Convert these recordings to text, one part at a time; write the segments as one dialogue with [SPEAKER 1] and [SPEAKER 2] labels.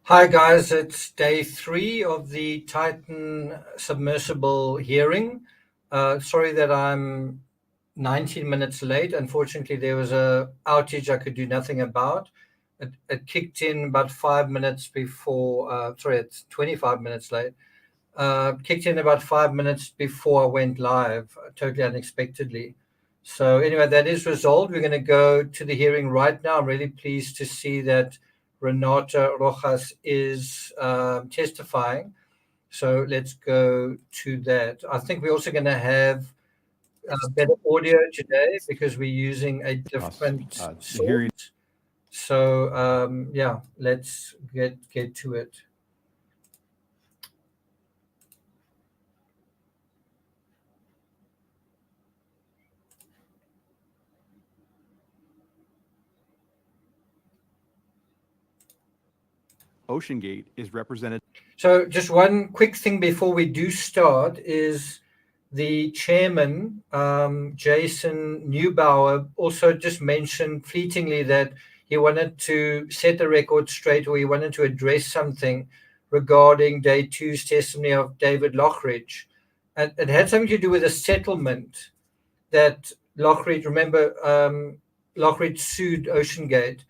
[SPEAKER 1] Hi guys, it's day 3 of the Titan Submersible hearing. Sorry that I'm 19 minutes late. Unfortunately, there was a outage I could do nothing about. It kicked in about 5 minutes before. Sorry, it's 25 minutes late. Kicked in about 5 minutes before I went live, totally unexpectedly. So anyway, that is resolved. We're going to go to the hearing right now. I'm really pleased to see that Renata Rojas is testifying. So let's go to that. I think we're also going to have better audio today because we're using a different
[SPEAKER 2] The
[SPEAKER 1] source.
[SPEAKER 2] hearing.
[SPEAKER 1] So yeah, let's get to it.
[SPEAKER 2] OceanGate is represented.
[SPEAKER 1] So just one quick thing before we do start is the chairman, Jason Neubauer, also just mentioned fleetingly that he wanted to set the record straight, or he wanted to address something regarding day 2's testimony of David Lockridge. And it had something to do with a settlement that Lockridge, remember, Lockridge sued OceanGate.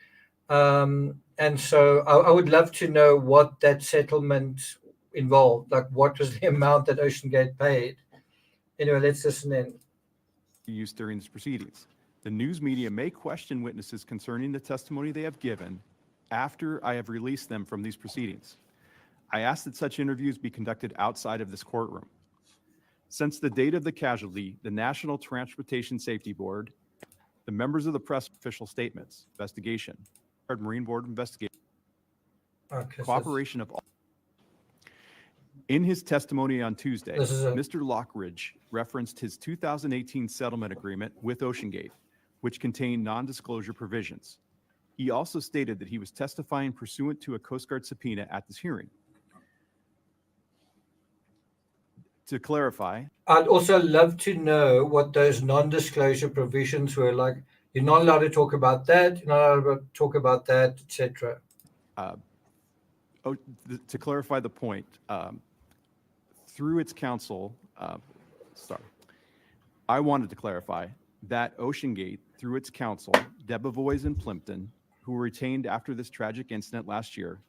[SPEAKER 1] And so I would love to know what that settlement involved, like what was the amount that OceanGate paid. Anyway, let's listen in.
[SPEAKER 2] Used during these proceedings. The news media may question witnesses concerning the testimony they have given after I have released them from these proceedings. I ask that such interviews be conducted outside of this courtroom. Since the date of the casualty, the National Transportation Safety Board, the members of the press official statements, investigation, Marine Board investigation, cooperation of all. In his testimony on Tuesday, Mr. Lockridge referenced his 2018 settlement agreement with OceanGate, which contained non-disclosure provisions. He also stated that he was testifying pursuant to a Coast Guard subpoena at this hearing. To clarify,
[SPEAKER 1] I'd also love to know what those non-disclosure provisions were. Like, you're not allowed to talk about that, you're not allowed to talk about that, etc.
[SPEAKER 2] To clarify the point, through its counsel, I wanted to clarify that OceanGate, through its counsel, Debevoise and Plimpton, who were retained after this tragic incident last year,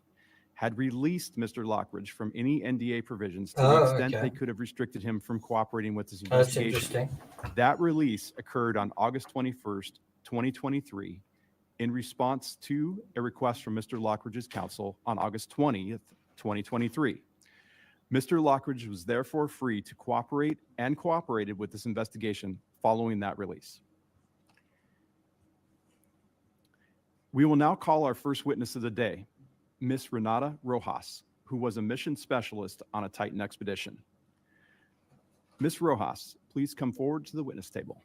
[SPEAKER 2] had released Mr. Lockridge from any NDA provisions to the extent they could have restricted him from cooperating with this investigation.
[SPEAKER 1] That's interesting.
[SPEAKER 2] That release occurred on August 21st, 2023, in response to a request from Mr. Lockridge's counsel on August 20th, 2023. Mr. Lockridge was therefore free to cooperate and cooperated with this investigation following that release. We will now call our first witness of the day, Miss Renata Rojas, who was a mission specialist on a Titan expedition. Miss Rojas, please come forward to the witness table.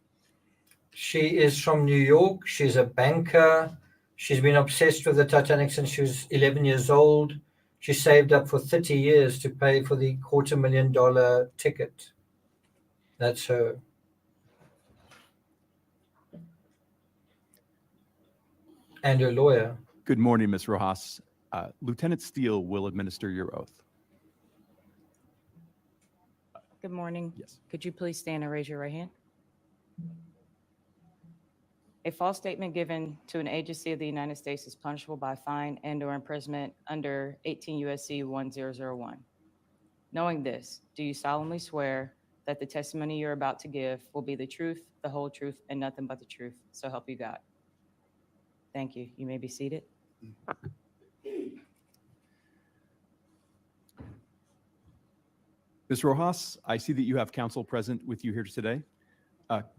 [SPEAKER 1] She is from New York. She's a banker. She's been obsessed with the Titanic since she was 11 years old. She saved up for 30 years to pay for the $250,000 ticket. That's her. And her lawyer.
[SPEAKER 2] Good morning, Ms. Rojas. Lieutenant Steele will administer your oath.
[SPEAKER 3] Good morning.
[SPEAKER 2] Yes.
[SPEAKER 3] Could you please stand and raise your right hand? A false statement given to an agency of the United States is punishable by fine and/or imprisonment under 18 USC 1001. Knowing this, do you solemnly swear that the testimony you're about to give will be the truth, the whole truth, and nothing but the truth? So help you God. Thank you. You may be seated.
[SPEAKER 2] Ms. Rojas, I see that you have counsel present with you here today.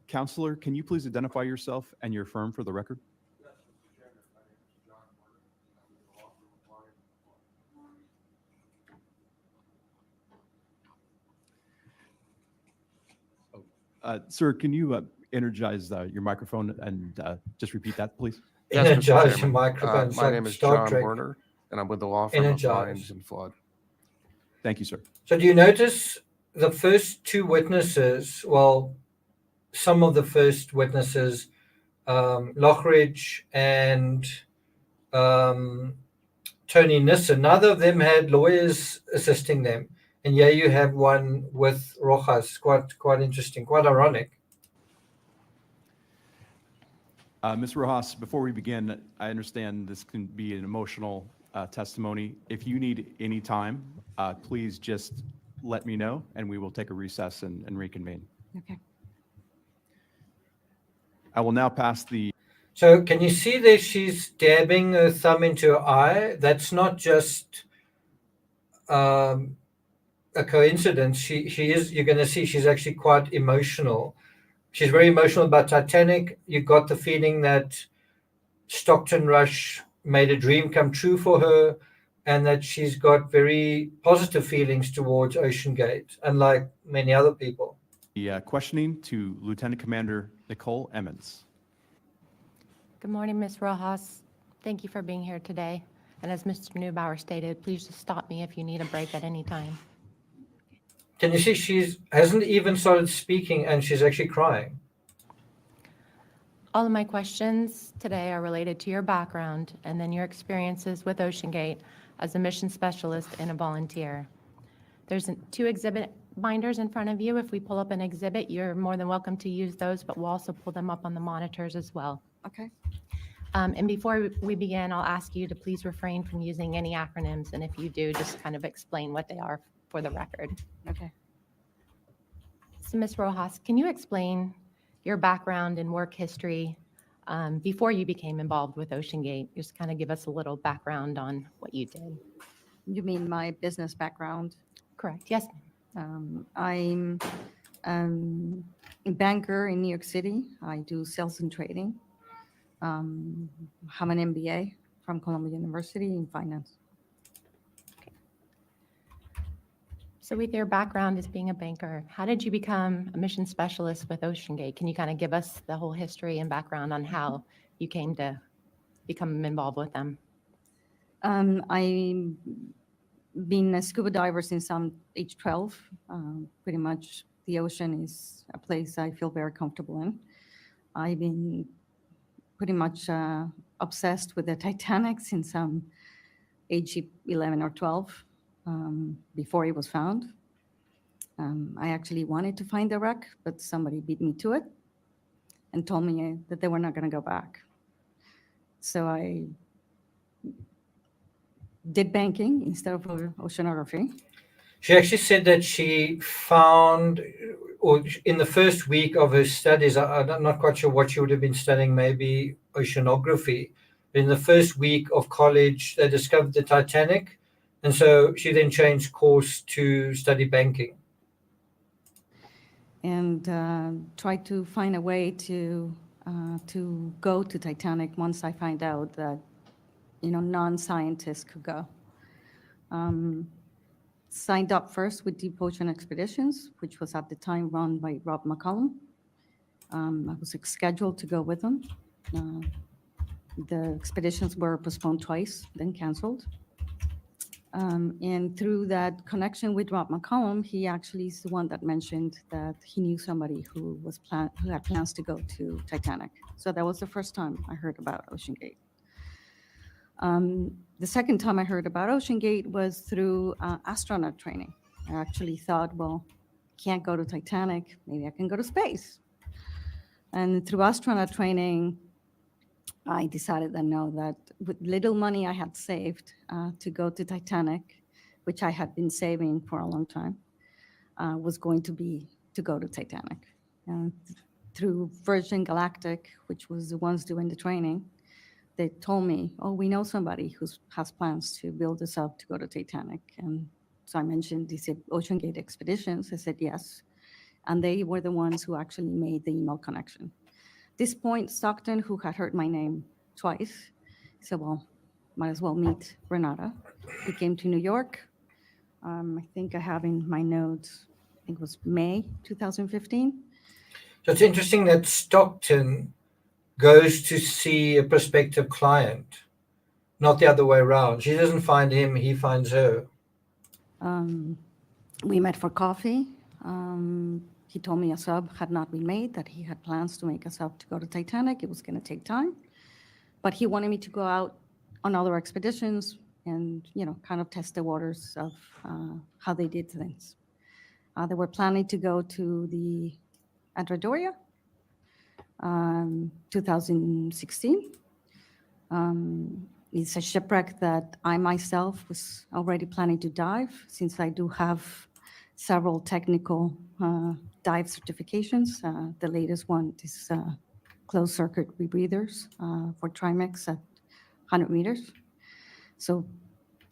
[SPEAKER 2] Counselor, can you please identify yourself and your firm for the record?
[SPEAKER 4] Yes, Mr. Chairman. My name is John Martin.
[SPEAKER 2] Sir, can you energize your microphone and just repeat that, please?
[SPEAKER 4] Yes, Mr.
[SPEAKER 1] Energize your
[SPEAKER 4] Chairman.
[SPEAKER 1] microphone.
[SPEAKER 4] My name is John Horner, and I'm with the law firm of Lyons and Flood.
[SPEAKER 2] Thank you, sir.
[SPEAKER 1] So do you notice the first two witnesses, well, some of the first witnesses, Lockridge and Tony Nissen. Neither of them had lawyers assisting them. And yeah, you have one with Rojas. Quite interesting, quite ironic.
[SPEAKER 2] Ms. Rojas, before we begin, I understand this can be an emotional testimony. If you need any time, please just let me know, and we will take a recess and reconvene.
[SPEAKER 5] Okay.
[SPEAKER 2] I will now pass the.
[SPEAKER 1] So can you see there she's dabbing her thumb into her eye? That's not just a coincidence. She is, you're going to see she's actually quite emotional. She's very emotional about Titanic. You got the feeling that Stockton Rush made a dream come true for her, and that she's got very positive feelings towards Ocean Gate, unlike many other people.
[SPEAKER 2] The questioning to Lieutenant Commander Nicole Emmons.
[SPEAKER 6] Good morning, Ms. Rojas. Thank you for being here today. And as Mr. Neubauer stated, please just stop me if you need a break at any time.
[SPEAKER 1] Can you see she hasn't even started speaking and she's actually crying?
[SPEAKER 6] All of my questions today are related to your background and then your experiences with Ocean Gate as a mission specialist and a volunteer. There's 2 exhibit binders in front of you. If we pull up an exhibit, you're more than welcome to use those, but we'll also pull them up on the monitors as well.
[SPEAKER 5] Okay.
[SPEAKER 6] And before we begin, I'll ask you to please refrain from using any acronyms, and if you do, just kind of explain what they are for the record.
[SPEAKER 5] Okay.
[SPEAKER 6] So Ms. Rojas, can you explain your background and work history before you became involved with Ocean Gate? Just kind of give us a little background on what you did.
[SPEAKER 5] You mean my business background?
[SPEAKER 6] Correct, yes.
[SPEAKER 5] I'm a banker in New York City. I do sales and trading. Have an MBA from Columbia University in finance.
[SPEAKER 6] So with your background as being a banker, how did you become a mission specialist with Ocean Gate? Can you kind of give us the whole history and background on how you came to become involved with them?
[SPEAKER 5] I've been a scuba diver since I'm age 12. Pretty much the ocean is a place I feel very comfortable in. I've been pretty much obsessed with the Titanic since I'm age 11 or 12, before it was found. I actually wanted to find the wreck, but somebody beat me to it and told me that they were not going to go back. So I did banking instead of oceanography.
[SPEAKER 1] She actually said that she found, or in the first week of her studies, I'm not quite sure what she would have been studying, maybe oceanography. But in the first week of college, they discovered the Titanic. And so she then changed course to study banking.
[SPEAKER 5] And tried to find a way to go to Titanic once I find out that, non-scientists could go. Signed up first with Deep Ocean Expeditions, which was at the time run by Rob McCollum. I was scheduled to go with them. The expeditions were postponed twice, then canceled. And through that connection with Rob McCollum, he actually is the one that mentioned that he knew somebody who had plans to go to Titanic. So that was the first time I heard about Ocean Gate. The second time I heard about Ocean Gate was through astronaut training. I actually thought, well, can't go to Titanic, maybe I can go to space. And through astronaut training, I decided that with little money I had saved to go to Titanic, which I had been saving for a long time, was going to be to go to Titanic. And through Virgin Galactic, which was the ones doing the training, they told me, oh, we know somebody who has plans to build us up to go to Titanic. And so I mentioned these Ocean Gate expeditions. I said yes. And they were the ones who actually made the email connection. At this point, Stockton, who had heard my name twice, said, well, might as well meet Renata. He came to New York. I think I have in my notes, I think it was May 2015.
[SPEAKER 1] So it's interesting that Stockton goes to see a prospective client, not the other way around. She doesn't find him, he finds her.
[SPEAKER 5] We met for coffee. He told me a sub had not been made, that he had plans to make a sub to go to Titanic. It was going to take time. But he wanted me to go out on other expeditions and, kind of test the waters of how they did things. They were planning to go to the Andrea Doria, 2016. It's a shipwreck that I myself was already planning to dive, since I do have several technical dive certifications. The latest one is closed circuit rebreathers for Trimex at 100 meters. So,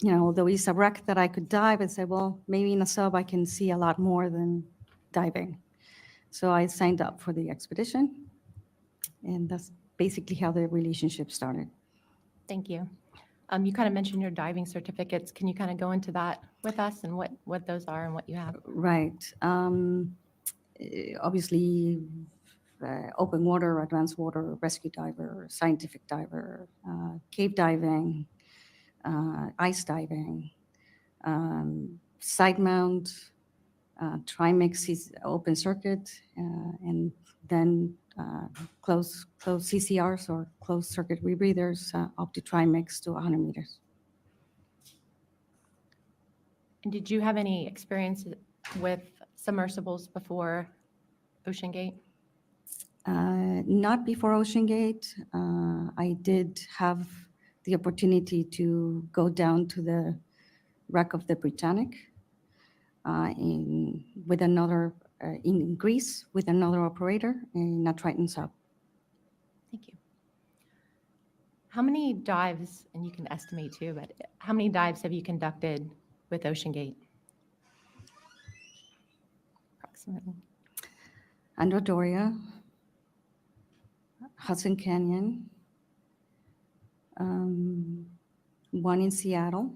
[SPEAKER 5] although it's a wreck that I could dive, I said, well, maybe in a sub I can see a lot more than diving. So I signed up for the expedition, and that's basically how the relationship started.
[SPEAKER 6] Thank you. You kind of mentioned your diving certificates. Can you kind of go into that with us and what those are and what you have?
[SPEAKER 5] Right. Obviously, open water, advanced water, rescue diver, scientific diver, cave diving, ice diving, side mount, Trimix is open circuit, and then closed CCRs or closed circuit rebreathers up to Trimix to 100 meters.
[SPEAKER 6] And did you have any experience with submersibles before OceanGate?
[SPEAKER 5] Not before OceanGate. I did have the opportunity to go down to the wreck of the Titanic in Greece with another operator in a Triton sub.
[SPEAKER 6] Thank you. How many dives, and you can estimate too, but how many dives have you conducted with OceanGate? Approximately.
[SPEAKER 5] Andrea Doria, Hudson Canyon, one in Seattle.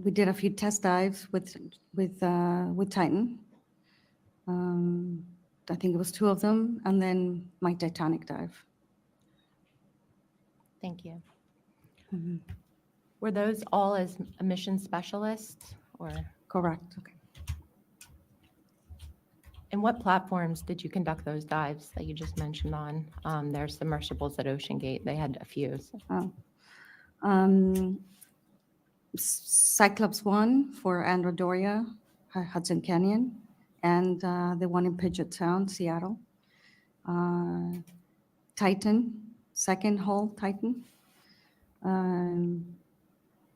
[SPEAKER 5] We did a few test dives with Titan. I think it was 2 of them, and then my Titanic dive.
[SPEAKER 6] Thank you.
[SPEAKER 5] Mhm.
[SPEAKER 6] Were those all as a mission specialist or?
[SPEAKER 5] Correct.
[SPEAKER 6] Okay. And what platforms did you conduct those dives that you just mentioned on? There's submersibles at OceanGate. They had a few. So.
[SPEAKER 5] Cyclops 1 for Andrea Doria, Hudson Canyon, and the one in Puget Sound, Seattle. Titan, second hull Titan,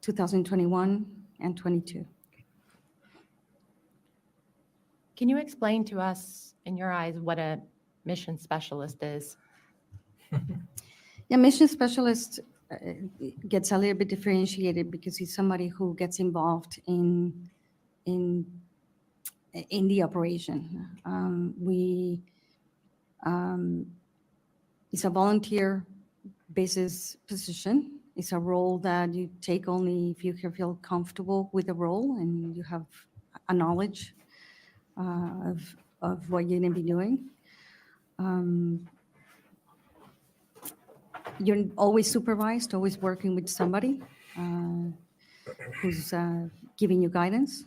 [SPEAKER 5] 2021 and 22.
[SPEAKER 6] Can you explain to us, in your eyes, what a mission specialist is?
[SPEAKER 5] Yeah, mission specialist gets a little bit differentiated because he's somebody who gets involved in the operation. It's a volunteer basis position. It's a role that you take only if you feel comfortable with the role and you have a knowledge of what you're going to be doing. You're always supervised, always working with somebody who's giving you guidance.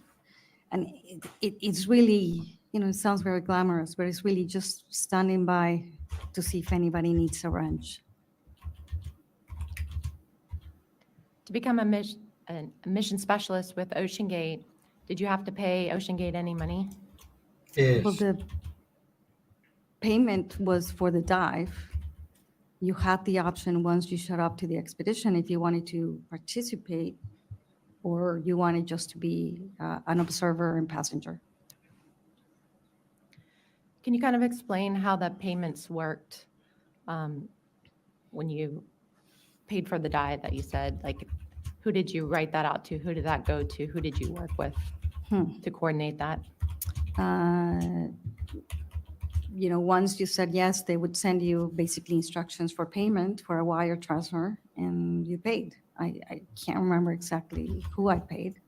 [SPEAKER 5] And it's really, it sounds very glamorous, but it's really just standing by to see if anybody needs a wrench.
[SPEAKER 6] To become a mission specialist with OceanGate, did you have to pay OceanGate any money?
[SPEAKER 1] Yes.
[SPEAKER 5] Well, the payment was for the dive. You had the option once you showed up to the expedition if you wanted to participate or you wanted just to be an observer and passenger.
[SPEAKER 6] Can you kind of explain how the payments worked when you paid for the dive that you said? Like, who did you write that out to? Who did that go to? Who did you work with to coordinate that?
[SPEAKER 5] Once you said yes, they would send you basically instructions for payment for a wire transfer, and you paid. I can't remember exactly who I paid.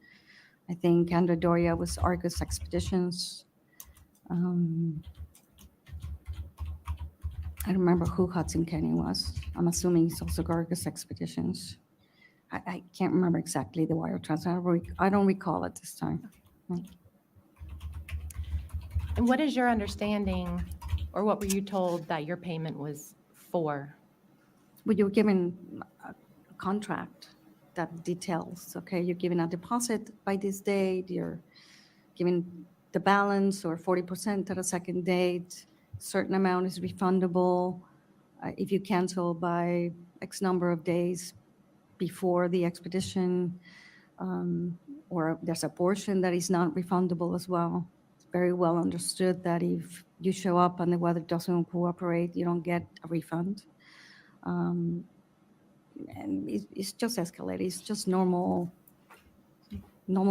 [SPEAKER 5] I think Andrea Doria was Argus Expeditions. I don't remember who Hudson Canyon was. I'm assuming it's also Argus Expeditions. I can't remember exactly the wire transfer. I don't recall at this time.
[SPEAKER 6] And what is your understanding, or what were you told that your payment was for?
[SPEAKER 5] well, you're given a contract that details, okay, you're giving a deposit by this date, you're giving the balance or 40% at a second date, certain amount is refundable if you cancel by X number of days before the expedition, or there's a portion that is not refundable as well. It's very well understood that if you show up and the weather doesn't cooperate, you don't get a refund. And it's just escalated. It's just normal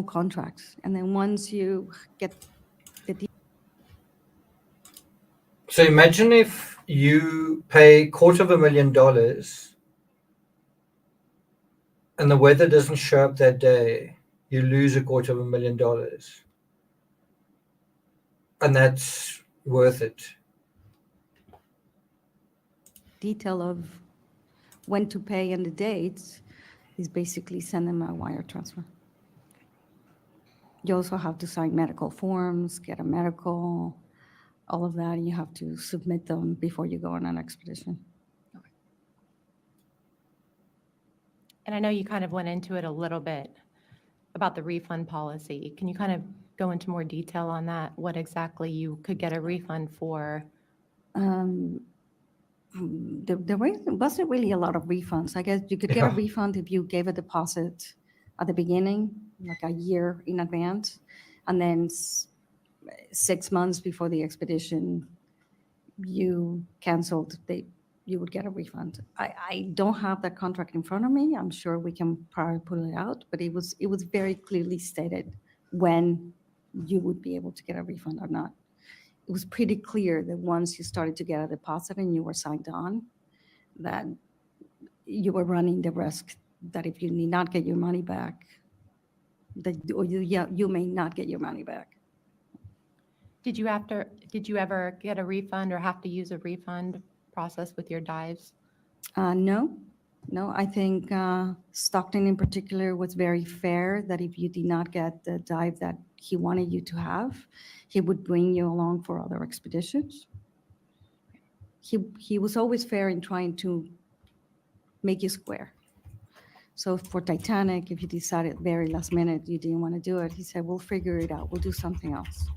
[SPEAKER 5] contracts. And then once you get the
[SPEAKER 1] So imagine if you pay $250,000 and the weather doesn't show up that day, you lose $250,000. And that's worth it.
[SPEAKER 5] detail of when to pay and the dates is basically send them a wire transfer. You also have to sign medical forms, get a medical, all of that. You have to submit them before you go on an expedition.
[SPEAKER 6] And I know you kind of went into it a little bit about the refund policy. Can you kind of go into more detail on that? What exactly you could get a refund for?
[SPEAKER 5] There wasn't really a lot of refunds. I guess you could get a refund if you gave a deposit at the beginning, like a year in advance, and then 6 months before the expedition, you canceled, you would get a refund. I don't have that contract in front of me. I'm sure we can probably pull it out, but it was very clearly stated when you would be able to get a refund or not. It was pretty clear that once you started to get a deposit and you were signed on, that you were running the risk that if you need not get your money back, you may not get your money back.
[SPEAKER 6] Did you ever get a refund or have to use a refund process with your dives?
[SPEAKER 5] No. I think Stockton in particular was very fair that if you did not get the dive that he wanted you to have, he would bring you along for other expeditions. He was always fair in trying to make you square. So for Titanic, if you decided very last minute you didn't want to do it, he said, we'll figure it out. We'll do something else.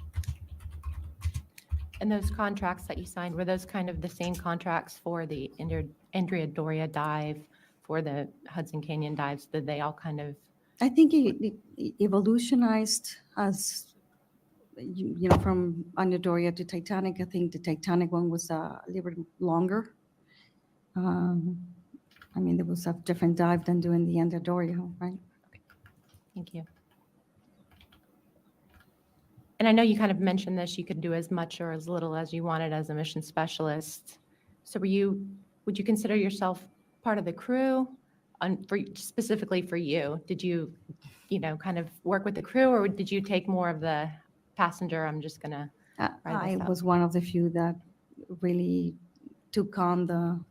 [SPEAKER 6] And those contracts that you signed, were those kind of the same contracts for the Andrea Doria dive, for the Hudson Canyon dives? Did they all kind of?
[SPEAKER 5] I think it evolutionized as, from Andrea Doria to Titanic. I think the Titanic one was a little bit longer. There was a different dive than doing the Andrea Doria, right?
[SPEAKER 6] Thank you. And I know you kind of mentioned this, you could do as much or as little as you wanted as a mission specialist. So would you consider yourself part of the crew? Specifically for you, did you kind of work with the crew, or did you take more of the passenger? I'm just gonna.
[SPEAKER 5] I was one of the few that really took on the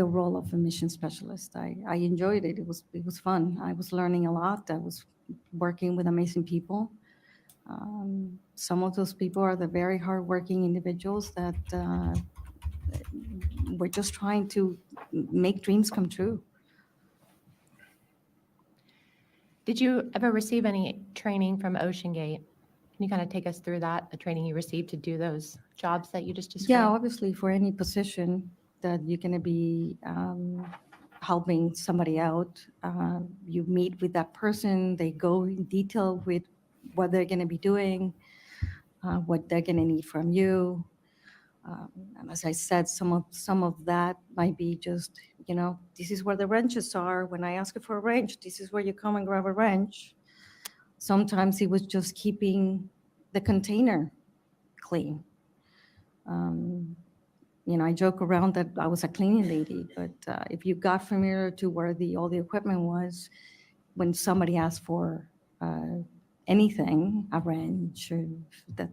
[SPEAKER 5] role of a mission specialist. I enjoyed it. It was fun. I was learning a lot. I was working with amazing people. Some of those people are the very hardworking individuals that were just trying to make dreams come true.
[SPEAKER 6] Did you ever receive any training from OceanGate? Can you kind of take us through that, the training you received to do those jobs that you just described?
[SPEAKER 5] Yeah, obviously for any position that you're going to be helping somebody out, you meet with that person, they go in detail with what they're going to be doing, what they're going to need from you. And as I said, some of that might be just, this is where the wrenches are. When I ask you for a wrench, this is where you come and grab a wrench. Sometimes it was just keeping the container clean. I joke around that I was a cleaning lady, but if you got familiar to where all the equipment was, when somebody asked for anything, a wrench, or the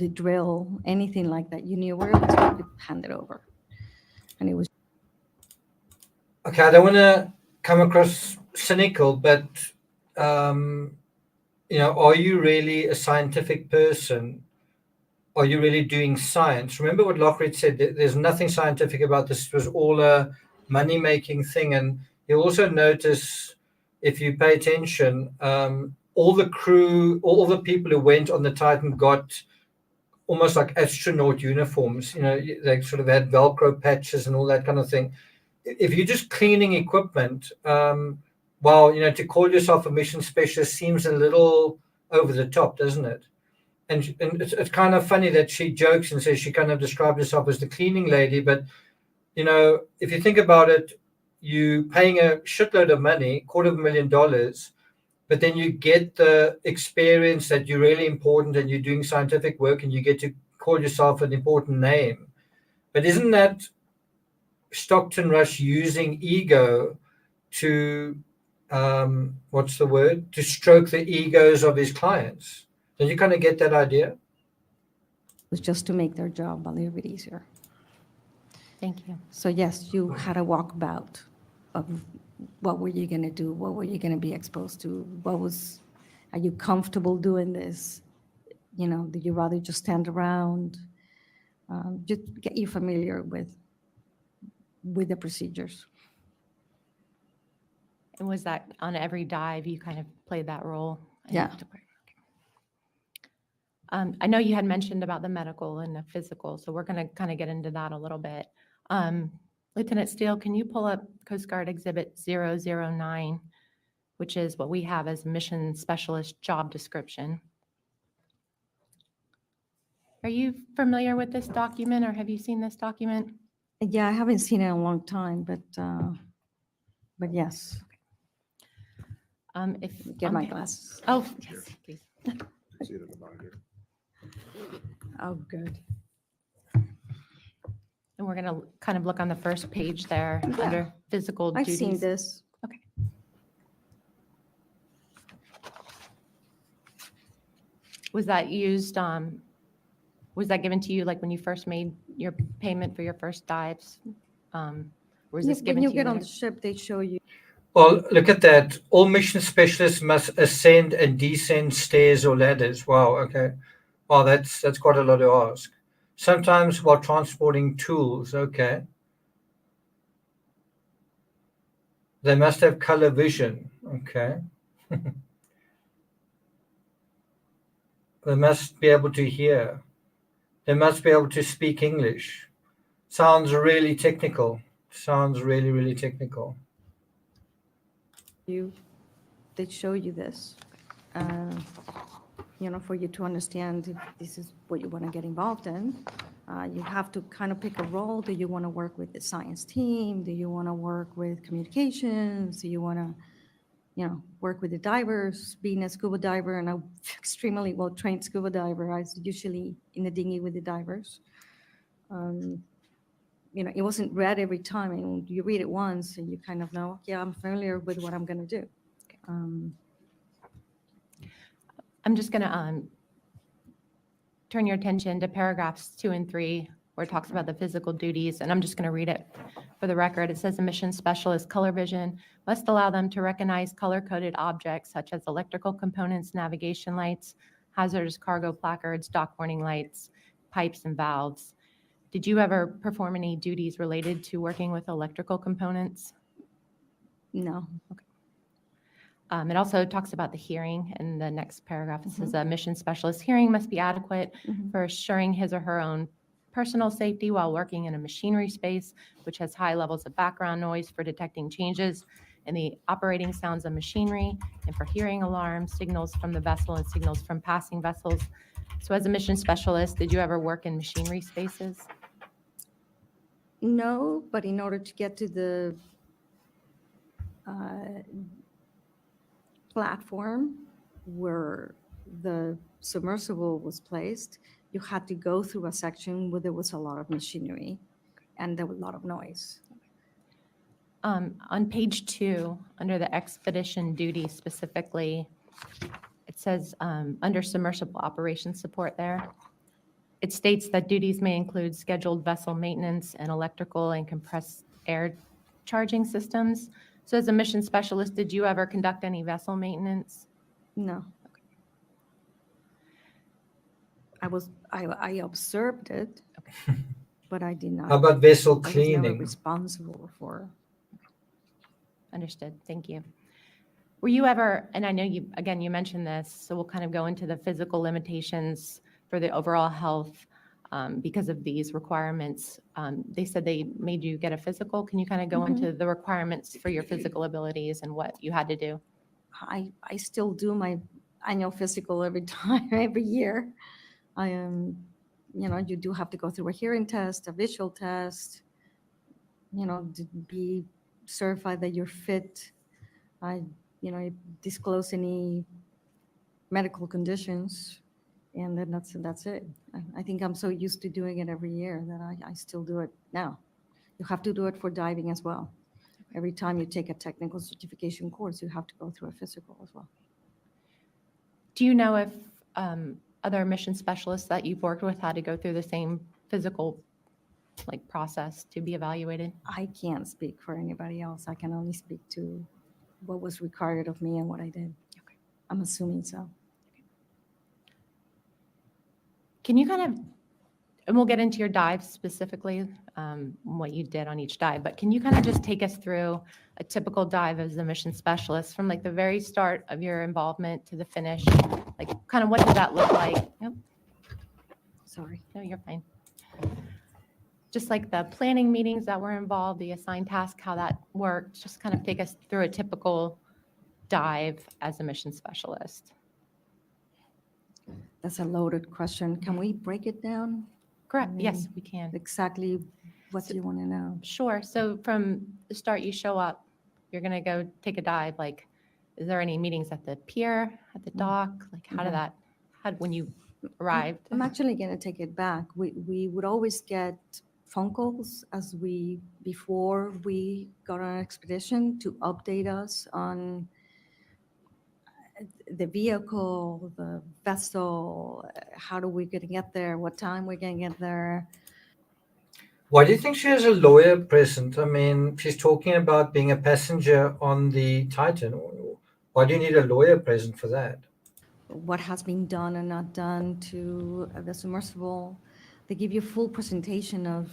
[SPEAKER 5] drill, anything like that, you knew where it was going to hand it over. And it was.
[SPEAKER 1] Okay, I don't want to come across cynical, but, are you really a scientific person are you really doing science? Remember what Lockridge said, there's nothing scientific about this. It was all a money-making thing. And you also notice, if you pay attention, all the crew, all the people who went on the Titan got almost like astronaut uniforms. You know, they sort of had Velcro patches and all that kind of thing. If you're just cleaning equipment, well, you know, to call yourself a mission specialist seems a little over the top, doesn't it? And it's kind of funny that she jokes and says she kind of described herself as the cleaning lady. But, you know, if you think about it, you paying a shitload of money, $250,000, but then you get the experience that you're really important and you're doing scientific work and you get to call yourself an important name. But isn't that Stockton Rush using ego to, what's the word, to stroke the egos of his clients? Don't you kind of get that idea?
[SPEAKER 5] It was just to make their job a little bit easier.
[SPEAKER 6] Thank you.
[SPEAKER 5] So yes, you had a walkabout of what were you going to do? What were you going to be exposed to? Are you comfortable doing this? You know, do you rather just stand around? Just get you familiar with the procedures.
[SPEAKER 6] And was that on every dive you kind of played that role?
[SPEAKER 5] Yeah.
[SPEAKER 6] I know you had mentioned about the medical and the physical, so we're going to kind of get into that a little bit. Lieutenant Steele, can you pull up Coast Guard Exhibit 009, which is what we have as mission specialist job description? Are you familiar with this document, or have you seen this document?
[SPEAKER 5] Yeah, I haven't seen it in a long time, but yes.
[SPEAKER 6] If
[SPEAKER 5] Get my glasses.
[SPEAKER 6] Oh, yes, please.
[SPEAKER 4] See it at the bottom here.
[SPEAKER 5] Oh, good.
[SPEAKER 6] And we're going to kind of look on the first page there under physical
[SPEAKER 5] I've
[SPEAKER 6] duties.
[SPEAKER 5] seen this.
[SPEAKER 6] Okay. Was that used, was that given to you like when you first made your payment for your first dives? Or was this given
[SPEAKER 5] When
[SPEAKER 6] to
[SPEAKER 5] you
[SPEAKER 6] you
[SPEAKER 5] get on
[SPEAKER 6] later?
[SPEAKER 5] the ship, they show you.
[SPEAKER 1] Well, look at that. All mission specialists must ascend and descend stairs or ladders. Wow, okay. Wow, that's quite a lot to ask. Sometimes while transporting tools, okay. They must have color vision, okay. They must be able to hear. They must be able to speak English. Sounds really technical. Sounds really, really technical.
[SPEAKER 5] They show you this, you know, for you to understand if this is what you want to get involved in. You have to kind of pick a role. Do you want to work with the science team? Do you want to work with communications? Do you want to, you know, work with the divers? Being a scuba diver and an extremely well-trained scuba diver, I was usually in the dinghy with the divers. You know, it wasn't read every time. And you read it once and you kind of know, yeah, I'm familiar with what I'm going to do.
[SPEAKER 6] I'm just going to turn your attention to paragraphs 2 and 3, where it talks about the physical duties, and I'm just going to read it for the record. It says a mission specialist color vision must allow them to recognize color-coded objects such as electrical components, navigation lights, hazardous cargo placards, dock warning lights, pipes, and valves. Did you ever perform any duties related to working with electrical components?
[SPEAKER 5] No.
[SPEAKER 6] Okay. It also talks about the hearing in the next paragraph. It says a mission specialist hearing must be adequate for assuring his or her own personal safety while working in a machinery space, which has high levels of background noise for detecting changes in the operating sounds of machinery and for hearing alarms, signals from the vessel and signals from passing vessels. So as a mission specialist, did you ever work in machinery spaces?
[SPEAKER 5] No, but in order to get to the platform where the submersible was placed, you had to go through a section where there was a lot of machinery and there was a lot of noise.
[SPEAKER 6] On page 2, under the expedition duty specifically, it says under submersible operations support there, it states that duties may include scheduled vessel maintenance and electrical and compressed air charging systems. So as a mission specialist, did you ever conduct any vessel maintenance?
[SPEAKER 5] No. I observed it, but I did not.
[SPEAKER 1] How about vessel
[SPEAKER 5] I was never
[SPEAKER 1] cleaning?
[SPEAKER 5] responsible for.
[SPEAKER 6] Understood. Thank you. Were you ever, and I know you, again, you mentioned this, so we'll kind of go into the physical limitations for the overall health because of these requirements. They said they made you get a physical. Can you kind of go into the requirements for your physical abilities and what you had to do?
[SPEAKER 5] I still do my annual physical every time, every year. I am, you do have to go through a hearing test, a visual test, to be certified that you're fit. Disclose any medical conditions, and then that's it. I think I'm so used to doing it every year that I still do it now. You have to do it for diving as well. Every time you take a technical certification course, you have to go through a physical as well.
[SPEAKER 6] Do you know if other mission specialists that you've worked with had to go through the same physical process to be evaluated?
[SPEAKER 5] I can't speak for anybody else. I can only speak to what was required of me and what I did.
[SPEAKER 6] Okay.
[SPEAKER 5] I'm assuming so.
[SPEAKER 6] Can you kind of, and we'll get into your dive specifically, what you did on each dive, but can you kind of just take us through a typical dive as a mission specialist from the very start of your involvement to the finish? Kind of what did that look like? Yep.
[SPEAKER 5] Sorry.
[SPEAKER 6] No, you're fine. Just the planning meetings that were involved, the assigned task, how that worked, just kind of take us through a typical dive as a mission specialist.
[SPEAKER 5] That's a loaded question. Can we break it down?
[SPEAKER 6] Correct. Yes, we can.
[SPEAKER 5] Exactly what do you want to know?
[SPEAKER 6] Sure. So from the start, you show up, you're going to go take a dive. Is there any meetings at the pier, at the dock? When you arrived?
[SPEAKER 5] I'm actually going to take it back. We would always get phone calls before we got on an expedition to update us on the vehicle, the vessel, how do we going to get there, what time we're going to get there.
[SPEAKER 1] Why do you think she has a lawyer present? I mean, she's talking about being a passenger on the Titan. Why do you need a lawyer present for that?
[SPEAKER 5] What has been done and not done to the submersible. They give you a full presentation of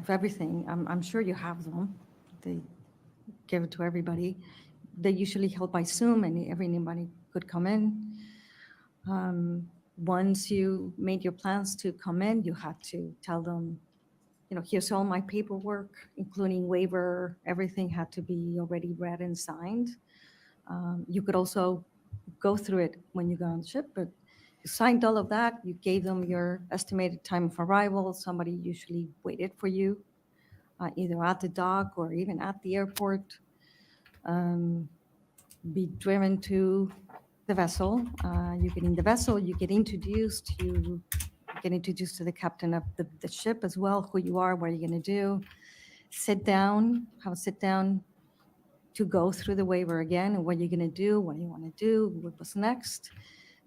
[SPEAKER 5] everything. I'm sure you have them. They give it to everybody. They usually held by Zoom, and anybody could come in. Once you made your plans to come in, you had to tell them, here's all my paperwork, including waiver. Everything had to be already read and signed. You could also go through it when you got on the ship, but you signed all of that. You gave them your estimated time of arrival. Somebody usually waited for you, either at the dock or even at the airport. Be driven to the vessel. You get in the vessel, you get introduced to the captain of the ship as well, who you are, what are you going to do. Have a sit down to go through the waiver again, and what you're going to do, what you want to do, what was next.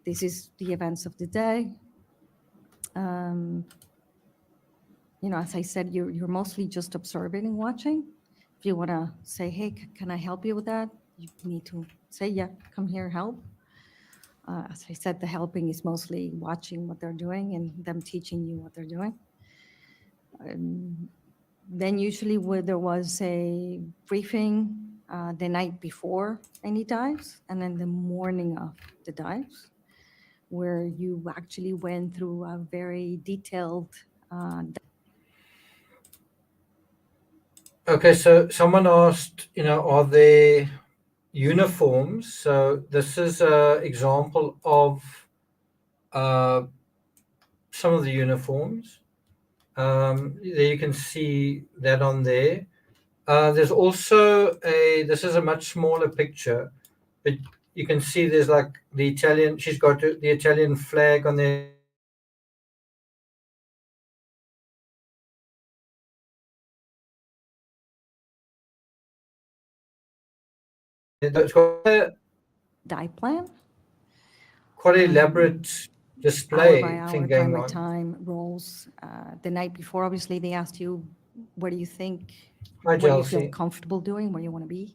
[SPEAKER 5] This is the events of the day. As I said, you're mostly just observing and watching. If you want to say, hey, can I help you with that? You need to say, yeah, come here, help. As I said, the helping is mostly watching what they're doing and them teaching you what they're doing. Then usually there was a briefing the night before any dives, and then the morning of the dives, where you actually went through a very detailed.
[SPEAKER 1] Okay, so someone asked, are there uniforms? So this is an example of some of the uniforms. There you can see that on there. There's also this is a much smaller picture, but you can see there's the Italian, she's got the Italian flag on there. It's got a
[SPEAKER 5] dive plan.
[SPEAKER 1] Quite elaborate display
[SPEAKER 5] hour by hour,
[SPEAKER 1] thing
[SPEAKER 5] time
[SPEAKER 1] going
[SPEAKER 5] by
[SPEAKER 1] on.
[SPEAKER 5] time roles. The night before, obviously, they asked you, what do you think,
[SPEAKER 1] Hi,
[SPEAKER 5] what do you feel
[SPEAKER 1] Chelsea.
[SPEAKER 5] comfortable doing, where you want to be.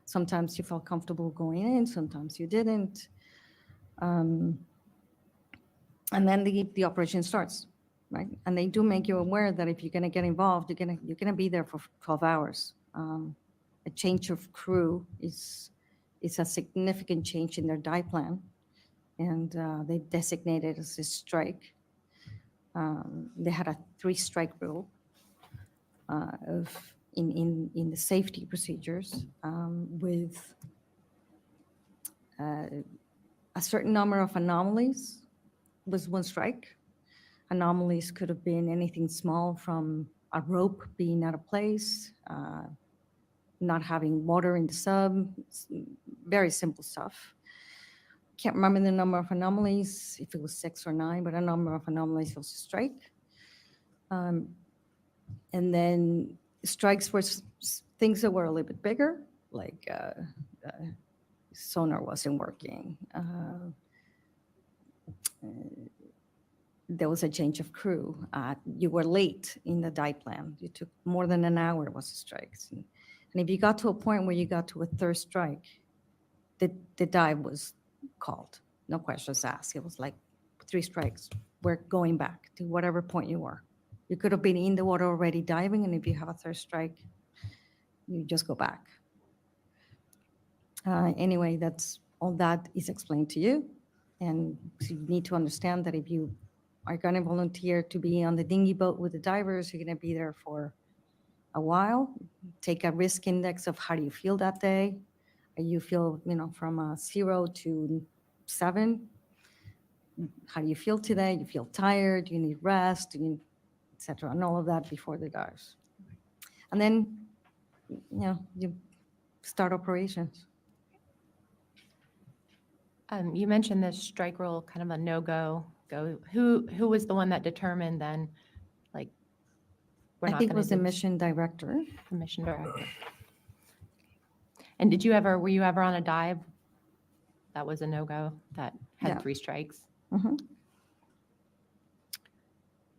[SPEAKER 5] Sometimes you felt comfortable going in, sometimes you didn't. And then the operation starts, right? And they do make you aware that if you're going to get involved, you're gonna be there for 12 hours. A change of crew is a significant change in their dive plan, and they designated it as a strike. They had a 3-strike rule in the safety procedures, with a certain number of anomalies was 1 strike. Anomalies could have been anything small from a rope being out of place, not having water in the sub, very simple stuff. Can't remember the number of anomalies, if it was 6 or 9, but a number of anomalies was a strike. And then strikes were things that were a little bit bigger, like sonar wasn't working. There was a change of crew. You were late in the dive plan. You took more than an hour was strikes. And if you got to a point where you got to a 3rd strike, the dive was called. No questions asked. It was like 3 strikes. We're going back to whatever point you were. You could have been in the water already diving, and if you have a 3rd strike, you just go back. Anyway, all that is explained to you. And so you need to understand that if you are going to volunteer to be on the dinghy boat with the divers, you're going to be there for a while. Take a risk index of how do you feel that day. You feel, from 0 to 7. How do you feel today? You feel tired, you need rest, etc. And all of that before the dives. And then, you start operations.
[SPEAKER 6] You mentioned this strike rule, kind of a no-go. Who was the one that determined then, like, we're
[SPEAKER 5] I
[SPEAKER 6] not
[SPEAKER 5] think it
[SPEAKER 6] going
[SPEAKER 5] was
[SPEAKER 6] to
[SPEAKER 5] the
[SPEAKER 6] do
[SPEAKER 5] mission director.
[SPEAKER 6] the mission director? And were you ever on a dive that was a no-go, that had
[SPEAKER 5] Yeah.
[SPEAKER 6] 3 strikes?
[SPEAKER 5] Mhm.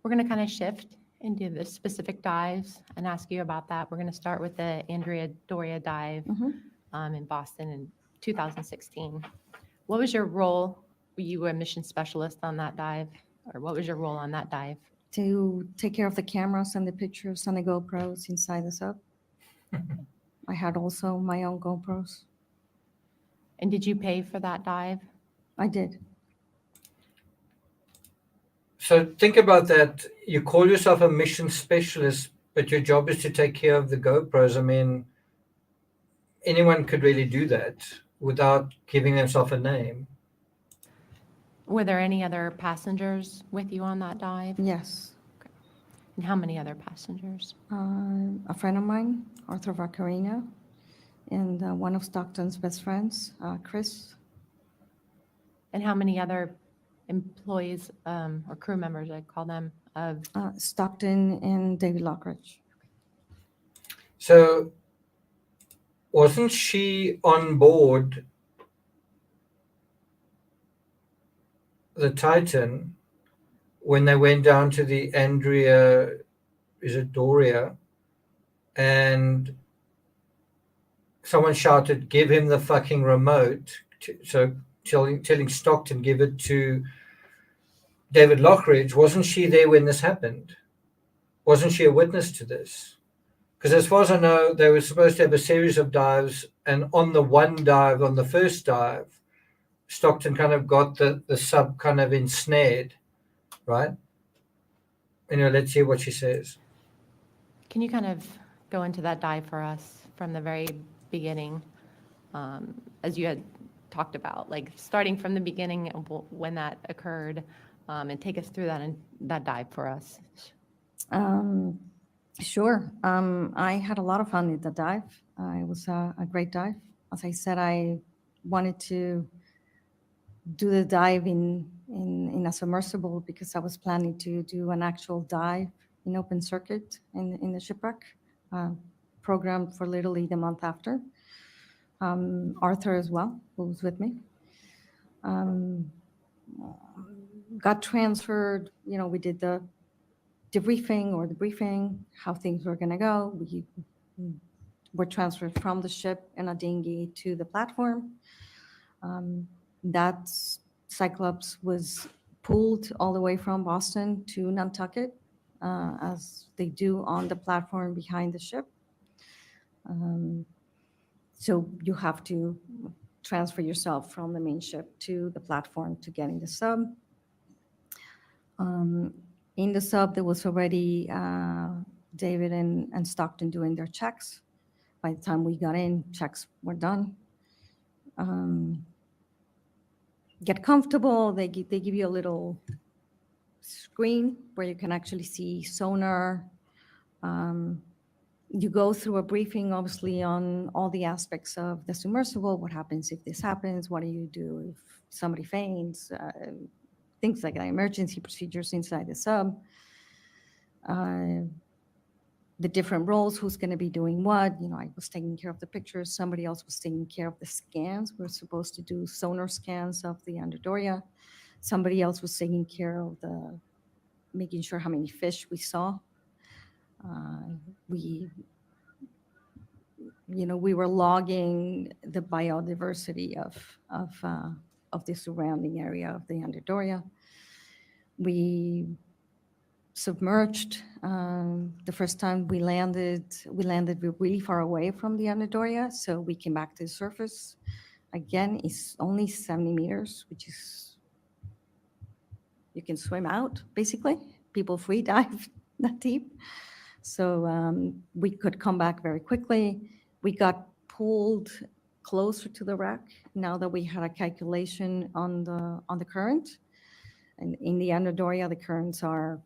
[SPEAKER 6] We're going to kind of shift into the specific dives and ask you about that. We're going to start with the Andrea Doria dive
[SPEAKER 5] Mhm.
[SPEAKER 6] in Boston in 2016. What was your role? Were you a mission specialist on that dive? Or what was your role on that dive?
[SPEAKER 5] To take care of the cameras and the pictures and the GoPros inside the sub. I had also my own GoPros.
[SPEAKER 6] And did you pay for that dive?
[SPEAKER 5] I did.
[SPEAKER 1] So think about that. You call yourself a mission specialist, but your job is to take care of the GoPros. I mean, anyone could really do that without giving themselves a name.
[SPEAKER 6] Were there any other passengers with you on that dive?
[SPEAKER 5] Yes.
[SPEAKER 6] And how many other passengers?
[SPEAKER 5] A friend of mine, Arthur Vaccarina, and one of Stockton's best friends, Chris.
[SPEAKER 6] And how many other employees or crew members, I call them, of
[SPEAKER 5] Stockton and David Lockridge.
[SPEAKER 1] So wasn't she on board the Titan when they went down to the Andrea, is it Doria? And someone shouted, "Give him the fucking remote." So telling Stockton, give it to David Lockridge. Wasn't she there when this happened? Wasn't she a witness to this? Because as far as I know, they were supposed to have a series of dives, and on the one dive, on the first dive, Stockton kind of got the sub kind of ensnared, right? Let's hear what she says.
[SPEAKER 6] Can you kind of go into that dive for us from the very beginning, as you had talked about, like starting from the beginning of when that occurred, and take us through that dive for us?
[SPEAKER 5] Sure. I had a lot of fun with the dive. It was a great dive. As I said, I wanted to do the dive in a submersible because I was planning to do an actual dive in open circuit in the shipwreck, programmed for literally the month after. Arthur as well, who was with me. Got transferred, we did the debriefing or the briefing, how things were going to go. We were transferred from the ship in a dinghy to the platform. That Cyclops was pulled all the way from Boston to Nantucket, as they do on the platform behind the ship. So you have to transfer yourself from the main ship to the platform to get in the sub. In the sub, there was already David and Stockton doing their checks. By the time we got in, checks were done. Get comfortable. They give you a little screen where you can actually see sonar. You go through a briefing, obviously, on all the aspects of the submersible. What happens if this happens? What do you do if somebody faints? Things like that, emergency procedures inside the sub. The different roles, who's going to be doing what. I was taking care of the pictures. Somebody else was taking care of the scans. We're supposed to do sonar scans of the Andrea Doria. Somebody else was taking care of making sure how many fish we saw. We were logging the biodiversity of the surrounding area of the Andrea Doria. We submerged. The first time we landed really far away from the Andrea Doria, so we came back to the surface. Again, it's only 70 meters, which is, you can swim out, basically. People free dive that deep. So we could come back very quickly. We got pulled closer to the wreck now that we had a calculation on the current. And in the Andrea Doria, the currents are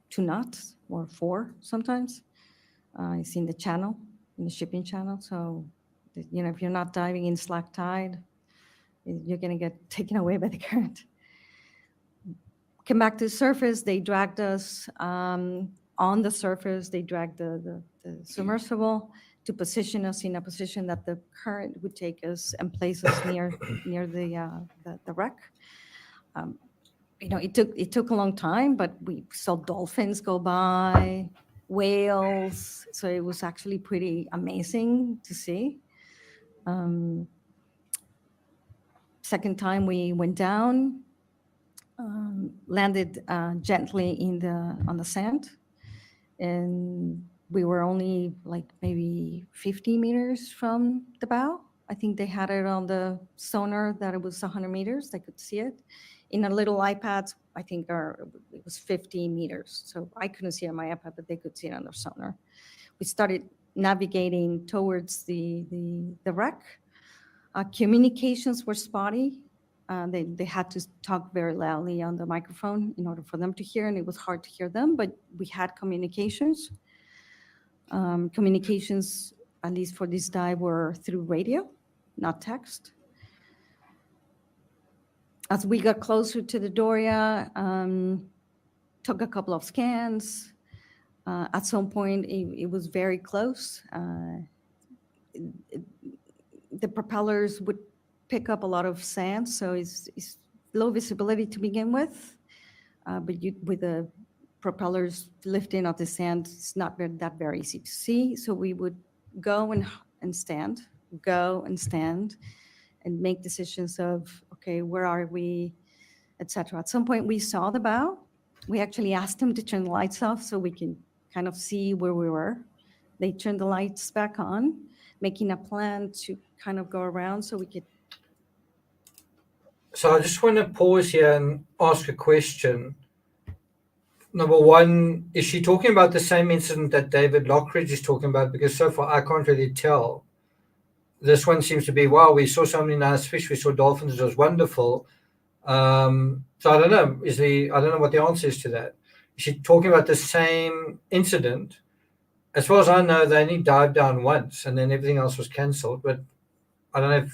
[SPEAKER 5] 2 knots or 4 sometimes. It's in the channel, in the shipping channel. So, if you're not diving in slack tide, you're going to get taken away by the current. Came back to the surface. They dragged us on the surface. They dragged the submersible to position us in a position that the current would take us and place us near the wreck. It took a long time, but we saw dolphins go by, whales. So it was actually pretty amazing to see. Second time we went down, landed gently on the sand, and we were only like maybe 50 meters from the bow. I think they had it on the sonar that it was 100 meters. They could see it. In our little iPads, I think it was 50 meters. So I couldn't see it on my iPad, but they could see it on their sonar. We started navigating towards the wreck. Communications were spotty. They had to talk very loudly on the microphone in order for them to hear, and it was hard to hear them, but we had communications. Communications, at least for this dive, were through radio, not text. As we got closer to the Doria, took a couple of scans. At some point, it was very close. The propellers would pick up a lot of sand, so it's low visibility to begin with. But with the propellers lifting off the sand, it's not that very easy to see. So we would go and stand, go and stand, and make decisions of, okay, where are we, etc. At some point, we saw the bow. We actually asked them to turn the lights off so we can kind of see where we were. They turned the lights back on, making a plan to kind of go around so we could.
[SPEAKER 1] So I just want to pause here and ask a question. Number one, is she talking about the same incident that David Lockridge is talking about? Because so far I can't really tell. This one seems to be, wow, we saw so many nice fish, we saw dolphins, it was wonderful. So I don't know. I don't know what the answer is to that. Is she talking about the same incident? As far as I know, they only dived down once and then everything else was cancelled. But I don't know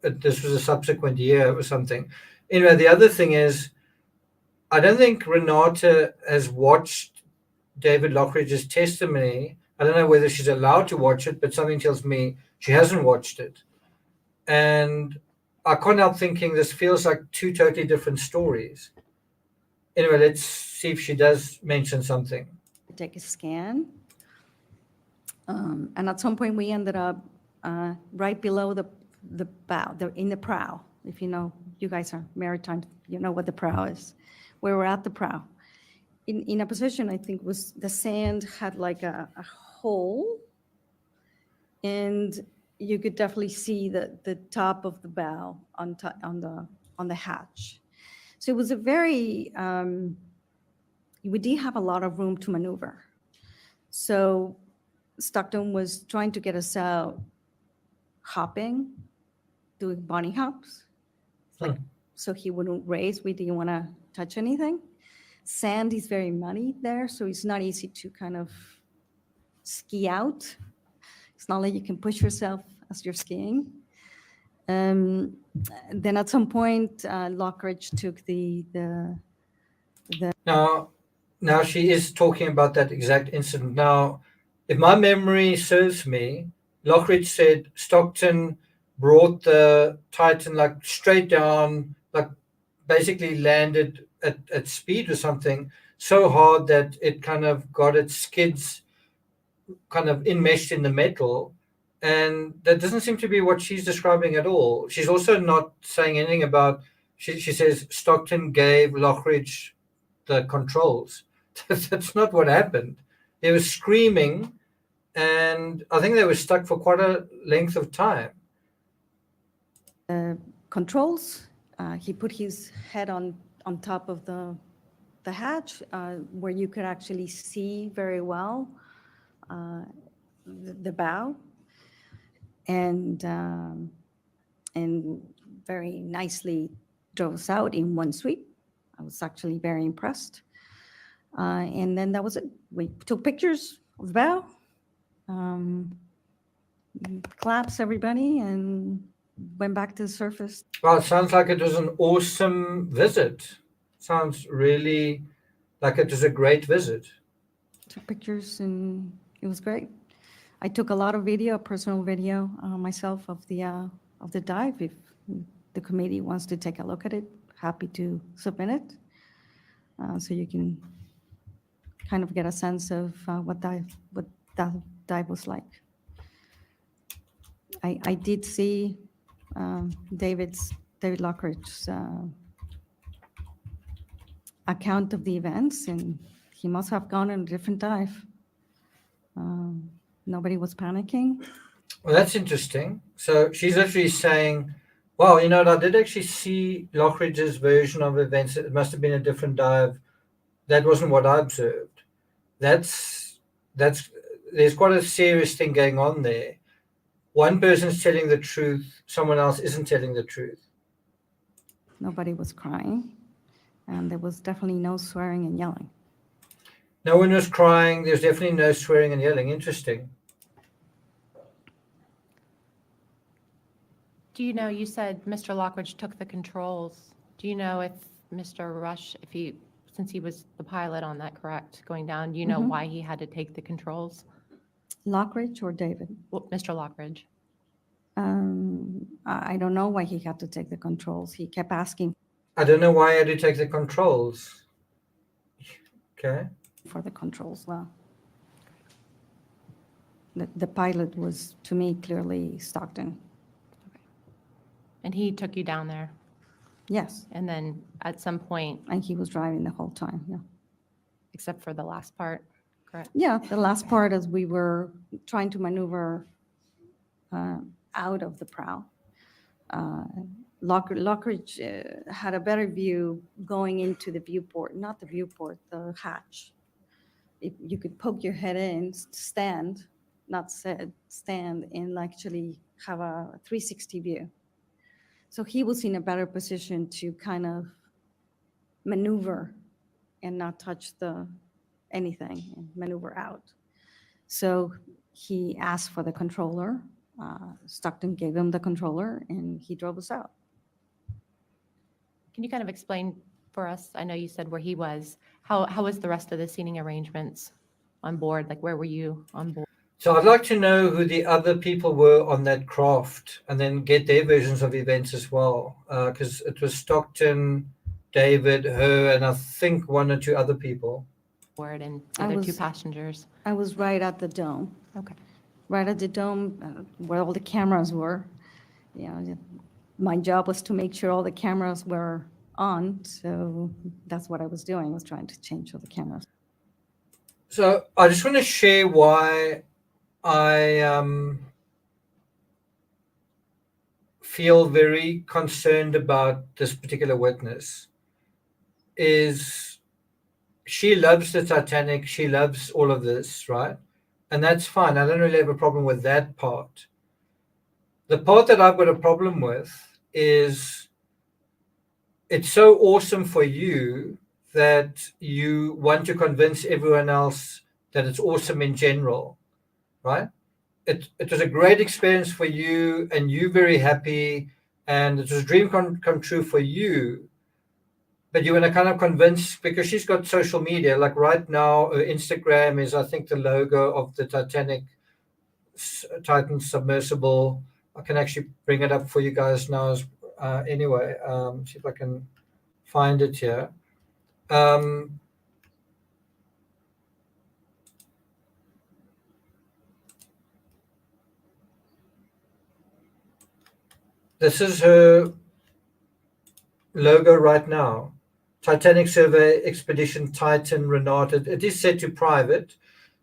[SPEAKER 1] if this was a subsequent year or something. Anyway, the other thing is, I don't think Renata has watched David Lockridge's testimony. I don't know whether she's allowed to watch it, but something tells me she hasn't watched it. And I can't help thinking this feels like 2 totally different stories. Anyway, let's see if she does mention something.
[SPEAKER 5] Take a scan. And at some point we ended up right below the bow, in the prow. If you know, you guys are maritime, you know what the prow is. We were at the prow. In a position, I think, was the sand had like a hole, and you could definitely see the top of the bow on the hatch. So it was a very, we did have a lot of room to maneuver. So Stockton was trying to get us out hopping, doing bunny hops. Like, so he wouldn't race. We didn't want to touch anything. Sand is very muddy there, so it's not easy to kind of ski out. It's not like you can push yourself as you're skiing. Then at some point, Lockridge took the
[SPEAKER 1] Now she is talking about that exact incident. Now, if my memory serves me, Lockridge said Stockton brought the Titan like straight down, like basically landed at speed or something so hard that it kind of got its skids kind of enmeshed in the metal. And that doesn't seem to be what she's describing at all. She's also not saying anything about, she says Stockton gave Lockridge the controls. That's not what happened. They were screaming, and I think they were stuck for quite a length of time.
[SPEAKER 5] controls. He put his head on top of the hatch, where you could actually see very well the bow, and very nicely drove us out in one sweep. I was actually very impressed. And then that was it. We took pictures of the bow, claps everybody, and went back to the surface.
[SPEAKER 1] Well, it sounds like it was an awesome visit. Sounds really like it was a great visit.
[SPEAKER 5] Took pictures, and it was great. I took a lot of video, personal video myself of the dive. If the committee wants to take a look at it, happy to submit it, so you can kind of get a sense of what that dive was like. I did see David Lockridge's account of the events, and he must have gone on a different dive. Nobody was panicking.
[SPEAKER 1] Well, that's interesting. So she's actually saying, well, you know what, I did actually see Lockridge's version of events. It must have been a different dive. That wasn't what I observed. There's quite a serious thing going on there. One person's telling the truth, someone else isn't telling the truth.
[SPEAKER 5] Nobody was crying, and there was definitely no swearing and yelling.
[SPEAKER 1] No one was crying. There's definitely no swearing and yelling. Interesting.
[SPEAKER 6] Do you know, you said Mr. Lockridge took the controls. Do you know if Mr. Rush, since he was the pilot on that, correct, going down, do you know why he had to take the controls?
[SPEAKER 5] Lockridge or David?
[SPEAKER 6] Well, Mr. Lockridge.
[SPEAKER 5] I don't know why he had to take the controls. He kept asking
[SPEAKER 1] I don't know why I had to take the controls. Okay.
[SPEAKER 5] for the controls. Well, the pilot was, to me, clearly Stockton.
[SPEAKER 6] And he took you down there.
[SPEAKER 5] Yes,
[SPEAKER 6] And then at some point,
[SPEAKER 5] and he was driving the whole time, yeah.
[SPEAKER 6] except for the last part, correct?
[SPEAKER 5] Yeah, the last part as we were trying to maneuver out of the prow. Lockridge had a better view going into the viewport, not the viewport, the hatch. If you could poke your head in, stand, not sit, stand, and actually have a 360 view. So he was in a better position to kind of maneuver and not touch anything and maneuver out. So he asked for the controller. Stockton gave him the controller, and he drove us out.
[SPEAKER 6] Can you kind of explain for us, I know you said where he was, how was the rest of the seating arrangements on board? Like, where were you on board?
[SPEAKER 1] So I'd like to know who the other people were on that craft and then get their versions of events as well. Because it was Stockton, David, her, and I think one or two other people.
[SPEAKER 6] Board and the
[SPEAKER 5] I
[SPEAKER 6] other two
[SPEAKER 5] was-
[SPEAKER 6] passengers?
[SPEAKER 5] I was right at the dome.
[SPEAKER 6] Okay.
[SPEAKER 5] Right at the dome where all the cameras were. You know, my job was to make sure all the cameras were on. So that's what I was doing, was trying to change all the cameras.
[SPEAKER 1] So I just want to share why I feel very concerned about this particular witness. Is she loves the Titanic, she loves all of this, right? And that's fine. I don't really have a problem with that part. The part that I've got a problem with is it's so awesome for you that you want to convince everyone else that it's awesome in general, right? It was a great experience for you, and you very happy, and it was a dream come true for you. But you want to kind of convince, because she's got social media, like right now, her Instagram is, I think, the logo of the Titanic, Titan Submersible. I can actually bring it up for you guys now. Anyway, see if I can find it here. This is her logo right now. Titanic Survey Expedition Titan Renata. It is set to private,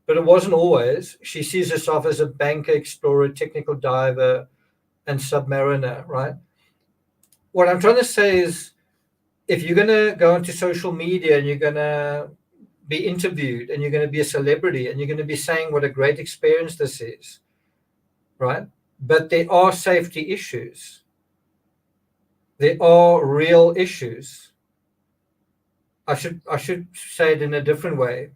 [SPEAKER 1] but it wasn't always. She sees herself as a banker, explorer, technical diver, and submariner, right? What I'm trying to say is, if you're going to go onto social media and you're going to be interviewed and you're going to be a celebrity and you're going to be saying what a great experience this is, right? But there are safety issues. There are real issues. I should say it in a different way.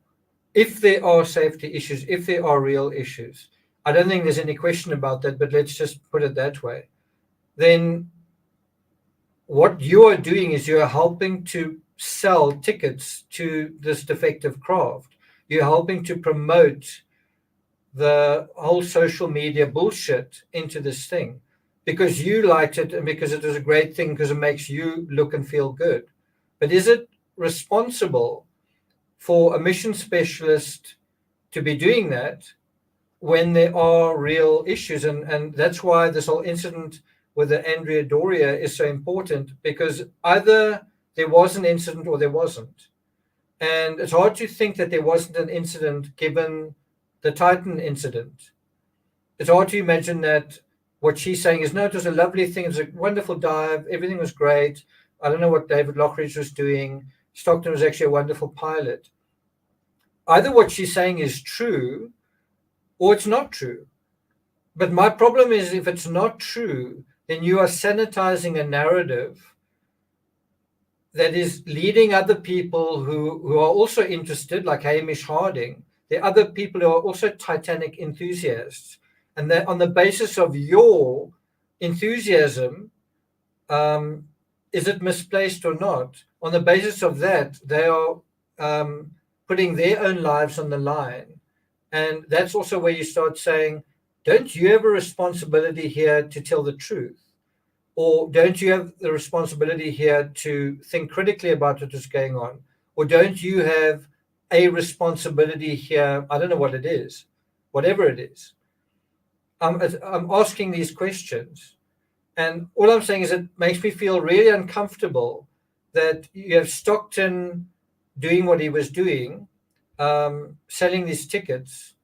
[SPEAKER 1] If there are safety issues, if there are real issues, I don't think there's any question about that, but let's just put it that way. Then what you are doing is you are helping to sell tickets to this defective craft. You're helping to promote the whole social media bullshit into this thing because you liked it and because it was a great thing because it makes you look and feel good. But is it responsible for a mission specialist to be doing that when there are real issues? And that's why this whole incident with the Andrea Doria is so important, because either there was an incident or there wasn't. And it's hard to think that there wasn't an incident given the Titan incident. It's hard to imagine that what she's saying is, no, it was a lovely thing. It was a wonderful dive. Everything was great. I don't know what David Lockridge was doing. Stockton was actually a wonderful pilot. Either what she's saying is true or it's not true. But my problem is, if it's not true, then you are sanitizing a narrative that is leading other people who are also interested, like Hamish Harding. There are other people who are also Titanic enthusiasts. And that on the basis of your enthusiasm, is it misplaced or not? On the basis of that, they are putting their own lives on the line. And that's also where you start saying, don't you have a responsibility here to tell the truth? Or don't you have the responsibility here to think critically about what is going on? Or don't you have a responsibility here? I don't know what it is, whatever it is. I'm asking these questions. And all I'm saying is it makes me feel really uncomfortable that you have Stockton doing what he was doing, selling these tickets,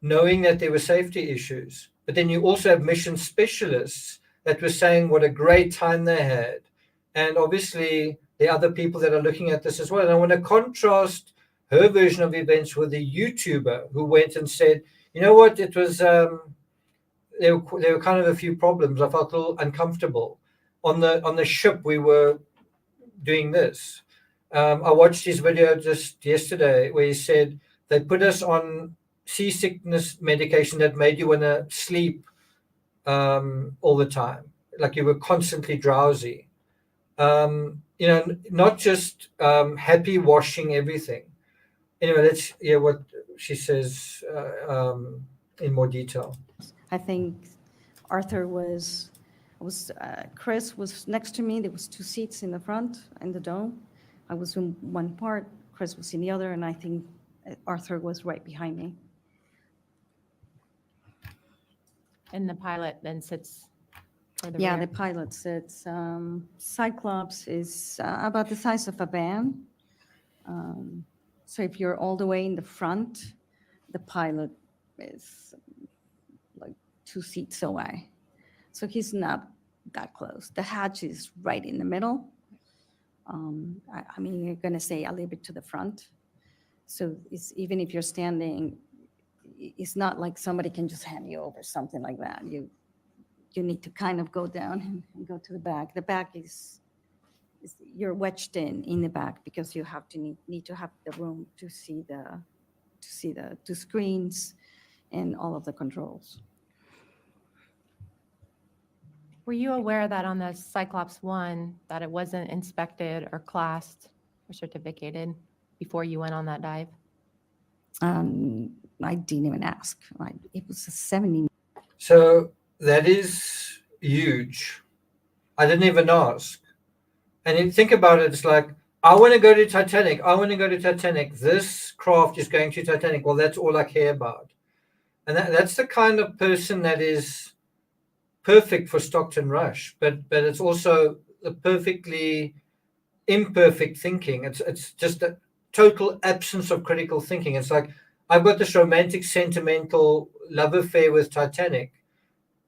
[SPEAKER 1] knowing that there were safety issues. But then you also have mission specialists that were saying what a great time they had. And obviously, there are other people that are looking at this as well. And I want to contrast her version of events with the YouTuber who went and said, you know what, it was, there were kind of a few problems. I felt a little uncomfortable. On the ship, we were doing this. I watched his video just yesterday where he said they put us on seasickness medication that made you want to sleep all the time, like you were constantly drowsy. Not just happy washing everything. Anyway, let's hear what she says in more detail.
[SPEAKER 5] I think Arthur Chris was next to me. There was 2 seats in the front in the dome. I was in one part, Chris was in the other, and I think Arthur was right behind me.
[SPEAKER 6] And the pilot then sits for the
[SPEAKER 5] Yeah,
[SPEAKER 6] rear?
[SPEAKER 5] the pilots, it's, Cyclops is about the size of a van. So if you're all the way in the front, the pilot is like 2 seats away. So he's not that close. The hatch is right in the middle. I mean, you're going to say a little bit to the front. So it's, even if you're standing, it's not like somebody can just hand you over, something like that. You need to kind of go down and go to the back. The back is you're wedged in the back because you have to need to have the room to see the two screens and all of the controls.
[SPEAKER 6] Were you aware that on the Cyclops 1, that it wasn't inspected or classed or certificated before you went on that dive?
[SPEAKER 5] I didn't even ask. It was a 70.
[SPEAKER 1] So that is huge. I didn't even ask. And you think about it, it's like, I want to go to Titanic. I want to go to Titanic. This craft is going to Titanic. Well, that's all I care about. And that's the kind of person that is perfect for Stockton Rush, but it's also a perfectly imperfect thinking. It's just a total absence of critical thinking. It's like, I've got this romantic, sentimental love affair with Titanic.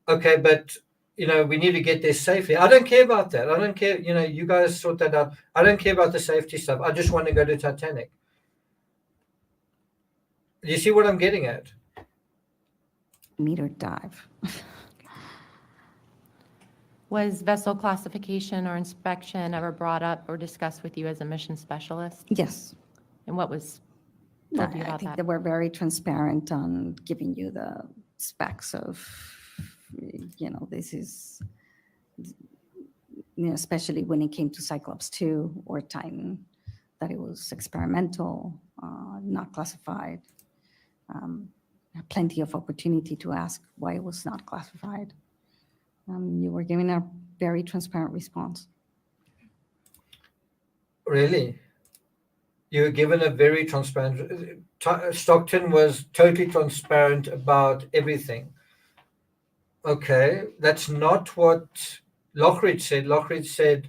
[SPEAKER 1] Okay, but we need to get there safely. I don't care about that. I don't care. You guys sort that out. I don't care about the safety stuff. I just want to go to Titanic. Do you see what I'm getting at?
[SPEAKER 5] Meter dive.
[SPEAKER 6] Was vessel classification or inspection ever brought up or discussed with you as a mission specialist?
[SPEAKER 5] Yes.
[SPEAKER 6] And what was told you
[SPEAKER 5] I
[SPEAKER 6] about
[SPEAKER 5] think
[SPEAKER 6] that?
[SPEAKER 5] they were very transparent on giving you the specs of, this is, especially when it came to Cyclops 2 or Titan, that it was experimental, not classified. Plenty of opportunity to ask why it was not classified. You were given a very transparent response.
[SPEAKER 1] Really? You were given a very transparent. Stockton was totally transparent about everything. Okay, that's not what Lockridge said. Lockridge said,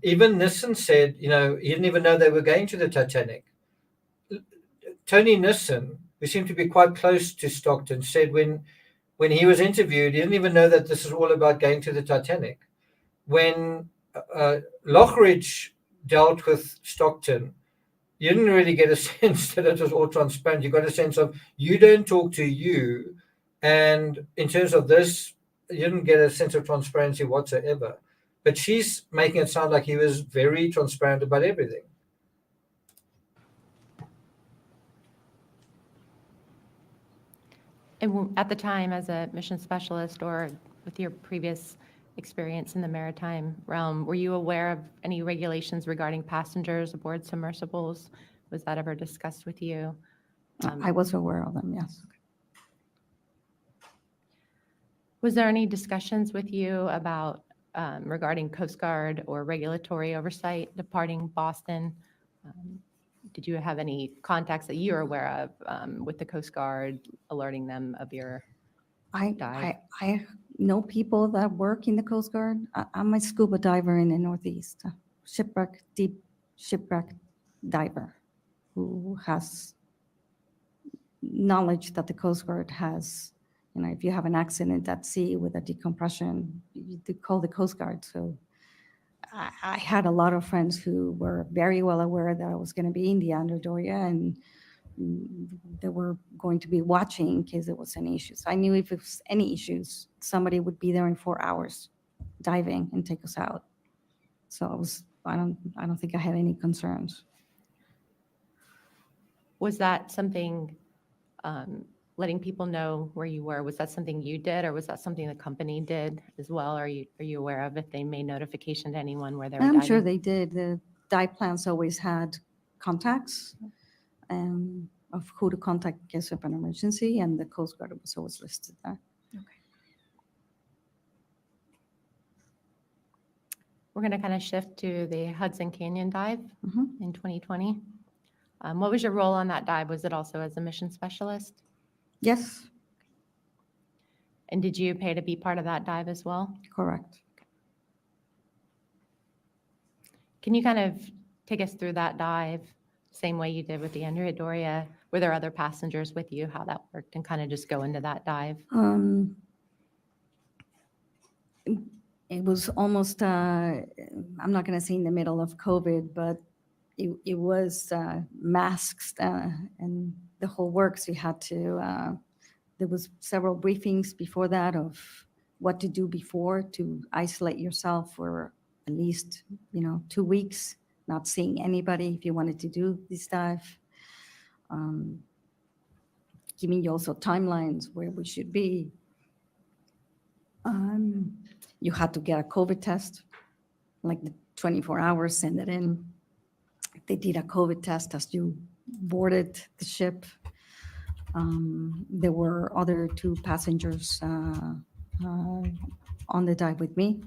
[SPEAKER 1] even Nissen said, he didn't even know they were going to the Titanic. Tony Nissen, who seemed to be quite close to Stockton, said when he was interviewed, he didn't even know that this is all about going to the Titanic. When Lockridge dealt with Stockton, you didn't really get a sense that it was all transparent. You got a sense of you don't talk to you. And in terms of this, you didn't get a sense of transparency whatsoever. But she's making it sound like he was very transparent about everything.
[SPEAKER 6] And at the time, as a mission specialist or with your previous experience in the maritime realm, were you aware of any regulations regarding passengers aboard submersibles? Was that ever discussed with you?
[SPEAKER 5] I was aware of them, yes.
[SPEAKER 6] Was there any discussions with you about regarding Coast Guard or regulatory oversight departing Boston? Did you have any contacts that you're aware of with the Coast Guard, alerting them of your dive?
[SPEAKER 5] I know people that work in the Coast Guard. I'm a scuba diver in the Northeast, deep shipwreck diver who has knowledge that the Coast Guard has. If you have an accident at sea with a decompression, you call the Coast Guard. So I had a lot of friends who were very well aware that I was going to be in the Andrea Doria, and they were going to be watching in case there was any issues. I knew if it was any issues, somebody would be there in 4 hours diving and take us out. So I don't think I had any concerns.
[SPEAKER 6] Was that something, letting people know where you were, was that something you did, or was that something the company did as well? Are you aware of if they made notification to anyone where they were
[SPEAKER 5] I'm
[SPEAKER 6] diving?
[SPEAKER 5] sure they did. The dive plans always had contacts of who to contact in case of an emergency, and the Coast Guard was always listed there.
[SPEAKER 6] We're going to kind of shift to the Hudson Canyon dive in 2020. What was your role on that dive? Was it also as a mission specialist?
[SPEAKER 5] Yes.
[SPEAKER 6] And did you pay to be part of that dive as well?
[SPEAKER 5] Correct.
[SPEAKER 6] Can you kind of take us through that dive, same way you did with the Andrea Doria? Were there other passengers with you, how that worked, and kind of just go into that dive?
[SPEAKER 5] It was almost, I'm not going to say in the middle of COVID, but it was masks and the whole works. You had to, there was several briefings before that of what to do before to isolate yourself for at least, 2 weeks, not seeing anybody if you wanted to do this dive. Giving you also timelines where we should be. You had to get a COVID test, like the 24 hours, send it in. They did a COVID test as you boarded the ship. There were other 2 passengers on the dive with me,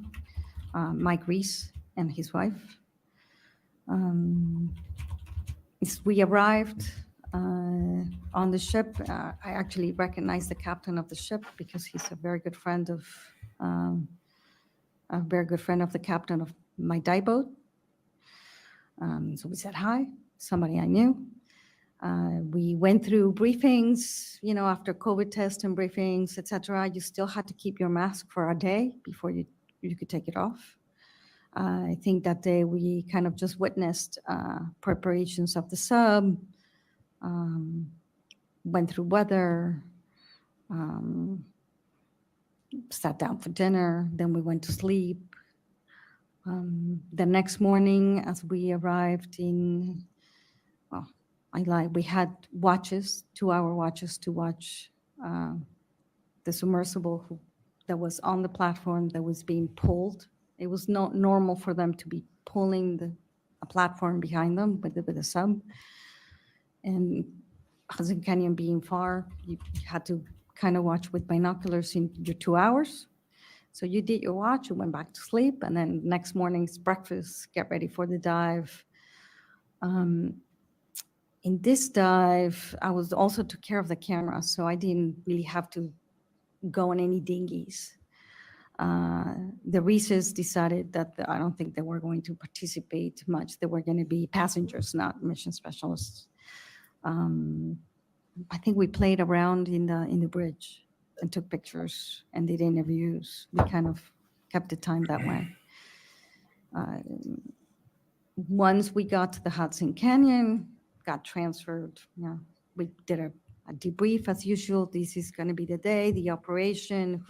[SPEAKER 5] Mike Reese and his wife. As we arrived on the ship, I actually recognized the captain of the ship because he's a very good friend of the captain of my dive boat. So we said hi, somebody I knew. We went through briefings, after COVID test and briefings, etc. You still had to keep your mask for a day before you could take it off. I think that day we kind of just witnessed preparations of the sub, went through weather, sat down for dinner, then we went to sleep. The next morning, as we arrived we had watches, 2-hour watches to watch the submersible that was on the platform that was being pulled. It was not normal for them to be pulling a platform behind them with the sub. And Hudson Canyon being far, you had to kind of watch with binoculars in your 2 hours. So you did your watch, you went back to sleep, and then next morning's breakfast, get ready for the dive. In this dive, I was also took care of the camera, so I didn't really have to go on any dinghies. The Reeses decided that I don't think they were going to participate much. They were going to be passengers, not mission specialists. I think we played around in the bridge and took pictures and did interviews. We kind of kept the time that way. Once we got to the Hudson Canyon, got transferred. We did a debrief as usual. This is going to be the day, the operation,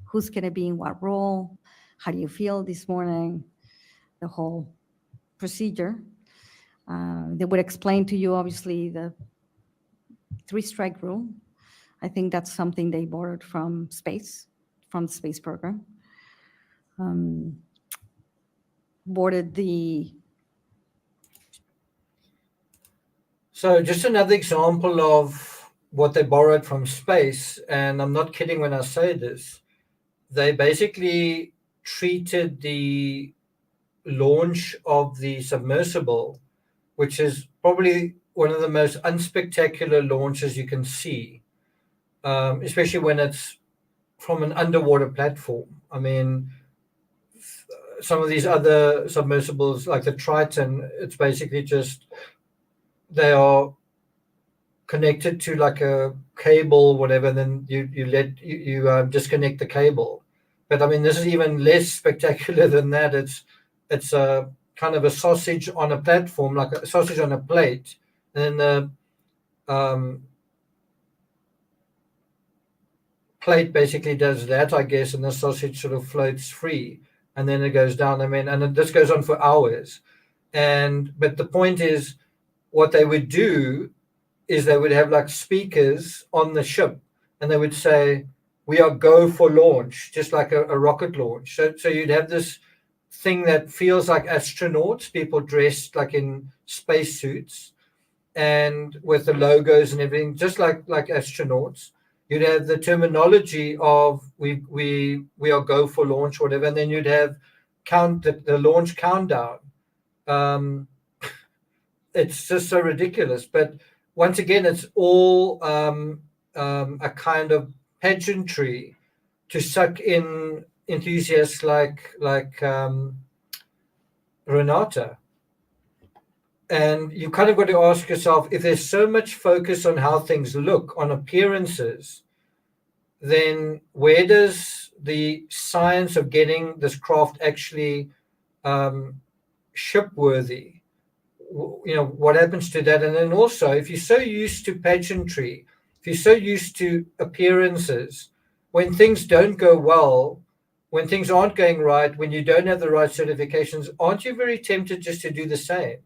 [SPEAKER 5] who's going to be in what role, how do you feel this morning, the whole procedure. They would explain to you, obviously, the 3-strike rule. I think that's something they borrowed from the space program. Boarded the...
[SPEAKER 1] So just another example of what they borrowed from space, and I'm not kidding when I say this. They basically treated the launch of the submersible, which is probably one of the most unspectacular launches you can see, especially when it's from an underwater platform. I mean, some of these other submersibles, like the Triton, it's basically just they are connected to like a cable, whatever. Then you disconnect the cable. But I mean, this is even less spectacular than that. It's a kind of a sausage on a platform, like a sausage on a plate, and then the plate basically does that, I guess, and the sausage sort of floats free, and then it goes down. I mean, and this goes on for hours. But the point is, what they would do is they would have like speakers on the ship, and they would say, "We are go for launch," just like a rocket launch. So you'd have this thing that feels like astronauts, people dressed like in spacesuits and with the logos and everything, just like astronauts. You'd have the terminology of we are go for launch, whatever, and then you'd have the launch countdown. It's just so ridiculous. But once again, it's all a kind of pageantry to suck in enthusiasts like Renata. And you kind of got to ask yourself, if there's so much focus on how things look, on appearances, then where does the science of getting this craft actually shipworthy? What happens to that? And then also, if you're so used to pageantry, if you're so used to appearances, when things don't go well, when things aren't going right, when you don't have the right certifications, aren't you very tempted just to do the same?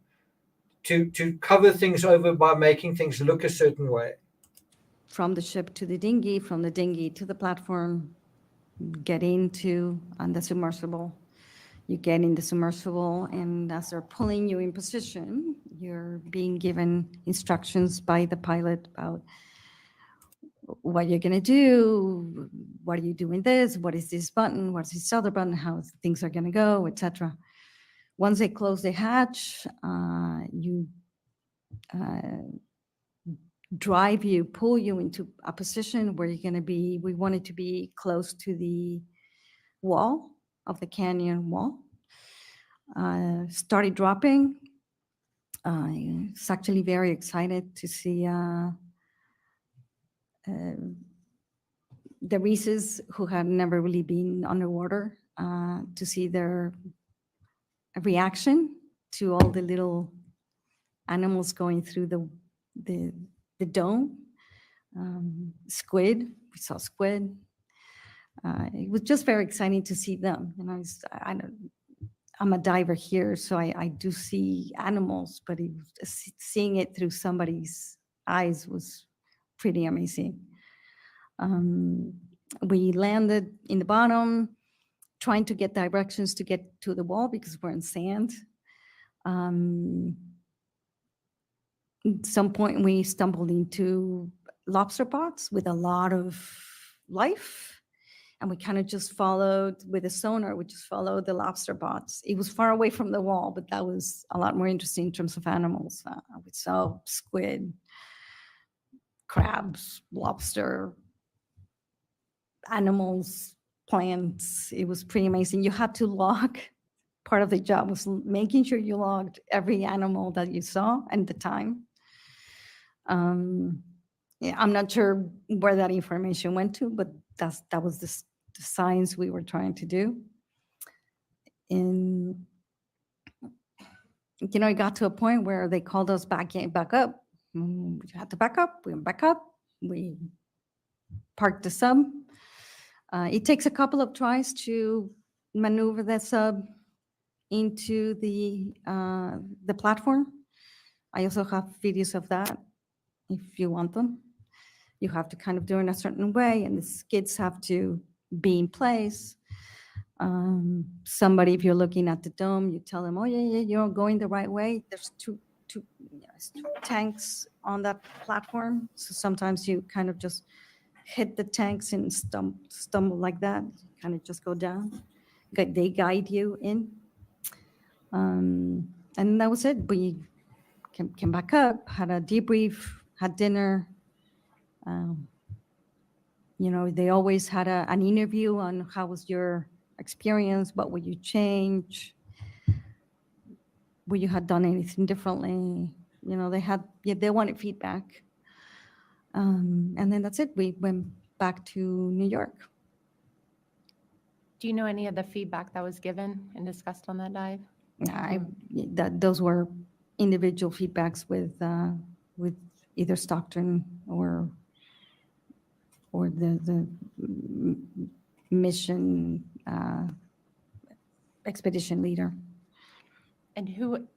[SPEAKER 1] To cover things over by making things look a certain way?
[SPEAKER 5] From the ship to the dinghy, from the dinghy to the platform, get into on the submersible. You get in the submersible, and as they're pulling you in position, you're being given instructions by the pilot about what you're going to do, what are you doing this, what is this button, what's this other button, how things are going to go, etc. Once they close the hatch, you pull you into a position where you're going to be, we wanted to be close to the wall of the canyon wall. Started dropping. I was actually very excited to see the Reeses, who had never really been underwater, to see their reaction to all the little animals going through the dome. Squid, we saw squid. It was just very exciting to see them. And I'm a diver here, so I do see animals, but seeing it through somebody's eyes was pretty amazing. We landed in the bottom, trying to get directions to get to the wall because we're in sand. At some point, we stumbled into lobster pots with a lot of life. And we kind of just followed with a sonar, we just followed the lobster pots. It was far away from the wall, but that was a lot more interesting in terms of animals. We saw squid, crabs, lobster, animals, plants. It was pretty amazing. You had to log. Part of the job was making sure you logged every animal that you saw and the time. Yeah, I'm not sure where that information went to, but that was the science we were trying to do. And it got to a point where they called us back up. We had to back up. We went back up. We parked the sub. It takes a couple of tries to maneuver that sub into the platform. I also have videos of that if you want them. You have to kind of do it in a certain way, and the skids have to be in place. Somebody, if you're looking at the dome, you tell them, oh, yeah, you're going the right way. There's two tanks on that platform. So sometimes you kind of just hit the tanks and stumble like that, kind of just go down. They guide you in. And that was it. We came back up, had a debrief, had dinner. They always had an interview on how was your experience, what would you change, would you have done anything differently. They wanted feedback. And then that's it. We went back to New York.
[SPEAKER 6] Do you know any of the feedback that was given and discussed on that dive?
[SPEAKER 5] Those were individual feedbacks with either Stockton or the mission expedition leader.
[SPEAKER 6] And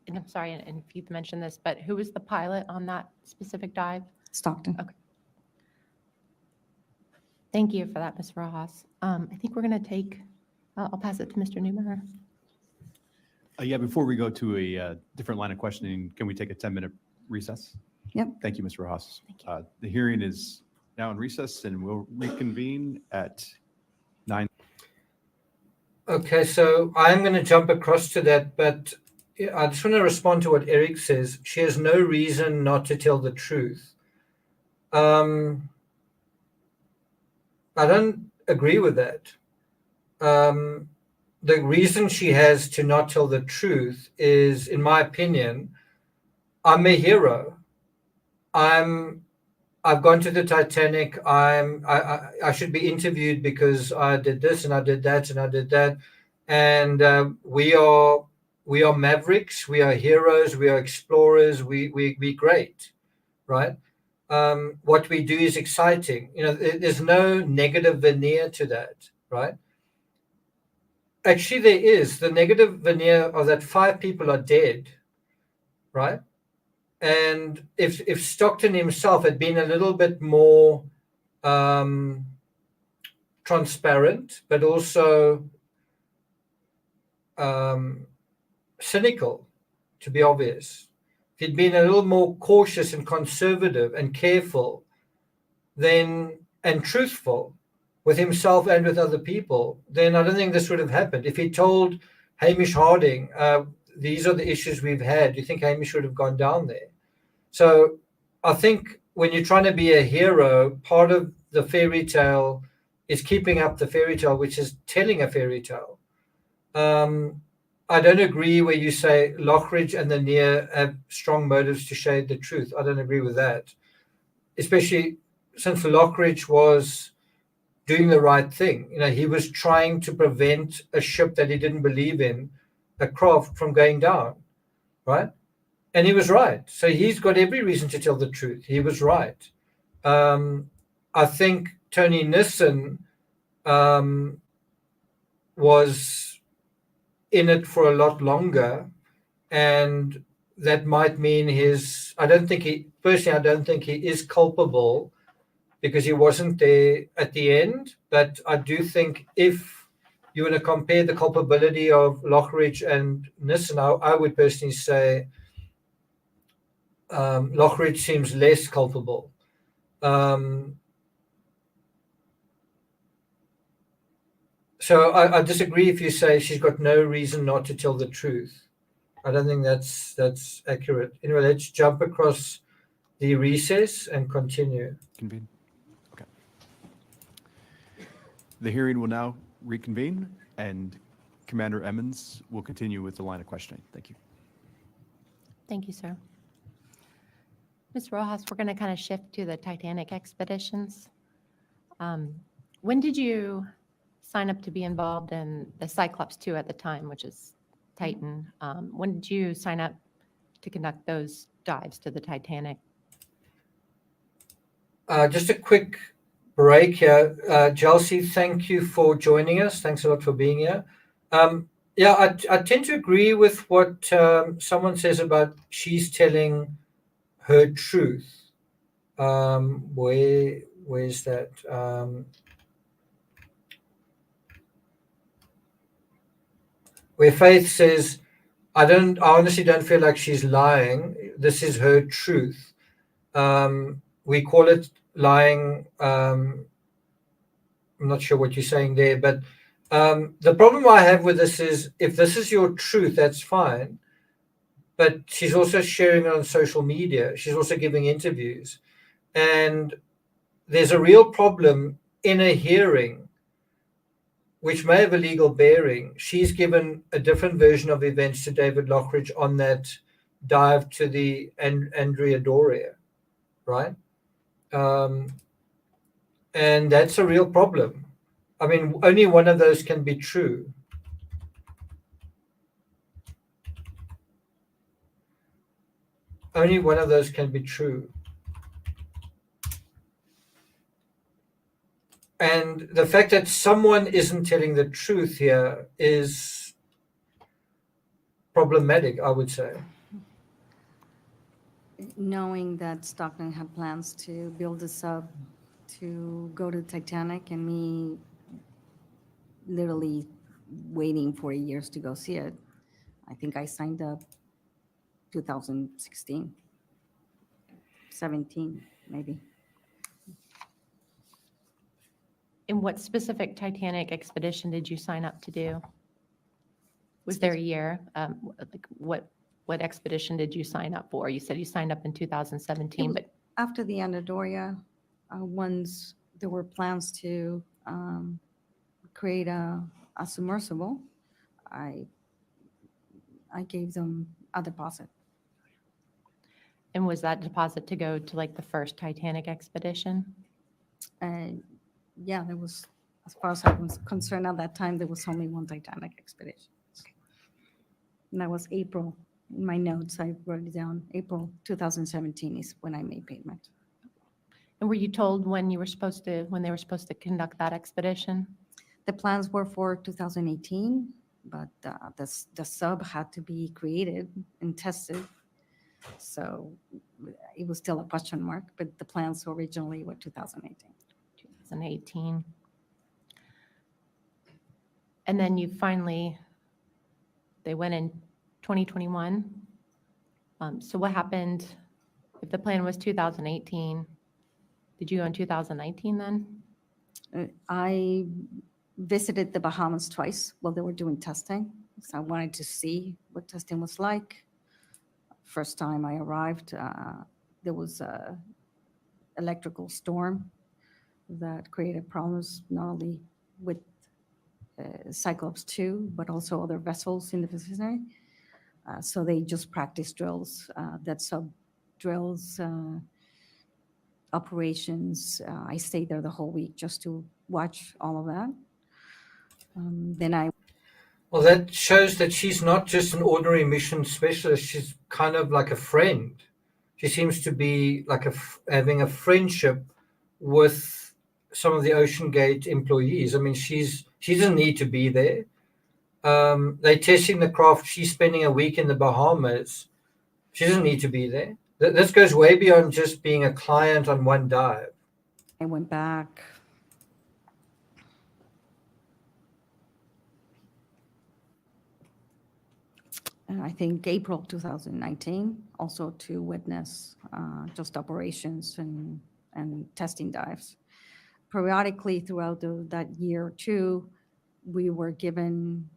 [SPEAKER 6] I'm sorry, and if you've mentioned this, but who was the pilot on that specific dive?
[SPEAKER 5] Stockton.
[SPEAKER 6] Okay. Thank you for that, Ms. Rojas. I think we're going to take, I'll pass it to Mr. Newmeyer.
[SPEAKER 2] Yeah, before we go to a different line of questioning, can we take a 10-minute recess?
[SPEAKER 5] Yep.
[SPEAKER 2] Thank you, Ms. Rojas.
[SPEAKER 6] Thank you.
[SPEAKER 2] The hearing is now in recess, and we'll reconvene at 9.
[SPEAKER 1] Okay, so I'm going to jump across to that, but I just want to respond to what Eric says. She has no reason not to tell the truth. I don't agree with that. The reason she has to not tell the truth is, in my opinion, I'm a hero. I've gone to the Titanic. I should be interviewed because I did this and I did that and I did that. And we are mavericks. We are heroes. We are explorers. We great, right? What we do is exciting. There's no negative veneer to that, right? Actually, there is. The negative veneer of that 5 people are dead, right? And if Stockton himself had been a little bit more transparent, but also cynical, to be obvious, if he'd been a little more cautious and conservative and careful, then and truthful with himself and with other people, then I don't think this would have happened. If he told Hamish Harding, these are the issues we've had, do you think Hamish would have gone down there? So I think when you're trying to be a hero, part of the fairy tale is keeping up the fairy tale, which is telling a fairy tale. I don't agree where you say Lockridge and the Near have strong motives to shade the truth. I don't agree with that, especially since Lockridge was doing the right thing. He was trying to prevent a ship that he didn't believe in, a craft, from going down, right? And he was right. So he's got every reason to tell the truth. He was right. I think Tony Nissen was in it for a lot longer, and that might mean I don't think he is culpable because he wasn't there at the end. But I do think if you want to compare the culpability of Lockridge and Nissen, I would personally say Lockridge seems less culpable. So I disagree if you say she's got no reason not to tell the truth. I don't think that's accurate. Anyway, let's jump across the recess and continue.
[SPEAKER 2] Convene. Okay. The hearing will now reconvene, and Commander Emmons will continue with the line of questioning. Thank you.
[SPEAKER 6] Thank you, sir. Ms. Rojas, we're going to kind of shift to the Titanic expeditions. When did you sign up to be involved in the Cyclops 2 at the time, which is Titan? When did you sign up to conduct those dives to the Titanic?
[SPEAKER 1] Just a quick break here. Chelsea, thank you for joining us. Thanks a lot for being here. Yeah, I tend to agree with what someone says about she's telling her truth. Where's that? Where Faith says, I honestly don't feel like she's lying. This is her truth. We call it lying. I'm not sure what you're saying there, but the problem I have with this is, if this is your truth, that's fine. But she's also sharing it on social media. She's also giving interviews. And there's a real problem in a hearing, which may have a legal bearing. She's given a different version of events to David Lockridge on that dive to the Andrea Doria, right? And that's a real problem. I mean, only one of those can be true. Only one of those can be true. And the fact that someone isn't telling the truth here is problematic, I would say.
[SPEAKER 5] Knowing that Stockton had plans to build a sub to go to Titanic, and me literally waiting for years to go see it, I think I signed up 2016, 17, maybe.
[SPEAKER 6] And what specific Titanic expedition did you sign up to do? Was there a year? Like what expedition did you sign up for? You said you signed up in 2017, but
[SPEAKER 5] After the Andrea Doria, once there were plans to create a submersible, I gave them a deposit.
[SPEAKER 6] And was that deposit to go to like the first Titanic expedition?
[SPEAKER 5] And yeah, there was, as far as I was concerned at that time, there was only one Titanic expedition. And that was April. In my notes, I wrote it down. April 2017 is when I made payment.
[SPEAKER 6] And were you told when they were supposed to conduct that expedition?
[SPEAKER 5] The plans were for 2018, but the sub had to be created and tested. So it was still a question mark, but the plans originally were 2018.
[SPEAKER 6] 2018. And then they went in 2021. So what happened if the plan was 2018? Did you go in 2019 then?
[SPEAKER 5] I visited the Bahamas twice while they were doing testing. So I wanted to see what testing was like. First time I arrived, there was a electrical storm that created problems not only with Cyclops 2, but also other vessels in the vicinity. So they just practiced drills, that sub drills, operations. I stayed there the whole week just to watch all of that.
[SPEAKER 1] Well, that shows that she's not just an ordinary mission specialist. She's kind of like a friend. She seems to be like having a friendship with some of the Ocean Gate employees. I mean, she doesn't need to be there. They're testing the craft. She's spending a week in the Bahamas. She doesn't need to be there. This goes way beyond just being a client on one dive.
[SPEAKER 5] I went back. I think April 2019, also to witness just operations and testing dives. Periodically throughout that year or two, we were given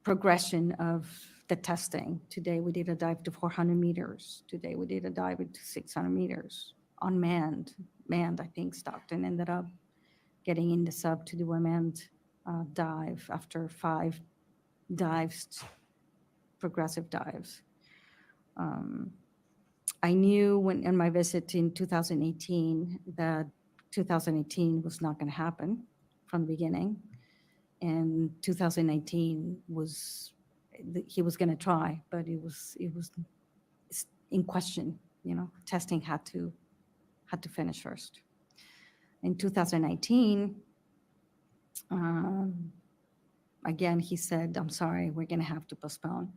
[SPEAKER 5] progression of the testing. Today we did a dive to 400 meters. Today we did a dive to 600 meters. Unmanned, manned, I think Stockton ended up getting in the sub to do a manned dive after 5 dives, progressive dives. I knew when in my visit in 2018 that 2018 was not going to happen from the beginning, and 2019 he was going to try, but it was in question. You know, testing had to finish first. In 2019. Again, he said, I'm sorry, we're going to have to postpone.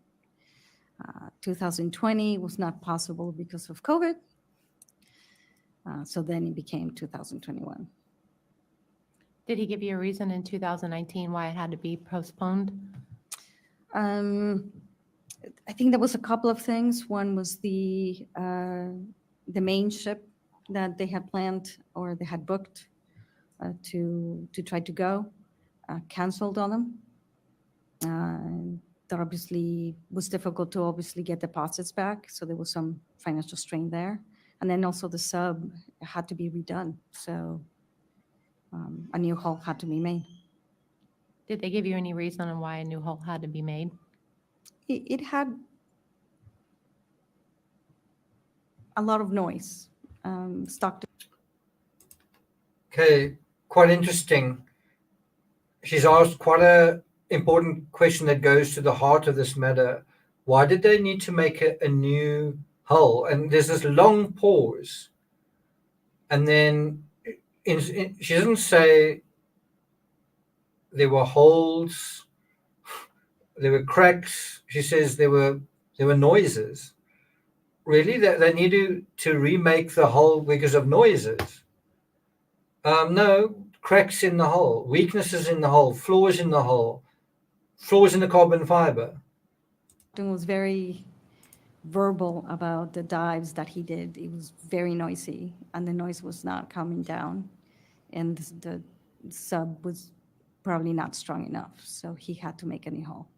[SPEAKER 5] 2020 was not possible because of COVID. So then it became 2021.
[SPEAKER 6] Did he give you a reason in 2019 why it had to be postponed?
[SPEAKER 5] I think there was a couple of things. One was the main ship that they had planned or they had booked to try to go, canceled on them. That obviously was difficult to obviously get deposits back. So there was some financial strain there. And then also the sub had to be redone. So a new hull had to be made.
[SPEAKER 6] Did they give you any reason on why a new hull had to be made?
[SPEAKER 5] It had a lot of noise. Stockton.
[SPEAKER 1] Okay, quite interesting. She's asked quite a important question that goes to the heart of this matter. Why did they need to make a new hull? And there's this long pause. And then she doesn't say there were holes, there were cracks. She says there were noises. Really? They need to remake the hull because of noises? No, cracks in the hull, weaknesses in the hull, flaws in the hull, flaws in the carbon fiber.
[SPEAKER 5] It was very verbal about the dives that he did. It was very noisy, and the noise was not coming down, and the sub was probably not strong enough, so he had to make a new hull.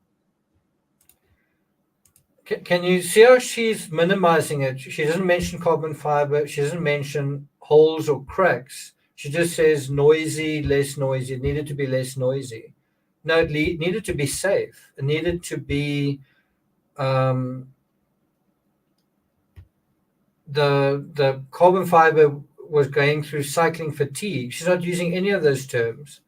[SPEAKER 1] Can you see how she's minimizing it? She doesn't mention carbon fiber. She doesn't mention holes or cracks. She just says noisy, less noisy. It needed to be less noisy. No, it needed to be safe. It needed to be the carbon fiber was going through cycling fatigue. She's not using any of those terms.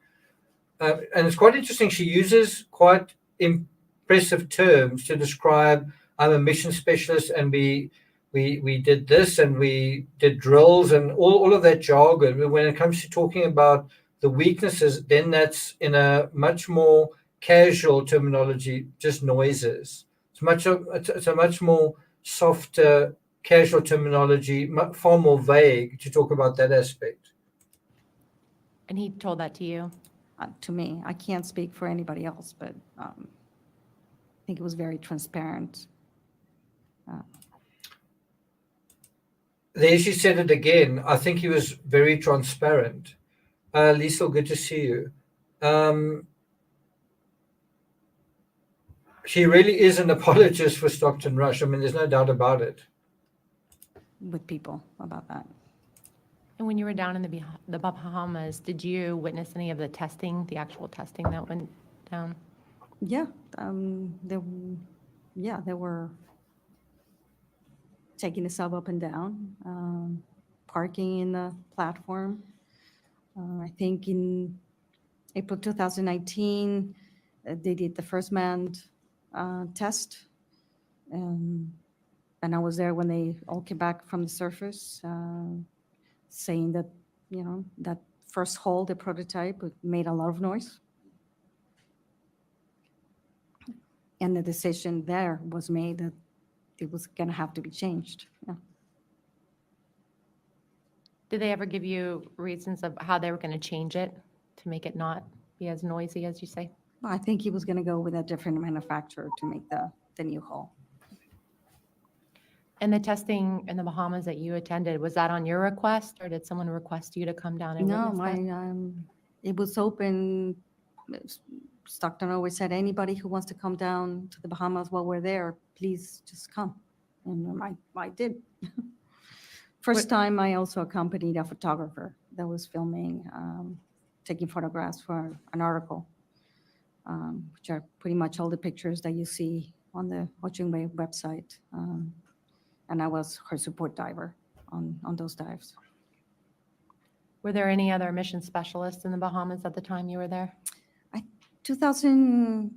[SPEAKER 1] And it's quite interesting. She uses quite impressive terms to describe, I'm a mission specialist and we did this and we did drills and all of that jargon. But when it comes to talking about the weaknesses, then that's in a much more casual terminology, just noises. It's a much more softer, casual terminology, far more vague to talk about that aspect.
[SPEAKER 6] And he told that to you?
[SPEAKER 5] To me, I can't speak for anybody else, but I think it was very transparent.
[SPEAKER 1] There she said it again. I think he was very transparent. Liesel, good to see you. She really is an apologist for Stockton Rush. I mean, there's no doubt about it.
[SPEAKER 5] With people about that.
[SPEAKER 6] And when you were down in the Bahamas, did you witness any of the testing, the actual testing that went down?
[SPEAKER 5] Yeah, they were taking the sub up and down, parking in the platform. I think in April 2019, they did the first manned test. And I was there when they all came back from the surface, saying that, that first hole, the prototype, made a lot of noise. And the decision there was made that it was going to have to be changed. Yeah.
[SPEAKER 6] Did they ever give you reasons of how they were going to change it to make it not be as noisy as you say?
[SPEAKER 5] Well, I think he was going to go with a different manufacturer to make the new hull.
[SPEAKER 6] And the testing in the Bahamas that you attended, was that on your request, or did someone request you to come down and witness that?
[SPEAKER 5] It was open. Stockton always said, anybody who wants to come down to the Bahamas while we're there, please just come. And I did. First time I also accompanied a photographer that was filming, taking photographs for an article, which are pretty much all the pictures that you see on the Ocean Wave website. And I was her support diver on those dives.
[SPEAKER 6] Were there any other mission specialists in the Bahamas at the time you were there?
[SPEAKER 5] 2000,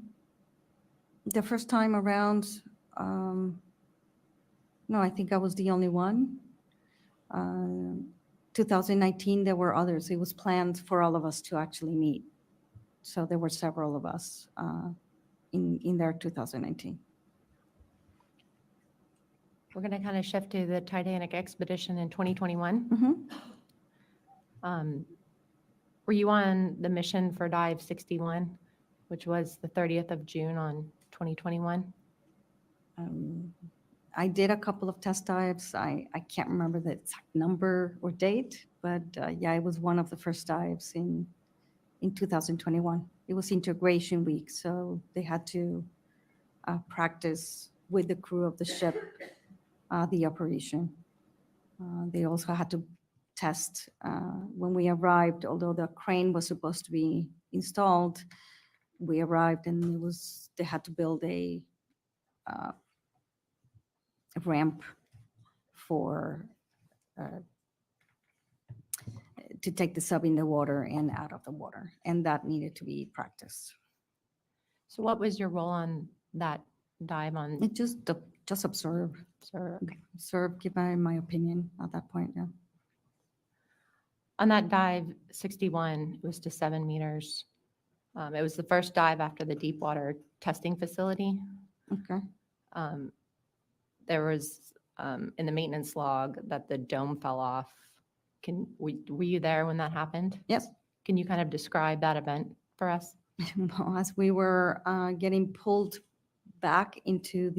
[SPEAKER 5] the first time around, no, I think I was the only one. 2019, there were others. It was planned for all of us to actually meet. So there were several of us in there 2019.
[SPEAKER 6] We're going to kind of shift to the Titanic expedition in 2021.
[SPEAKER 5] Mm-hmm.
[SPEAKER 6] Were you on the mission for dive 61, which was the 30th of June on 2021?
[SPEAKER 5] I did a couple of test dives. I can't remember the exact number or date, but yeah, it was one of the first dives in 2021. It was integration week, so they had to practice with the crew of the ship the operation. They also had to test when we arrived, although the crane was supposed to be installed, we arrived and they had to build a ramp for to take the sub in the water and out of the water, and that needed to be practiced.
[SPEAKER 6] So what was your role on that dive on?
[SPEAKER 5] It just observe.
[SPEAKER 6] Okay.
[SPEAKER 5] Observe, give my opinion at that point, yeah.
[SPEAKER 6] On that dive 61, it was to 7 meters. It was the first dive after the deep water testing facility.
[SPEAKER 5] Okay.
[SPEAKER 6] There was in the maintenance log that the dome fell off. Were you there when that happened?
[SPEAKER 5] Yes.
[SPEAKER 6] Can you kind of describe that event for us?
[SPEAKER 5] Well, as we were getting pulled back into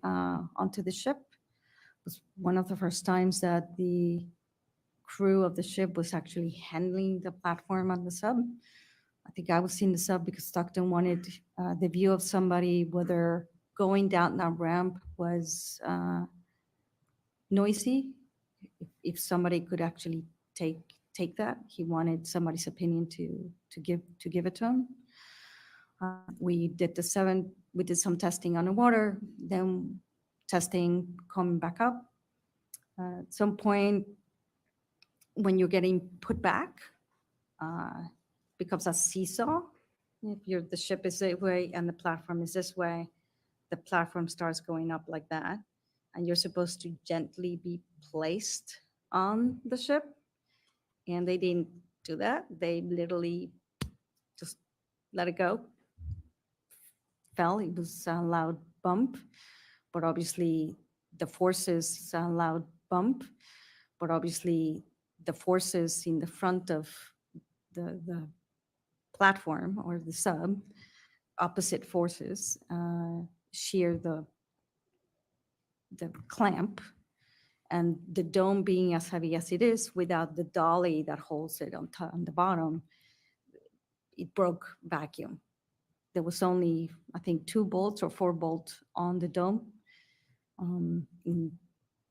[SPEAKER 5] onto the ship, it was one of the first times that the crew of the ship was actually handling the platform on the sub. I think I was in the sub because Stockton wanted the view of somebody, whether going down that ramp was noisy, if somebody could actually take take that. He wanted somebody's opinion to give it to him. We did some testing underwater, then testing coming back up. At some point, when you're getting put back, becomes a seesaw. If the ship is this way and the platform is this way, the platform starts going up like that, and you're supposed to gently be placed on the ship, and they didn't do that. They literally just let it go. Fell. It was a loud bump, but obviously the forces, a loud bump, but obviously the forces in the front of the platform or the sub, opposite forces, shear the clamp, and the dome being as heavy as it is, without the dolly that holds it on the bottom, it broke vacuum. There was only, I think, 2 bolts or 4 bolts on the dome.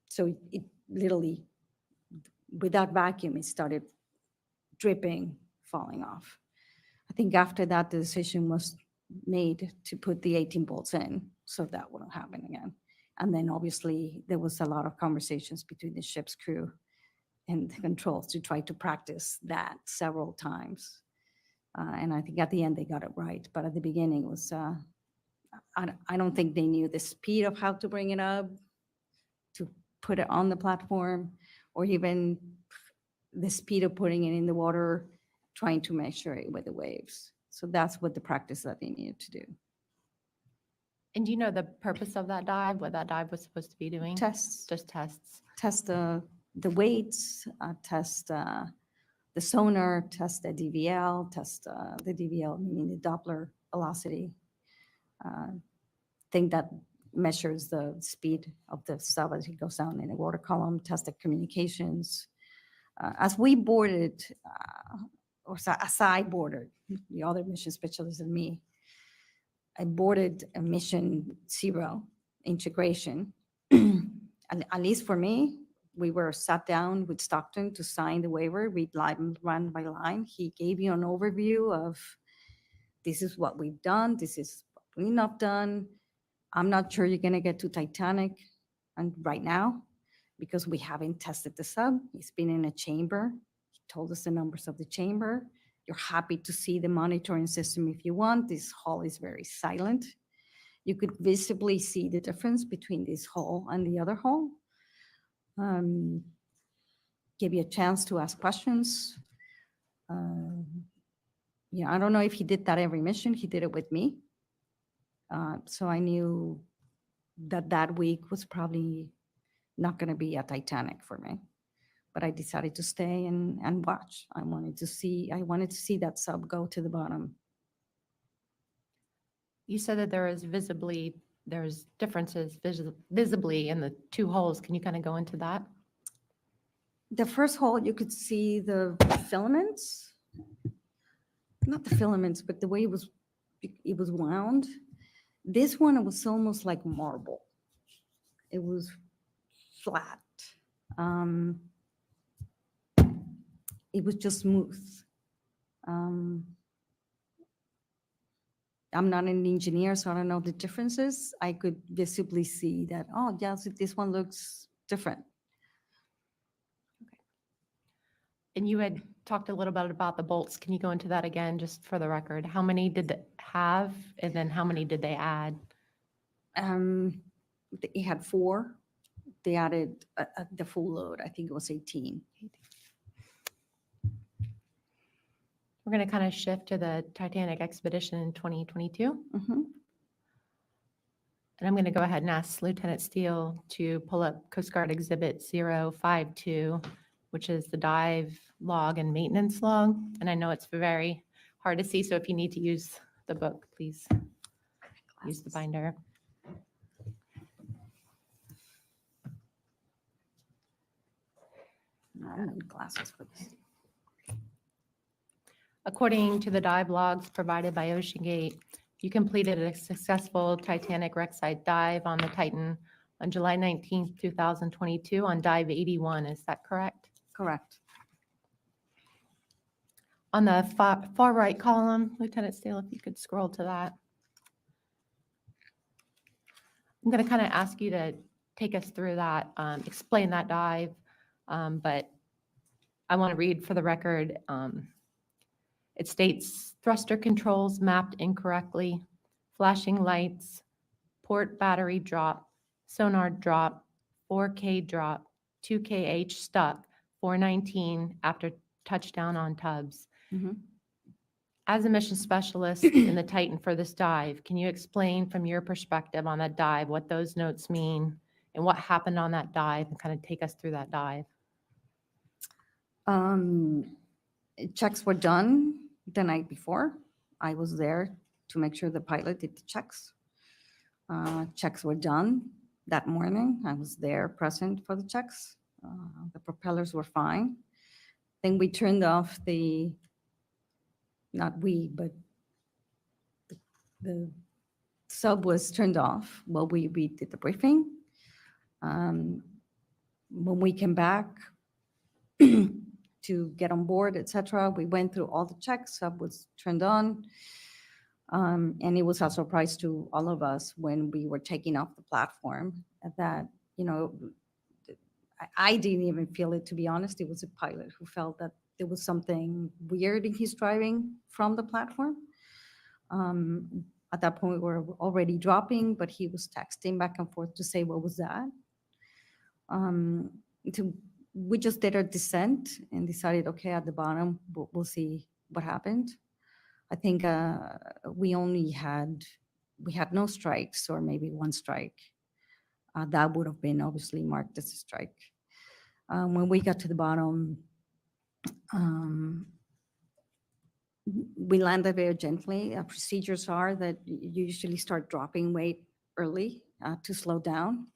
[SPEAKER 5] So it literally, without vacuum, it started dripping, falling off. I think after that, the decision was made to put the 18 bolts in, so that wouldn't happen again. And then obviously there was a lot of conversations between the ship's crew and the controls to try to practice that several times. And I think at the end they got it right, but at the beginning it was, I don't think they knew the speed of how to bring it up, to put it on the platform, or even the speed of putting it in the water, trying to measure it with the waves. So that's what the practice that they needed to do.
[SPEAKER 6] And do you know the purpose of that dive, what that dive was supposed to be doing?
[SPEAKER 5] Tests.
[SPEAKER 6] Just tests.
[SPEAKER 5] Test the weights, test the sonar, test the DVL, test the DVL, meaning the Doppler velocity. Thing that measures the speed of the sub as it goes down in the water column, test the communications. As we boarded, or as I boarded, the other mission specialist and me, I boarded a mission 0 integration. And at least for me, we were sat down with Stockton to sign the waiver, read line by line. He gave you an overview of this is what we've done, this is what we've not done. I'm not sure you're gonna get to Titanic and right now because we haven't tested the sub. It's been in a chamber. He told us the numbers of the chamber. You're happy to see the monitoring system if you want. This hull is very silent. You could visibly see the difference between this hull and the other hull. Give you a chance to ask questions. Yeah, I don't know if he did that every mission. He did it with me. So I knew that that week was probably not going to be a Titanic for me. But I decided to stay and watch. I wanted to see that sub go to the bottom.
[SPEAKER 6] You said that there's differences visibly in the 2 holes. Can you kind of go into that?
[SPEAKER 5] The first hole, you could see the filaments. Not the filaments, but the way it was wound. This one, it was almost like marble. It was flat. It was just smooth. I'm not an engineer, so I don't know the differences. I could visibly see that, oh, yes, this one looks different.
[SPEAKER 6] Okay. And you had talked a little bit about the bolts. Can you go into that again, just for the record? How many did they have, and then how many did they add?
[SPEAKER 5] It had 4. They added the full load. I think it was 18.
[SPEAKER 6] We're going to kind of shift to the Titanic expedition in 2022.
[SPEAKER 5] Mm-hmm.
[SPEAKER 6] And I'm going to go ahead and ask Lieutenant Steele to pull up Coast Guard Exhibit 052, which is the dive log and maintenance log. And I know it's very hard to see, so if you need to use the book, please use the binder.
[SPEAKER 5] I need glasses for this.
[SPEAKER 6] According to the dive logs provided by OceanGate, you completed a successful Titanic wreck site dive on the Titan on July 19th, 2022 on dive 81. Is that correct?
[SPEAKER 5] Correct.
[SPEAKER 6] On the far right column, Lieutenant Steele, if you could scroll to that. I'm going to kind of ask you to take us through that, explain that dive, but I want to read for the record. It states thruster controls mapped incorrectly, flashing lights, port battery drop, sonar drop, 4K drop, 2KH stuck, 419 after touchdown on Tubbs.
[SPEAKER 5] Mhm.
[SPEAKER 6] As a mission specialist in the Titan for this dive, can you explain from your perspective on that dive what those notes mean and what happened on that dive and kind of take us through that dive?
[SPEAKER 5] Checks were done the night before. I was there to make sure the pilot did the checks. Checks were done that morning. I was there present for the checks. The propellers were fine. Then we turned off not we, but the sub was turned off while we did the briefing. When we came back to get on board, etc., we went through all the checks. Sub was turned on, and it was a surprise to all of us when we were taking off the platform that, you know, I didn't even feel it, to be honest. It was a pilot who felt that there was something weird in his driving from the platform. At that point, we were already dropping, but he was texting back and forth to say, what was that? We just did our descent and decided, okay, at the bottom, we'll see what happened. I think we had no strikes, or maybe one strike. That would have been obviously marked as a strike. When we got to the bottom, we landed very gently. Procedures are that you usually start dropping weight early to slow down.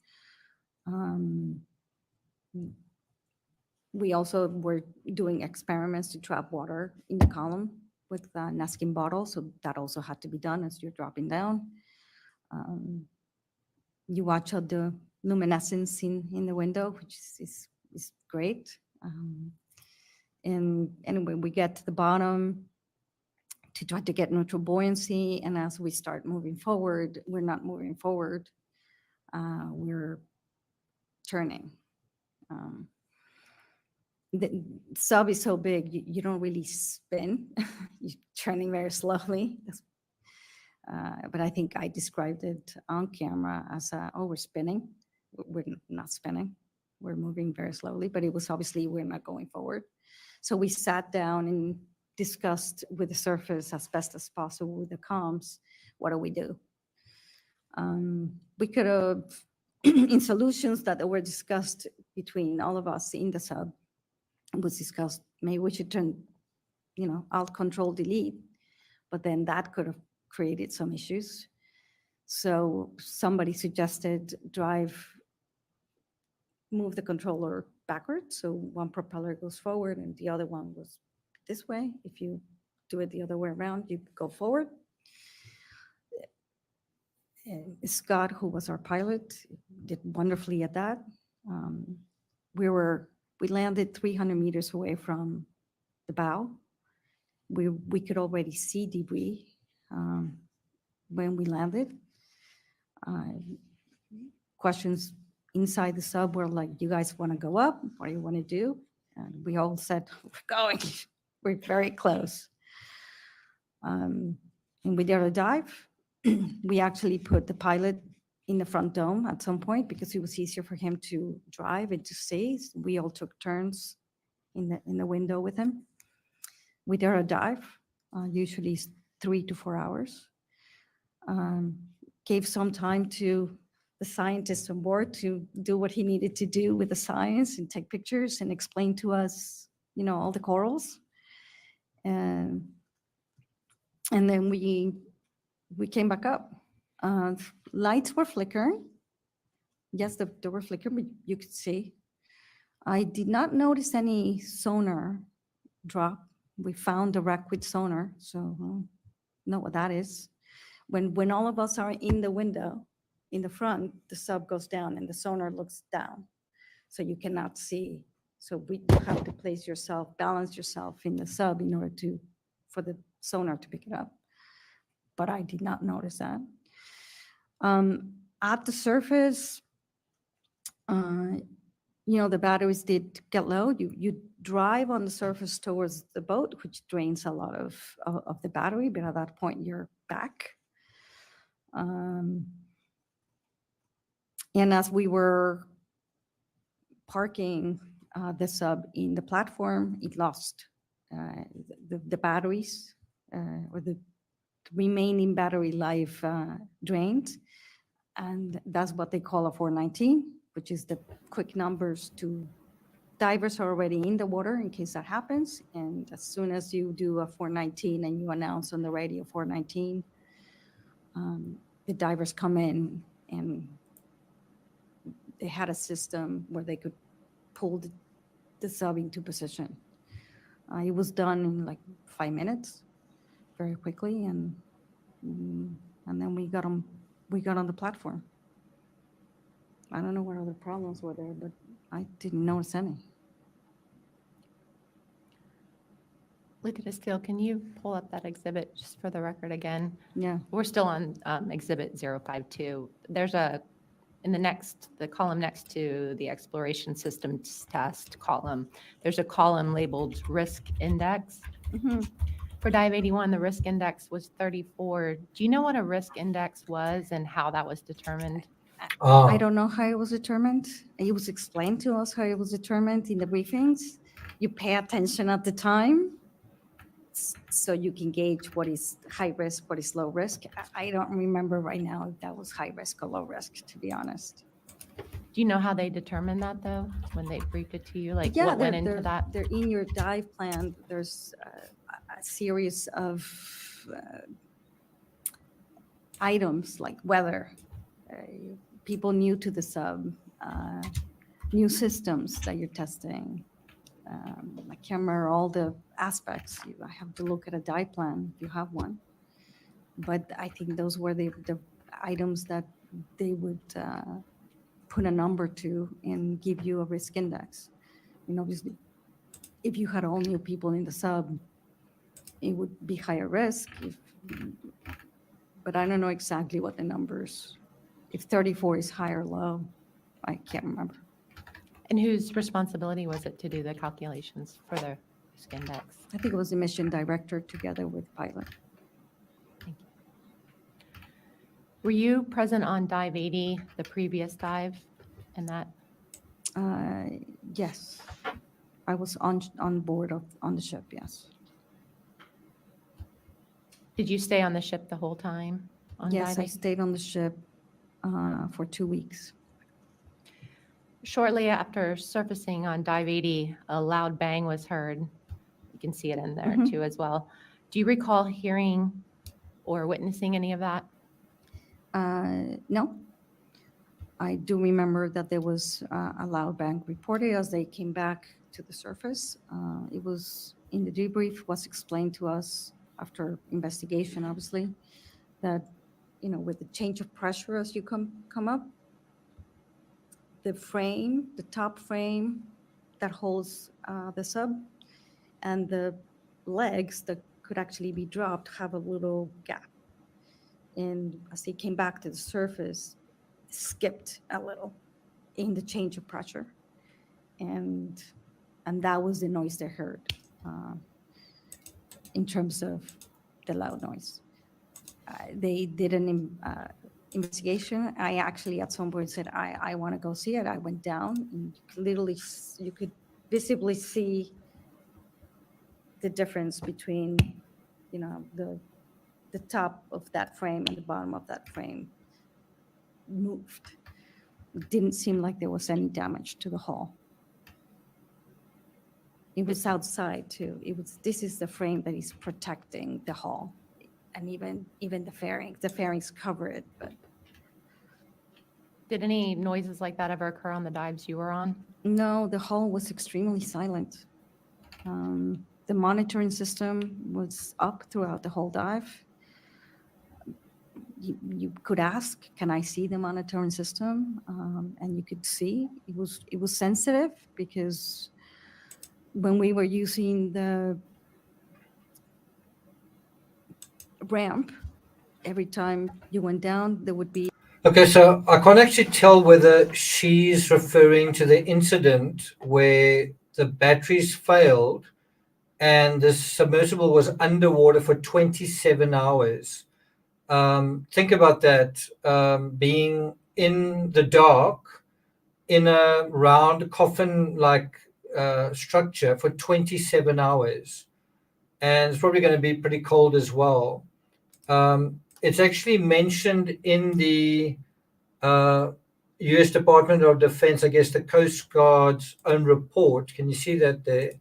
[SPEAKER 5] We also were doing experiments to trap water in the column with Naskin bottles, so that also had to be done as you're dropping down. You watch out the luminescence in the window, which is great. And when we get to the bottom, to try to get neutral buoyancy, and as we start moving forward, we're not moving forward, we're turning. The sub is so big, you don't really spin. You're turning very slowly. But I think I described it on camera as, oh, we're spinning. We're not spinning. We're moving very slowly, but it was obviously we're not going forward. So we sat down and discussed with the surface as best as possible with the comms, what do we do? We could have, in solutions that were discussed between all of us in the sub, it was discussed, maybe we should turn, Alt Control Delete, but then that could have created some issues. So somebody suggested move the controller backwards, so one propeller goes forward and the other one goes this way. If you do it the other way around, you go forward. Scott, who was our pilot, did wonderfully at that. We landed 300 meters away from the bow. We could already see debris when we landed. Questions inside the sub were like, you guys want to go up? What do you want to do? And we all said, we're going. We're very close. And we did a dive. We actually put the pilot in the front dome at some point because it was easier for him to drive and to see. We all took turns in the window with him. We did a dive, usually 3 to 4 hours. Gave some time to the scientist on board to do what he needed to do with the science and take pictures and explain to us, all the corals. And then we came back up. Lights were flickering. Yes, they were flickering, but you could see. I did not notice any sonar drop. We found the wreck with sonar, so know what that is. When all of us are in the window, in the front, the sub goes down and the sonar looks down. So you cannot see So you have to balance yourself in the sub in order for the sonar to pick it up. But I did not notice that. At the surface, the batteries did get low. You drive on the surface towards the boat, which drains a lot of the battery, but at that point you're back. And as we were parking the sub in the platform, it lost the batteries, or the remaining battery life drained. And that's what they call a 419, which is the quick numbers to divers are already in the water in case that happens. And as soon as you do a 419 and you announce on the radio 419, the divers come in, and they had a system where they could pull the sub into position. It was done in like 5 minutes, very quickly, and then we got on the platform. I don't know what other problems were there, but I didn't notice any.
[SPEAKER 6] Lieutenant Steele, can you pull up that exhibit just for the record again?
[SPEAKER 5] Yeah.
[SPEAKER 6] We're still on exhibit 052. There's in the column next to the exploration systems test column, there's a column labeled risk index.
[SPEAKER 5] Mm-hmm.
[SPEAKER 6] For dive 81, the risk index was 34. Do you know what a risk index was and how that was determined?
[SPEAKER 5] I don't know how it was determined. It was explained to us how it was determined in the briefings. You pay attention at the time, so you can gauge what is high risk, what is low risk. I don't remember right now if that was high risk or low risk, to be honest.
[SPEAKER 6] Do you know how they determined that, though, when they briefed it to you? Like,
[SPEAKER 5] Yeah,
[SPEAKER 6] what went into that?
[SPEAKER 5] They're in your dive plan. There's a series of items like weather, people new to the sub, new systems that you're testing, like camera, all the aspects. I have to look at a dive plan if you have one. But I think those were the items that they would put a number to and give you a risk index. And obviously, if you had all new people in the sub, it would be higher risk. But I don't know exactly what the numbers, if 34 is high or low, I can't remember.
[SPEAKER 6] And whose responsibility was it to do the calculations for the risk index?
[SPEAKER 5] I think it was the mission director together with pilot.
[SPEAKER 6] Thank you. Were you present on dive 80, the previous dive, and that?
[SPEAKER 5] Yes, I was on board on the ship, yes.
[SPEAKER 6] Did you stay on the ship the whole time?
[SPEAKER 5] Yes, I
[SPEAKER 6] diving?
[SPEAKER 5] stayed on the ship for 2 weeks.
[SPEAKER 6] Shortly after surfacing on dive 80, a loud bang was heard. You can see it in there
[SPEAKER 5] Mhm.
[SPEAKER 6] too as well. Do you recall hearing or witnessing any of that?
[SPEAKER 5] No. I do remember that there was a loud bang reported as they came back to the surface. It was in the debrief, was explained to us after investigation, obviously, that, with the change of pressure as you come up, the top frame that holds the sub and the legs that could actually be dropped have a little gap. And as they came back to the surface, skipped a little in the change of pressure. And that was the noise they heard in terms of the loud noise. They did an investigation. I actually at some point said, I want to go see it. I went down and literally you could visibly see the difference between, the top of that frame and the bottom of that frame moved. It didn't seem like there was any damage to the hull. It was outside too. This is the frame that is protecting the hull, and even the fairings cover it. But
[SPEAKER 6] Did any noises like that ever occur on the dives you were on?
[SPEAKER 5] no, the hull was extremely silent. The monitoring system was up throughout the whole dive. You could ask, can I see the monitoring system? And you could see it was sensitive because when we were using the ramp, every time you went down, there would be.
[SPEAKER 1] Okay, so I can't actually tell whether she's referring to the incident where the batteries failed and the submersible was underwater for 27 hours. Think about that, being in the dark in a round coffin-like structure for 27 hours. And it's probably going to be pretty cold as well. It's actually mentioned in the U.S. Department of Defense, I guess the Coast Guard's own report. Can you see that there?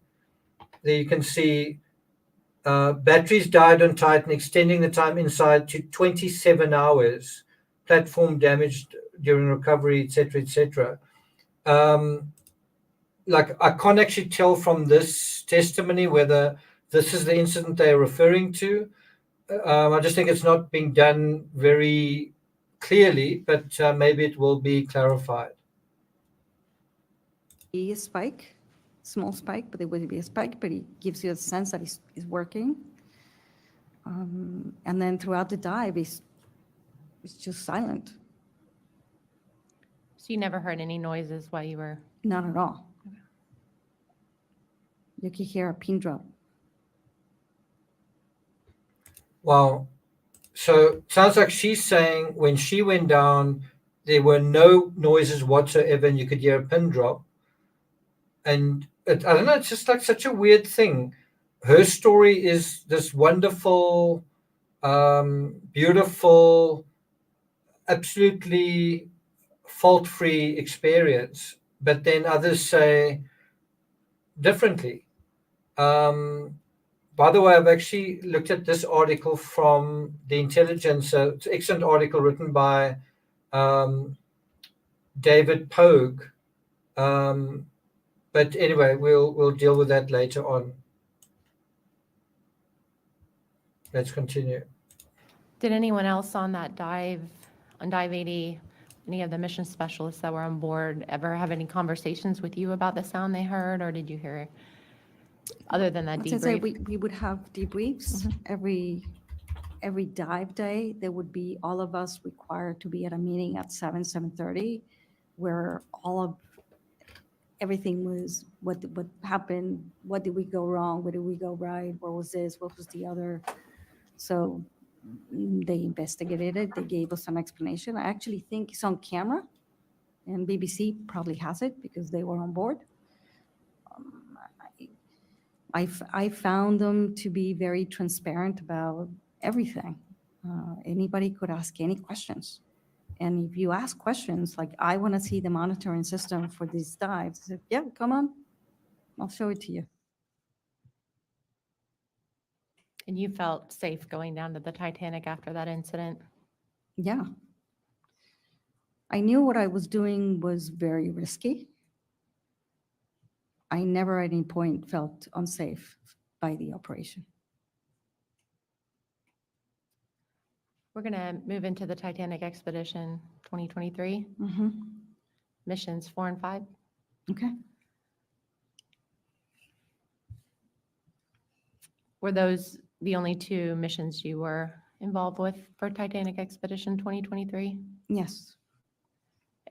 [SPEAKER 1] There you can see batteries died on Titan, extending the time inside to 27 hours, platform damaged during recovery, etc., etc. Like, I can't actually tell from this testimony whether this is the incident they're referring to. I just think it's not being done very clearly, but maybe it will be clarified.
[SPEAKER 5] A spike, small spike, but it would be a spike, but it gives you a sense that it's working. And then throughout the dive, it's just silent.
[SPEAKER 6] So you never heard any noises while you were?
[SPEAKER 5] Not at all. You can hear a pin drop.
[SPEAKER 1] Wow. So sounds like she's saying when she went down, there were no noises whatsoever, and you could hear a pin drop. And I don't know, it's just like such a weird thing. Her story is this wonderful, beautiful, absolutely fault-free experience, but then others say differently. By the way, I've actually looked at this article from The Intelligence. It's an excellent article written by David Pogue. But anyway, we'll deal with that later on. Let's continue.
[SPEAKER 6] Did anyone else on that dive, on Dive 80, any of the mission specialists that were on board ever have any conversations with you about the sound they heard, or did you hear, other than that
[SPEAKER 5] As I say,
[SPEAKER 6] debrief?
[SPEAKER 5] we would have debriefs every dive day. There would be all of us required to be at a meeting at 7:30, where everything was what happened, what did we go wrong, what did we go right, what was this, what was the other. So they investigated it. They gave us an explanation. I actually think it's on camera, and BBC probably has it because they were on board. I found them to be very transparent about everything. Anybody could ask any questions. And if you ask questions, like, I want to see the monitoring system for these dives, I said, yeah, come on, I'll show it to you.
[SPEAKER 6] And you felt safe going down to the Titanic after that incident?
[SPEAKER 5] Yeah. I knew what I was doing was very risky. I never at any point felt unsafe by the operation.
[SPEAKER 6] We're going to move into the Titanic Expedition 2023, missions 4 and 5.
[SPEAKER 5] Okay.
[SPEAKER 6] Were those the only two missions you were involved with for Titanic Expedition 2023?
[SPEAKER 5] Yes.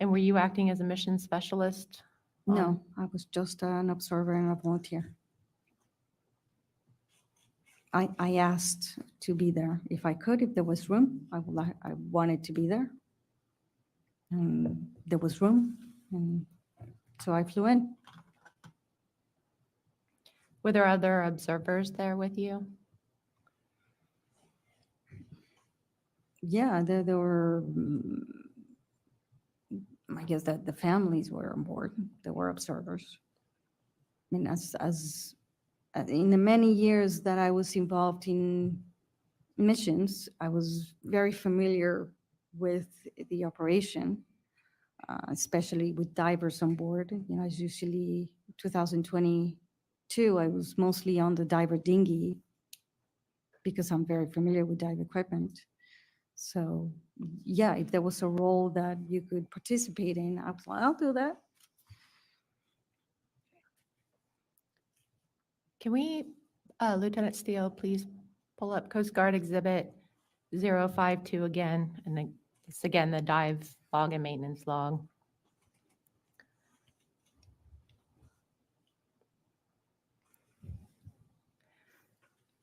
[SPEAKER 6] And were you acting as a mission specialist?
[SPEAKER 5] No, I was just an observer and a volunteer. I asked to be there if I could, if there was room. I wanted to be there. And there was room, and so I flew in.
[SPEAKER 6] Were there other observers there with you?
[SPEAKER 5] Yeah, there were, I guess that the families were on board. There were observers. I mean, as in the many years that I was involved in missions, I was very familiar with the operation, especially with divers on board. You know, it's usually 2022, I was mostly on the diver dinghy because I'm very familiar with dive equipment. So yeah, if there was a role that you could participate in, I was like, I'll do that.
[SPEAKER 6] Can we, Lieutenant Steele, please pull up Coast Guard Exhibit 052 again? And then it's again the dive log and maintenance log.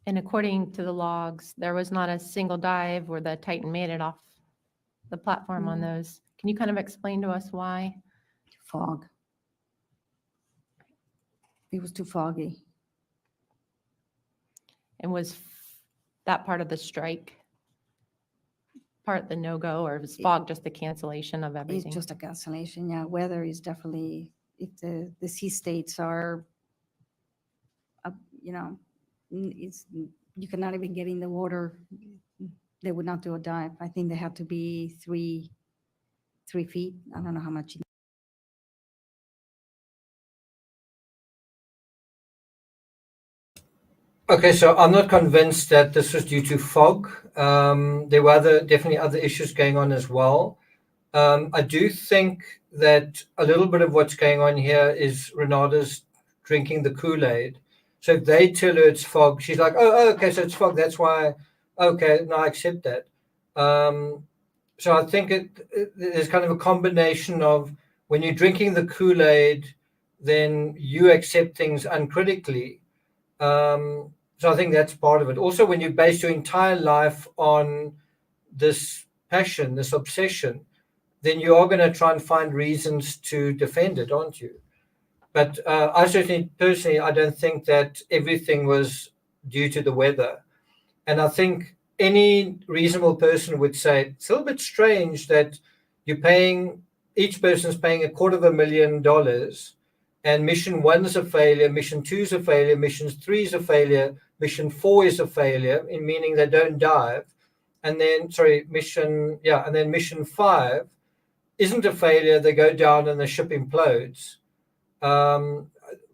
[SPEAKER 6] And according to the logs, there was not a single dive where the Titan made it off the platform on those. Can you kind of explain to us why?
[SPEAKER 5] Fog. It was too foggy.
[SPEAKER 6] And was that part of the strike? Part the no-go, or was fog just the cancellation of everything?
[SPEAKER 5] It's just a cancellation, yeah. Weather is definitely, if the sea states are, it's, you cannot even get in the water, they would not do a dive. I think they have to be 3 feet. I don't know how much.
[SPEAKER 1] Okay, so I'm not convinced that this was due to fog. There were definitely other issues going on as well. I do think that a little bit of what's going on here is Renata's drinking the Kool-Aid. So if they tell her it's fog, she's like, oh, okay, so it's fog. That's why, okay, no, I accept that. So I think there's kind of a combination of when you're drinking the Kool-Aid, then you accept things uncritically. So I think that's part of it. Also, when you base your entire life on this passion, this obsession, then you are going to try and find reasons to defend it, aren't you? But I certainly, personally, I don't think that everything was due to the weather. And I think any reasonable person would say it's a little bit strange that each person's paying $250,000, and mission 1 is a failure, mission 2 is a failure, mission 3 is a failure, mission 4 is a failure, meaning they don't dive. And then, and then mission 5 isn't a failure, they go down and the ship implodes.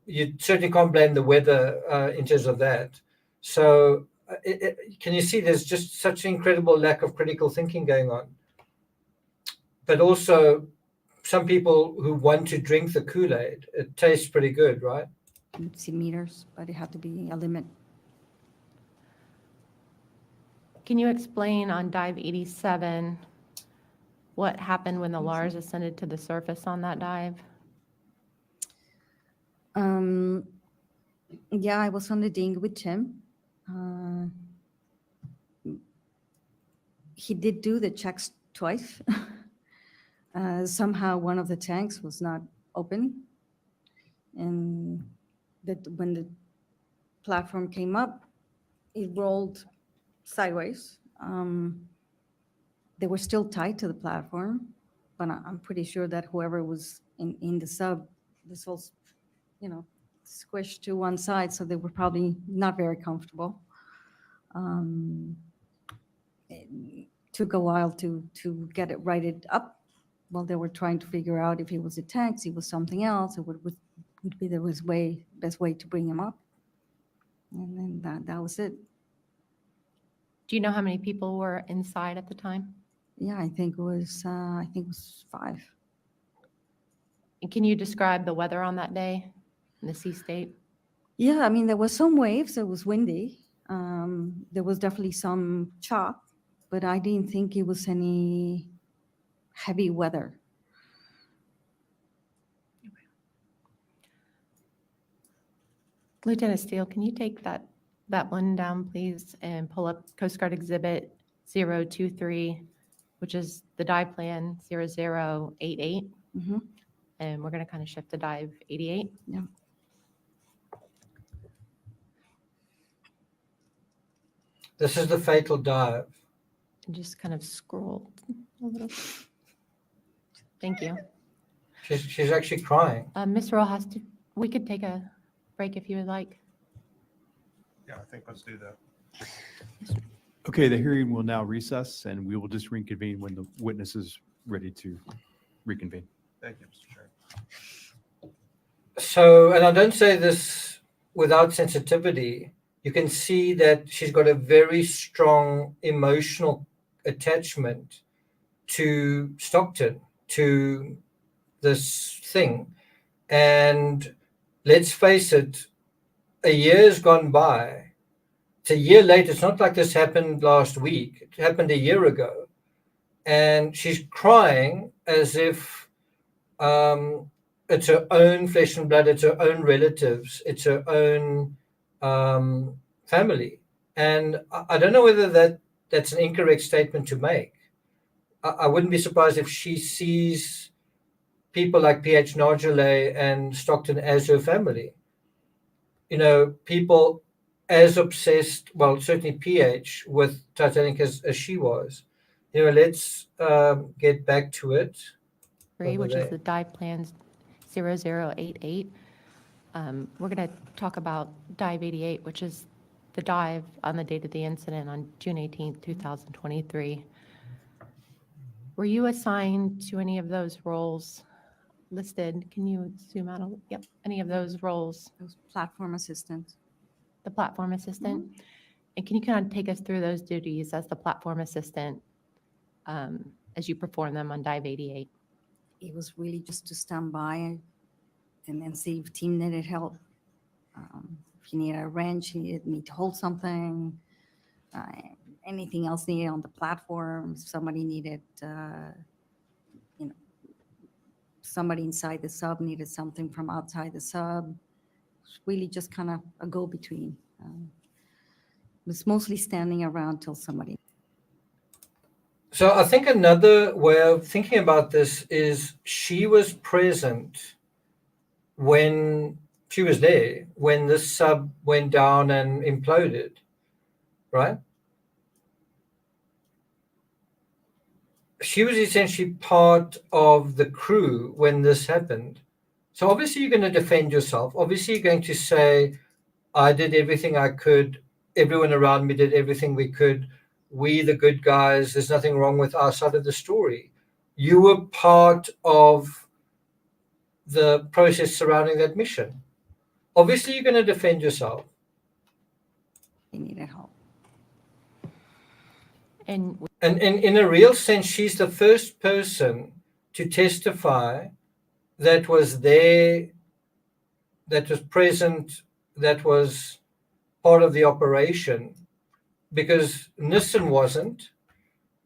[SPEAKER 1] You certainly can't blame the weather in terms of that. So can you see there's just such an incredible lack of critical thinking going on? But also, some people who want to drink the Kool-Aid, it tastes pretty good, right?
[SPEAKER 5] See meters, but it had to be a limit.
[SPEAKER 6] Can you explain on dive 87 what happened when the Lars ascended to the surface on that dive?
[SPEAKER 5] Yeah, I was on the dinghy with Tim. He did do the checks twice. Somehow one of the tanks was not open, and that when the platform came up, it rolled sideways. They were still tied to the platform, but I'm pretty sure that whoever was in the sub, this was, squished to one side, so they were probably not very comfortable. It took a while to get it righted up. While they were trying to figure out if it was the tanks, it was something else, it would be the best way to bring him up. And then that was it.
[SPEAKER 6] Do you know how many people were inside at the time?
[SPEAKER 5] Yeah, I think it was 5.
[SPEAKER 6] And can you describe the weather on that day in the sea state?
[SPEAKER 5] Yeah, I mean, there was some waves, it was windy. There was definitely some chop, but I didn't think it was any heavy weather.
[SPEAKER 6] Lieutenant Steele, can you take that one down, please, and pull up Coast Guard Exhibit 023, which is the dive plan 0088.
[SPEAKER 5] Mhm.
[SPEAKER 6] And we're going to kind of shift to dive 88.
[SPEAKER 5] Yeah.
[SPEAKER 1] This is the fatal dive.
[SPEAKER 6] And just kind of scroll a little. Thank you.
[SPEAKER 1] She's actually crying.
[SPEAKER 6] Ms. Rojas, we could take a break if you would like.
[SPEAKER 4] Yeah, I think let's do that.
[SPEAKER 2] Okay, the hearing will now recess, and we will just reconvene when the witness is ready to reconvene.
[SPEAKER 4] Thank you, Mr. Chair.
[SPEAKER 1] So, and I don't say this without sensitivity, you can see that she's got a very strong emotional attachment to Stockton, to this thing. And let's face it, a year's gone by. It's a year later. It's not like this happened last week. It happened a year ago. And she's crying as if it's her own flesh and blood, it's her own relatives, it's her own family. And I don't know whether that's an incorrect statement to make. I wouldn't be surprised if she sees people like PH Nargile and Stockton as her family. People as obsessed, well, certainly PH, with Titanic as she was. Let's get back to it.
[SPEAKER 6] Which is the dive plans 0088. We're going to talk about dive 88, which is the dive on the date of the incident on June 18th, 2023. Were you assigned to any of those roles listed? Can you zoom out a little? Yep, any of those roles?
[SPEAKER 5] Those platform assistants.
[SPEAKER 6] The platform assistant? And can you kind of take us through those duties as the platform assistant as you perform them on dive 88?
[SPEAKER 5] It was really just to stand by and then see if team needed help. If you need a wrench, you needed me to hold something, anything else needed on the platform. If somebody needed, somebody inside the sub needed something from outside the sub. It's really just kind of a go-between. It was mostly standing around till somebody.
[SPEAKER 1] So I think another way of thinking about this is she was present when she was there, when this sub went down and imploded, right? She was essentially part of the crew when this happened. So obviously you're going to defend yourself. Obviously you're going to say, I did everything I could. Everyone around me did everything we could. We, the good guys, there's nothing wrong with our side of the story. You were part of the process surrounding that mission. Obviously, you're going to defend yourself.
[SPEAKER 5] They needed help.
[SPEAKER 6] And
[SPEAKER 1] in a real sense, she's the first person to testify that was there, that was present, that was part of the operation, because Nissen wasn't,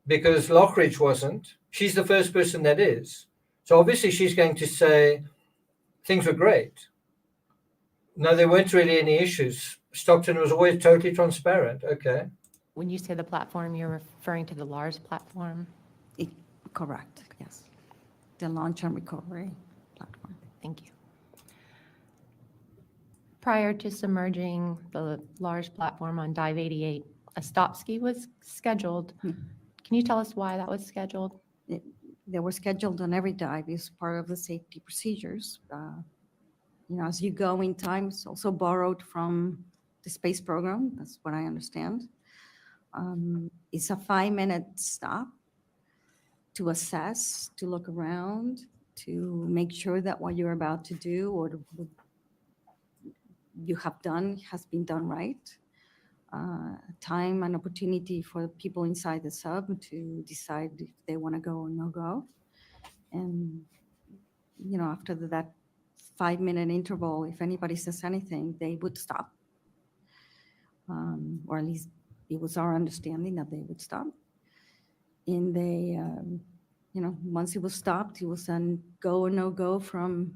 [SPEAKER 1] because Lockridge wasn't. She's the first person that is. So obviously she's going to say things were great. No, there weren't really any issues. Stockton was always totally transparent. Okay.
[SPEAKER 6] when you say the platform, you're referring to the LARS platform?
[SPEAKER 5] Correct, yes. The launch and recovery platform.
[SPEAKER 6] Thank you. Prior to submerging the LARS platform on Dive 88, a stop ski was scheduled. Can you tell us why that was scheduled?
[SPEAKER 5] They were scheduled on every dive as part of the safety procedures. As you go in time, it's also borrowed from the space program. That's what I understand. It's a 5-minute stop to assess, to look around, to make sure that what you're about to do or you have done has been done right. Time and opportunity for people inside the sub to decide if they want to go or no go. And, after that 5-minute interval, if anybody says anything, they would stop. Or at least it was our understanding that they would stop. And they, once it was stopped, it was then go or no go from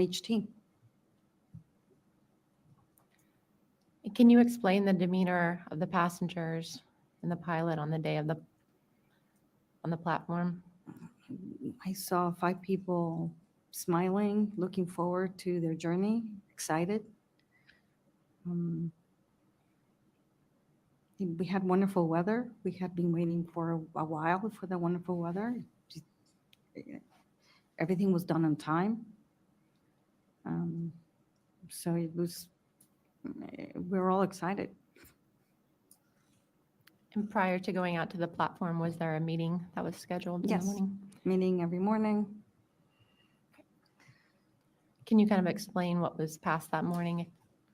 [SPEAKER 5] each team.
[SPEAKER 6] Can you explain the demeanor of the passengers and the pilot on the day of on the platform?
[SPEAKER 5] I saw 5 people smiling, looking forward to their journey, excited. We had wonderful weather. We had been waiting for a while for the wonderful weather. Everything was done on time. So we were all excited.
[SPEAKER 6] And prior to going out to the platform, was there a meeting that was scheduled in the morning?
[SPEAKER 5] Meeting every morning.
[SPEAKER 6] Can you kind of explain what was passed that morning,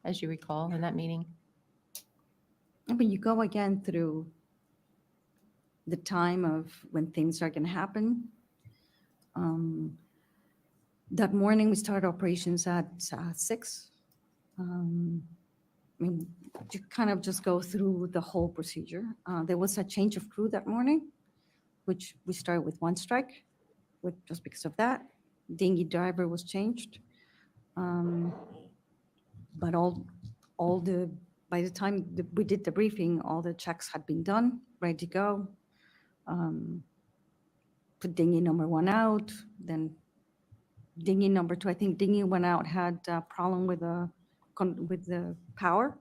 [SPEAKER 6] as you recall, in that meeting?
[SPEAKER 5] But you go again through the time of when things are going to happen. That morning we started operations at 6. I mean, to kind of just go through the whole procedure. There was a change of crew that morning, which we started with one strike, just because of that. Dinghy driver was changed. But by the time we did the briefing, all the checks had been done, ready to go. Put dinghy number 1 out, then dinghy number 2, I think dinghy 1 out had a problem with the power,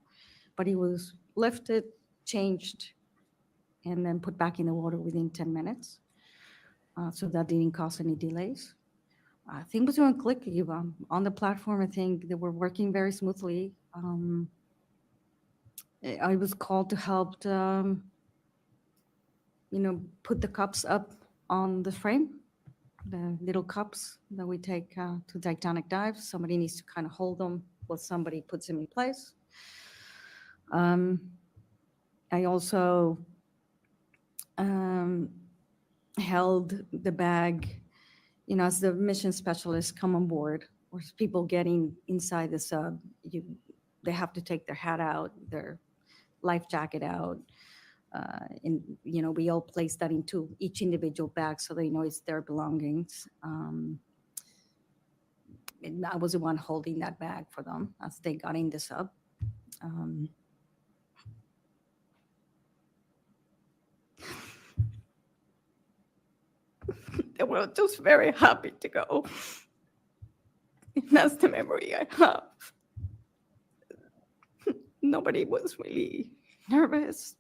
[SPEAKER 5] but it was lifted, changed, and then put back in the water within 10 minutes. So that didn't cause any delays. Things was doing clicky on the platform. I think they were working very smoothly. I was called to help, put the cups up on the frame, the little cups that we take to Titanic dives. Somebody needs to kind of hold them while somebody puts them in place. I also held the bag, as the mission specialists come on board, or as people getting inside the sub, they have to take their hat out, their life jacket out. And, we all place that into each individual bag so they know it's their belongings. And I was the one holding that bag for them as they got in the sub. They were just very happy to go. That's the memory I have. Nobody was really nervous.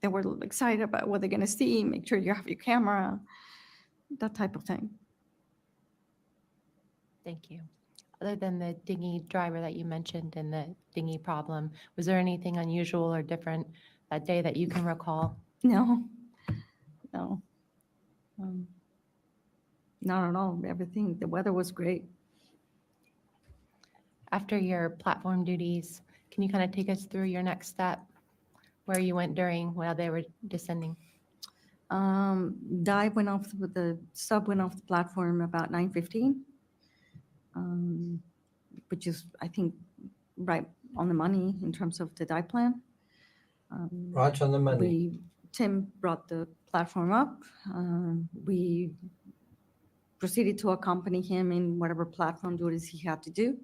[SPEAKER 5] They were excited about what they're going to see, make sure you have your camera, that type of thing.
[SPEAKER 6] Thank you. Other than the dinghy driver that you mentioned and the dinghy problem, was there anything unusual or different that day that you can recall?
[SPEAKER 5] No. Not at all. Everything, the weather was great.
[SPEAKER 6] After your platform duties, can you kind of take us through your next step, where you went while they were descending?
[SPEAKER 5] The sub went off the platform about 9:15, which is, I think, right on the money in terms of the dive plan.
[SPEAKER 1] Right on the money.
[SPEAKER 5] Tim brought the platform up. We proceeded to accompany him in whatever platform duties he had to do.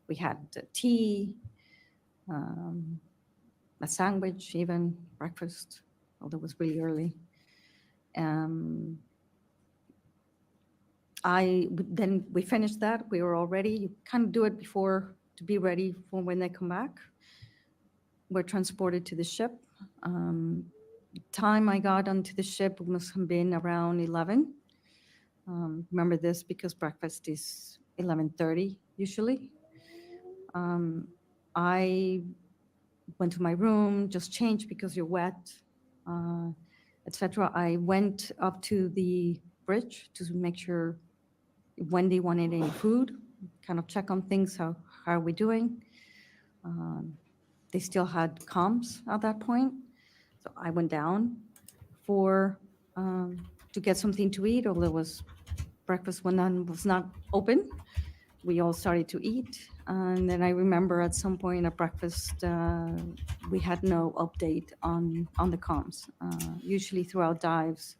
[SPEAKER 5] We had tea, a sandwich, even breakfast, although it was really early. Then we finished that. We were all ready. You kind of do it before to be ready for when they come back. We're transported to the ship. Time I got onto the ship must have been around 11. Remember this because breakfast is 11:30 usually. I went to my room, just changed because you're wet, etc. I went up to the bridge to make sure Wendy wanted any food, kind of check on things, how are we doing? They still had comms at that point. So I went down to get something to eat, although breakfast was not open. We all started to eat. And then I remember at some point at breakfast, we had no update on the comms. Usually throughout dives,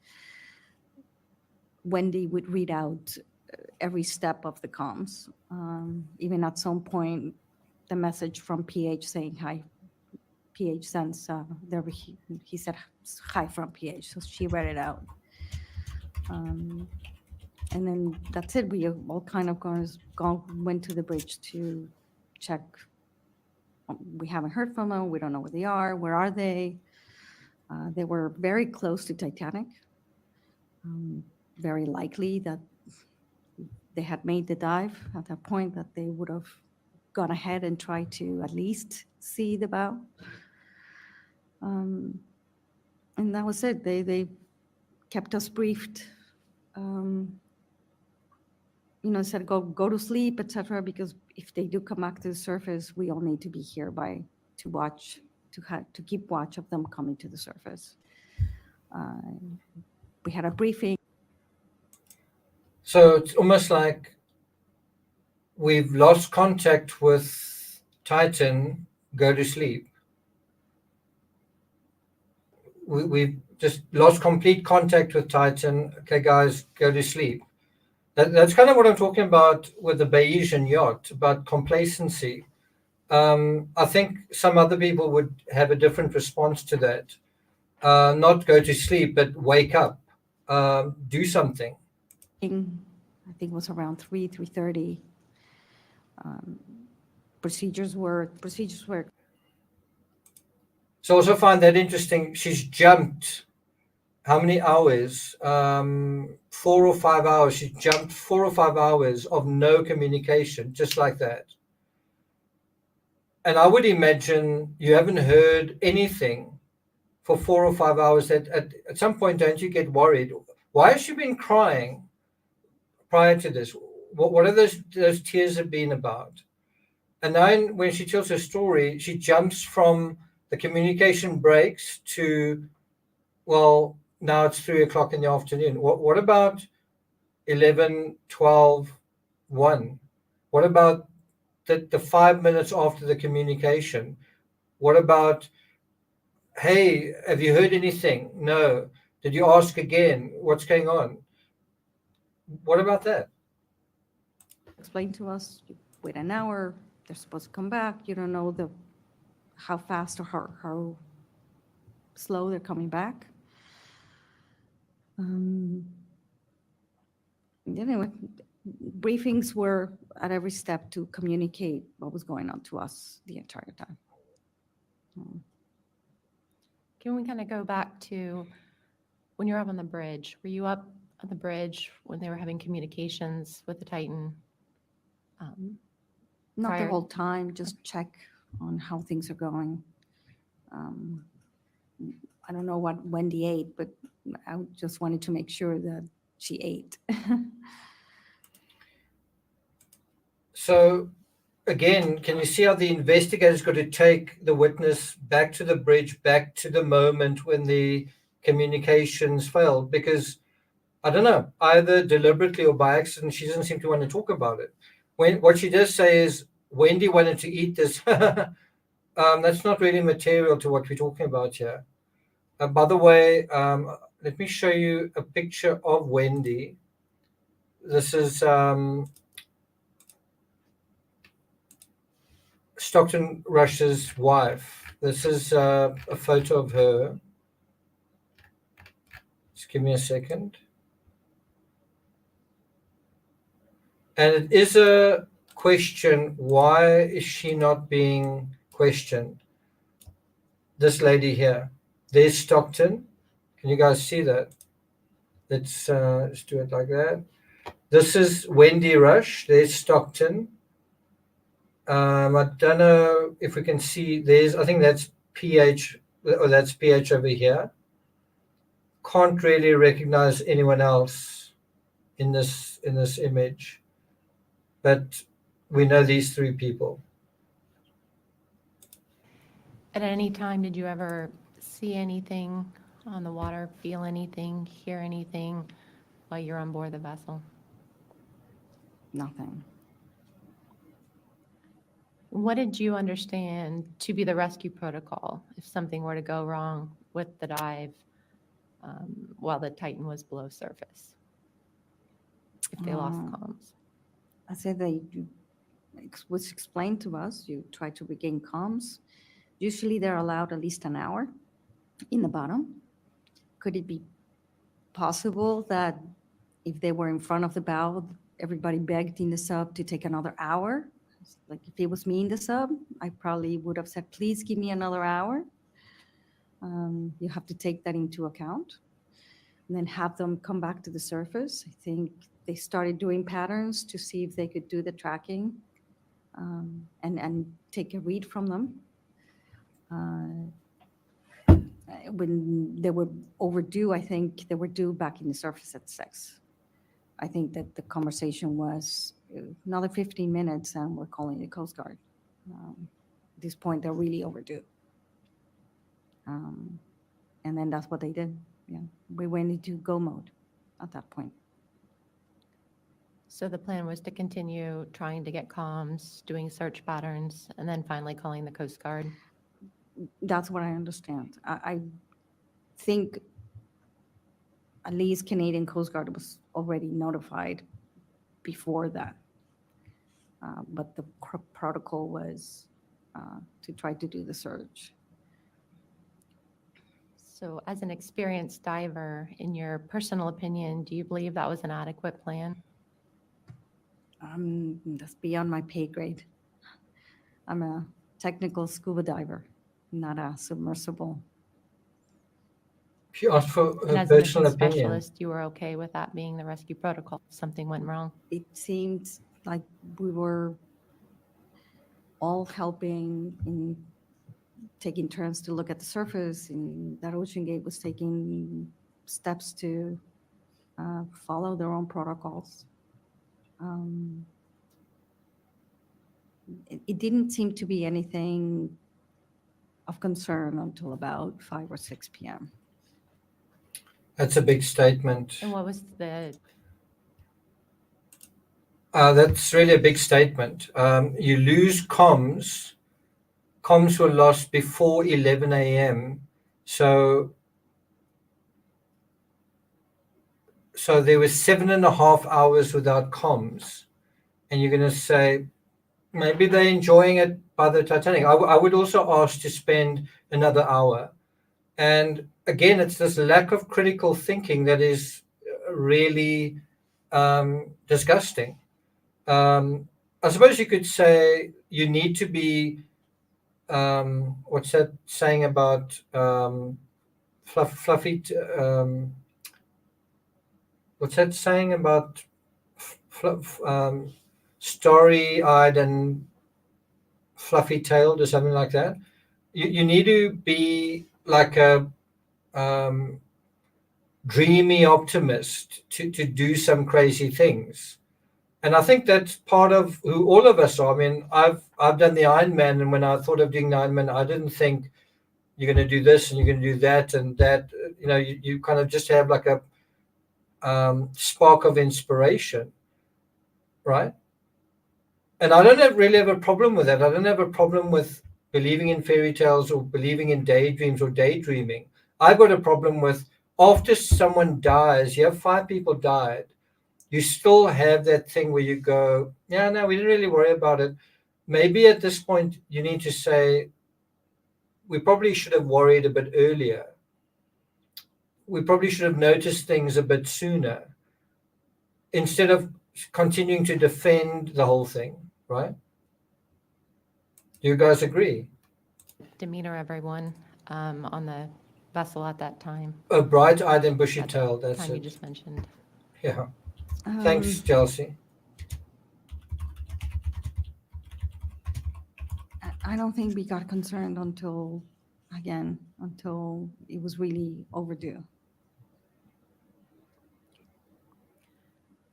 [SPEAKER 5] Wendy would read out every step of the comms. Even at some point, the message from PH saying hi. PH sends, he said hi from PH, so she read it out. And then that's it. We all kind of went to the bridge to check. We haven't heard from them. We don't know where they are. Where are they? They were very close to Titanic. Very likely that they had made the dive at that point, that they would have gone ahead and tried to at least see the bow. And that was it. They kept us briefed. Said go to sleep, etc. Because if they do come back to the surface, we all need to be here to keep watch of them coming to the surface. We had a briefing.
[SPEAKER 1] So it's almost like we've lost contact with Titan, go to sleep. We've just lost complete contact with Titan. Okay, guys, go to sleep. That's kind of what I'm talking about with the Bayesian yacht, about complacency. I think some other people would have a different response to that. Not go to sleep, but wake up, do something.
[SPEAKER 5] I think it was around 3:30. Procedures were.
[SPEAKER 1] So I also find that interesting. She's jumped how many hours? 4 or 5 hours. She jumped 4 or 5 hours of no communication, just like that. And I would imagine you haven't heard anything for 4 or 5 hours. That at some point, don't you get worried? Why has she been crying prior to this? What are those tears have been about? And then when she tells her story, she jumps from the communication breaks to, well, now it's 3 o'clock in the afternoon. What about 11, 12, 1? What about the 5 minutes after the communication? What about, hey, have you heard anything? No. Did you ask again? What's going on? What about that?
[SPEAKER 5] Explain to us, you wait an hour, they're supposed to come back. You don't know how fast or how slow they're coming back. Anyway, briefings were at every step to communicate what was going on to us the entire time.
[SPEAKER 6] Can we kind of go back to when you're up on the bridge? Were you up on the bridge when they were having communications with the Titan?
[SPEAKER 5] Not
[SPEAKER 6] Prior-
[SPEAKER 5] the whole time, just check on how things are going. I don't know what Wendy ate, but I just wanted to make sure that she ate.
[SPEAKER 1] So again, can you see how the investigator's got to take the witness back to the bridge, back to the moment when the communications failed? Because I don't know, either deliberately or by accident, she doesn't seem to want to talk about it. What she does say is, Wendy wanted to eat this. That's not really material to what we're talking about here. By the way, let me show you a picture of Wendy. This is Stockton Rush's wife. This is a photo of her. Just give me a second. And it is a question, why is she not being questioned? This lady here. There's Stockton. Can you guys see that? Let's do it like that. This is Wendy Rush. There's Stockton. I don't know if we can see. I think that's PH. Or that's PH over here. Can't really recognize anyone else in this image, but we know these three people.
[SPEAKER 6] At any time, did you ever see anything on the water, feel anything, hear anything while you're on board the vessel?
[SPEAKER 5] Nothing.
[SPEAKER 6] What did you understand to be the rescue protocol if something were to go wrong with the dive while the Titan was below surface? If they lost comms?
[SPEAKER 5] I said it was explained to us, you try to regain comms. Usually they're allowed at least an hour in the bottom. Could it be possible that if they were in front of the bow, everybody begged in the sub to take another hour? Like if it was me in the sub, I probably would have said, please give me another hour. You have to take that into account and then have them come back to the surface. I think they started doing patterns to see if they could do the tracking and take a read from them. When they were overdue, I think they were due back in the surface at 6. I think that the conversation was another 15 minutes and we're calling the Coast Guard. At this point, they're really overdue. And then that's what they did. Yeah, we went into go mode at that point.
[SPEAKER 6] So the plan was to continue trying to get comms, doing search patterns, and then finally calling the Coast Guard?
[SPEAKER 5] That's what I understand. I think at least Canadian Coast Guard was already notified before that. But the protocol was to try to do the search.
[SPEAKER 6] So as an experienced diver, in your personal opinion, do you believe that was an adequate plan?
[SPEAKER 5] That's beyond my pay grade. I'm a technical scuba diver, not a submersible.
[SPEAKER 1] She asked for
[SPEAKER 6] And
[SPEAKER 1] a
[SPEAKER 6] as a mission
[SPEAKER 1] personal opinion.
[SPEAKER 6] specialist, you were okay with that being the rescue protocol if something went wrong?
[SPEAKER 5] It seemed like we were all helping in taking turns to look at the surface, and that Ocean Gate was taking steps to follow their own protocols. It didn't seem to be anything of concern until about 5 or 6 p.m.
[SPEAKER 1] That's a big statement.
[SPEAKER 6] And what was the,
[SPEAKER 1] That's really a big statement. You lose comms. Comms were lost before 11 a.m. So there was 7.5 hours without comms. And you're going to say, maybe they're enjoying it by the Titanic. I would also ask to spend another hour. And again, it's this lack of critical thinking that is really disgusting. I suppose you could say you need to be, what's that saying about fluffy? What's that saying about starry-eyed and fluffy-tailed or something like that? You need to be like a dreamy optimist to do some crazy things. And I think that's part of who all of us are. I mean, I've done the Ironman, and when I thought of doing the Ironman, I didn't think you're going to do this and you're going to do that and that. You know, you kind of just have like a spark of inspiration, right? And I don't really have a problem with that. I don't have a problem with believing in fairy tales or believing in daydreams or daydreaming. I've got a problem with after someone dies, you have 5 people died, you still have that thing where you go, yeah, no, we didn't really worry about it. Maybe at this point you need to say, we probably should have worried a bit earlier. We probably should have noticed things a bit sooner instead of continuing to defend the whole thing, right? Do you guys agree?
[SPEAKER 6] demeanor everyone on the vessel at that time?
[SPEAKER 1] A bright-eyed and bushy
[SPEAKER 6] At the
[SPEAKER 1] tail, that's
[SPEAKER 6] time you
[SPEAKER 1] it.
[SPEAKER 6] just mentioned.
[SPEAKER 1] Yeah. Thanks, Chelsea.
[SPEAKER 5] I don't think we got concerned until it was really overdue.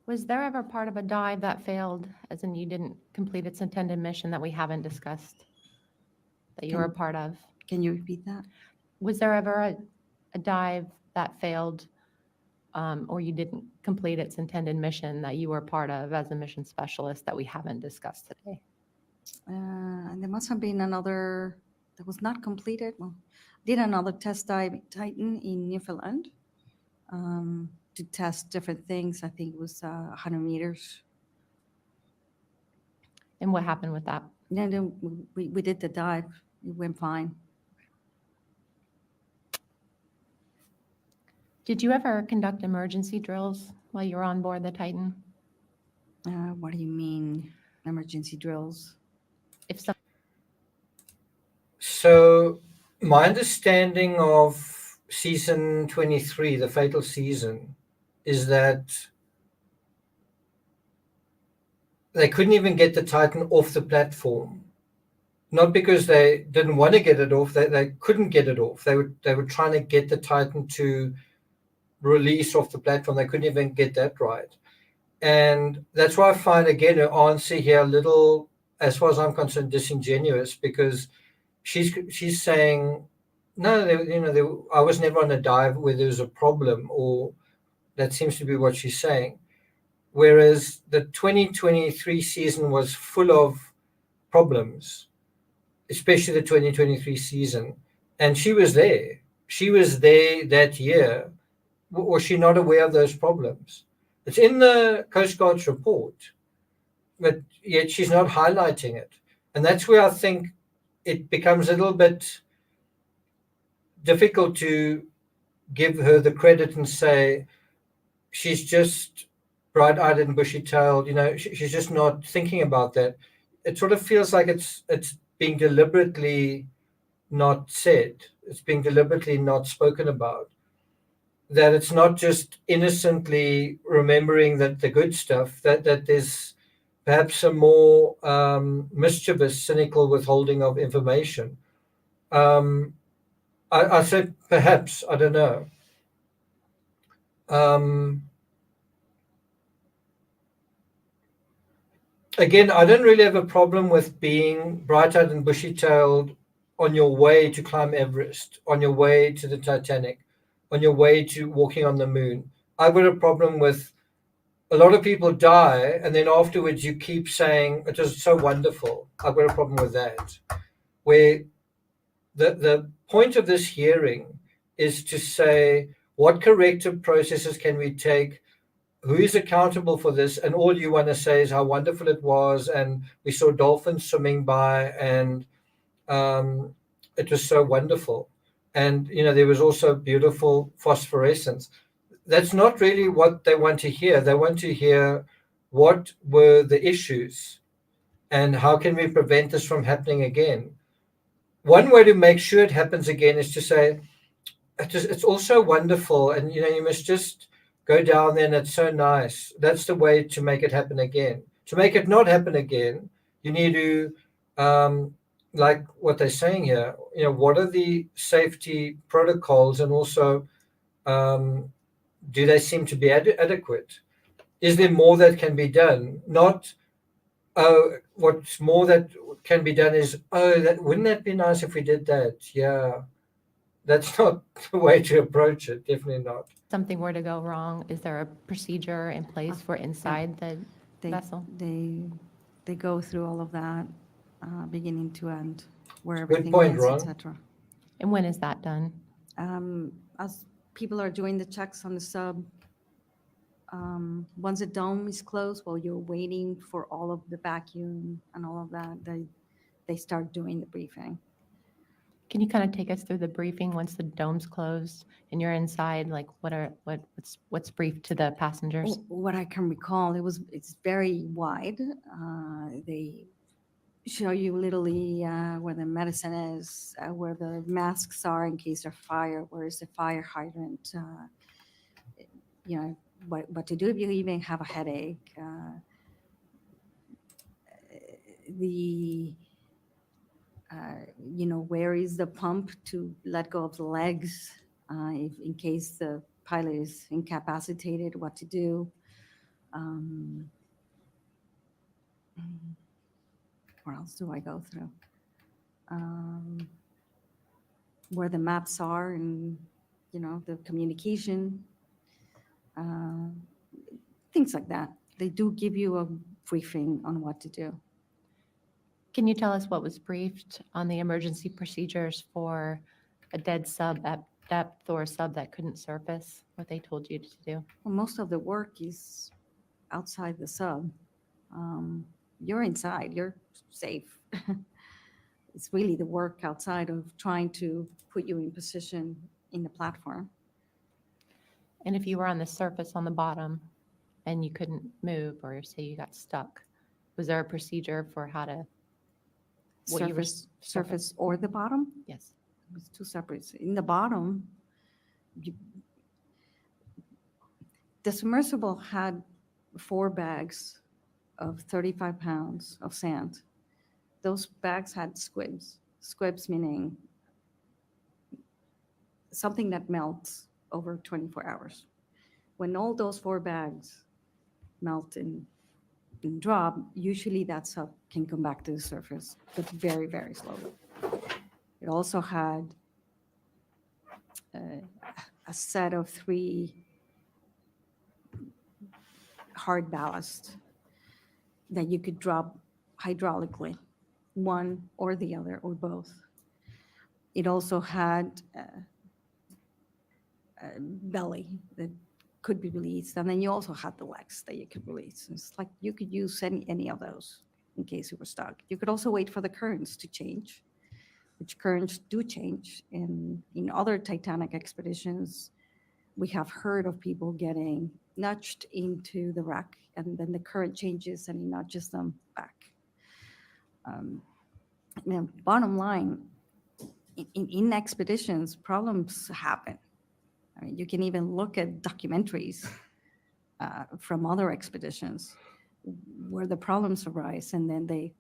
[SPEAKER 6] Was there ever part of a dive that failed, as in you didn't complete its intended mission that we haven't discussed, that you were a part of?
[SPEAKER 5] Can you repeat that?
[SPEAKER 6] Was there ever a dive that failed or you didn't complete its intended mission that you were part of as a mission specialist that we haven't discussed today?
[SPEAKER 5] And there must have been another that was not completed. Well, did another test dive Titan in Newfoundland to test different things. I think it was 100 meters.
[SPEAKER 6] And what happened with that?
[SPEAKER 5] And then we did the dive. It went fine.
[SPEAKER 6] Did you ever conduct emergency drills while you were on board the Titan?
[SPEAKER 5] What do you mean, emergency drills?
[SPEAKER 6] If some,
[SPEAKER 1] So my understanding of season 23, the fatal season, is that they couldn't even get the Titan off the platform. Not because they didn't want to get it off, they couldn't get it off. They were trying to get the Titan to release off the platform. They couldn't even get that right. And that's why I find, again, her answer here a little, as far as I'm concerned, disingenuous, because she's saying, no, I was never on a dive where there was a problem, or that seems to be what she's saying. whereas the 2023 season was full of problems, especially the 2023 season. And she was there. She was there that year. Was she not aware of those problems? It's in the Coast Guard's report, but yet she's not highlighting it. And that's where I think it becomes a little bit difficult to give her the credit and say she's just bright-eyed and bushy-tailed. She's just not thinking about that. It sort of feels like it's being deliberately not said. It's being deliberately not spoken about. That it's not just innocently remembering that the good stuff. That there's perhaps a more mischievous, cynical withholding of information. I said perhaps, I don't know. Again, I don't really have a problem with being bright-eyed and bushy-tailed on your way to climb Everest, on your way to the Titanic, on your way to walking on the moon. I've got a problem with a lot of people die, and then afterwards you keep saying it was so wonderful. I've got a problem with that. Where the point of this hearing is to say, what corrective processes can we take? Who is accountable for this? And all you want to say is how wonderful it was, and we saw dolphins swimming by, and it was so wonderful. And there was also beautiful phosphorescence. That's not really what they want to hear. They want to hear what were the issues and how can we prevent this from happening again. One way to make sure it happens again is to say, it's also wonderful, and you must just go down there and it's so nice. That's the way to make it happen again. To make it not happen again, you need to, like what they're saying here, what are the safety protocols, and also do they seem to be adequate? Is there more that can be done? Not, what's more that can be done is, wouldn't that be nice if we did that? Yeah. That's not the way to approach it. Definitely not.
[SPEAKER 6] Something were to go wrong, is there a procedure in place for inside the vessel?
[SPEAKER 5] They go through all of that, beginning to end, where
[SPEAKER 1] Good
[SPEAKER 5] everything
[SPEAKER 1] point,
[SPEAKER 5] is,
[SPEAKER 1] Ron.
[SPEAKER 5] etc.
[SPEAKER 6] And when is that done?
[SPEAKER 5] As people are doing the checks on the sub, once the dome is closed, while you're waiting for all of the vacuum and all of that, they start doing the briefing.
[SPEAKER 6] Can you kind of take us through the briefing once the dome's closed and you're inside? Like, what's briefed to the passengers?
[SPEAKER 5] What I can recall, it's very wide. They show you literally where the medicine is, where the masks are in case of fire, where is the fire hydrant, what to do if you even have a headache. Where is the pump to let go of the legs if in case the pilot is incapacitated, what to do. What else do I go through? Where the maps are and, the communication, things like that. They do give you a briefing on what to do.
[SPEAKER 6] Can you tell us what was briefed on the emergency procedures for a dead sub at depth or a sub that couldn't surface, what they told you to do?
[SPEAKER 5] Well, most of the work is outside the sub. You're inside, you're safe. It's really the work outside of trying to put you in position in the platform.
[SPEAKER 6] And if you were on the surface on the bottom and you couldn't move, or say you got stuck, was there a procedure for how to
[SPEAKER 5] Surface or the bottom?
[SPEAKER 6] Yes.
[SPEAKER 5] It's two separate. In the bottom, the submersible had 4 bags of 35 pounds of sand. Those bags had squibs. Squibs meaning something that melts over 24 hours. When all those 4 bags melt and drop, usually that sub can come back to the surface, but very, very slowly. It also had a set of 3 hard ballast that you could drop hydraulically, one or the other or both. It also had a belly that could be released, and then you also had the legs that you could release. It's like you could use any of those in case you were stuck. You could also wait for the currents to change, which currents do change. In other Titanic expeditions, we have heard of people getting nudged into the wreck, and then the current changes and it nudges them back. Bottom line, in expeditions, problems happen. I mean, you can even look at documentaries from other expeditions where the problems arise, and then they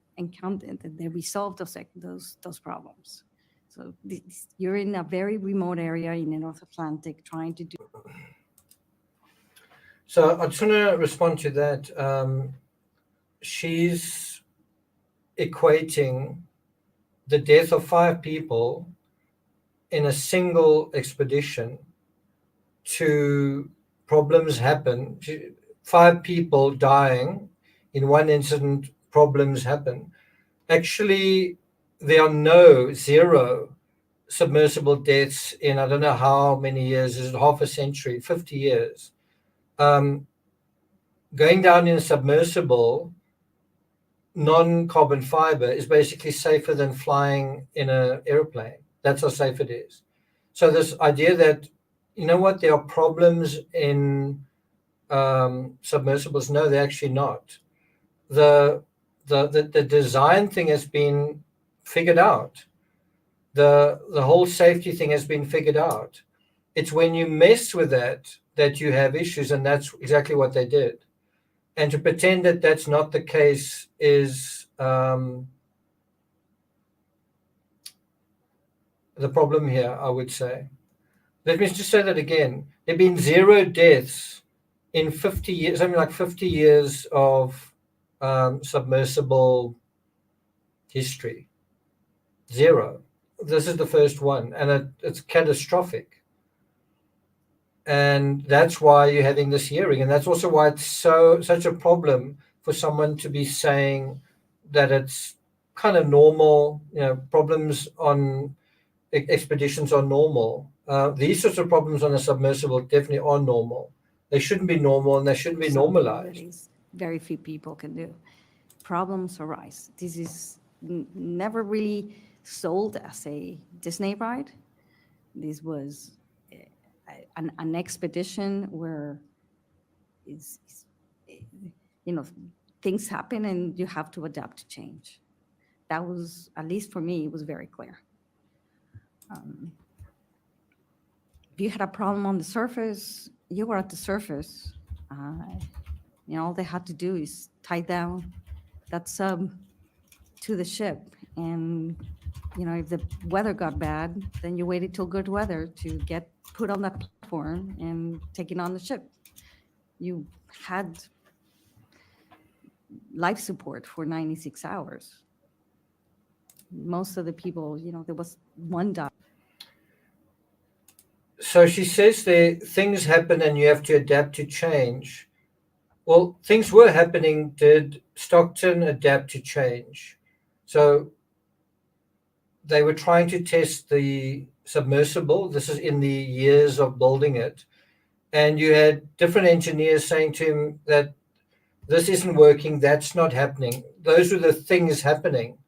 [SPEAKER 5] resolve those problems. So you're in a very remote area in the North Atlantic trying to do.
[SPEAKER 1] So I just want to respond to that. She's equating the death of 5 people in a single expedition to problems happen. 5 people dying in one incident, problems happen. Actually, there are zero submersible deaths in I don't know how many years, is it half a century, 50 years. Going down in a submersible, non-carbon fiber is basically safer than flying in an airplane. That's how safe it is. So this idea that, you know what, there are problems in submersibles, no, they're actually not. The design thing has been figured out. The whole safety thing has been figured out. It's when you mess with that you have issues, and that's exactly what they did. And to pretend that that's not the case is the problem here, I would say. Let me just say that again. There have been 0 deaths in 50 years, something like 50 years of submersible history. 0. This is the first one, and it's catastrophic. And that's why you're having this hearing, and that's also why it's such a problem for someone to be saying that it's kind of normal. Problems on expeditions are normal. These sorts of problems on a submersible definitely are normal. They shouldn't be normal, and they shouldn't be normalized.
[SPEAKER 5] Very few people can do. Problems arise. This is never really sold as a Disney ride. This was an expedition where things happen and you have to adapt to change. That was, at least for me, it was very clear. If you had a problem on the surface, you were at the surface. All they had to do is tie down that sub to the ship. And, if the weather got bad, then you waited till good weather to get put on that platform and taken on the ship. You had life support for 96 hours. Most of the people, there was one die.
[SPEAKER 1] So she says things happen and you have to adapt to change. Well, things were happening. Did Stockton adapt to change? So they were trying to test the submersible. This is in the years of building it. And you had different engineers saying to him that this isn't working, that's not happening. Those were the things happening.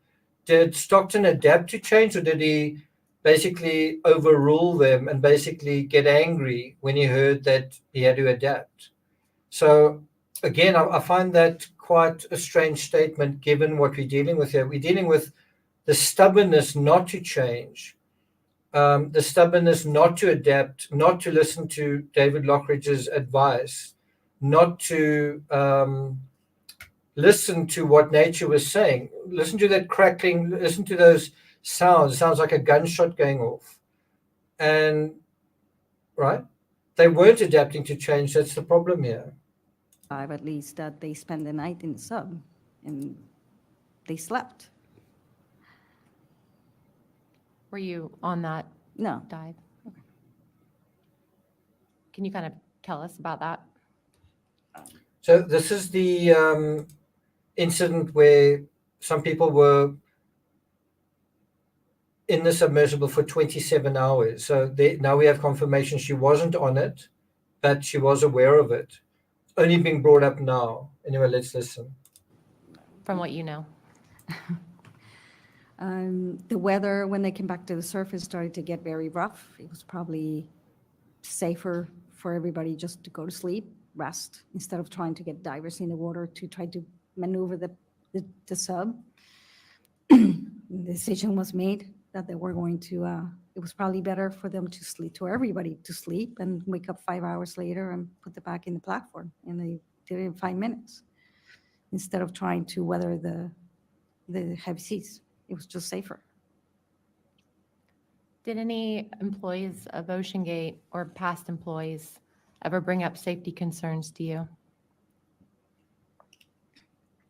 [SPEAKER 1] Did Stockton adapt to change, or did he basically overrule them and basically get angry when he heard that he had to adapt? So again, I find that quite a strange statement given what we're dealing with here. We're dealing with the stubbornness not to change, the stubbornness not to adapt, not to listen to David Lockridge's advice, not to listen to what nature was saying. Listen to that crackling, listen to those sounds. It sounds like a gunshot going off. And, right? They weren't adapting to change. That's the problem here.
[SPEAKER 5] At least that they spent the night in the sub and they slept.
[SPEAKER 6] Were you on that
[SPEAKER 5] No.
[SPEAKER 6] dive? Okay. Can you kind of tell us about that?
[SPEAKER 1] So this is the incident where some people were in the submersible for 27 hours. So now we have confirmation she wasn't on it, but she was aware of it. Only being brought up now. Anyway, let's listen.
[SPEAKER 6] From what you know.
[SPEAKER 5] The weather, when they came back to the surface, started to get very rough. It was probably safer for everybody just to go to sleep, rest, instead of trying to get divers in the water to try to maneuver the sub. The decision was made that they were going to, it was probably better for them to sleep, to everybody to sleep and wake up 5 hours later and put it back in the platform. And they did it in 5 minutes instead of trying to weather the heavy seas. It was just safer.
[SPEAKER 6] Did any employees of OceanGate or past employees ever bring up safety concerns to you?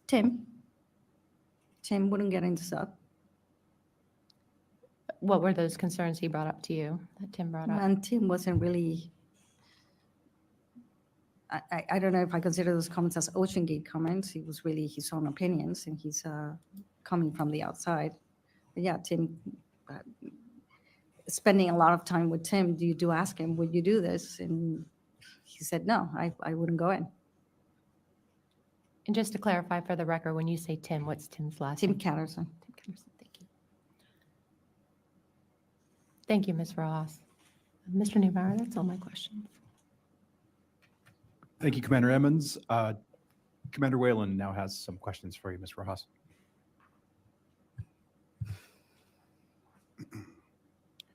[SPEAKER 5] Tim wouldn't get into sub.
[SPEAKER 6] What were those concerns he brought up to you, that Tim brought up?
[SPEAKER 5] And Tim wasn't really, I don't know if I consider those comments as OceanGate comments. He was really his own opinions, and he's coming from the outside. But yeah, Tim, spending a lot of time with Tim, do ask him, would you do this? And he said, no, I wouldn't go in.
[SPEAKER 6] And just to clarify for the record, when you say Tim, what's Tim's last
[SPEAKER 5] Tim
[SPEAKER 6] name?
[SPEAKER 5] Catterson.
[SPEAKER 6] Tim Catterson, thank you. Thank you, Ms. Rojas. Mr. Neubauer, that's all my questions.
[SPEAKER 2] Thank you, Commander Emmons. Commander Whalen now has some questions for you, Ms. Rojas.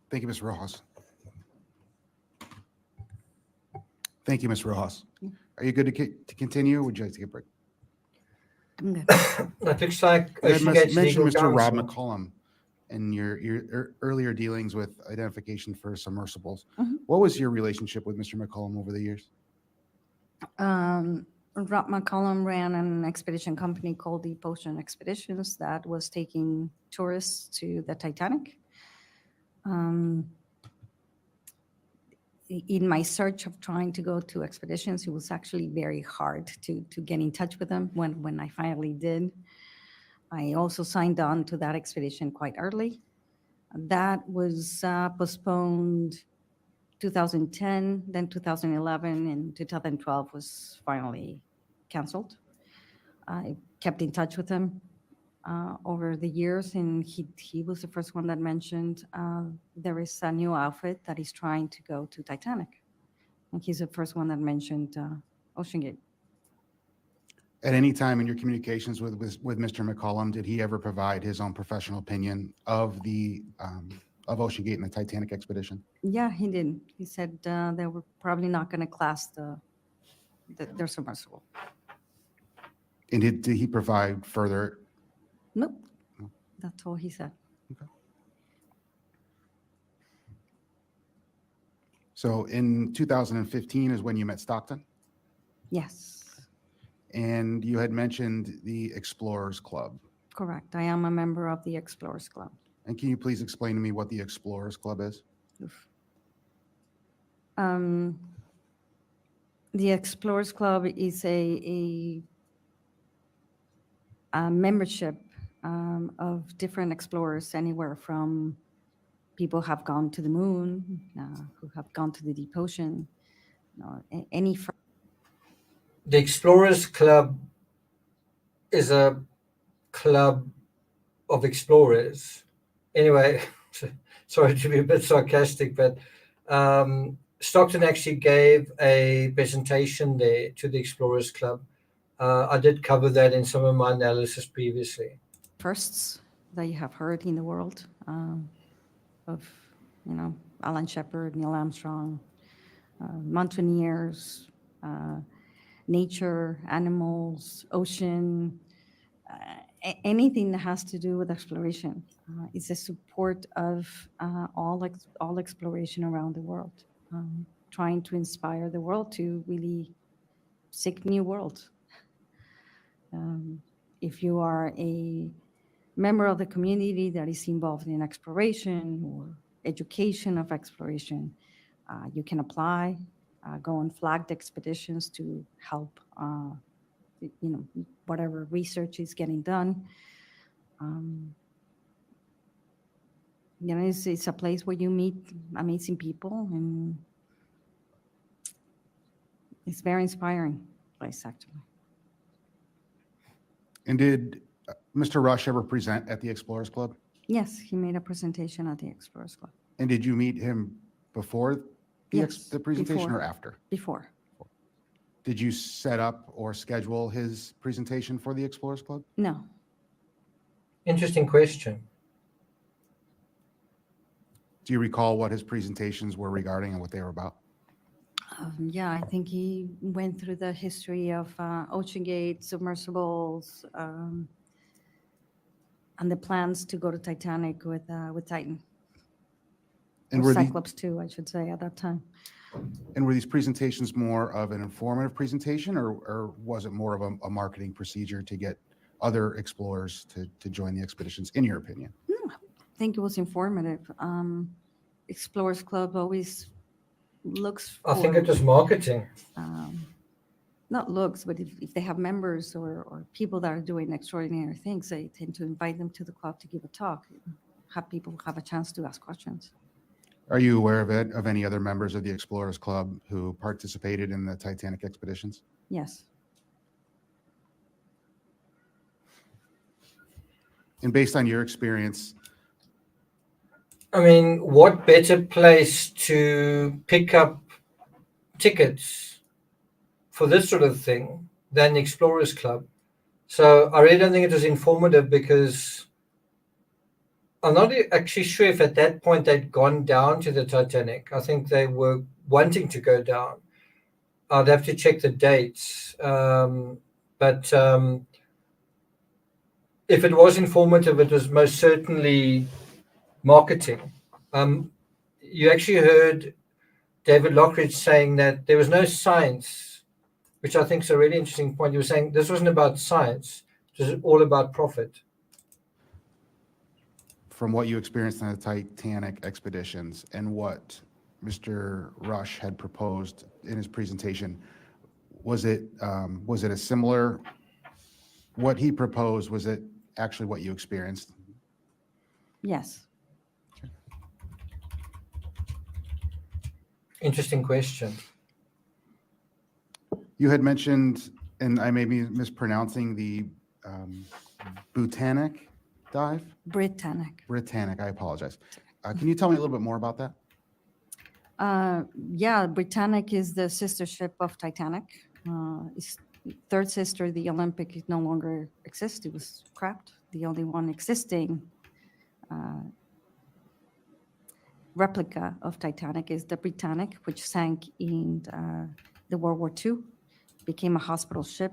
[SPEAKER 7] Thank you, Ms. Rojas. Thank you, Ms. Rojas. Are you good to continue, or would you like to take a break?
[SPEAKER 5] I'm good.
[SPEAKER 1] That looks like
[SPEAKER 7] You had
[SPEAKER 1] OceanGate's
[SPEAKER 7] mentioned
[SPEAKER 1] legal
[SPEAKER 7] Mr. Rob
[SPEAKER 1] counsel.
[SPEAKER 7] McCollum in your earlier dealings with identification for submersibles.
[SPEAKER 5] Mhm.
[SPEAKER 7] What was your relationship with Mr. McCollum over the years?
[SPEAKER 5] Rob McCollum ran an expedition company called Deep Ocean Expeditions that was taking tourists to the Titanic. In my search of trying to go to expeditions, it was actually very hard to get in touch with them when I finally did. I also signed on to that expedition quite early. That was postponed 2010, then 2011, and 2012 was finally canceled. I kept in touch with him over the years, and he was the first one that mentioned there is a new outfit that is trying to go to Titanic. And he's the first one that mentioned OceanGate.
[SPEAKER 7] At any time in your communications with Mr. McCollum, did he ever provide his own professional opinion of of OceanGate and the Titanic expedition?
[SPEAKER 5] Yeah, he did. He said they were probably not going to class their submersible.
[SPEAKER 7] And did he provide further?
[SPEAKER 5] Nope, that's all he said.
[SPEAKER 7] So in 2015 is when you met Stockton,
[SPEAKER 5] Yes,
[SPEAKER 7] and you had mentioned the Explorers Club.
[SPEAKER 5] correct. I am a member of the Explorers Club.
[SPEAKER 7] And can you please explain to me what the Explorers Club is?
[SPEAKER 5] The Explorers Club is a membership of different explorers, anywhere from people have gone to the moon, who have gone to the deep ocean, any.
[SPEAKER 1] The Explorers Club is a club of explorers. Anyway, sorry to be a bit sarcastic, but Stockton actually gave a presentation there to the Explorers Club. I did cover that in some of my analysis previously.
[SPEAKER 5] Firsts that you have heard in the world of, Alan Shepard, Neil Armstrong, mountaineers, nature, animals, ocean, anything that has to do with exploration. It's a support of all exploration around the world, trying to inspire the world to really seek new worlds. If you are a member of the community that is involved in exploration or education of exploration, you can apply, go on flagged expeditions to help whatever research is getting done. It's a place where you meet amazing people, and it's very inspiring place, actually.
[SPEAKER 7] And did Mr. Rush ever present at the Explorers Club?
[SPEAKER 5] Yes, he made a presentation at the Explorers Club.
[SPEAKER 7] And did you meet him before
[SPEAKER 5] Yes,
[SPEAKER 7] the presentation
[SPEAKER 5] before.
[SPEAKER 7] or after?
[SPEAKER 5] Before.
[SPEAKER 7] Did you set up or schedule his presentation for the Explorers Club?
[SPEAKER 5] No.
[SPEAKER 1] Interesting question.
[SPEAKER 7] Do you recall what his presentations were regarding and what they were about?
[SPEAKER 5] Yeah, I think he went through the history of OceanGate, submersibles, and the plans to go to Titanic with Titan.
[SPEAKER 7] And
[SPEAKER 5] Or
[SPEAKER 7] were, the,
[SPEAKER 5] Cyclops 2, I should say, at that time.
[SPEAKER 7] and were these presentations more of an informative presentation, or was it more of a marketing procedure to get other explorers to join the expeditions, in your opinion?
[SPEAKER 5] I think it was informative. Explorers Club always looks for...
[SPEAKER 1] I think it was marketing.
[SPEAKER 5] Not looks, but if they have members or people that are doing extraordinary things, they tend to invite them to the club to give a talk, have people have a chance to ask questions.
[SPEAKER 7] Are you aware of any other members of the Explorers Club who participated in the Titanic expeditions?
[SPEAKER 5] Yes.
[SPEAKER 7] And based on your experience,
[SPEAKER 1] I mean, what better place to pick up tickets for this sort of thing than the Explorers Club? So I really don't think it was informative, because I'm not actually sure if at that point they'd gone down to the Titanic. I think they were wanting to go down. I'd have to check the dates. But if it was informative, it was most certainly marketing. You actually heard David Lockridge saying that there was no science, which I think is a really interesting point. He was saying this wasn't about science, it was all about profit.
[SPEAKER 7] from what you experienced in the Titanic expeditions and what Mr. Rush had proposed in his presentation, was it a similar, what he proposed, was it actually what you experienced?
[SPEAKER 5] Yes.
[SPEAKER 1] Interesting question.
[SPEAKER 7] You had mentioned, and I may be mispronouncing, the Botanic dive? Britannic, I apologize. Can you tell me a little bit more about that?
[SPEAKER 5] Yeah, Britannic is the sister ship of Titanic. Its third sister, the Olympic, it no longer exists. It was scrapped. The only one existing replica of Titanic is the Britannic, which sank in the World War II, became a hospital ship.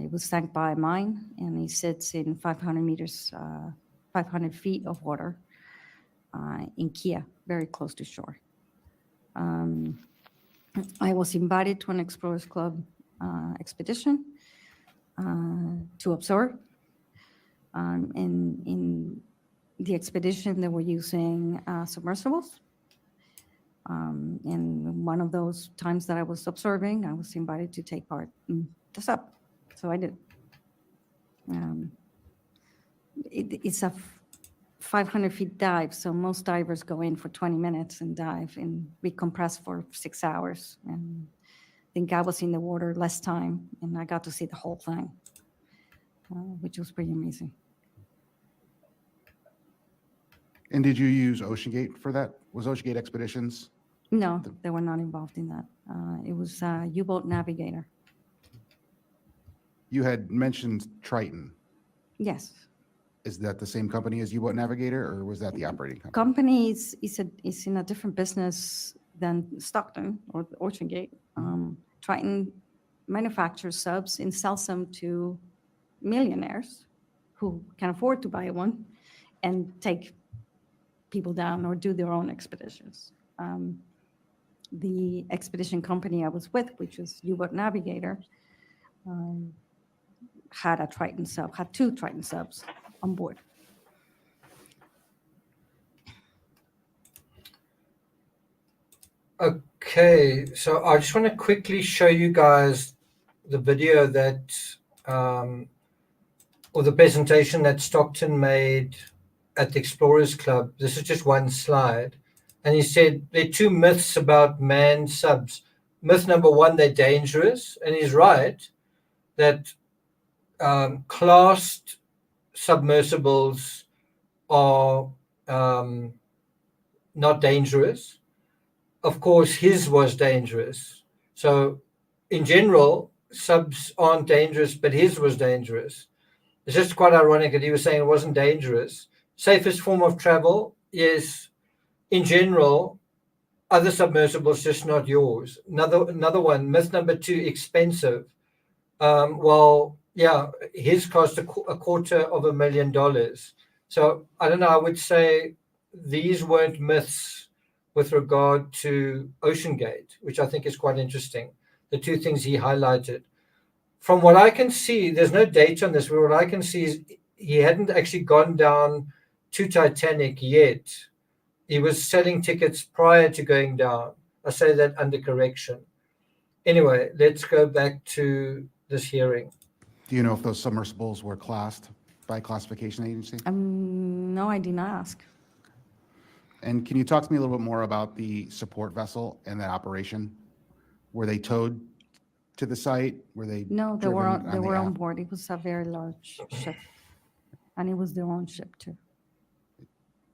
[SPEAKER 5] It was sank by a mine, and it sits in 500 feet of water in Kia, very close to shore. I was invited to an Explorers Club expedition to observe. In the expedition, they were using submersibles. And one of those times that I was observing, I was invited to take part in the sub. So I did. It's a 500 feet dive, so most divers go in for 20 minutes and dive and recompress for 6 hours. And I think I was in the water less time, and I got to see the whole thing, which was pretty amazing.
[SPEAKER 7] And did you use OceanGate for that? Was OceanGate Expeditions?
[SPEAKER 5] No, they were not involved in that. It was U-boat Navigator.
[SPEAKER 7] You had mentioned Triton.
[SPEAKER 5] Yes.
[SPEAKER 7] Is that the same company as U-boat Navigator, or was that the operating company?
[SPEAKER 5] Company is in a different business than Stockton or OceanGate. Triton manufactures subs and sells them to millionaires who can afford to buy one and take people down or do their own expeditions. The expedition company I was with, which was U-boat Navigator, had a Triton sub, had 2 Triton subs on board.
[SPEAKER 1] Okay, so I just want to quickly show you guys the video that, or the presentation that Stockton made at the Explorers Club. This is just one slide. And he said there are two myths about manned subs. Myth number one, they're dangerous. And he's right that classed submersibles are not dangerous. Of course, his was dangerous. So in general, subs aren't dangerous, but his was dangerous. It's just quite ironic that he was saying it wasn't dangerous. Safest form of travel, yes. In general, other submersibles, just not yours. Another one, myth number two, expensive. Well, yeah, his cost $250,000. So I don't know, I would say these weren't myths with regard to OceanGate, which I think is quite interesting. The two things he highlighted. From what I can see, there's no date on this, but what I can see is he hadn't actually gone down to Titanic yet. He was selling tickets prior to going down. I say that under correction. Anyway, let's go back to this hearing.
[SPEAKER 7] Do you know if those submersibles were classed by classification agency?
[SPEAKER 5] No, I did not ask.
[SPEAKER 7] And can you talk to me a little bit more about the support vessel and that operation? Were they towed to the site? Were they
[SPEAKER 5] No, they were
[SPEAKER 7] driven
[SPEAKER 5] on, they
[SPEAKER 7] the
[SPEAKER 5] were on
[SPEAKER 7] aft?
[SPEAKER 5] board. It was a very large ship. And it was their own ship too.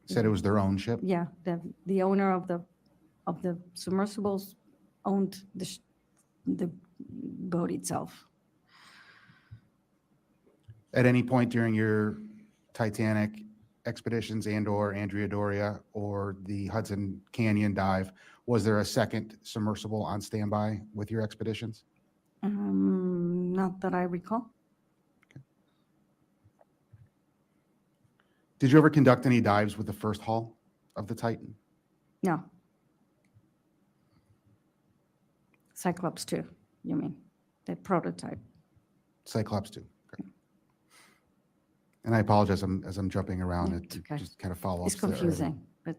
[SPEAKER 7] Said it was their own ship?
[SPEAKER 5] Yeah, the owner of the submersibles owned the boat itself.
[SPEAKER 7] At any point during your Titanic expeditions and/or Andrea Doria or the Hudson Canyon dive, was there a second submersible on standby with your expeditions?
[SPEAKER 5] Not that I recall.
[SPEAKER 7] Did you ever conduct any dives with the first hull of the Titan?
[SPEAKER 5] No. Cyclops 2, you mean, the prototype.
[SPEAKER 7] Cyclops 2. Okay. And I apologize as I'm jumping around.
[SPEAKER 5] Yeah,
[SPEAKER 7] It
[SPEAKER 5] it's okay.
[SPEAKER 7] just kind of follow
[SPEAKER 5] It's confusing, but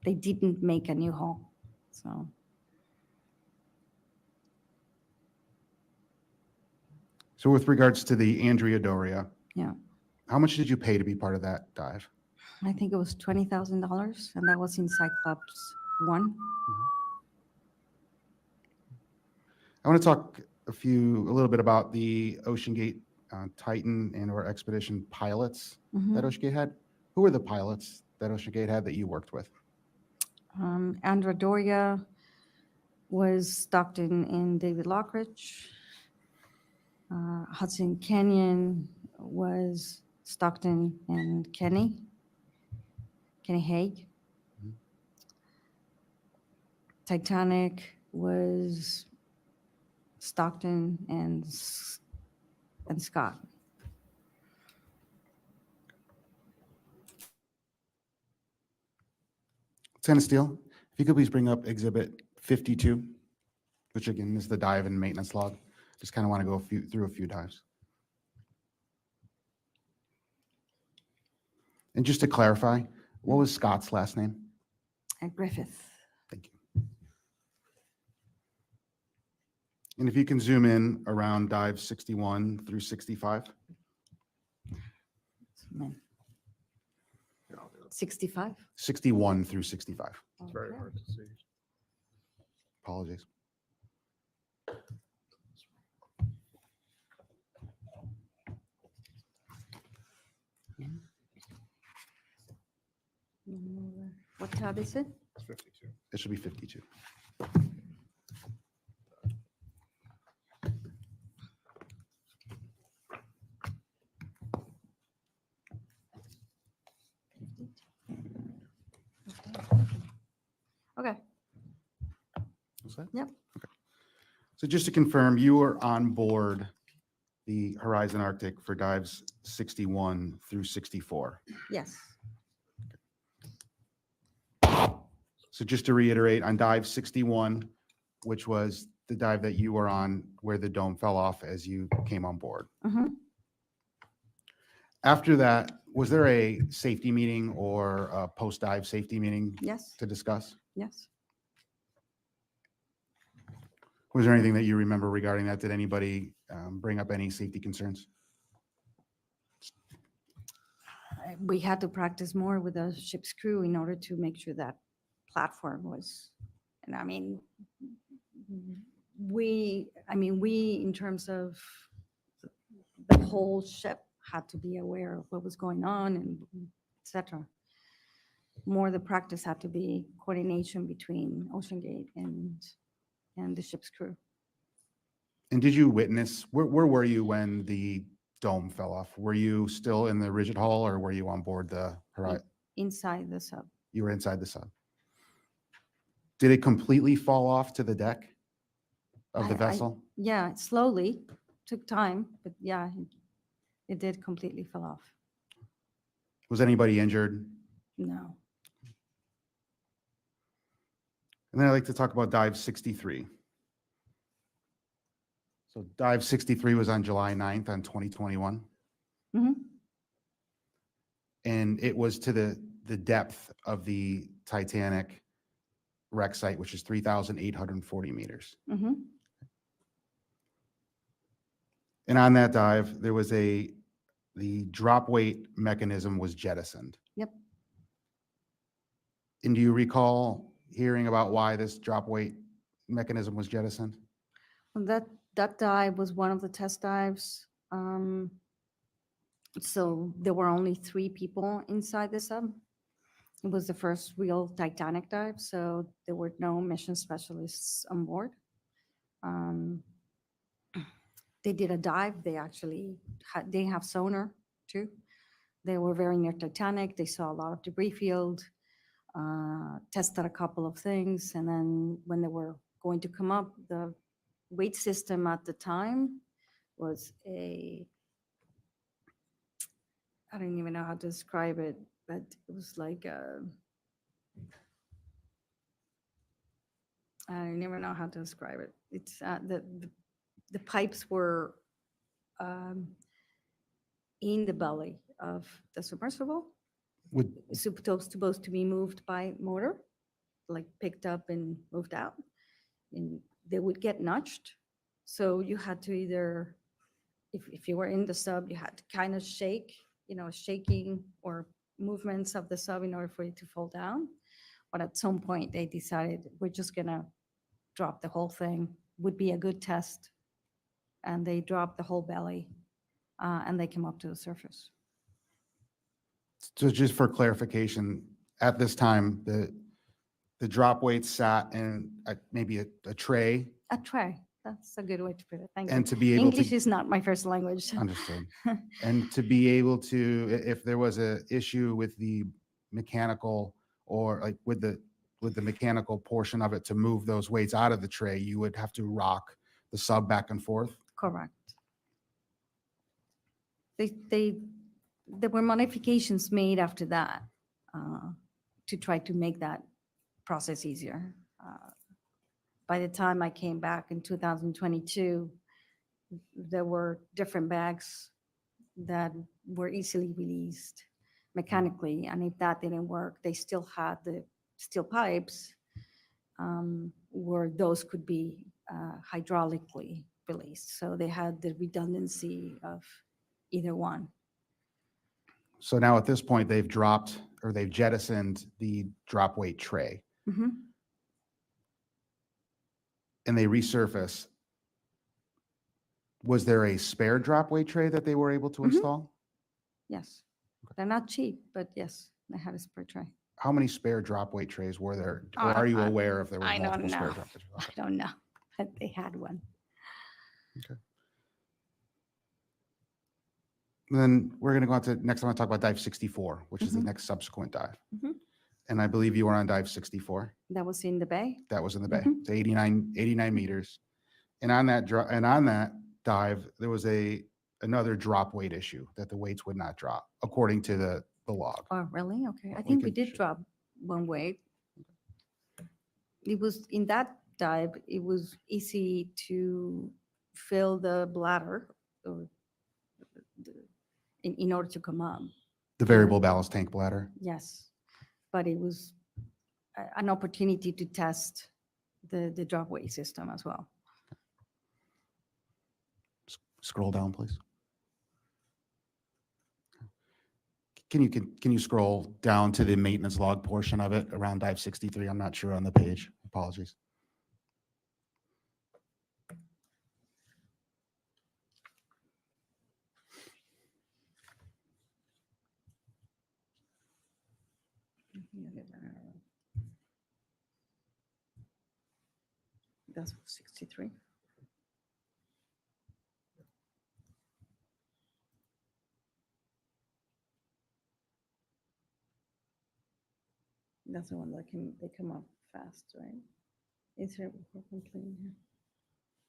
[SPEAKER 5] they didn't make a new hull, so.
[SPEAKER 7] So with regards to the Andrea Doria,
[SPEAKER 5] Yeah,
[SPEAKER 7] how much did you pay to be part of that dive?
[SPEAKER 5] I think it was $20,000, and that was in Cyclops 1.
[SPEAKER 7] I want to talk a little bit about the OceanGate Titan and/or expedition pilots that OceanGate had. Who were the pilots that OceanGate had that you worked with?
[SPEAKER 5] Andrea Doria was Stockton and David Lockridge. Hudson Canyon was Stockton and Kenny Haig. Titanic was Stockton and Scott.
[SPEAKER 7] Lieutenant Steele, if you could please bring up Exhibit 52, which again is the dive and maintenance log. Just kind of want to go through a few dives. And just to clarify, what was Scott's last name?
[SPEAKER 5] Griffith.
[SPEAKER 7] Thank you. And if you can zoom in around dive 61 through 65.
[SPEAKER 5] 65.
[SPEAKER 7] 61 through 65.
[SPEAKER 4] It's very hard to see.
[SPEAKER 7] Apologies.
[SPEAKER 5] What tab is it?
[SPEAKER 4] It's 52.
[SPEAKER 7] It should be 52.
[SPEAKER 5] Okay.
[SPEAKER 7] What's that?
[SPEAKER 5] Yep.
[SPEAKER 7] Okay. So just to confirm, you were on board the Horizon Arctic for dives 61 through 64.
[SPEAKER 5] Yes.
[SPEAKER 7] So just to reiterate, on dive 61, which was the dive that you were on where the dome fell off as you came on board. After that, was there a safety meeting or a post-dive safety meeting
[SPEAKER 5] Yes.
[SPEAKER 7] to discuss?
[SPEAKER 5] Yes.
[SPEAKER 7] Was there anything that you remember regarding that? Did anybody bring up any safety concerns?
[SPEAKER 5] We had to practice more with the ship's crew in order to make sure that platform was, and I mean, we, in terms of the whole ship had to be aware of what was going on and et cetera. More the practice had to be coordination between OceanGate and the ship's crew.
[SPEAKER 7] And did you witness, where were you when the dome fell off? Were you still in the rigid hull or were you on board the Horizon?
[SPEAKER 5] Inside the sub.
[SPEAKER 7] You were inside the sub. Did it completely fall off to the deck of the vessel?
[SPEAKER 5] Yeah, it slowly, took time, but yeah, it did completely fall off.
[SPEAKER 7] Was anybody injured?
[SPEAKER 5] No.
[SPEAKER 7] And then I'd like to talk about dive 63. So dive 63 was on July 9th on 2021.
[SPEAKER 5] Mhm.
[SPEAKER 7] And it was to the depth of the Titanic wreck site, which is 3,840 meters.
[SPEAKER 5] Mhm.
[SPEAKER 7] And on that dive, there was the drop weight mechanism was jettisoned.
[SPEAKER 5] Yep.
[SPEAKER 7] And do you recall hearing about why this drop weight mechanism was jettisoned?
[SPEAKER 5] Well, that dive was one of the test dives. So there were only 3 people inside the sub. It was the first real Titanic dive, so there were no mission specialists on board. They did a dive. They actually they have sonar too. They were very near Titanic. They saw a lot of debris field, tested a couple of things, and then when they were going to come up, the weight system at the time was I don't even know how to describe it, but it was like I don't even know how to describe it. It's the pipes were in the belly of the submersible.
[SPEAKER 7] Would,
[SPEAKER 5] It's supposed to be moved by motor, like picked up and moved out, and they would get nudged. So you had to either, if you were in the sub, you had to kind of shake, shaking or movements of the sub in order for it to fall down. But at some point they decided we're just gonna drop the whole thing, would be a good test. And they dropped the whole belly and they came up to the surface.
[SPEAKER 7] so just for clarification, at this time, the drop weight sat in maybe a tray,
[SPEAKER 5] A tray, that's a good way to put it. Thank you.
[SPEAKER 7] and to be able
[SPEAKER 5] English
[SPEAKER 7] to,
[SPEAKER 5] is not my first language.
[SPEAKER 7] understood, and to be able to, if there was a issue with the mechanical or like with the mechanical portion of it to move those weights out of the tray, you would have to rock the sub back and forth.
[SPEAKER 5] Correct. There were modifications made after that to try to make that process easier. By the time I came back in 2022, there were different bags that were easily released mechanically, and if that didn't work, they still had the steel pipes where those could be hydraulically released. So they had the redundancy of either one.
[SPEAKER 7] So now at this point, they've dropped or they've jettisoned the drop weight tray
[SPEAKER 5] Mhm.
[SPEAKER 7] and they resurface. Was there a spare drop weight tray that they were able to
[SPEAKER 5] Mhm.
[SPEAKER 7] install?
[SPEAKER 5] Yes. They're not cheap, but yes, they had a spare tray.
[SPEAKER 7] How many spare drop weight trays were there? Or
[SPEAKER 5] Uh,
[SPEAKER 7] are you
[SPEAKER 5] I-
[SPEAKER 7] aware if there were
[SPEAKER 5] I don't
[SPEAKER 7] multiple spare
[SPEAKER 5] know.
[SPEAKER 7] drop weight trays?
[SPEAKER 5] I
[SPEAKER 7] Okay.
[SPEAKER 5] don't know, but they had one.
[SPEAKER 7] Then we're going to go on to, next I want to talk about dive 64, which is the
[SPEAKER 5] Mhm.
[SPEAKER 7] next subsequent dive.
[SPEAKER 5] Mhm.
[SPEAKER 7] And I believe you were on dive 64.
[SPEAKER 5] That was in the bay.
[SPEAKER 7] That was in the bay.
[SPEAKER 5] Mhm.
[SPEAKER 7] It's 89 meters. And on that dive, there was another drop weight issue that the weights would not drop according to the log.
[SPEAKER 5] Oh, really? Okay. I
[SPEAKER 7] We
[SPEAKER 5] think we
[SPEAKER 7] can
[SPEAKER 5] did
[SPEAKER 7] sh-
[SPEAKER 5] drop one weight. It was in that dive, it was easy to fill the bladder or in order to come up.
[SPEAKER 7] The variable ballast tank bladder.
[SPEAKER 5] Yes. But it was an opportunity to test the drop weight system as well.
[SPEAKER 7] scroll down, please? Can you scroll down to the maintenance log portion of it around dive 63? I'm not sure on the page. Apologies.
[SPEAKER 5] That's 63. That's the one that they come up fast, right? Incident report complete. Yeah.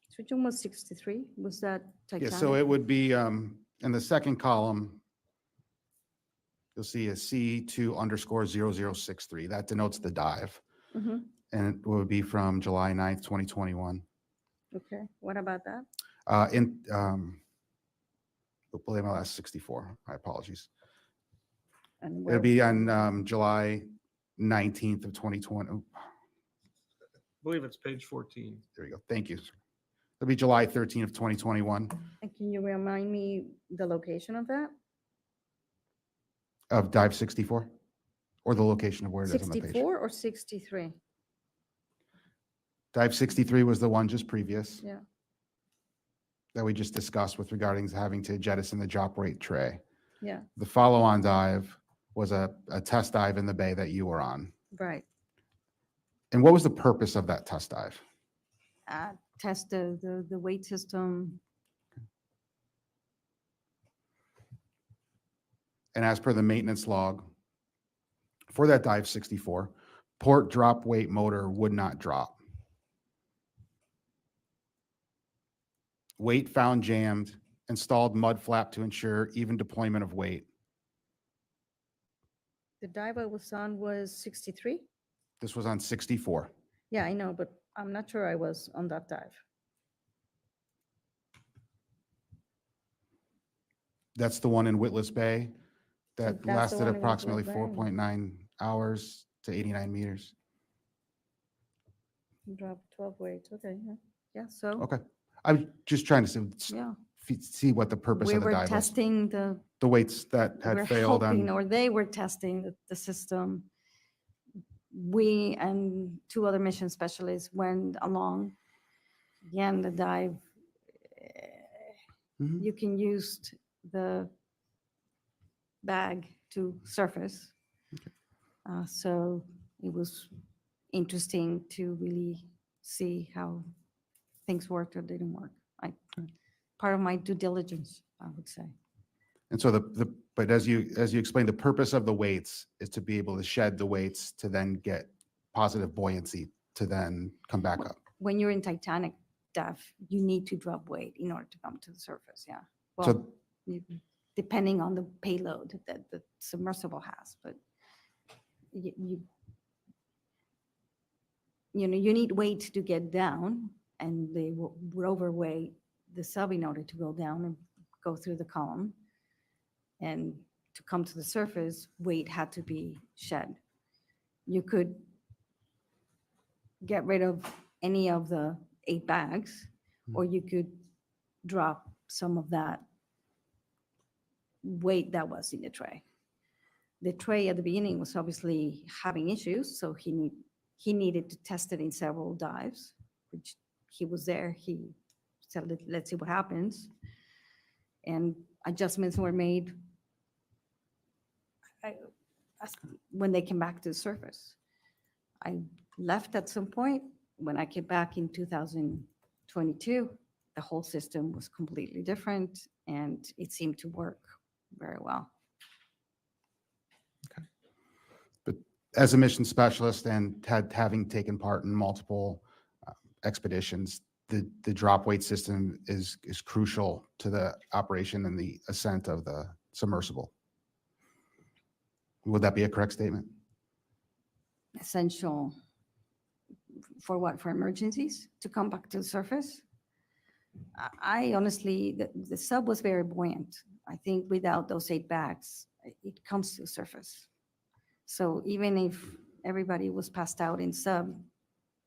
[SPEAKER 5] So which one was 63? Was that Titanic?
[SPEAKER 7] Yeah, so it would be in the second column, you'll see a C2_0063. That denotes the dive.
[SPEAKER 5] Mhm.
[SPEAKER 7] And it would be from July 9th, 2021.
[SPEAKER 5] Okay, what about that?
[SPEAKER 7] Blame LS 64. My apologies.
[SPEAKER 5] And
[SPEAKER 7] It'll
[SPEAKER 5] where
[SPEAKER 7] be
[SPEAKER 5] was
[SPEAKER 7] on July 19th of 2020. Oh,
[SPEAKER 4] I believe it's page 14.
[SPEAKER 7] there we go. Thank you. It'll be July 13th of 2021
[SPEAKER 5] And can you remind me the location of that?
[SPEAKER 7] of dive 64, or the location of where it is on the page.
[SPEAKER 5] 64 or 63?
[SPEAKER 7] Dive 63 was the one just previous
[SPEAKER 5] Yeah.
[SPEAKER 7] that we just discussed with regarding having to jettison the drop weight tray.
[SPEAKER 5] Yeah,
[SPEAKER 7] The follow-on dive was a test dive in the bay that you were on.
[SPEAKER 5] right.
[SPEAKER 7] And what was the purpose of that test dive?
[SPEAKER 5] Test the weight system.
[SPEAKER 7] And as per the maintenance log for that dive 64, port drop weight motor would not drop. Weight found jammed, installed mud flap to ensure even deployment of weight.
[SPEAKER 5] The dive I was on was 63?
[SPEAKER 7] This was on 64.
[SPEAKER 5] Yeah, I know, but I'm not sure I was on that dive.
[SPEAKER 7] That's the one in Witless Bay that
[SPEAKER 5] that's the
[SPEAKER 7] lasted
[SPEAKER 5] one in
[SPEAKER 7] approximately
[SPEAKER 5] Witless Bay.
[SPEAKER 7] 4.9 hours to 89 meters.
[SPEAKER 5] Drop 12 weights, okay, yeah. Yeah, so,
[SPEAKER 7] Okay. I'm just trying to
[SPEAKER 5] yeah.
[SPEAKER 7] see what the purpose
[SPEAKER 5] We
[SPEAKER 7] of the
[SPEAKER 5] were
[SPEAKER 7] dive was.
[SPEAKER 5] testing
[SPEAKER 7] The weights that
[SPEAKER 5] we're
[SPEAKER 7] had failed
[SPEAKER 5] hoping,
[SPEAKER 7] on,
[SPEAKER 5] or they were testing the system. We and two other mission specialists went along. Again, the dive,
[SPEAKER 7] Mhm.
[SPEAKER 5] you can use the bag to surface. So it was interesting to really see how things worked or didn't work. Part of my due diligence, I would say.
[SPEAKER 7] and so but as you explained, the purpose of the weights is to be able to shed the weights to then get positive buoyancy to then come back up.
[SPEAKER 5] When you're in Titanic dive, you need to drop weight in order to come to the surface, yeah. Well,
[SPEAKER 7] So
[SPEAKER 5] depending on the payload that the submersible has, but you need weight to get down, and they would overweight the sub in order to go down and go through the column. And to come to the surface, weight had to be shed. You could get rid of any of the 8 bags, or you could drop some of that weight that was in the tray. The tray at the beginning was obviously having issues, so he needed to test it in several dives, which he was there. He said, let's see what happens. And adjustments were made when they came back to the surface. I left at some point. When I came back in 2022, the whole system was completely different, and it seemed to work very well.
[SPEAKER 7] but as a mission specialist and having taken part in multiple expeditions, the drop weight system is crucial to the operation and the ascent of the submersible. Would that be a correct statement?
[SPEAKER 5] Essential for what? For emergencies to come back to the surface? I honestly, the sub was very buoyant. I think without those 8 bags, it comes to the surface. So even if everybody was passed out in sub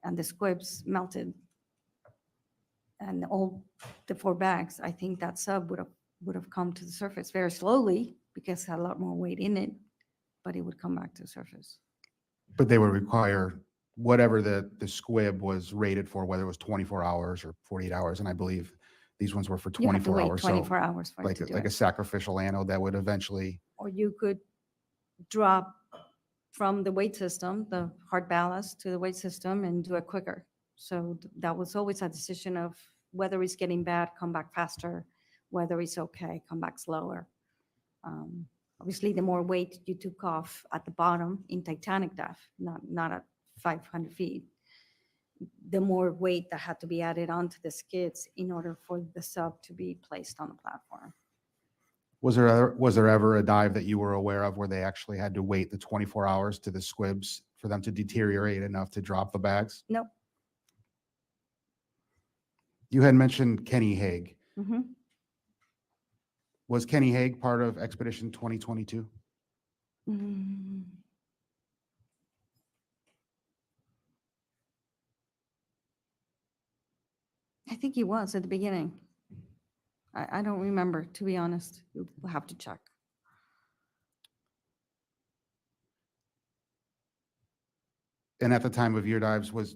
[SPEAKER 5] and the squibs melted, and all the 4 bags, I think that sub would have come to the surface very slowly because it had a lot more weight in it, but it would come back to the surface.
[SPEAKER 7] But they would require whatever the squib was rated for, whether it was 24 hours or 48 hours, and I believe these ones were for
[SPEAKER 5] You have to
[SPEAKER 7] 24
[SPEAKER 5] wait
[SPEAKER 7] hours.
[SPEAKER 5] 24
[SPEAKER 7] So
[SPEAKER 5] hours for it
[SPEAKER 7] like
[SPEAKER 5] to do
[SPEAKER 7] like a
[SPEAKER 5] it.
[SPEAKER 7] sacrificial anode that would eventually,
[SPEAKER 5] Or you could drop from the weight system, the hard ballast, to the weight system and do it quicker. So that was always a decision of whether it's getting bad, come back faster, whether it's okay, come back slower. Obviously, the more weight you took off at the bottom in Titanic depth, not at 500 feet, the more weight that had to be added onto the skids in order for the sub to be placed on the platform.
[SPEAKER 7] was there ever a dive that you were aware of where they actually had to wait the 24 hours to the squibs for them to deteriorate enough to drop the bags?
[SPEAKER 5] Nope.
[SPEAKER 7] You had mentioned Kenny Hague.
[SPEAKER 5] Mhm.
[SPEAKER 7] Was Kenny Hague part of Expedition 2022?
[SPEAKER 5] Mm. I think he was at the beginning. I don't remember, to be honest. We'll have to check.
[SPEAKER 7] And at the time of your dives were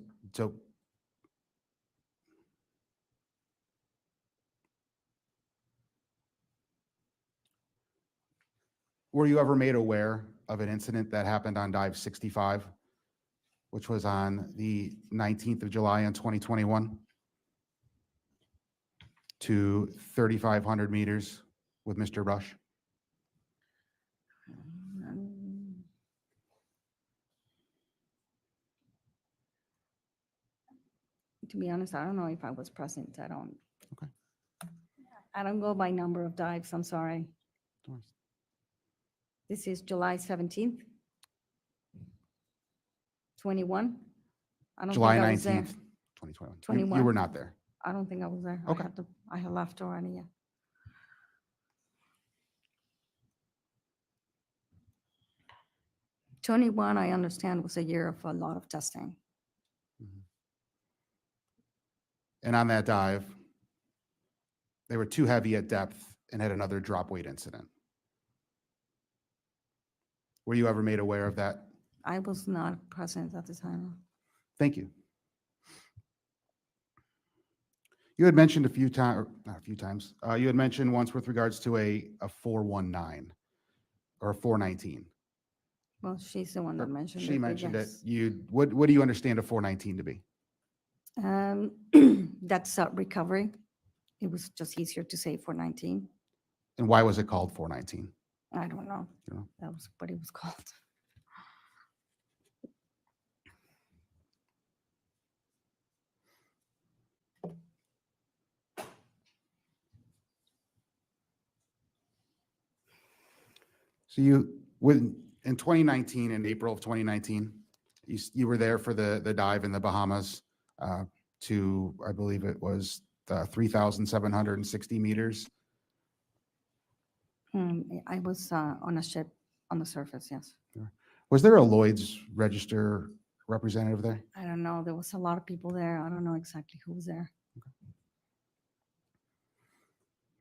[SPEAKER 7] you ever made aware of an incident that happened on dive 65, which was on the 19th of July in 2021 to 3,500 meters with Mr. Rush?
[SPEAKER 5] To be honest, I don't know if I was present.
[SPEAKER 7] Okay.
[SPEAKER 5] I don't go by number of dives. I'm sorry.
[SPEAKER 7] No worries.
[SPEAKER 5] This is July 17th, 21. I don't
[SPEAKER 7] July
[SPEAKER 5] think I was there.
[SPEAKER 7] 19th, 2021. You
[SPEAKER 5] 21.
[SPEAKER 7] were not there.
[SPEAKER 5] I don't think I was there.
[SPEAKER 7] Okay.
[SPEAKER 5] I had left already. Yeah. '21, I understand, was a year of a lot of testing.
[SPEAKER 7] And on that dive, they were too heavy at depth and had another drop weight incident. Were you ever made aware of that?
[SPEAKER 5] I was not present at the time.
[SPEAKER 7] Thank you. You had mentioned a few times, not a few times, you had mentioned once with regards to a 419 or a 419.
[SPEAKER 5] Well, she's the one that mentioned it.
[SPEAKER 7] She
[SPEAKER 5] but
[SPEAKER 7] mentioned it.
[SPEAKER 5] yes.
[SPEAKER 7] What do you understand a 419 to be?
[SPEAKER 5] That's recovery. It was just easier to say 419.
[SPEAKER 7] And why was it called 419?
[SPEAKER 5] I don't know.
[SPEAKER 7] You know?
[SPEAKER 5] That was what it was called.
[SPEAKER 7] So in 2019, in April of 2019, you were there for the dive in the Bahamas to, I believe it was 3,760 meters.
[SPEAKER 5] I was on a ship on the surface, yes.
[SPEAKER 7] Was there a Lloyd's Register representative there?
[SPEAKER 5] I don't know. There was a lot of people there. I don't know exactly who was there.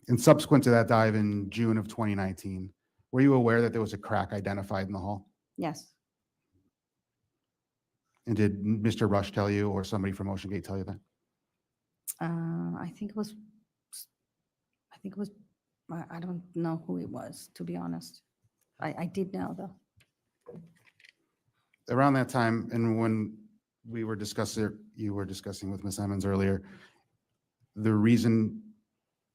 [SPEAKER 7] And subsequent to that dive in June of 2019, were you aware that there was a crack identified in the hull?
[SPEAKER 5] Yes.
[SPEAKER 7] And did Mr. Rush tell you or somebody from Ocean Gate tell you that?
[SPEAKER 5] I think it was, I don't know who it was, to be honest. I did know though.
[SPEAKER 7] Around that time, and when we were discussing, you were discussing with Ms. Emmons earlier, the reason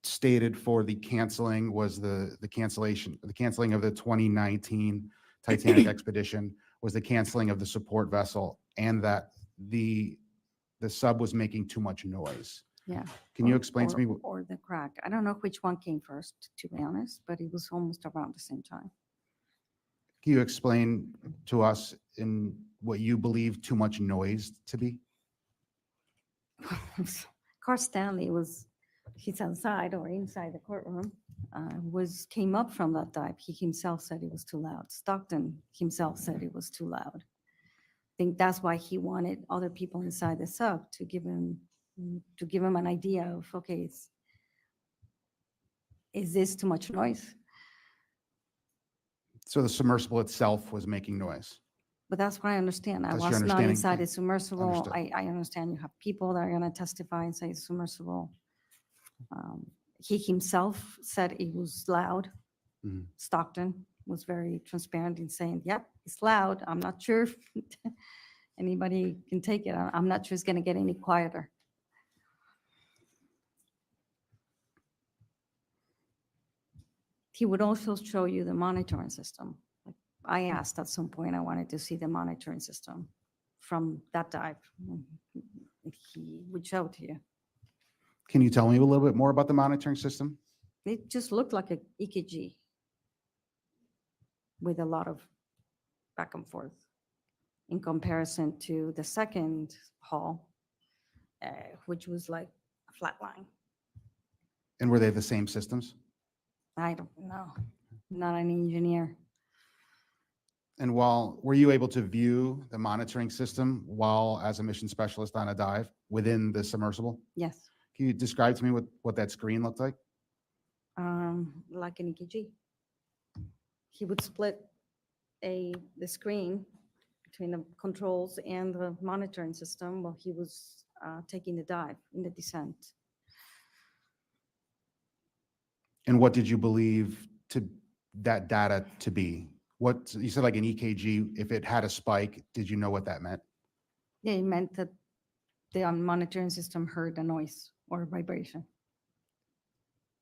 [SPEAKER 7] stated for the canceling was the canceling of the 2019 Titanic expedition was the canceling of the support vessel, and that the sub was making too much noise.
[SPEAKER 5] Yeah.
[SPEAKER 7] Can you explain to me?
[SPEAKER 5] Or the crack. I don't know which one came first, to be honest, but it was almost around the same time.
[SPEAKER 7] Can you explain to us in what you believe too much noise to be?
[SPEAKER 5] Carl Stanley he's outside or inside the courtroom, came up from that dive. He himself said it was too loud. Stockton himself said it was too loud. I think that's why he wanted other people inside the sub to give him to give them an idea of, okay, is this too much noise?
[SPEAKER 7] So the submersible itself was making noise.
[SPEAKER 5] But that's what I understand. I
[SPEAKER 7] That's your
[SPEAKER 5] was not
[SPEAKER 7] understanding?
[SPEAKER 5] inside the submersible.
[SPEAKER 7] Understood.
[SPEAKER 5] I understand you have people that are going to testify inside the submersible. He himself said it was loud.
[SPEAKER 7] Mhm.
[SPEAKER 5] Stockton was very transparent in saying, yep, it's loud. I'm not sure if anybody can take it. I'm not sure it's going to get any quieter. He would also show you the monitoring system. Like, I asked at some point, I wanted to see the monitoring system from that dive. He would show it to you.
[SPEAKER 7] Can you tell me a little bit more about the monitoring system?
[SPEAKER 5] It just looked like a EKG with a lot of back and forth in comparison to the second hall, which was like a flat line.
[SPEAKER 7] And were they the same systems?
[SPEAKER 5] I don't know, not an engineer.
[SPEAKER 7] And were you able to view the monitoring system while as a mission specialist on a dive within the submersible?
[SPEAKER 5] Yes,
[SPEAKER 7] Can you describe to me what that screen looked like?
[SPEAKER 5] like an EKG. He would split the screen between the controls and the monitoring system while he was taking the dive in the descent.
[SPEAKER 7] And what did you believe that data to be? What, you said like an EKG, if it had a spike, did you know what that meant?
[SPEAKER 5] Yeah, it meant that the monitoring system heard a noise or a vibration.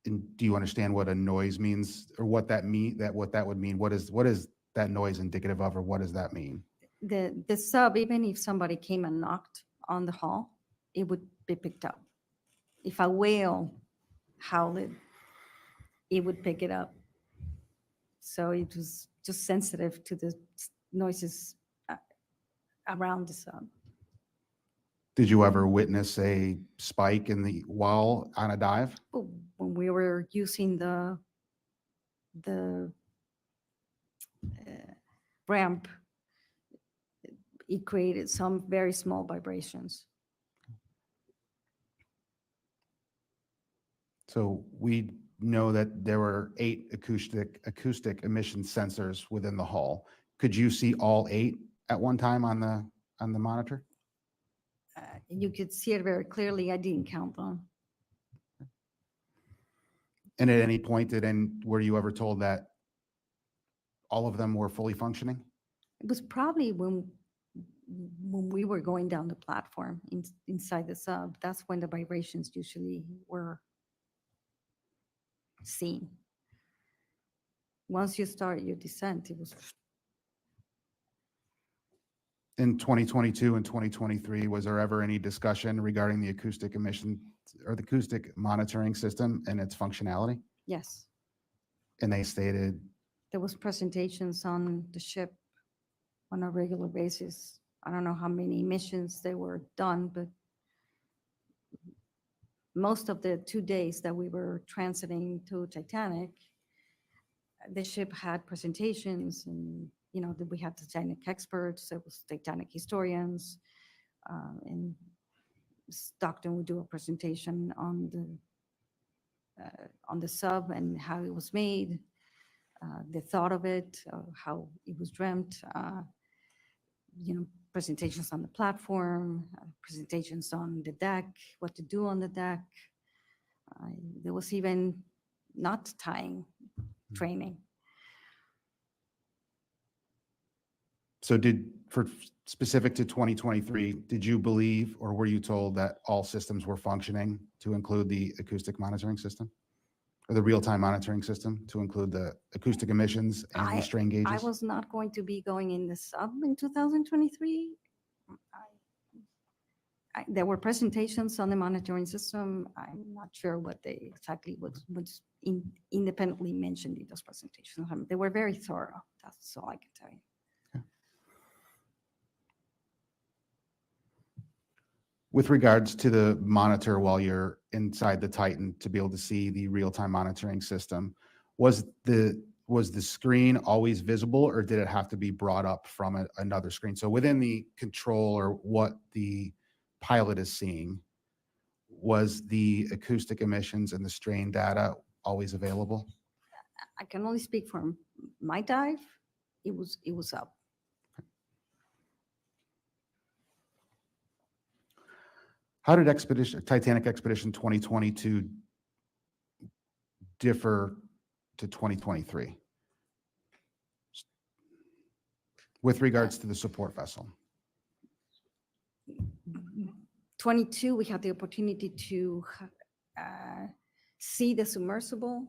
[SPEAKER 7] And do you understand what a noise means or what that would mean? What is that noise indicative of, or what does that mean?
[SPEAKER 5] The sub, even if somebody came and knocked on the hull, it would be picked up. If a whale howled, it would pick it up. So it was just sensitive to the noises around the sub.
[SPEAKER 7] Did you ever witness a spike while on a dive?
[SPEAKER 5] When we were using the ramp, it created some very small vibrations.
[SPEAKER 7] So we know that there were 8 acoustic emission sensors within the hull. Could you see all 8 at one time on the monitor?
[SPEAKER 5] You could see it very clearly. I didn't count them.
[SPEAKER 7] And at any point were you ever told that all of them were fully functioning?
[SPEAKER 5] It was probably when we were going down the platform inside the sub. That's when the vibrations usually were seen. Once you start your descent, it was.
[SPEAKER 7] In 2022 and 2023, was there ever any discussion regarding the acoustic emission or the acoustic monitoring system and its functionality?
[SPEAKER 5] Yes,
[SPEAKER 7] And they stated,
[SPEAKER 5] there was presentations on the ship on a regular basis. I don't know how many missions they were done, but most of the 2 days that we were transiting to Titanic, the ship had presentations, and we had Titanic experts, there was Titanic historians, and Stockton would do a presentation on the sub and how it was made, the thought of it, how it was dreamt, presentations on the platform, presentations on the deck, what to do on the deck. There was even knot tying training.
[SPEAKER 7] so for specific to 2023, did you believe or were you told that all systems were functioning to include the acoustic monitoring system? Or the real-time monitoring system to include the acoustic emissions and the strain gauges?
[SPEAKER 5] I was not going to be going in the sub in 2023. There were presentations on the monitoring system. I'm not sure what they exactly was independently mentioned in those presentations. They were very thorough. That's all I can tell you.
[SPEAKER 7] With regards to the monitor while you're inside the Titan to be able to see the real-time monitoring system, was the screen always visible, or did it have to be brought up from another screen? So within the control or what the pilot is seeing, was the acoustic emissions and the strain data always available?
[SPEAKER 5] I can only speak for my dive. It was up.
[SPEAKER 7] How did Titanic Expedition 2022 differ to 2023 with regards to the support vessel?
[SPEAKER 5] 22, we had the opportunity to see the submersible,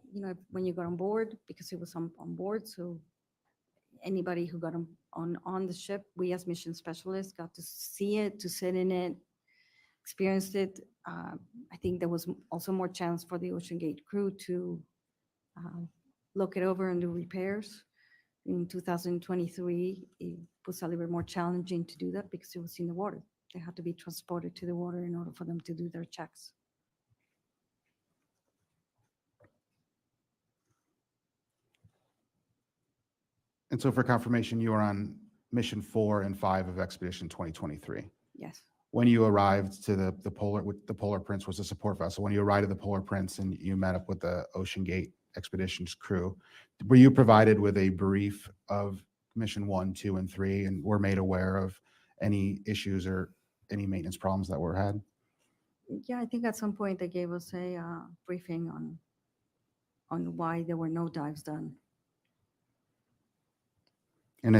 [SPEAKER 5] when you got on board, because it was on board. So anybody who got on the ship, we as mission specialists got to see it, to sit in it, experienced it. I think there was also more chance for the Ocean Gate crew to look it over and do repairs. In 2023, it was a little bit more challenging to do that because it was in the water. They had to be transported to the water in order for them to do their checks.
[SPEAKER 7] And so for confirmation, you were on mission 4 and 5 of Expedition 2023.
[SPEAKER 5] Yes.
[SPEAKER 7] When you arrived to the Polar Prince was a support vessel. When you arrived at the Polar Prince and you met up with the Ocean Gate Expeditions crew, were you provided with a brief of mission 1, 2, and 3 and were made aware of any issues or any maintenance problems that were had?
[SPEAKER 5] Yeah, I think at some point they gave us a briefing on why there were no dives done.
[SPEAKER 7] And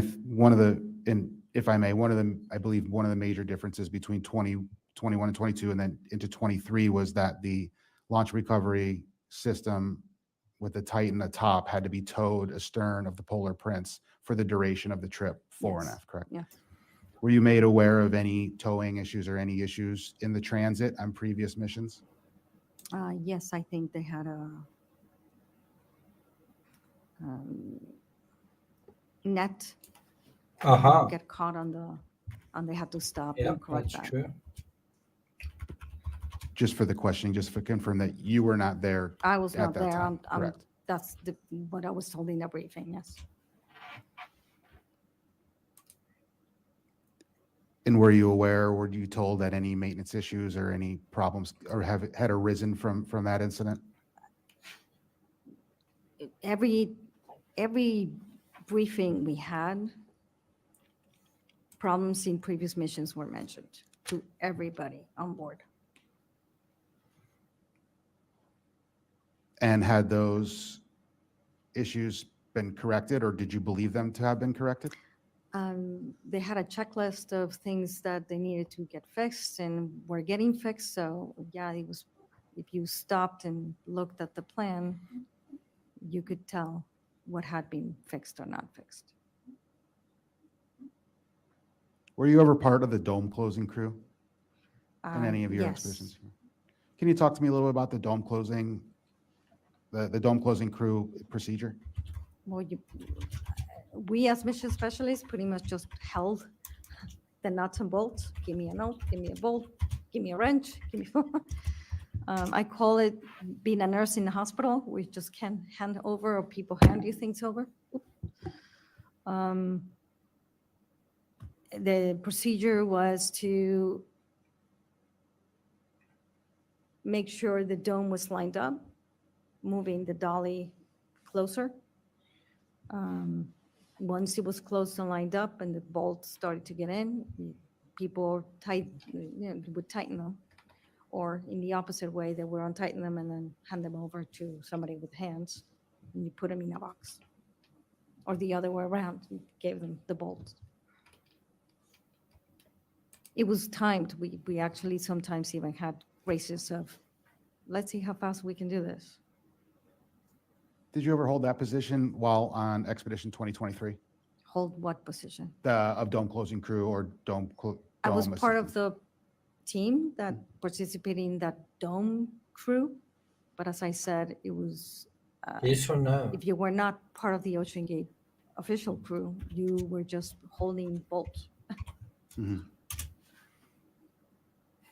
[SPEAKER 7] if I may, I believe one of the major differences between 2021 and 22 and then into 23 was that the launch recovery system with the Titan atop had to be towed astern of the Polar Prince for the duration of the trip, fore and
[SPEAKER 5] Yes.
[SPEAKER 7] aft, correct?
[SPEAKER 5] Yeah.
[SPEAKER 7] Were you made aware of any towing issues or any issues in the transit on previous missions?
[SPEAKER 5] Yes, I think they had a net get caught and they had to stop
[SPEAKER 1] Yeah,
[SPEAKER 5] and correct
[SPEAKER 1] that's
[SPEAKER 5] that.
[SPEAKER 1] true.
[SPEAKER 7] Just for the questioning, just to confirm that you were not there.
[SPEAKER 5] I was
[SPEAKER 7] at
[SPEAKER 5] not
[SPEAKER 7] that
[SPEAKER 5] there.
[SPEAKER 7] time, correct.
[SPEAKER 5] That's what I was told in the briefing, yes.
[SPEAKER 7] And were you aware, were you told that any maintenance issues or any problems or had arisen from that incident?
[SPEAKER 5] Every briefing we had, problems in previous missions were mentioned to everybody on board.
[SPEAKER 7] And had those issues been corrected or did you believe them to have been corrected?
[SPEAKER 5] They had a checklist of things that they needed to get fixed and were getting fixed. So yeah, it was, if you stopped and looked at the plan, you could tell what had been fixed or not fixed.
[SPEAKER 7] Were you ever part of the dome closing crew in any of your
[SPEAKER 5] Yes.
[SPEAKER 7] expeditions? Can you talk to me a little bit about the dome closing, the dome closing crew procedure?
[SPEAKER 5] Well, we as mission specialists pretty much just held the nuts and bolts. Give me a note, give me a bolt, give me a wrench, give me. I call it being a nurse in the hospital. We just can't hand over or people hand you things over. The procedure was to make sure the dome was lined up, moving the dolly closer. Once it was closed and lined up and the bolts started to get in, people would tighten them. Or in the opposite way, they would untighten them and then hand them over to somebody with hands, and you put them in a box. Or the other way around, you gave them the bolts. It was timed. We actually sometimes even had races of, let's see how fast we can do this.
[SPEAKER 7] Did you ever hold that position while on Expedition 2023?
[SPEAKER 5] Hold what position?
[SPEAKER 7] Of dome closing crew or dome?
[SPEAKER 5] I was
[SPEAKER 7] dome
[SPEAKER 5] part of
[SPEAKER 7] assistant?
[SPEAKER 5] the team that participated in that dome crew, but as I said, it was,
[SPEAKER 1] Yes or no?
[SPEAKER 5] if you were not part of the Ocean Gate official crew, you were just holding bolts.
[SPEAKER 7] Mhm.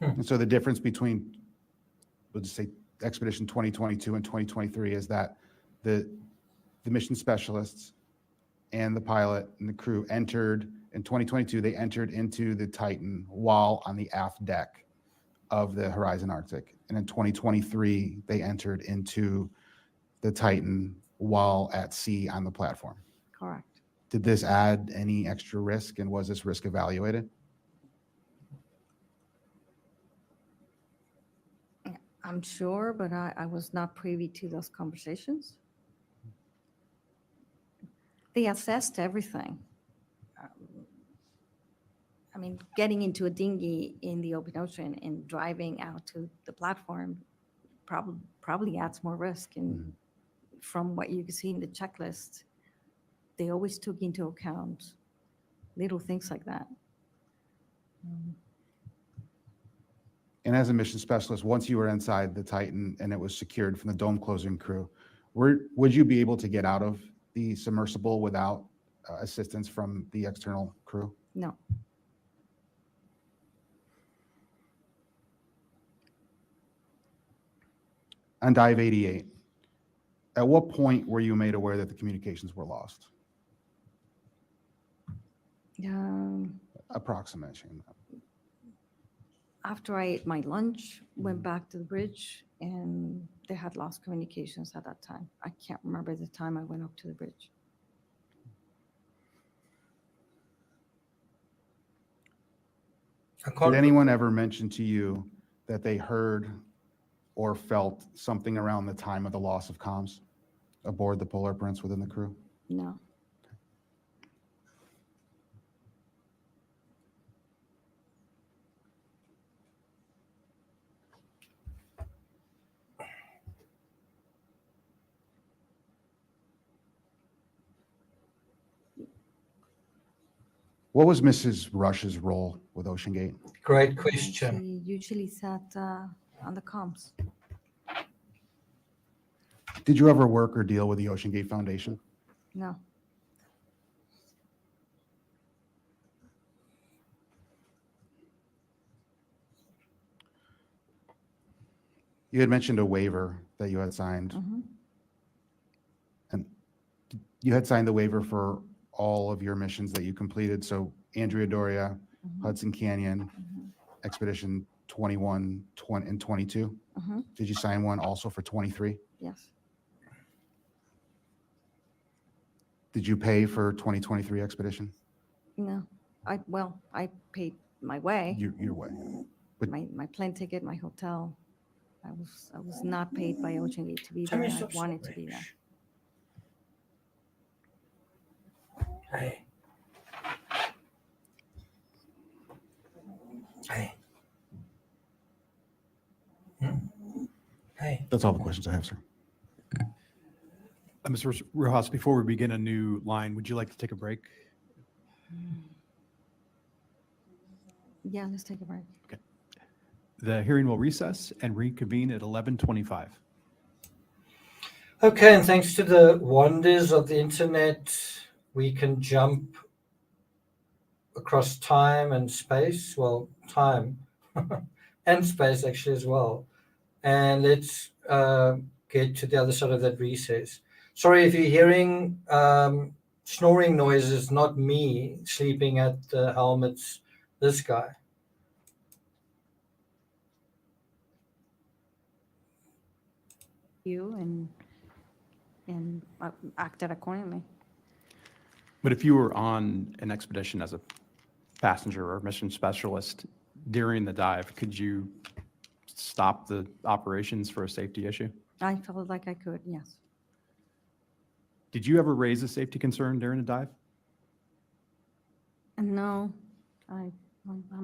[SPEAKER 7] And so the difference between, we'll just say Expedition 2022 and 2023 is that the mission specialists and the pilot and the crew entered, in 2022, they entered into the Titan while on the aft deck of the Horizon Arctic. And in 2023, they entered into the Titan while at sea on the platform.
[SPEAKER 5] Correct.
[SPEAKER 7] Did this add any extra risk, and was this risk evaluated?
[SPEAKER 5] I'm sure, but I was not privy to those conversations. They assessed everything. I mean, getting into a dinghy in the open ocean and driving out to the platform probably adds more risk. And from what you can see in the checklist, they always took into account little things like that.
[SPEAKER 7] And as a mission specialist, once you were inside the Titan and it was secured from the dome closing crew, would you be able to get out of the submersible without assistance from the external crew?
[SPEAKER 5] No.
[SPEAKER 7] On dive 88, at what point were you made aware that the communications were lost? Approximation.
[SPEAKER 5] After I ate my lunch, went back to the bridge, and they had lost communications at that time. I can't remember the time I went up to the bridge.
[SPEAKER 7] Did anyone ever mention to you that they heard or felt something around the time of the loss of comms aboard the Polar Prince within the crew?
[SPEAKER 5] No.
[SPEAKER 7] What was Mrs. Rush's role with Ocean Gate?
[SPEAKER 1] Great question.
[SPEAKER 5] She usually sat on the comms.
[SPEAKER 7] Did you ever work or deal with the Ocean Gate Foundation?
[SPEAKER 5] No.
[SPEAKER 7] You had mentioned a waiver that you had signed.
[SPEAKER 5] Mhm.
[SPEAKER 7] And you had signed the waiver for all of your missions that you completed. So Andrea Doria,
[SPEAKER 5] Mhm.
[SPEAKER 7] Hudson Canyon,
[SPEAKER 5] Mhm.
[SPEAKER 7] Expedition 21, 20, and 22.
[SPEAKER 5] Mhm.
[SPEAKER 7] Did you sign one also for 23?
[SPEAKER 5] Yes.
[SPEAKER 7] Did you pay for 2023 expedition?
[SPEAKER 5] No. I paid my way,
[SPEAKER 7] Your way. But
[SPEAKER 5] my plane ticket, my hotel. I was not paid by Ocean Gate to be
[SPEAKER 1] Tell
[SPEAKER 5] there.
[SPEAKER 1] me
[SPEAKER 5] I
[SPEAKER 1] stop so
[SPEAKER 5] wanted to be there.
[SPEAKER 1] much. Hey. Hey. Hey.
[SPEAKER 7] that's all the questions I have, sir.
[SPEAKER 2] Mr. Rojas, before we begin a new line, would you like to take a break?
[SPEAKER 5] Yeah, let's take a break.
[SPEAKER 2] The hearing will recess and reconvene at 11:25.
[SPEAKER 1] Okay, and thanks to the wonders of the internet, we can jump across time and space. Well, time and space actually as well. And let's get to the other side of that recess. Sorry if you're hearing snoring noises, not me sleeping at the helm, it's this guy.
[SPEAKER 5] You and acted accordingly.
[SPEAKER 2] But if you were on an expedition as a passenger or mission specialist during the dive, could you stop the operations for a safety issue?
[SPEAKER 5] I felt like I could, yes.
[SPEAKER 2] Did you ever raise a safety concern during a dive?
[SPEAKER 5] And no, I'm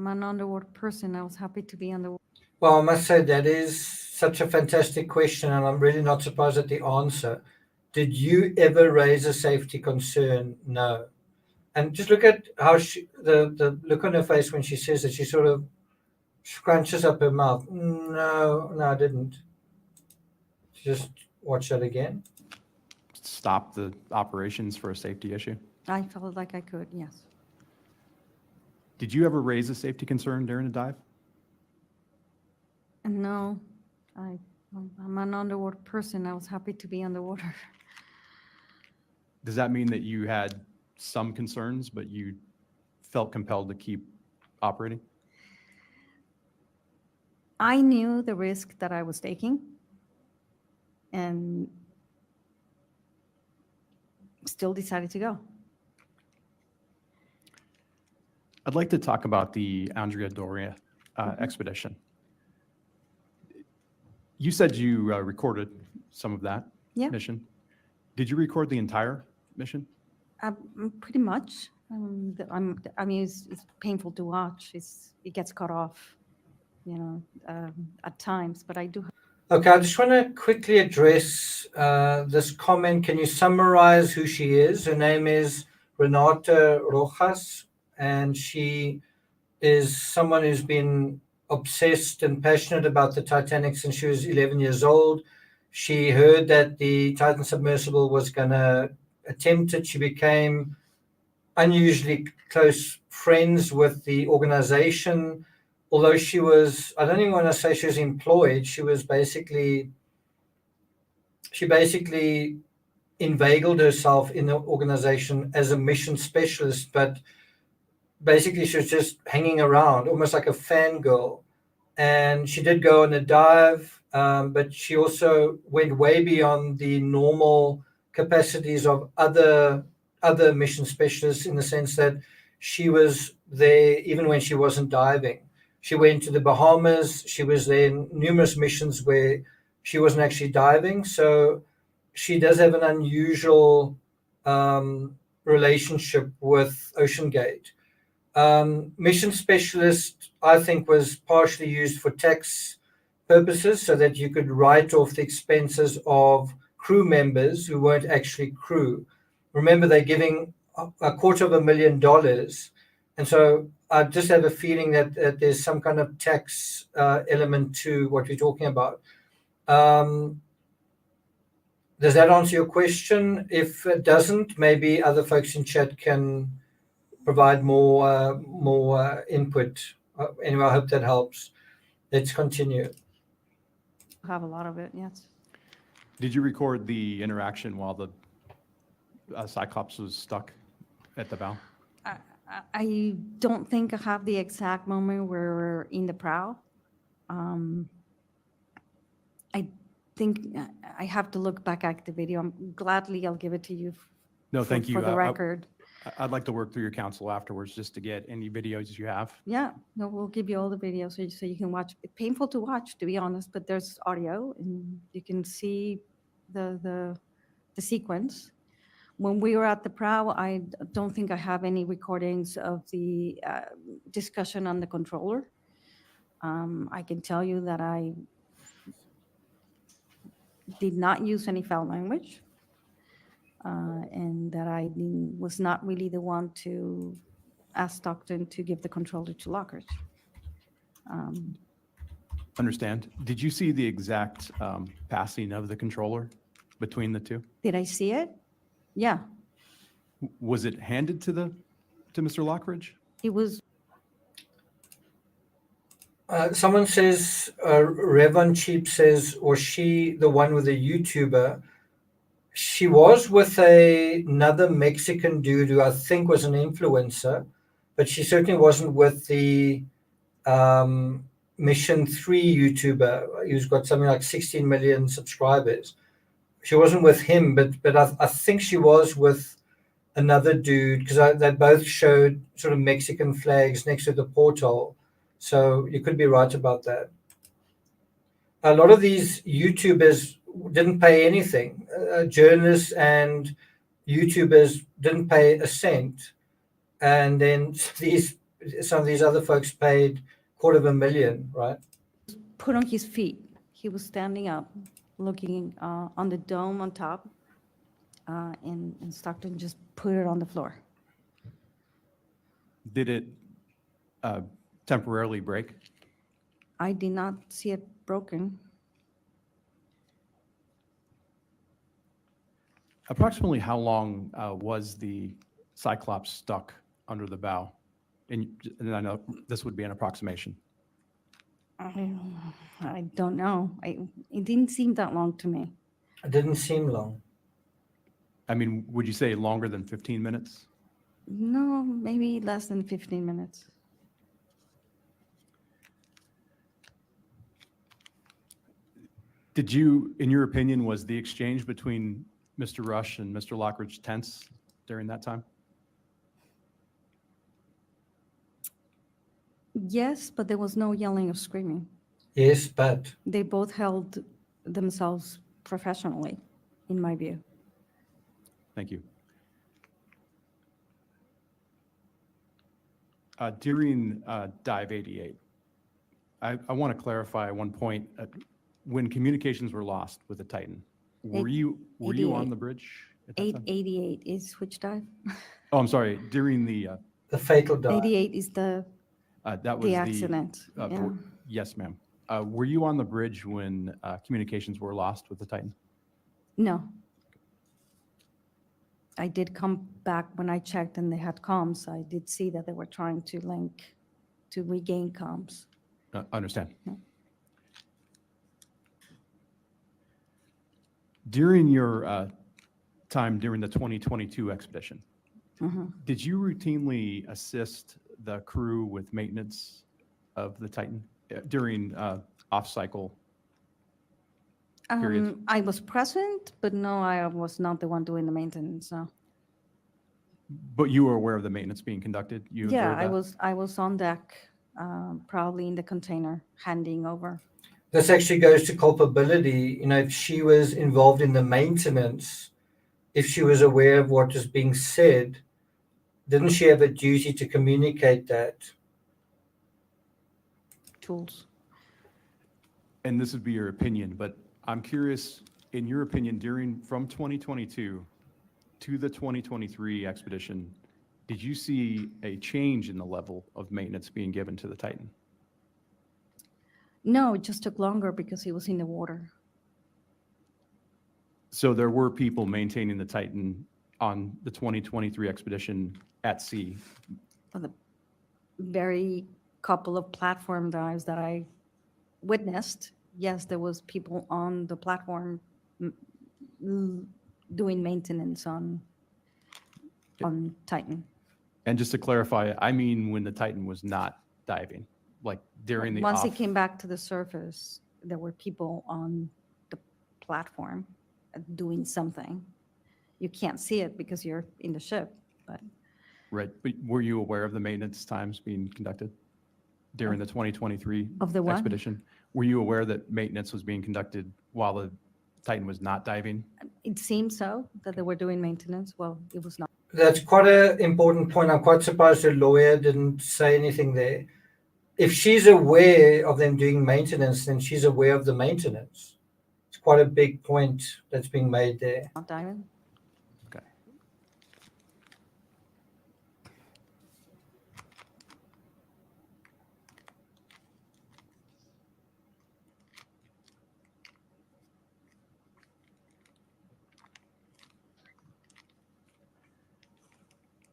[SPEAKER 5] an underwater person. I was happy to be underwater.
[SPEAKER 1] Well, I must say that is such a fantastic question, and I'm really not surprised at the answer. Did you ever raise a safety concern? No. And just look at how the look on her face when she says it. She sort of scrunches up her mouth. No, I didn't. Just watch that again.
[SPEAKER 2] Stop the operations for a safety issue?
[SPEAKER 5] I felt like I could, yes.
[SPEAKER 2] Did you ever raise a safety concern during a dive?
[SPEAKER 5] And no, I'm an underwater person. I was happy to be underwater.
[SPEAKER 2] Does that mean that you had some concerns, but you felt compelled to keep operating?
[SPEAKER 5] I knew the risk that I was taking, and still decided to go.
[SPEAKER 2] I'd like to talk about the Andrea Doria expedition. You said you recorded some of that
[SPEAKER 5] Yeah.
[SPEAKER 2] mission. Did you record the entire mission?
[SPEAKER 5] Pretty much. I mean, it's painful to watch. It gets cut off, at times, but I do.
[SPEAKER 1] Okay, I just want to quickly address this comment. Can you summarize who she is? Her name is Renata Rojas, and she is someone who's been obsessed and passionate about the Titanic since she was 11 years old. She heard that the Titan submersible was going to attempt it. She became unusually close friends with the organization. Although she was, I don't even want to say she was employed, she basically inveigled herself in the organization as a mission specialist, but basically she was just hanging around, almost like a fangirl. And she did go on a dive, but she also went way beyond the normal capacities of other mission specialists, in the sense that she was there even when she wasn't diving. She went to the Bahamas. She was there in numerous missions where she wasn't actually diving. So she does have an unusual relationship with OceanGate. Mission specialist, I think, was partially used for tax purposes so that you could write off the expenses of crew members who weren't actually crew. Remember, they're giving $250,000. And so I just have a feeling that there's some kind of tax element to what we're talking about. Does that answer your question? If it doesn't, maybe other folks in chat can provide more input. Anyway, I hope that helps. Let's continue.
[SPEAKER 5] Have a lot of it, yes.
[SPEAKER 2] Did you record the interaction while the Cyclops was stuck at the bow?
[SPEAKER 5] I don't think I have the exact moment where we're in the prow. I think I have to look back at the video. Gladly, I'll give it to you.
[SPEAKER 2] No, thank you.
[SPEAKER 5] For the record.
[SPEAKER 2] I'd like to work through your counsel afterwards just to get any videos you have.
[SPEAKER 5] Yeah, no, we'll give you all the videos so you can watch. It's painful to watch, to be honest, but there's audio and you can see the sequence. When we were at the prow, I don't think I have any recordings of the discussion on the controller. I can tell you that I did not use any foul language, and that I was not really the one to ask Stockton to give the controller to Lockhart.
[SPEAKER 2] Understand. Did you see the exact passing of the controller between the two?
[SPEAKER 5] Did I see it? Yeah.
[SPEAKER 2] Was it handed to Mr. Lockridge?
[SPEAKER 5] It was.
[SPEAKER 1] Someone says, Revon Cheap says, was she the one with the YouTuber? She was with another Mexican dude who I think was an influencer, but she certainly wasn't with the Mission 3 YouTuber who's got something like 16 million subscribers. She wasn't with him, but I think she was with another dude, because they both showed sort of Mexican flags next to the porthole. So you could be right about that. A lot of these YouTubers didn't pay anything. Journalists and YouTubers didn't pay a cent. And then some of these other folks paid $250,000, right?
[SPEAKER 5] Put on his feet. He was standing up, looking on the dome on top, and Stockton just put it on the floor.
[SPEAKER 2] Did it temporarily break?
[SPEAKER 5] I did not see it broken.
[SPEAKER 2] Approximately how long was the Cyclops stuck under the bow? And I know this would be an approximation.
[SPEAKER 5] I don't know. It didn't seem that long to me.
[SPEAKER 1] It didn't seem long.
[SPEAKER 2] I mean, would you say longer than 15 minutes?
[SPEAKER 5] No, maybe less than 15 minutes.
[SPEAKER 2] Did you, in your opinion, was the exchange between Mr. Rush and Mr. Lockridge tense during that time?
[SPEAKER 5] Yes, but there was no yelling or screaming.
[SPEAKER 1] Yes, but
[SPEAKER 5] They both held themselves professionally, in my view.
[SPEAKER 2] Thank you. During dive 88, I want to clarify one point. When communications were lost with the Titan, were you on
[SPEAKER 5] 88.
[SPEAKER 2] the bridge at that time?
[SPEAKER 5] 888 is which dive?
[SPEAKER 2] Oh, I'm sorry. During the
[SPEAKER 1] fatal dive.
[SPEAKER 5] 88 is the
[SPEAKER 2] that was
[SPEAKER 5] accident. Yeah.
[SPEAKER 2] Yes, ma'am. Were you on the bridge when communications were lost with the Titan?
[SPEAKER 5] No. I did come back when I checked and they had comms. I did see that they were trying to link to regain comms.
[SPEAKER 2] Understand.
[SPEAKER 5] Yeah.
[SPEAKER 2] During your time during the 2022 expedition,
[SPEAKER 5] Mhm.
[SPEAKER 2] did you routinely assist the crew with maintenance of the Titan during off-cycle periods?
[SPEAKER 5] I was present, but no, I was not the one doing the maintenance. No.
[SPEAKER 2] But you were aware of the maintenance being conducted? You
[SPEAKER 5] Yeah,
[SPEAKER 2] observed that?
[SPEAKER 5] I was on deck, probably in the container, handing over.
[SPEAKER 1] This actually goes to culpability. You know, if she was involved in the maintenance, if she was aware of what was being said, didn't she have a duty to communicate that?
[SPEAKER 5] Tools.
[SPEAKER 2] And this would be your opinion, but I'm curious, in your opinion, from 2022 to the 2023 expedition, did you see a change in the level of maintenance being given to the Titan?
[SPEAKER 5] No, it just took longer because he was in the water.
[SPEAKER 2] So there were people maintaining the Titan on the 2023 expedition at sea.
[SPEAKER 5] For the very couple of platform dives that I witnessed, yes, there was people on the platform doing maintenance on Titan.
[SPEAKER 2] And just to clarify, I mean when the Titan was not diving, like during the
[SPEAKER 5] Once
[SPEAKER 2] off.
[SPEAKER 5] it came back to the surface, there were people on the platform doing something. You can't see it because you're in the ship, but
[SPEAKER 2] Right, but were you aware of the maintenance times being conducted during the 2023
[SPEAKER 5] Of the what?
[SPEAKER 2] expedition? Were you aware that maintenance was being conducted while the Titan was not diving?
[SPEAKER 5] it seemed so that they were doing maintenance. Well, it was not.
[SPEAKER 1] That's quite an important point. I'm quite surprised the lawyer didn't say anything there. If she's aware of them doing maintenance, then she's aware of the maintenance. It's quite a big point that's being made there.
[SPEAKER 5] Not diving.
[SPEAKER 2] Okay.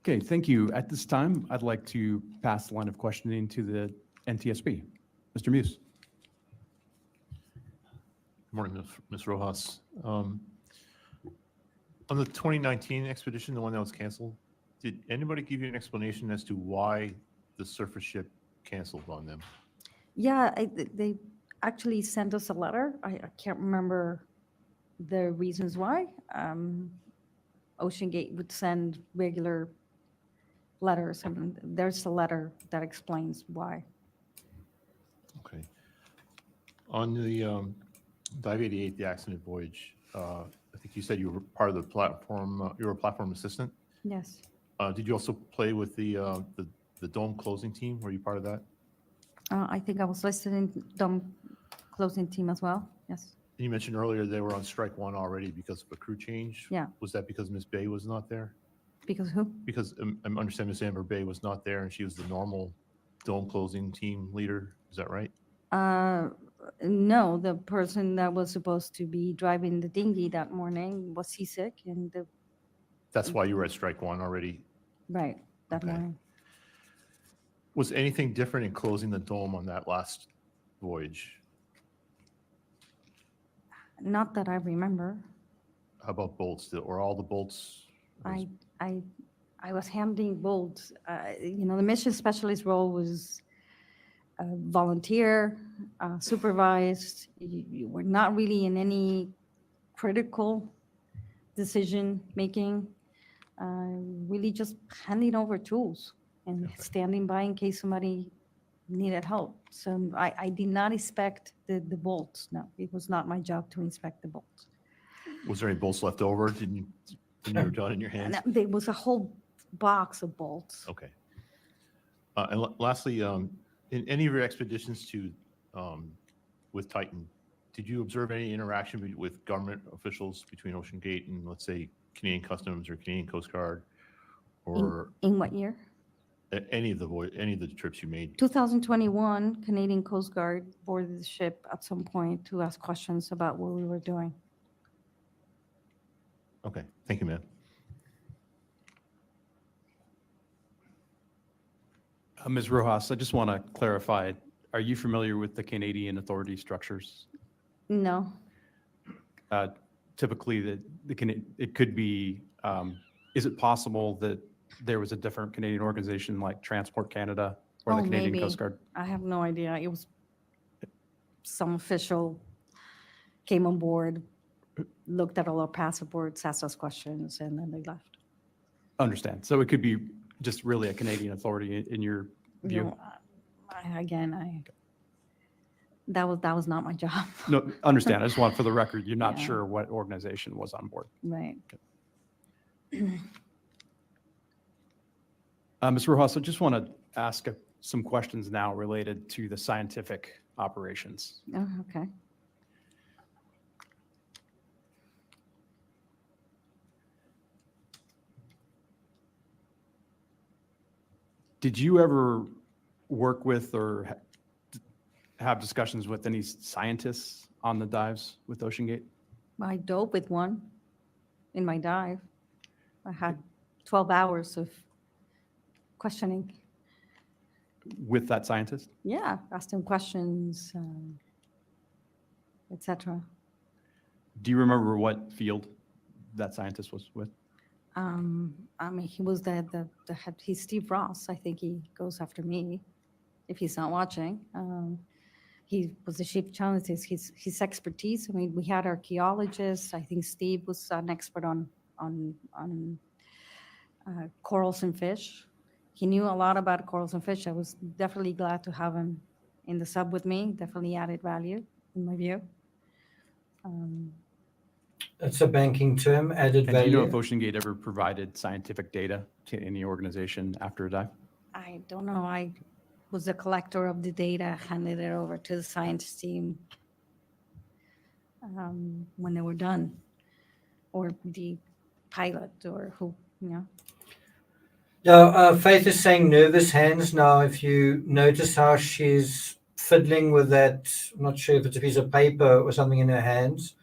[SPEAKER 2] Okay, thank you. At this time, I'd like to pass the line of questioning to the NTSB. Mr. Muse.
[SPEAKER 8] Good morning, Ms. Rojas. On the 2019 expedition, the one that was canceled, did anybody give you an explanation as to why the surface ship canceled on them?
[SPEAKER 5] Yeah, they actually sent us a letter. I can't remember the reasons why. Ocean Gate would send regular letters, and there's a letter that explains why.
[SPEAKER 8] Okay. On the Dive 88, the accident voyage, I think you said you were part of the platform, you were a platform assistant.
[SPEAKER 5] Yes.
[SPEAKER 8] Did you also play with the dome closing team? Were you part of that?
[SPEAKER 5] I think I was listed in dome closing team as well. Yes.
[SPEAKER 8] And you mentioned earlier they were on strike one already because of a crew change.
[SPEAKER 5] Yeah.
[SPEAKER 8] Was that because Ms. Bay was not there?
[SPEAKER 5] Because who?
[SPEAKER 8] Because I understand Ms. Amber Bay was not there and she was the normal dome closing team leader. Is that right?
[SPEAKER 5] No, the person that was supposed to be driving the dinghy that morning was seasick, and
[SPEAKER 8] That's why you were at strike one already.
[SPEAKER 5] right that
[SPEAKER 8] Okay.
[SPEAKER 5] morning.
[SPEAKER 8] Was anything different in closing the dome on that last voyage?
[SPEAKER 5] Not that I remember.
[SPEAKER 8] How about bolts? Or all the bolts?
[SPEAKER 5] I was handling bolts. The mission specialist role was volunteer, supervised. You were not really in any critical decision making. Really just handing over tools and standing by in case somebody needed help. So I did not inspect the bolts. No, it was not my job to inspect the bolts.
[SPEAKER 8] Was there any bolts left over? When you were done in your hands?
[SPEAKER 5] And there was a whole box of bolts.
[SPEAKER 8] Okay. And lastly, in any of your expeditions to with Titan, did you observe any interaction with government officials between Ocean Gate and, let's say, Canadian Customs or Canadian Coast Guard, or
[SPEAKER 5] In what year?
[SPEAKER 8] any of the trips you made?
[SPEAKER 5] 2021, Canadian Coast Guard boarded the ship at some point to ask questions about what we were doing.
[SPEAKER 8] Okay, thank you, ma'am.
[SPEAKER 2] Ms. Rojas, I just want to clarify, are you familiar with the Canadian authority structures?
[SPEAKER 5] No,
[SPEAKER 2] Typically, it could be, is it possible that there was a different Canadian organization like Transport Canada or the Canadian
[SPEAKER 5] maybe.
[SPEAKER 2] Coast Guard?
[SPEAKER 5] I have no idea. It was some official came on board, looked at all our passports, asked us questions, and then they left.
[SPEAKER 2] Understand. So it could be just really a Canadian authority in your view?
[SPEAKER 5] No, that was not my job.
[SPEAKER 2] No, understand. I just want for the record, you're not
[SPEAKER 5] Yeah.
[SPEAKER 2] sure what organization was on board.
[SPEAKER 5] Right.
[SPEAKER 2] Ms. Rojas, I just want to ask some questions now related to the scientific operations.
[SPEAKER 5] Oh, okay.
[SPEAKER 2] Did you ever work with or have discussions with any scientists on the dives with Ocean Gate?
[SPEAKER 5] I dove with one in my dive. I had 12 hours of questioning.
[SPEAKER 2] With that scientist?
[SPEAKER 5] Yeah, asked him questions, etc.
[SPEAKER 2] Do you remember what field that scientist was with?
[SPEAKER 5] I mean, he was the head. He's Steve Ross. I think he goes after me if he's not watching. He was the chief geologist. His expertise. I mean, we had archaeologists. I think Steve was an expert on corals and fish. He knew a lot about corals and fish. I was definitely glad to have him in the sub with me. Definitely added value in my view.
[SPEAKER 1] That's a banking term, added
[SPEAKER 2] And do you know
[SPEAKER 1] value.
[SPEAKER 2] if Ocean Gate ever provided scientific data to any organization after a dive?
[SPEAKER 5] I don't know. I was the collector of the data, handed it over to the science team when they were done, or the pilot, or who, you know.
[SPEAKER 1] Yeah, Faith is saying nervous hands now. If you notice how she's fiddling with that, I'm not sure if it's a piece of paper or something in her hands.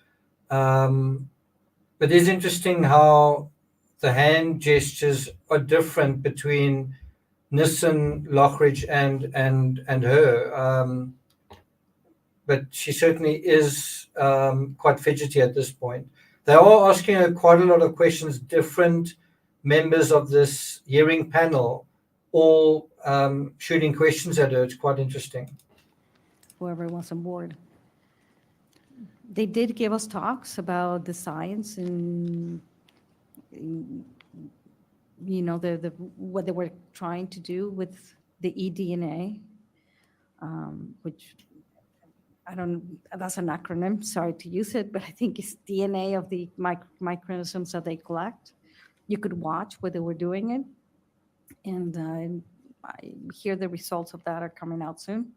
[SPEAKER 1] But it's interesting how the hand gestures are different between Nissen, Lockridge, and her. But she certainly is quite fidgety at this point. They are asking her quite a lot of questions, different members of this hearing panel, all shooting questions at her. It's quite interesting.
[SPEAKER 5] Whoever was on board. They did give us talks about the science and you know the what they were trying to do with the eDNA, which I don't. That's an acronym. Sorry to use it, but I think it's DNA of the microorganisms that they collect. You could watch what they were doing it, and I hear the results of that are coming out soon.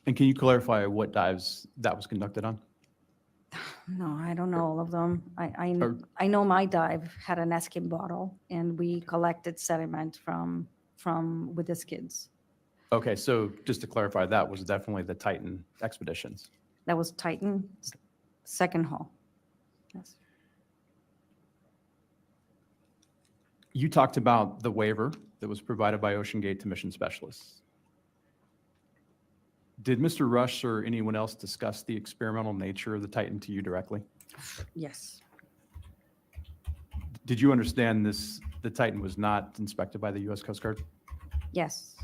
[SPEAKER 2] And can you clarify what dives that was conducted on?
[SPEAKER 5] No, I don't know all of them. I know my dive had an Eskin bottle, and we collected sediment from with the skids.
[SPEAKER 2] Okay, so just to clarify, that was definitely the Titan expeditions.
[SPEAKER 5] That was Titan, second hull. Yes.
[SPEAKER 2] You talked about the waiver that was provided by Ocean Gate to mission specialists. Did Mr. Rush or anyone else discuss the experimental nature of the Titan to you directly?
[SPEAKER 5] Yes.
[SPEAKER 2] Did you understand the Titan was not inspected by the U.S. Coast Guard?
[SPEAKER 5] Yes.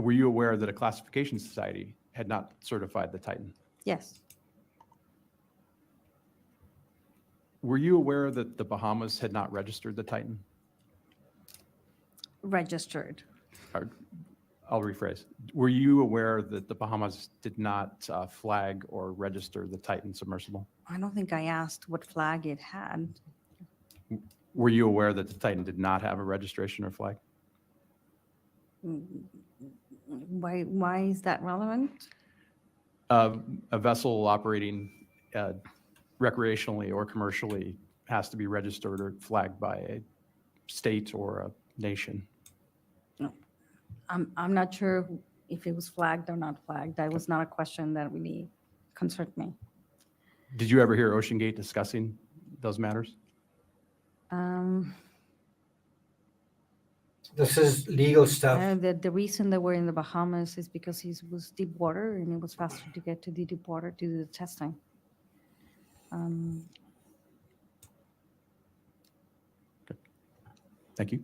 [SPEAKER 2] Were you aware that a classification society had not certified the Titan?
[SPEAKER 5] Yes,
[SPEAKER 2] Were you aware that the Bahamas had not registered the Titan?
[SPEAKER 5] registered.
[SPEAKER 2] Or, I'll rephrase. Were you aware that the Bahamas did not flag or register the Titan submersible?
[SPEAKER 5] I don't think I asked what flag it had.
[SPEAKER 2] Were you aware that the Titan did not have a registration or flag?
[SPEAKER 5] Why is that relevant?
[SPEAKER 2] A vessel operating recreationally or commercially has to be registered or flagged by a state or a nation.
[SPEAKER 5] I'm not sure if it was flagged or not flagged. That was not a question that really concerned me.
[SPEAKER 2] Did you ever hear OceanGate discussing those matters?
[SPEAKER 1] This is legal stuff.
[SPEAKER 5] The reason that we're in the Bahamas is because it was deep water and it was faster to get to the deep water to do the testing.
[SPEAKER 2] Thank you.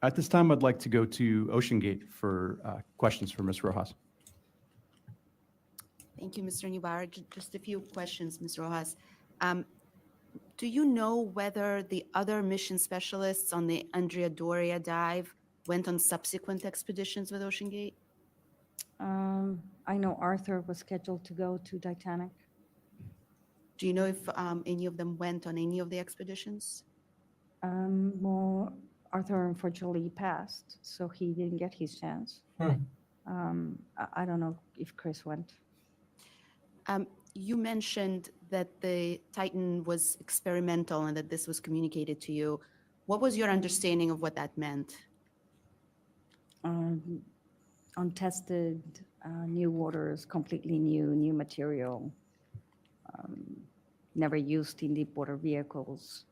[SPEAKER 2] At this time, I'd like to go to OceanGate for questions for Ms. Rojas.
[SPEAKER 9] Thank you, Mr. Nibar. Just a few questions, Ms. Rojas. Do you know whether the other mission specialists on the Andrea Doria dive went on subsequent expeditions with OceanGate?
[SPEAKER 5] I know Arthur was scheduled to go to Titanic.
[SPEAKER 9] Do you know if any of them went on any of the expeditions?
[SPEAKER 5] Well, Arthur unfortunately passed, so he didn't get his chance. I don't know if Chris went.
[SPEAKER 9] You mentioned that the Titan was experimental and that this was communicated to you. What was your understanding of what that meant?
[SPEAKER 5] Untested, new waters, completely new material, never used in deep water vehicles.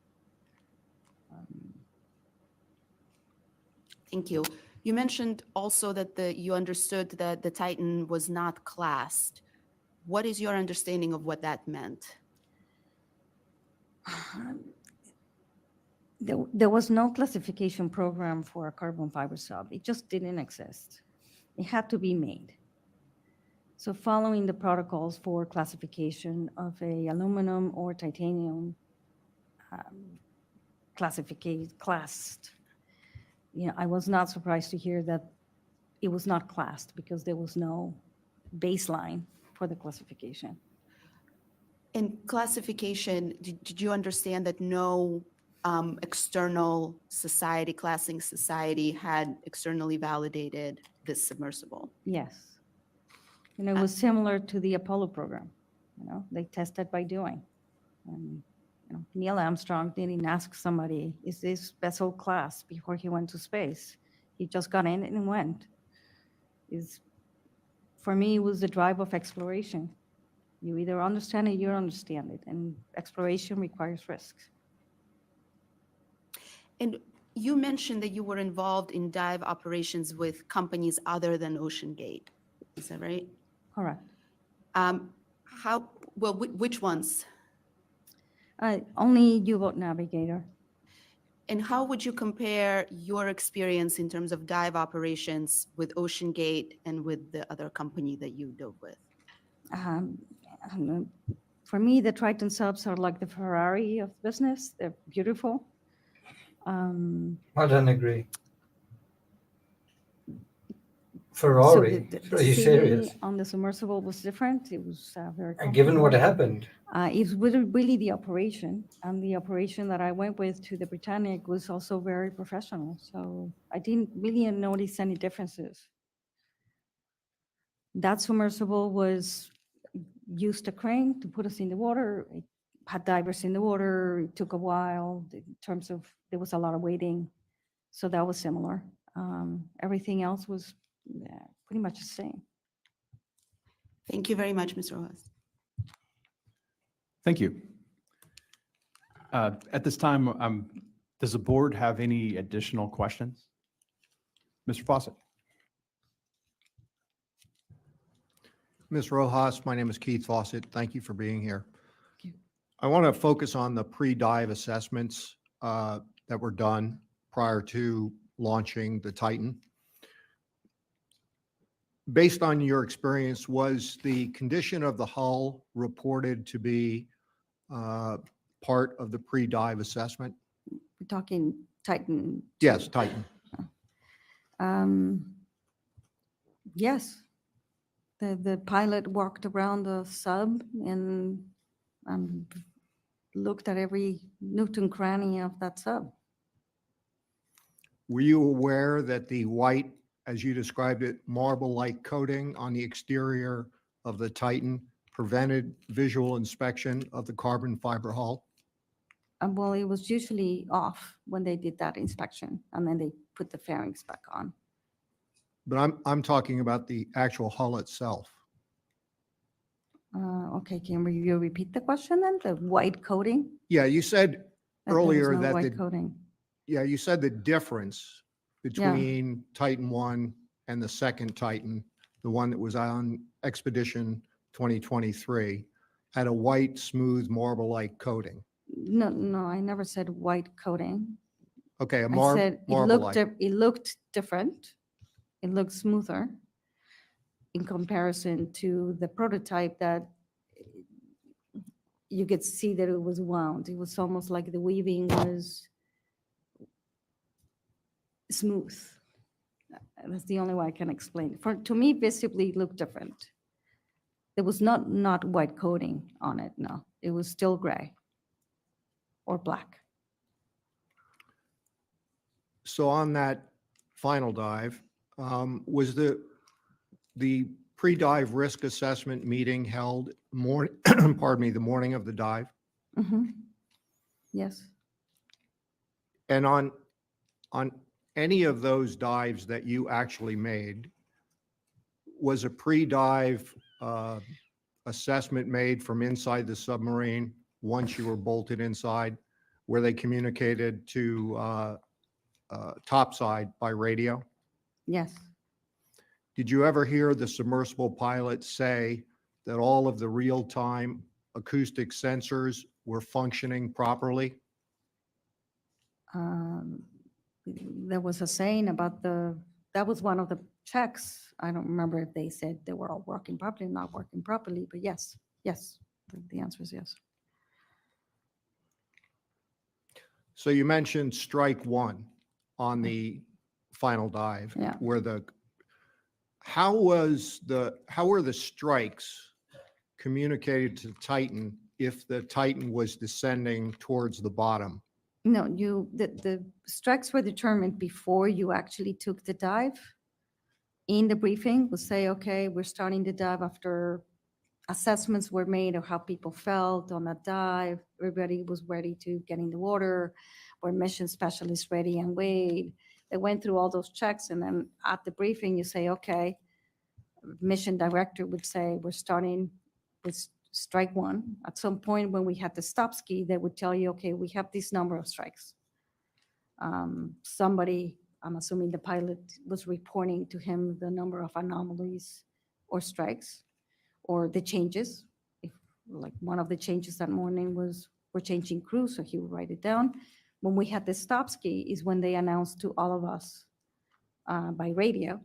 [SPEAKER 9] Thank you. You mentioned also that you understood that the Titan was not classed. What is your understanding of what that meant?
[SPEAKER 5] There was no classification program for a carbon fiber sub. It just didn't exist. It had to be made. So following the protocols for classification of a aluminum or titanium classed, I was not surprised to hear that it was not classed because there was no baseline for the classification.
[SPEAKER 9] In classification, did you understand that no external society, classing society, had externally validated this submersible?
[SPEAKER 5] Yes. It was similar to the Apollo program. They tested by doing. And Neil Armstrong didn't ask somebody, is this vessel class before he went to space? He just got in and went. For me, it was the drive of exploration. You either understand it, you don't understand it, and exploration requires risks.
[SPEAKER 9] And you mentioned that you were involved in dive operations with companies other than OceanGate. Is that right?
[SPEAKER 5] Correct.
[SPEAKER 9] Which ones?
[SPEAKER 5] Only U-boat navigator.
[SPEAKER 9] And how would you compare your experience in terms of dive operations with OceanGate and with the other company that you dove with?
[SPEAKER 5] For me, the Triton subs are like the Ferrari of business. They're beautiful.
[SPEAKER 1] I don't agree. Ferrari? Are you serious?
[SPEAKER 5] On the submersible was different. It was very
[SPEAKER 1] And given what happened,
[SPEAKER 5] it was really the operation, and the operation that I went with to the Titanic was also very professional. So I didn't really notice any differences. That submersible used a crane to put us in the water. It had divers in the water. It took a while in terms of there was a lot of waiting. So that was similar. Everything else was pretty much the same.
[SPEAKER 9] Thank you very much, Ms. Rojas.
[SPEAKER 2] Thank you. At this time, does the board have any additional questions? Mr. Fawcett.
[SPEAKER 10] Ms. Rojas, my name is Keith Fawcett. Thank you for being here. I want to focus on the pre-dive assessments that were done prior to launching the Titan. based on your experience, was the condition of the hull reported to be part of the pre-dive assessment?
[SPEAKER 5] We're talking Titan.
[SPEAKER 10] Yes, Titan.
[SPEAKER 5] Yes. The pilot walked around the sub and looked at every nook and cranny of that sub.
[SPEAKER 10] Were you aware that the white, as you described it, marble-like coating on the exterior of the Titan prevented visual inspection of the carbon fiber hull?
[SPEAKER 5] Well, it was usually off when they did that inspection, and then they put the fairings back on.
[SPEAKER 10] But I'm talking about the actual hull itself.
[SPEAKER 5] Okay, can you repeat the question then? The white coating?
[SPEAKER 10] Yeah, you said
[SPEAKER 5] That there was
[SPEAKER 10] earlier
[SPEAKER 5] no
[SPEAKER 10] that
[SPEAKER 5] white coating.
[SPEAKER 10] yeah, you said the difference between Titan 1 and the second Titan, the one that was on Expedition 2023, had a white, smooth, marble-like coating.
[SPEAKER 5] No, I never said white coating.
[SPEAKER 10] Okay, a
[SPEAKER 5] I said
[SPEAKER 10] marble-like.
[SPEAKER 5] it looked different. It looked smoother in comparison to the prototype that you could see that it was wound. It was almost like the weaving was smooth. That's the only way I can explain it. To me, visibly, it looked different. There was not white coating on it, no. It was still gray or black.
[SPEAKER 10] So on that final dive, was the pre-dive risk assessment meeting held pardon me, the morning of the dive?
[SPEAKER 5] Mhm. Yes.
[SPEAKER 10] And on any of those dives that you actually made, was a pre-dive assessment made from inside the submarine once you were bolted inside, where they communicated to topside by radio?
[SPEAKER 5] Yes.
[SPEAKER 10] Did you ever hear the submersible pilot say that all of the real-time acoustic sensors were functioning properly?
[SPEAKER 5] There was a saying about that was one of the checks. I don't remember if they said they were all working properly, not working properly, but yes, the answer is yes.
[SPEAKER 10] So you mentioned strike one on the final dive.
[SPEAKER 5] Yeah.
[SPEAKER 10] How were the strikes communicated to Titan if the Titan was descending towards the bottom?
[SPEAKER 5] No, the strikes were determined before you actually took the dive. In the briefing, we'll say, okay, we're starting the dive after assessments were made of how people felt on that dive. Everybody was ready to get in the water. Were mission specialists ready and wait? They went through all those checks, and then at the briefing, you say, okay, mission director would say, we're starting with strike one. At some point when we had the stop ski, they would tell you, okay, we have this number of strikes. Somebody, I'm assuming the pilot, was reporting to him the number of anomalies or strikes or the changes. If like one of the changes that morning was we're changing crew, so he would write it down. When we had the stop ski is when they announced to all of us by radio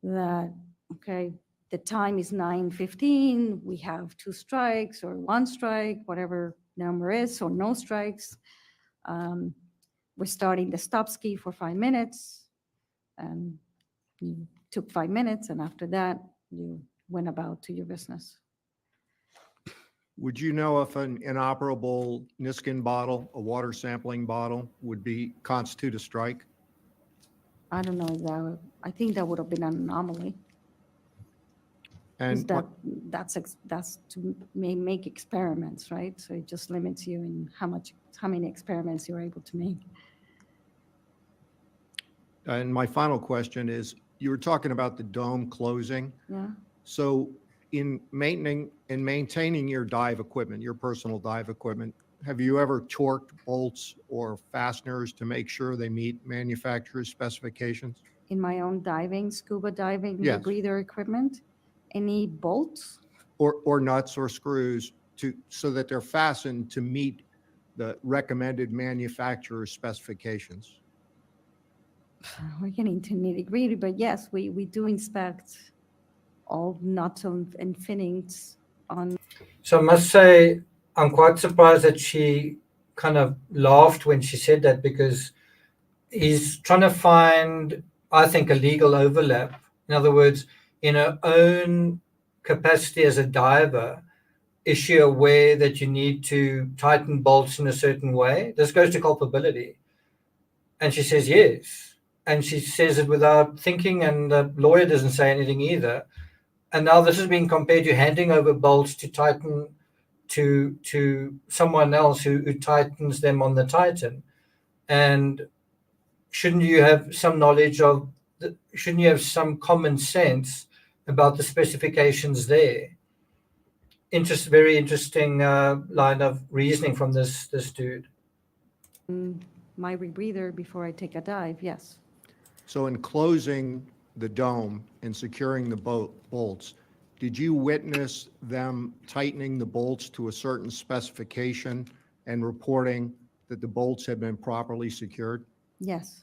[SPEAKER 5] that, okay, the time is 9:15, we have 2 strikes or 1 strike, whatever number is, or no strikes. We're starting the stop ski for 5 minutes. And you took 5 minutes, and after that, you went about to your business.
[SPEAKER 10] Would you know if an inoperable Niskin bottle, a water sampling bottle, would constitute a strike?
[SPEAKER 5] I don't know I think that would have been an anomaly.
[SPEAKER 10] And
[SPEAKER 5] That's to make experiments, right? So it just limits you in how many experiments you're able to make.
[SPEAKER 10] And my final question is, you were talking about the dome closing.
[SPEAKER 5] Yeah.
[SPEAKER 10] So in maintaining your dive equipment, your personal dive equipment, have you ever torqued bolts or fasteners to make sure they meet manufacturer's specifications?
[SPEAKER 5] In my own diving, scuba diving,
[SPEAKER 10] Yes.
[SPEAKER 5] breather equipment, any bolts?
[SPEAKER 10] Or nuts or screws so that they're fastened to meet the recommended manufacturer's specifications?
[SPEAKER 5] we're getting to nitty gritty, but yes, we do inspect all nuts and fittings on.
[SPEAKER 1] So I must say, I'm quite surprised that she kind of laughed when she said that, because he's trying to find, I think, a legal overlap. In other words, in her own capacity as a diver, is she aware that you need to tighten bolts in a certain way? This goes to culpability. And she says yes. And she says it without thinking, and the lawyer doesn't say anything either. And now this is being compared to handing over bolts to tighten to someone else who tightens them on the Titan. And shouldn't you have some knowledge of shouldn't you have some common sense about the specifications there? Very interesting line of reasoning from this dude.
[SPEAKER 5] My rebreather before I take a dive, yes.
[SPEAKER 10] So in closing the dome and securing the bolts, did you witness them tightening the bolts to a certain specification and reporting that the bolts had been properly secured?
[SPEAKER 5] Yes,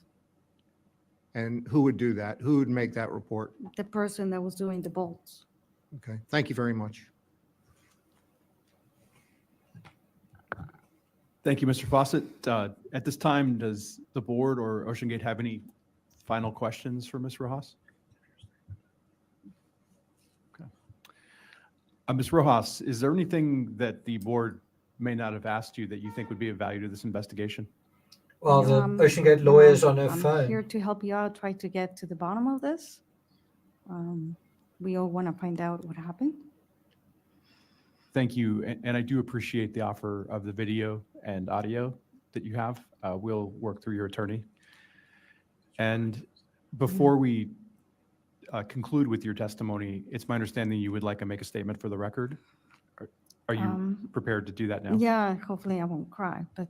[SPEAKER 10] And who would do that? Who would make that report?
[SPEAKER 5] the person that was doing the bolts.
[SPEAKER 10] Okay, thank you very much.
[SPEAKER 2] Thank you, Mr. Fawcett. At this time, does the board or OceanGate have any final questions for Ms. Rojas? Okay. Ms. Rojas, is there anything that the board may not have asked you that you think would be of value to this investigation?
[SPEAKER 1] Well,
[SPEAKER 5] No,
[SPEAKER 1] the
[SPEAKER 5] I'm-
[SPEAKER 1] OceanGate
[SPEAKER 5] no,
[SPEAKER 1] lawyer's on her
[SPEAKER 5] I'm
[SPEAKER 1] phone.
[SPEAKER 5] here to help you out, try to get to the bottom of this. We all want to find out what happened.
[SPEAKER 2] Thank you, and I do appreciate the offer of the video and audio that you have. We'll work through your attorney. And before we conclude with your testimony, it's my understanding you would like to make a statement for the record. Are you prepared to do that now?
[SPEAKER 5] Yeah, hopefully I won't cry, but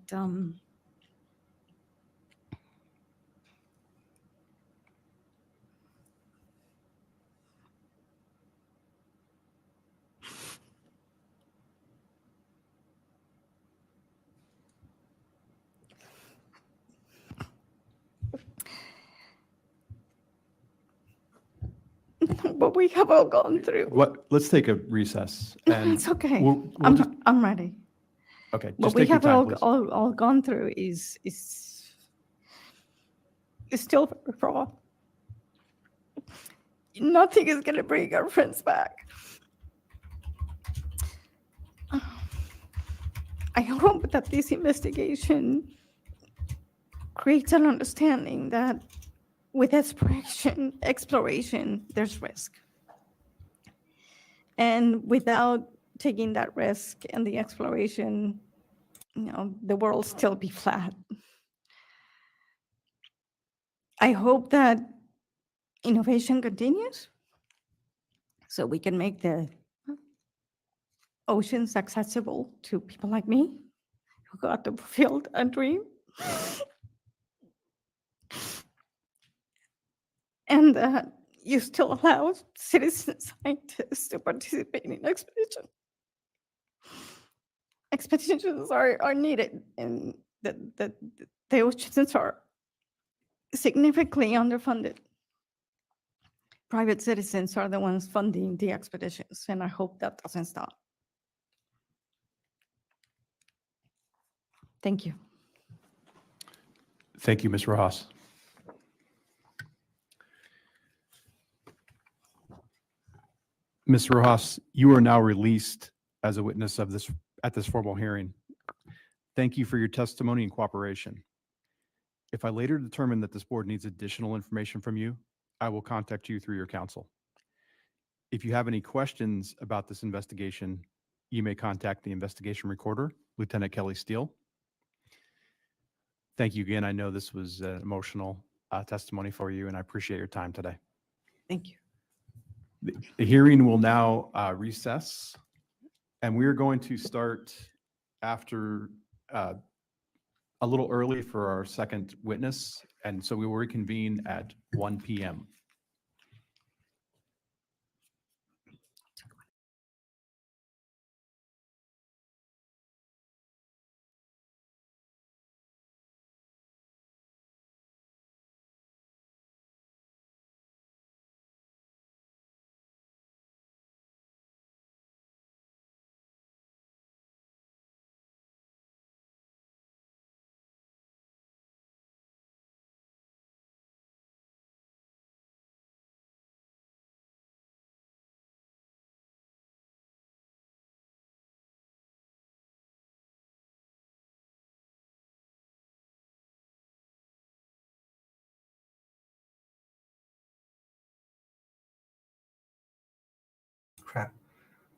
[SPEAKER 5] what we have all gone through.
[SPEAKER 2] Let's take a recess. And
[SPEAKER 5] It's okay.
[SPEAKER 2] we'll
[SPEAKER 5] I'm ready.
[SPEAKER 2] okay,
[SPEAKER 5] What
[SPEAKER 2] just
[SPEAKER 5] we
[SPEAKER 2] take your
[SPEAKER 5] have
[SPEAKER 2] time, please.
[SPEAKER 5] all gone through is still raw. Nothing is gonna bring our friends back. I hope that this investigation creates an understanding that with exploration, there's risk. And without taking that risk and the exploration, the world still be flat. I hope that innovation continues so we can make the oceans accessible to people like me who got to fulfill a dream. And that you still allow citizen scientists to participate in expeditions. Expeditions are needed, and the oceans are significantly underfunded. Private citizens are the ones funding the expeditions, and I hope that doesn't stop. Thank you.
[SPEAKER 2] Thank you, Ms. Rojas. Ms. Rojas, you are now released as a witness of this at this formal hearing. Thank you for your testimony and cooperation. If I later determine that this board needs additional information from you, I will contact you through your counsel. If you have any questions about this investigation, you may contact the investigation recorder, Lieutenant Kelly Steele. Thank you again. I know this was an emotional testimony for you, and I appreciate your time today.
[SPEAKER 5] Thank you.
[SPEAKER 2] The hearing will now recess, and we are going to start after a little early for our second witness, and so we will reconvene at 1 p.m.
[SPEAKER 1] Crap.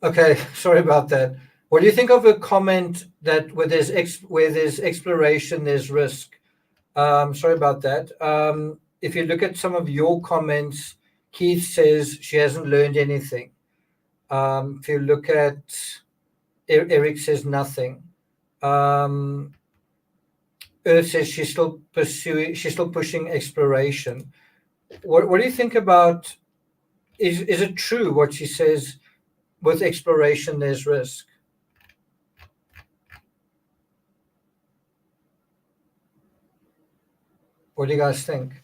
[SPEAKER 1] Okay, sorry about that. What do you think of a comment that where there's exploration, there's risk? Sorry about that. If you look at some of your comments, Keith says she hasn't learned anything. If you look at Eric says nothing. Earth says she's still pushing exploration. What do you think about? Is it true what she says? With exploration, there's risk. What do you guys think?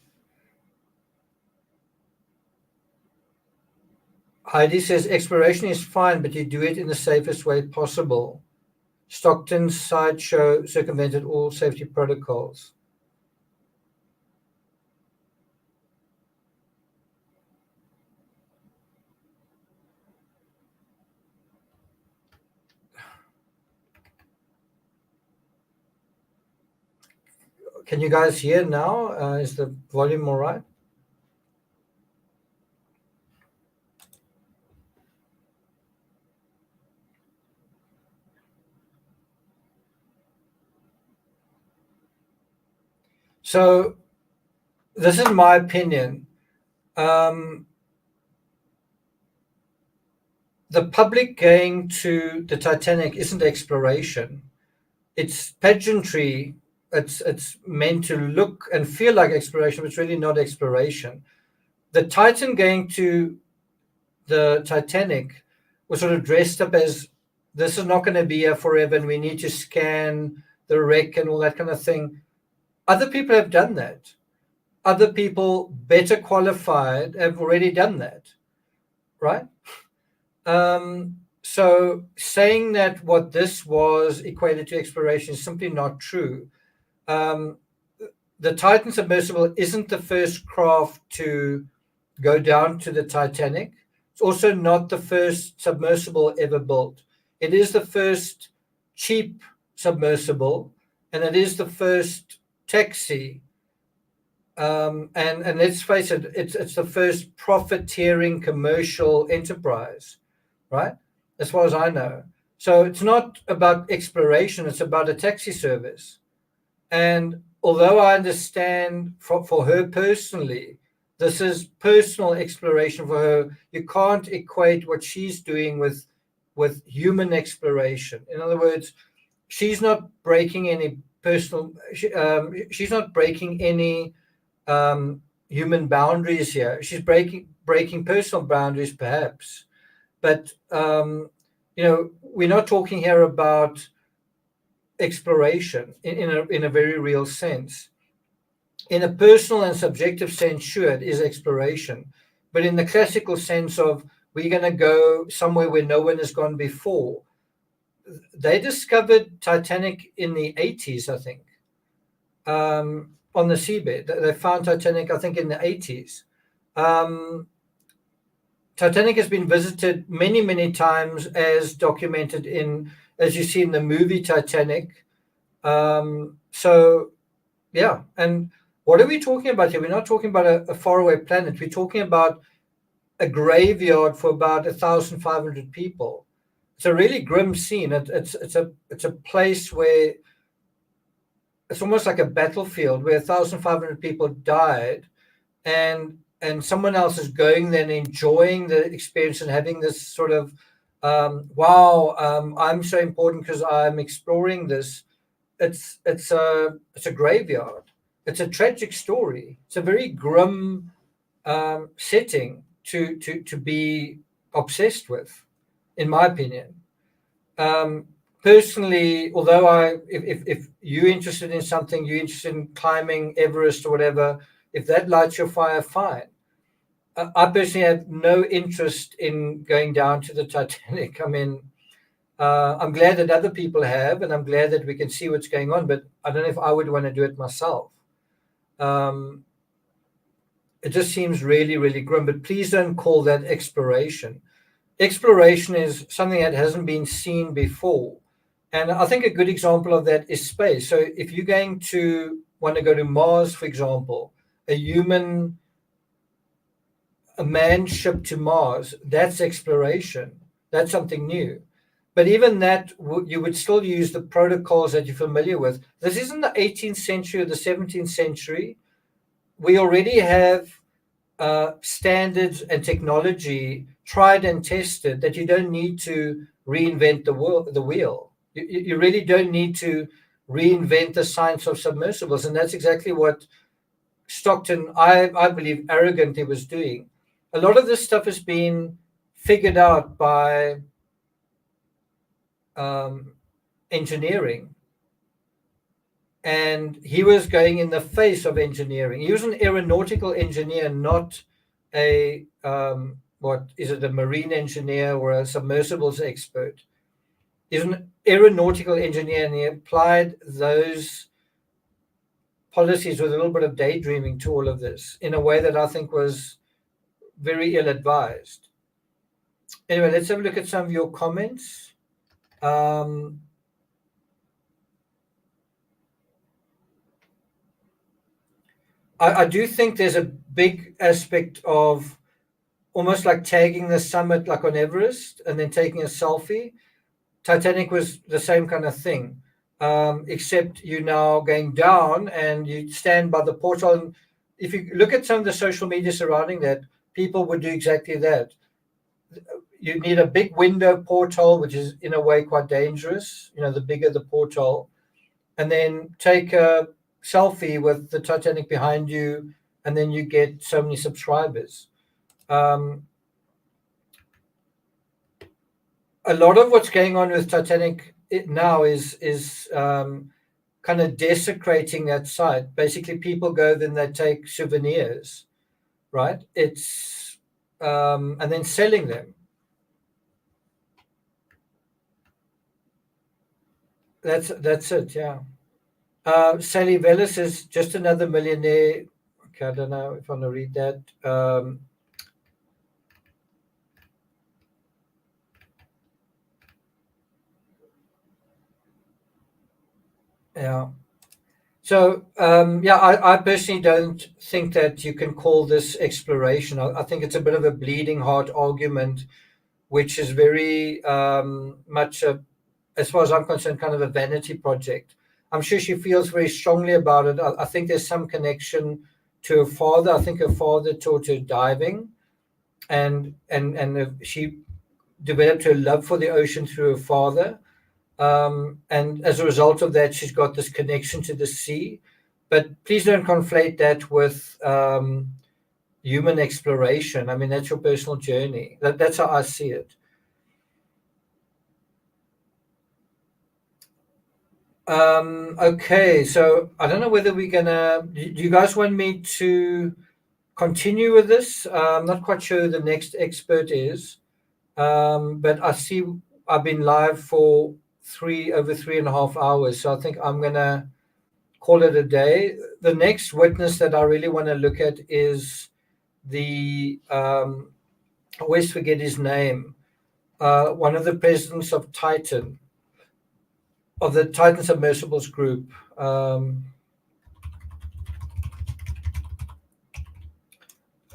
[SPEAKER 1] Heidi says exploration is fine, but you do it in the safest way possible. Stockton's sideshow circumvented all safety protocols. Can you guys hear now? Is the volume all right? So this is my opinion. The public going to the Titanic isn't exploration. It's pageantry. It's meant to look and feel like exploration, but it's really not exploration. The Titan going to the Titanic was sort of dressed up as this is not going to be here forever and we need to scan the wreck and all that kind of thing. Other people have done that. Other people better qualified have already done that, right? So saying that what this was equated to exploration is simply not true. The Titan Submersible isn't the first craft to go down to the Titanic. It's also not the first submersible ever built. It is the first cheap submersible, and it is the first taxi. And let's face it, it's the first profiteering commercial enterprise, right? As far as I know. So it's not about exploration, it's about a taxi service. And although I understand for her personally, this is personal exploration for her. You can't equate what she's doing with human exploration. In other words, she's not breaking any personal. She's not breaking any human boundaries here. She's breaking personal boundaries, perhaps. But we're not talking here about exploration in a very real sense. In a personal and subjective sense, sure, it is exploration. But in the classical sense of we're going to go somewhere where no one has gone before, they discovered Titanic in the 80s, I think, on the seabed. They found Titanic, I think, in the 80s. Titanic has been visited many, many times, as documented as you see in the movie Titanic. So, yeah. And what are we talking about here? We're not talking about a faraway planet. We're talking about a graveyard for about 1,500 people. It's a really grim scene. It's a place where it's almost like a battlefield where 1,500 people died, and someone else is going there and enjoying the experience and having this sort of I'm so important because I'm exploring this. It's a graveyard. It's a tragic story. It's a very grim setting to be obsessed with, in my opinion. Personally, although if you're interested in something, you're interested in climbing Everest or whatever, if that lights your fire, fine. I personally have no interest in going down to the Titanic. I mean, I'm glad that other people have, and I'm glad that we can see what's going on, but I don't know if I would want to do it myself. It just seems really, really grim, but please don't call that exploration. Exploration is something that hasn't been seen before. And I think a good example of that is space. So if you're going to want to go to Mars, for example, a human a manned ship to Mars, that's exploration. That's something new. But even that, you would still use the protocols that you're familiar with. This isn't the 18th century or the 17th century. We already have standards and technology tried and tested that you don't need to reinvent the wheel. You really don't need to reinvent the science of submersibles. And that's exactly what Stockton, I believe, arrogantly was doing. A lot of this stuff has been figured out by engineering. And he was going in the face of engineering. He was an aeronautical engineer, not a, what is it, a marine engineer or a submersibles expert. He's an aeronautical engineer, and he applied those policies with a little bit of daydreaming to all of this in a way that I think was very ill-advised. Anyway, let's have a look at some of your comments. I do think there's a big aspect of almost like tagging the summit like on Everest and then taking a selfie. Titanic was the same kind of thing, except you're now going down and you stand by the portal. And if you look at some of the social media surrounding that, people would do exactly that. You need a big window porthole, which is in a way quite dangerous, the bigger the porthole, and then take a selfie with the Titanic behind you, and then you get so many subscribers. A lot of what's going on with Titanic now is kind of desecrating that site. Basically, people go, then they take souvenirs, right? It's and then selling them. That's it, yeah. Sally Velis is just another millionaire. Okay, I don't know if I want to read that. Yeah. So, I personally don't think that you can call this exploration. I think it's a bit of a bleeding heart argument, which is very much, as far as I'm concerned, kind of a vanity project. I'm sure she feels very strongly about it. I think there's some connection to her father. I think her father taught her diving, and she developed her love for the ocean through her father. And as a result of that, she's got this connection to the sea. But please don't conflate that with human exploration. I mean, that's your personal journey. That's how I see it. Okay, so I don't know whether we're gonna. Do you guys want me to continue with this? I'm not quite sure who the next expert is, but I see I've been live for over 3.5 hours, so I think I'm gonna call it a day. The next witness that I really want to look at is the I always forget his name. One of the presidents of Titan. Of the Titan Submersibles group.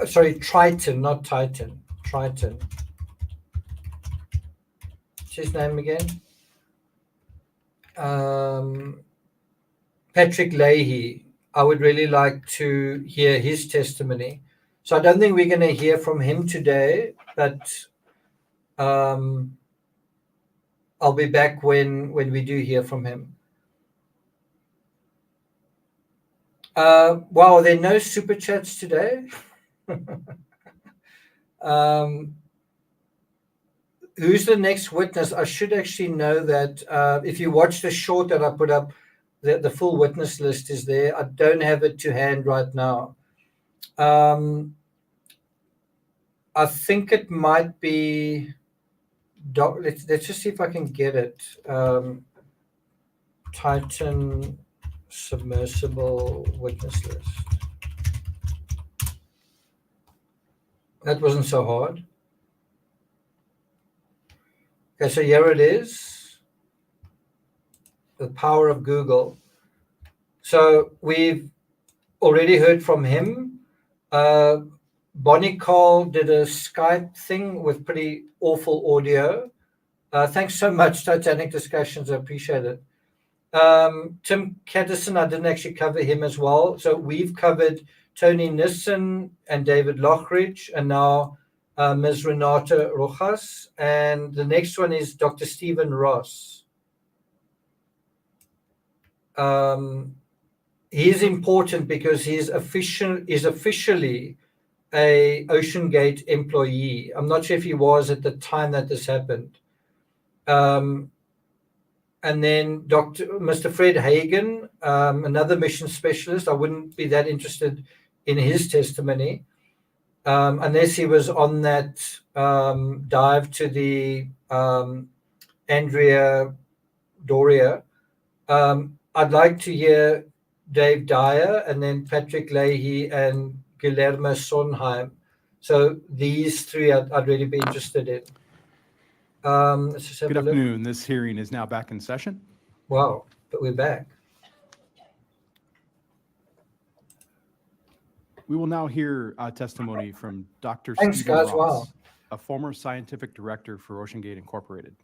[SPEAKER 1] Sorry, Triton, not Titan. Triton. What's his name again? Patrick Leahy. I would really like to hear his testimony. So I don't think we're going to hear from him today, but I'll be back when we do hear from him. Wow, there are no super chats today. Who's the next witness? I should actually know that. If you watch the short that I put up, the full witness list is there. I don't have it to hand right now. I think it might be. Let's just see if I can get it. Titan Submersible witness list. That wasn't so hard. Okay, so here it is. The power of Google. So we've already heard from him. Bonnie Cole did a Skype thing with pretty awful audio. Thanks so much, Titanic Discussions. I appreciate it. Tim Caddison, I didn't actually cover him as well. So we've covered Tony Nissen and David Lochridge, and now Ms. Renata Rojas. And the next one is Dr. Stephen Ross. He's important because he's officially a OceanGate employee. I'm not sure if he was at the time that this happened. And then Mr. Fred Hagen, another mission specialist. I wouldn't be that interested in his testimony unless he was on that dive to the Andrea Doria. I'd like to hear Dave Dyer and then Patrick Leahy and Guillermo Sonheim. So these three I'd really be interested in. Let's just have
[SPEAKER 2] Good
[SPEAKER 1] a look.
[SPEAKER 2] afternoon. This hearing is now back in session.
[SPEAKER 1] Wow, but we're back.
[SPEAKER 2] We will now hear testimony from Dr.
[SPEAKER 1] Thanks,
[SPEAKER 2] Stephen
[SPEAKER 1] guys.
[SPEAKER 2] Ross,
[SPEAKER 1] Wow.
[SPEAKER 2] a former scientific director for OceanGate Incorporated.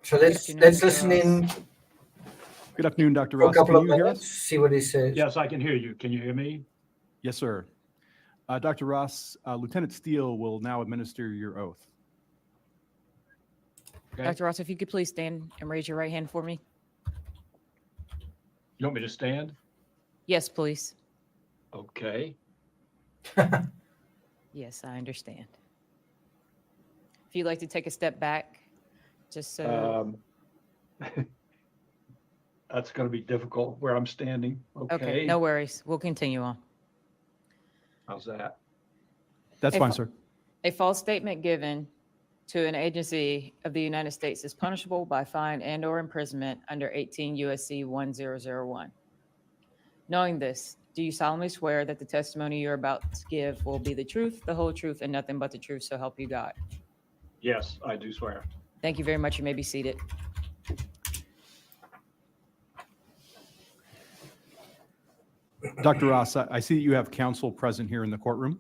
[SPEAKER 1] So let's listen in
[SPEAKER 2] Good afternoon, Dr.
[SPEAKER 1] for a
[SPEAKER 2] Ross.
[SPEAKER 1] couple
[SPEAKER 2] Can
[SPEAKER 1] of
[SPEAKER 2] you hear
[SPEAKER 1] minutes,
[SPEAKER 2] us?
[SPEAKER 1] see what he says.
[SPEAKER 11] Yes, I can hear you. Can you hear me?
[SPEAKER 2] Yes, sir. Dr. Ross, Lieutenant Steele will now administer your oath.
[SPEAKER 11] Okay.
[SPEAKER 3] Dr. Ross, if you could please stand and raise your right hand for me.
[SPEAKER 11] You want me to stand?
[SPEAKER 3] Yes, please.
[SPEAKER 11] Okay.
[SPEAKER 3] Yes, I understand. If you'd like to take a step back, just so.
[SPEAKER 11] That's going to be difficult where I'm standing.
[SPEAKER 3] Okay, no worries. We'll continue on.
[SPEAKER 11] How's that?
[SPEAKER 2] That's fine, sir.
[SPEAKER 3] A false statement given to an agency of the United States is punishable by fine and/or imprisonment under 18 USC 1001. Knowing this, do you solemnly swear that the testimony you're about to give will be the truth, the whole truth, and nothing but the truth, so help you God?
[SPEAKER 11] Yes, I do swear.
[SPEAKER 3] Thank you very much. You may be seated.
[SPEAKER 2] Dr. Ross, I see that you have counsel present here in the courtroom.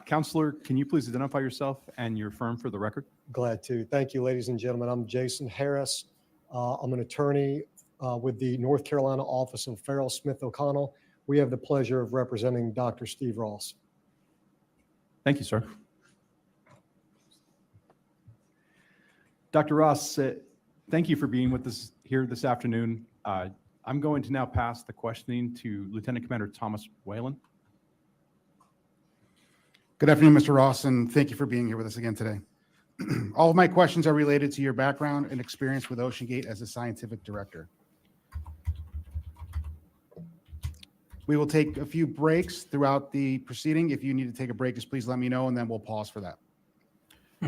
[SPEAKER 2] Counselor, can you please identify yourself and your firm for the record?
[SPEAKER 12] Glad to. Thank you, ladies and gentlemen. I'm Jason Harris. I'm an attorney with the North Carolina office of Farrell Smith O'Connell. We have the pleasure of representing Dr. Steve Ross.
[SPEAKER 2] Thank you, sir. Dr. Ross, thank you for being with us here this afternoon. I'm going to now pass the questioning to Lieutenant Commander Thomas Whalen.
[SPEAKER 7] Good afternoon, Mr. Ross, and thank you for being here with us again today. All of my questions are related to your background and experience with OceanGate as a scientific director. We will take a few breaks throughout the proceeding. If you need to take a break, just please let me know, and then we'll pause for that.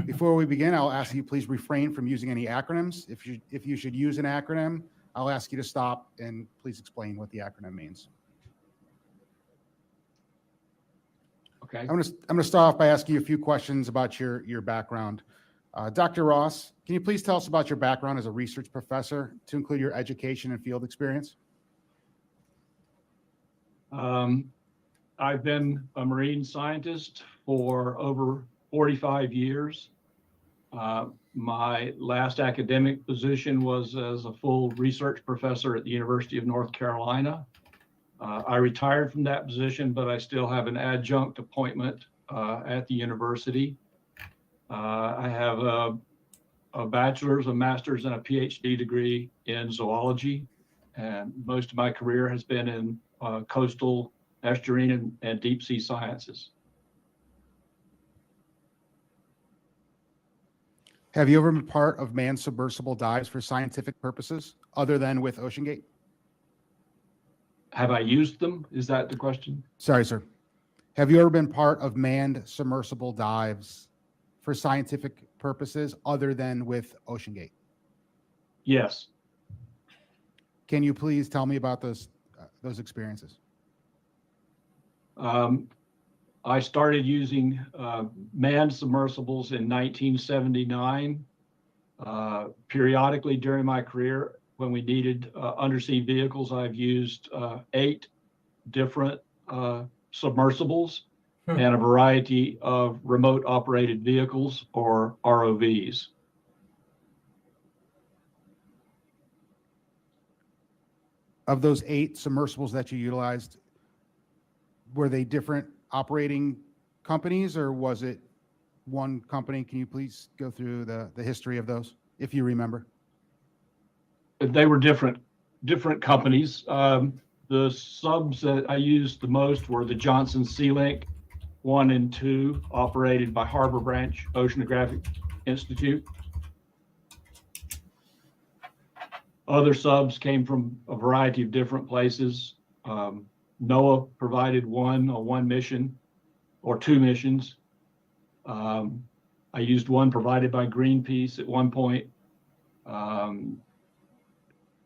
[SPEAKER 7] Before we begin, I'll ask you please refrain from using any acronyms. If you should use an acronym, I'll ask you to stop and please explain what the acronym means.
[SPEAKER 11] Okay.
[SPEAKER 7] I'm going to start off by asking you a few questions about your background. Dr. Ross, can you please tell us about your background as a research professor, to include your education and field experience?
[SPEAKER 11] I've been a marine scientist for over 45 years. My last academic position was as a full research professor at the University of North Carolina. I retired from that position, but I still have an adjunct appointment at the university. I have a bachelor's, a master's, and a PhD degree in zoology, and most of my career has been in coastal, estuarine, and deep sea sciences.
[SPEAKER 7] Have you ever been part of manned submersible dives for scientific purposes other than with OceanGate?
[SPEAKER 11] Have I used them? Is that the question?
[SPEAKER 7] Sorry, sir. Have you ever been part of manned submersible dives for scientific purposes other than with OceanGate?
[SPEAKER 11] Yes.
[SPEAKER 7] Can you please tell me about those experiences?
[SPEAKER 11] I started using manned submersibles in 1979. Periodically during my career, when we needed undersea vehicles, I've used 8 different submersibles and a variety of remote operated vehicles, or ROVs.
[SPEAKER 7] Of those 8 submersibles that you utilized, were they different operating companies or was it one company? Can you please go through the history of those, if you remember?
[SPEAKER 11] They were different companies. The subs that I used the most were the Johnson Sea Link 1 and 2, operated by Harbor Branch Oceanographic Institute. Other subs came from a variety of different places. NOAA provided one on one mission or 2 missions. I used one provided by Greenpeace at one point.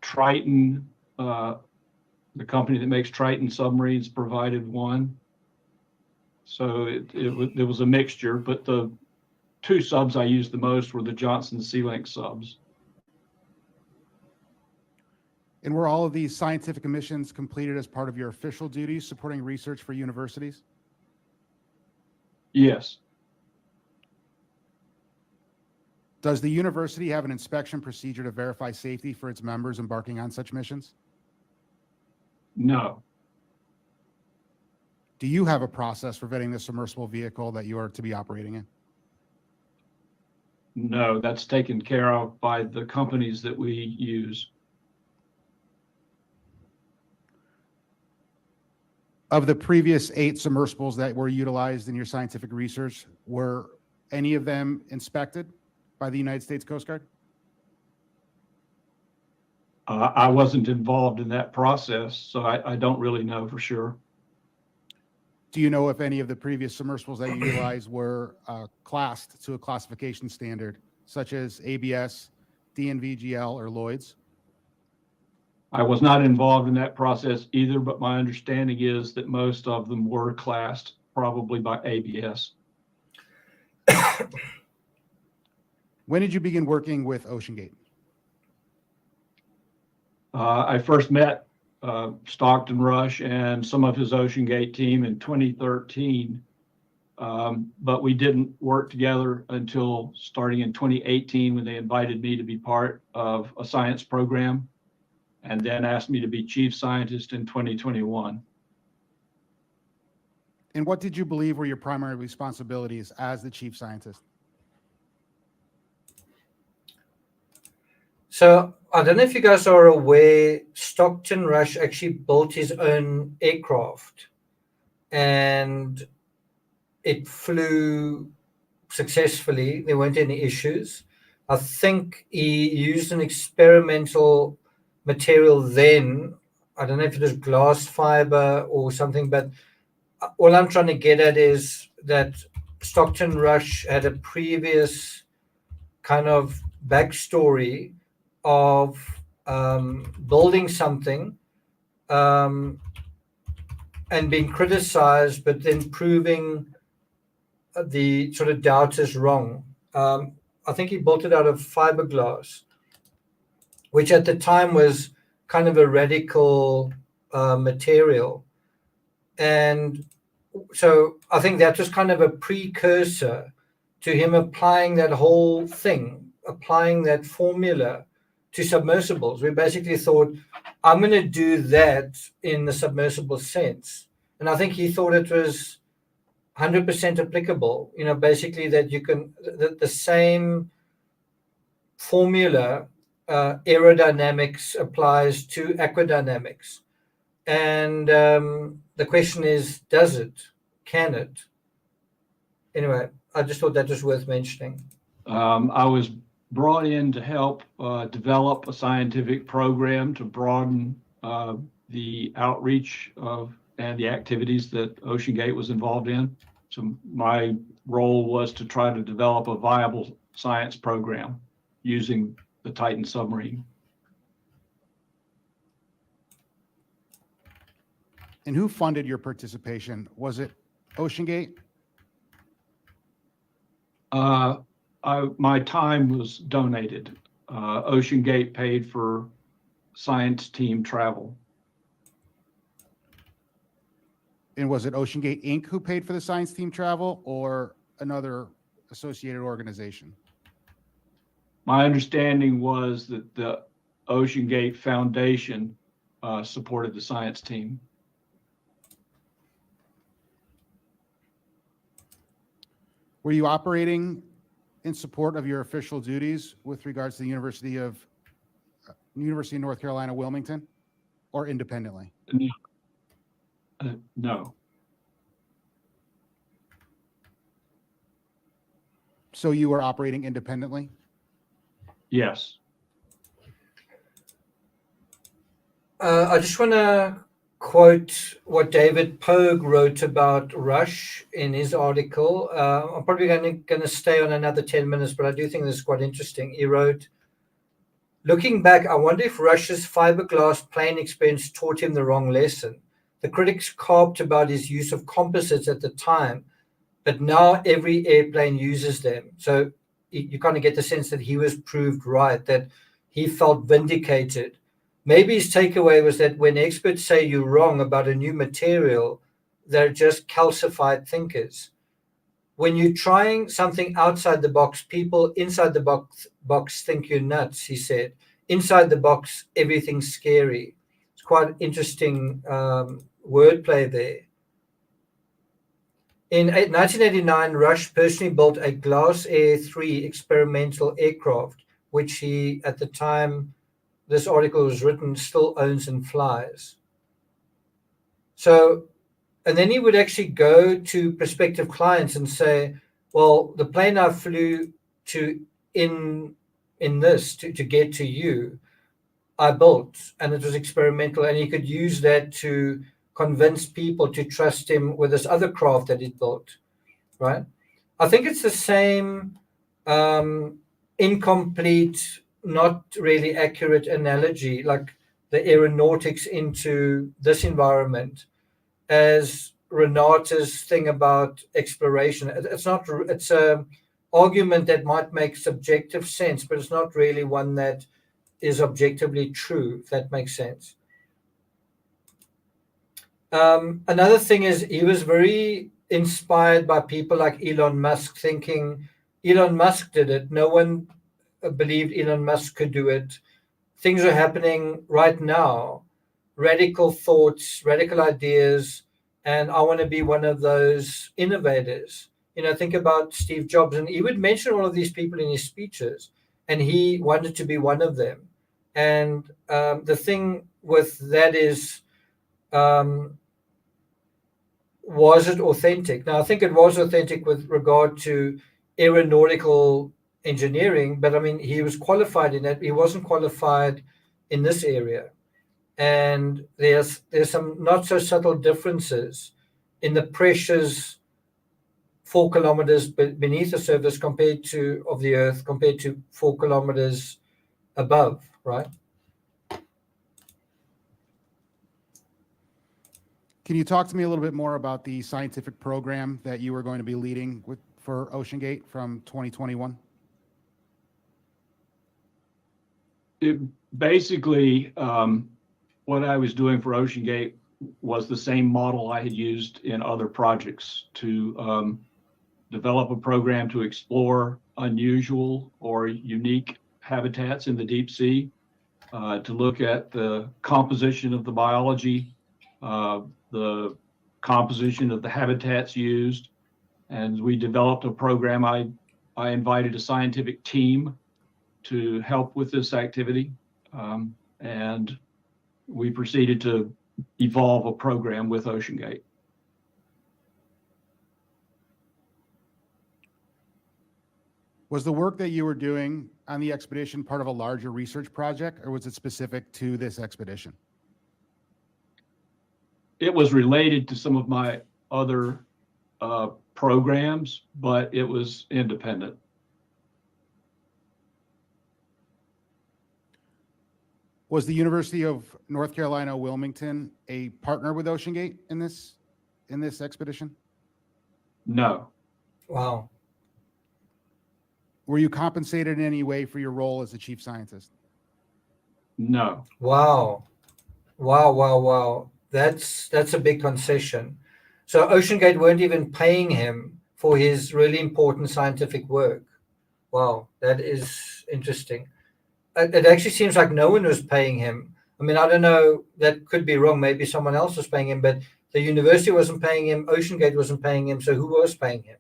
[SPEAKER 11] Triton, the company that makes Triton submarines, provided one. So it was a mixture, but the 2 subs I used the most were the Johnson Sea Link subs.
[SPEAKER 7] And were all of these scientific missions completed as part of your official duties supporting research for universities?
[SPEAKER 11] Yes.
[SPEAKER 7] Does the university have an inspection procedure to verify safety for its members embarking on such missions?
[SPEAKER 11] No.
[SPEAKER 7] Do you have a process for vetting the submersible vehicle that you are to be operating in?
[SPEAKER 11] No, that's taken care of by the companies that we use.
[SPEAKER 7] Of the previous 8 submersibles that were utilized in your scientific research, were any of them inspected by the United States Coast Guard?
[SPEAKER 11] I wasn't involved in that process, so I don't really know for sure.
[SPEAKER 7] Do you know if any of the previous submersibles that you utilized were classed to a classification standard, such as ABS, DNVGL, or Lloyd's?
[SPEAKER 11] I was not involved in that process either, but my understanding is that most of them were classed probably by ABS.
[SPEAKER 7] When did you begin working with OceanGate?
[SPEAKER 11] I first met Stockton Rush and some of his OceanGate team in 2013, but we didn't work together until starting in 2018 when they invited me to be part of a science program and then asked me to be chief scientist in 2021.
[SPEAKER 7] And what did you believe were your primary responsibilities as the chief scientist?
[SPEAKER 1] So I don't know if you guys are aware, Stockton Rush actually built his own aircraft and it flew successfully. There weren't any issues. I think he used an experimental material then. I don't know if it was glass fiber or something, but all I'm trying to get at is that Stockton Rush had a previous kind of backstory of building something and being criticized, but then proving the sort of doubters wrong. I think he built it out of fiberglass, which at the time was kind of a radical material. And so I think that was kind of a precursor to him applying that whole thing, applying that formula to submersibles. We basically thought, I'm going to do that in the submersible sense. And I think he thought it was 100% applicable, you know, basically that you can, the same formula, aerodynamics applies to aquadynamics. And the question is, does it? Can it? Anyway, I just thought that was worth mentioning.
[SPEAKER 11] I was brought in to help develop a scientific program to broaden the outreach of and the activities that OceanGate was involved in. So my role was to try to develop a viable science program using the Titan submarine.
[SPEAKER 7] And who funded your participation? Was it OceanGate?
[SPEAKER 11] My time was donated. OceanGate paid for science team travel.
[SPEAKER 7] And was it OceanGate Inc. who paid for the science team travel or another associated organization?
[SPEAKER 11] My understanding was that the OceanGate Foundation supported the science team.
[SPEAKER 7] Were you operating in support of your official duties with regards to the University of North Carolina, Wilmington, or independently?
[SPEAKER 11] No.
[SPEAKER 7] So you were operating independently?
[SPEAKER 11] Yes.
[SPEAKER 1] I just want to quote what David Pogue wrote about Rush in his article. I'm probably going to stay on another 10 minutes, but I do think this is quite interesting. He wrote, looking back, I wonder if Rush's fiberglass plane experience taught him the wrong lesson. The critics carped about his use of composites at the time, but now every airplane uses them. So you kind of get the sense that he was proved right, that he felt vindicated. Maybe his takeaway was that when experts say you're wrong about a new material, they're just calcified thinkers. When you're trying something outside the box, people inside the box think you're nuts, he said. Inside the box, everything's scary. It's quite interesting wordplay there. In 1989, Rush personally built a Glass Air 3 experimental aircraft, which he, at the time this article was written, still owns and flies. So, and then he would actually go to prospective clients and say, well, the plane I flew to in this to get to you, I built, and it was experimental, and he could use that to convince people to trust him with this other craft that he built, right? I think it's the same incomplete, not really accurate analogy, like the aeronautics into this environment, as Renata's thing about exploration. It's an argument that might make subjective sense, but it's not really one that is objectively true, if that makes sense. Another thing is he was very inspired by people like Elon Musk, thinking Elon Musk did it. No one believed Elon Musk could do it. Things are happening right now, radical thoughts, radical ideas, and I want to be one of those innovators. Think about Steve Jobs, and he would mention all of these people in his speeches, and he wanted to be one of them. And the thing with that is, was it authentic? Now, I think it was authentic with regard to aeronautical engineering, but I mean, he was qualified in that. He wasn't qualified in this area. And there's some not so subtle differences in the pressures 4 kilometers beneath the surface of the Earth compared to 4 kilometers above, right?
[SPEAKER 7] Can you talk to me a little bit more about the scientific program that you were going to be leading for OceanGate from 2021?
[SPEAKER 11] Basically, what I was doing for OceanGate was the same model I had used in other projects to develop a program to explore unusual or unique habitats in the deep sea, to look at the composition of the biology, the composition of the habitats used. And we developed a program. I invited a scientific team to help with this activity. And we proceeded to evolve a program with OceanGate.
[SPEAKER 7] Was the work that you were doing on the expedition part of a larger research project, or was it specific to this expedition?
[SPEAKER 11] It was related to some of my other programs, but it was independent.
[SPEAKER 7] Was the University of North Carolina, Wilmington a partner with OceanGate in this expedition?
[SPEAKER 11] No.
[SPEAKER 1] Wow.
[SPEAKER 7] Were you compensated in any way for your role as the chief scientist?
[SPEAKER 11] No.
[SPEAKER 1] Wow. Wow. That's a big concession. So OceanGate weren't even paying him for his really important scientific work. Wow, that is interesting. It actually seems like no one was paying him. I mean, I don't know, that could be wrong. Maybe someone else was paying him, but the university wasn't paying him, OceanGate wasn't paying him, so who was paying him?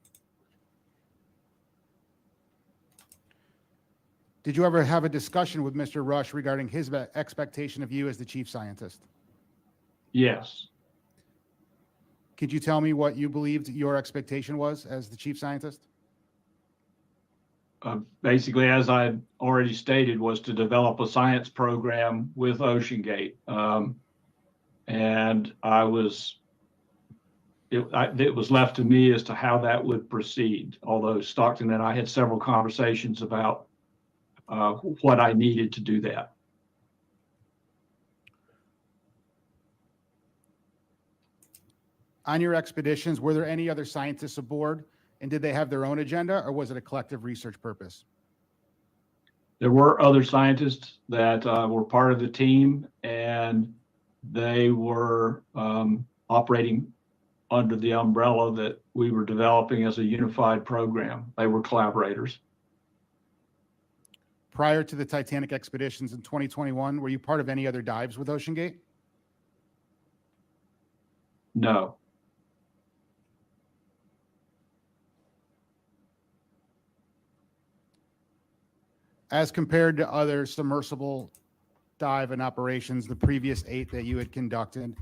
[SPEAKER 7] Did you ever have a discussion with Mr. Rush regarding his expectation of you as the chief scientist?
[SPEAKER 11] Yes.
[SPEAKER 7] Could you tell me what you believed your expectation was as the chief scientist?
[SPEAKER 11] Basically, as I already stated, was to develop a science program with OceanGate. And it was left to me as to how that would proceed, although Stockton and I had several conversations about what I needed to do that.
[SPEAKER 7] On your expeditions, were there any other scientists aboard, and did they have their own agenda, or was it a collective research purpose?
[SPEAKER 11] There were other scientists that were part of the team, and they were operating under the umbrella that we were developing as a unified program. They were collaborators.
[SPEAKER 7] Prior to the Titanic expeditions in 2021, were you part of any other dives with OceanGate?
[SPEAKER 11] No.
[SPEAKER 7] As compared to other submersible dive and operations, the previous 8 that you had conducted,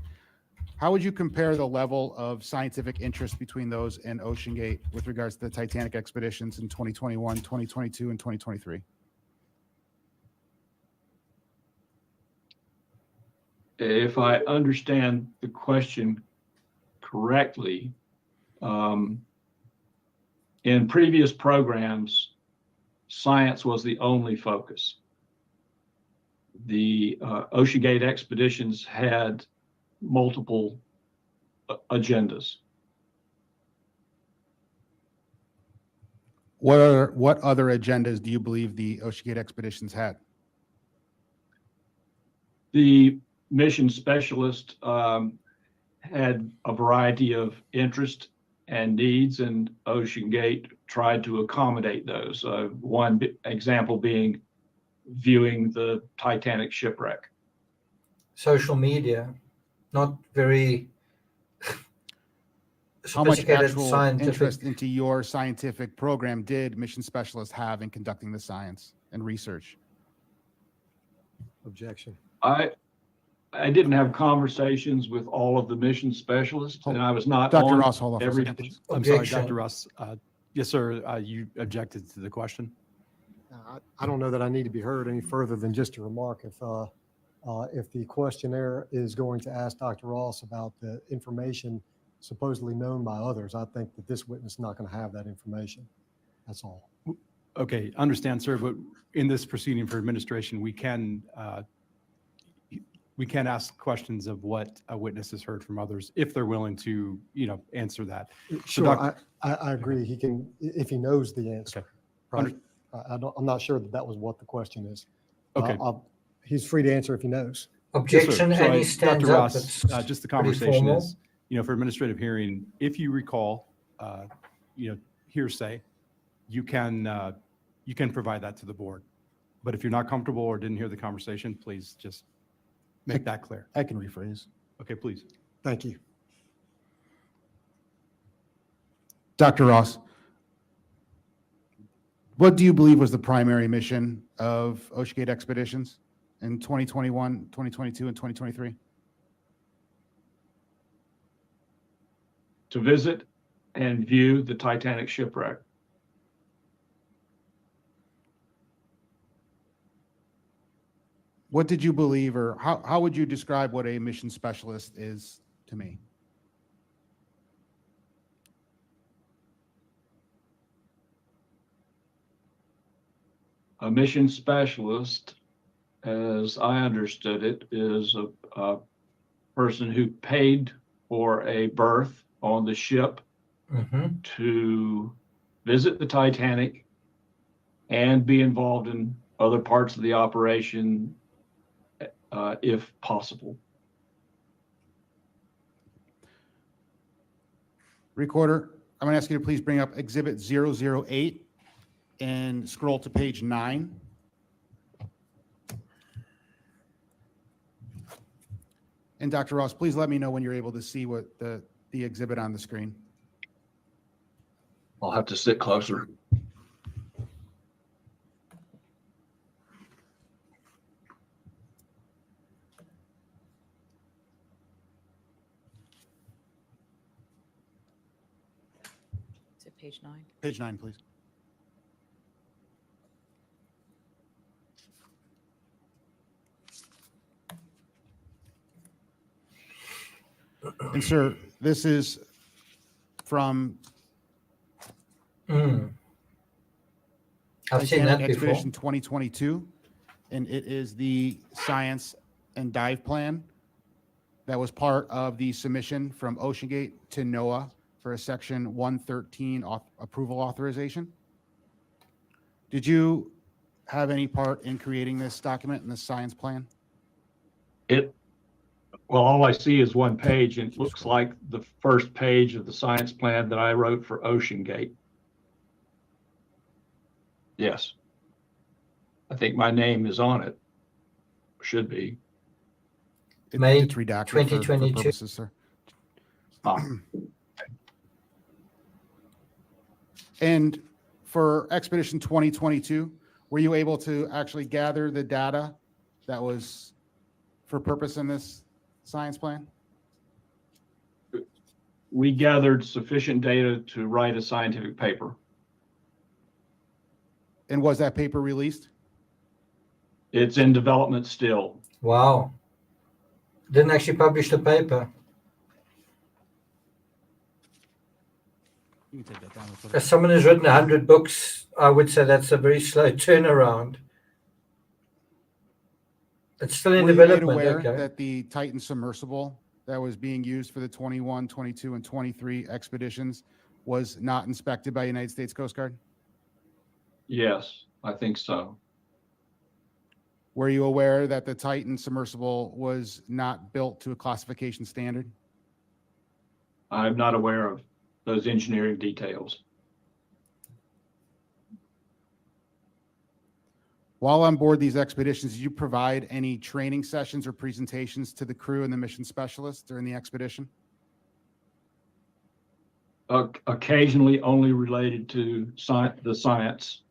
[SPEAKER 7] how would you compare the level of scientific interest between those and OceanGate with regards to the Titanic expeditions in 2021, 2022, and 2023?
[SPEAKER 11] If I understand the question correctly, in previous programs, science was the only focus. The OceanGate expeditions had multiple agendas.
[SPEAKER 7] What other agendas do you believe the OceanGate expeditions had?
[SPEAKER 11] The mission specialist had a variety of interest and needs, and OceanGate tried to accommodate those. One example being viewing the Titanic shipwreck.
[SPEAKER 1] Social media, not very
[SPEAKER 7] How much
[SPEAKER 1] sophisticated
[SPEAKER 7] actual
[SPEAKER 1] scientific.
[SPEAKER 7] interest into your scientific program did mission specialists have in conducting the science and research?
[SPEAKER 12] Objection.
[SPEAKER 11] I didn't have conversations with all of the mission specialists, and I was not
[SPEAKER 7] Dr.
[SPEAKER 11] on
[SPEAKER 7] Ross, hold on for a
[SPEAKER 11] every.
[SPEAKER 7] second, please.
[SPEAKER 2] I'm sorry,
[SPEAKER 1] Objection.
[SPEAKER 2] Dr. Ross. Yes, sir. You objected to the question.
[SPEAKER 12] I don't know that I need to be heard any further than just a remark. If the questionnaire is going to ask Dr. Ross about the information supposedly known by others, I think that this witness is not going to have that information. That's all.
[SPEAKER 2] Okay, understand, sir, but in this proceeding for administration, we can ask questions of what a witness has heard from others if they're willing to, answer that.
[SPEAKER 12] Sure, I agree. He can, if he knows the answer.
[SPEAKER 2] Okay.
[SPEAKER 12] Right? I'm not sure that was what the question is.
[SPEAKER 2] Okay.
[SPEAKER 12] He's free to answer if he knows.
[SPEAKER 1] Objection,
[SPEAKER 2] Yes, sir. So
[SPEAKER 1] and he stands
[SPEAKER 2] Dr.
[SPEAKER 1] up.
[SPEAKER 2] Ross,
[SPEAKER 1] It's
[SPEAKER 2] just the
[SPEAKER 1] pretty
[SPEAKER 2] conversation
[SPEAKER 1] formal.
[SPEAKER 2] is, for administrative hearing, if you recall, hearsay, you can provide that to the board. But if you're not comfortable or didn't hear the conversation, please just make that clear.
[SPEAKER 7] I can rephrase.
[SPEAKER 2] Okay, please.
[SPEAKER 12] Thank you.
[SPEAKER 7] Dr. Ross, what do you believe was the primary mission of OceanGate expeditions in 2021, 2022, and 2023?
[SPEAKER 11] To visit and view the Titanic shipwreck.
[SPEAKER 7] What did you believe, or how would you describe what a mission specialist is to me?
[SPEAKER 11] A mission specialist, as I understood it, is a person who paid for a berth on the ship to visit the Titanic and be involved in other parts of the operation if possible.
[SPEAKER 7] Recorder, I'm going to ask you to please bring up Exhibit 008 and scroll to page 9. And Dr. Ross, please let me know when you're able to see what the exhibit on the screen.
[SPEAKER 11] I'll have to sit closer.
[SPEAKER 3] Is it page 9?
[SPEAKER 7] Page 9, please. And sir, this is from
[SPEAKER 1] I've seen
[SPEAKER 7] Titanic
[SPEAKER 1] that before.
[SPEAKER 7] Expedition 2022, and it is the science and dive plan that was part of the submission from OceanGate to NOAA for a Section 113 approval authorization. Did you have any part in creating this document and this science plan?
[SPEAKER 11] Well, all I see is one page, and it looks like the first page of the science plan that I wrote for OceanGate. Yes. I think my name is on it. Should be.
[SPEAKER 1] May
[SPEAKER 7] It's redacted for
[SPEAKER 1] 2022.
[SPEAKER 7] purposes, sir. And for Expedition 2022, were you able to actually gather the data that was for purpose in this science plan?
[SPEAKER 11] We gathered sufficient data to write a scientific paper.
[SPEAKER 7] And was that paper released?
[SPEAKER 11] It's in development still.
[SPEAKER 1] Wow. Didn't actually publish the paper.
[SPEAKER 7] You can take that down.
[SPEAKER 1] As someone who's written 100 books, I would say that's a very slow turnaround. It's still in
[SPEAKER 7] Were you made
[SPEAKER 1] development.
[SPEAKER 7] aware
[SPEAKER 1] Okay.
[SPEAKER 7] that the Titan submersible that was being used for the 21, 22, and 23 expeditions was not inspected by United States Coast Guard?
[SPEAKER 11] Yes, I think so.
[SPEAKER 7] Were you aware that the Titan submersible was not built to a classification standard?
[SPEAKER 11] I'm not aware of those engineering details.
[SPEAKER 7] While on board these expeditions, did you provide any training sessions or presentations to the crew and the mission specialists during the expedition?
[SPEAKER 11] Occasionally only related to the science.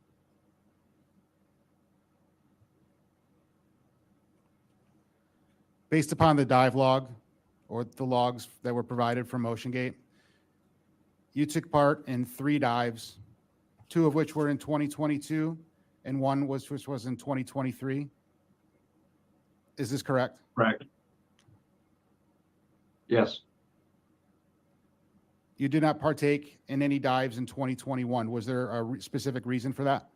[SPEAKER 7] Based upon the dive log or the logs that were provided from OceanGate, you took part in 3 dives, 2 of which were in 2022 and one which was in 2023. Is this correct?
[SPEAKER 11] Correct. Yes.
[SPEAKER 7] You did not partake in any dives in 2021. Was there a specific reason for that?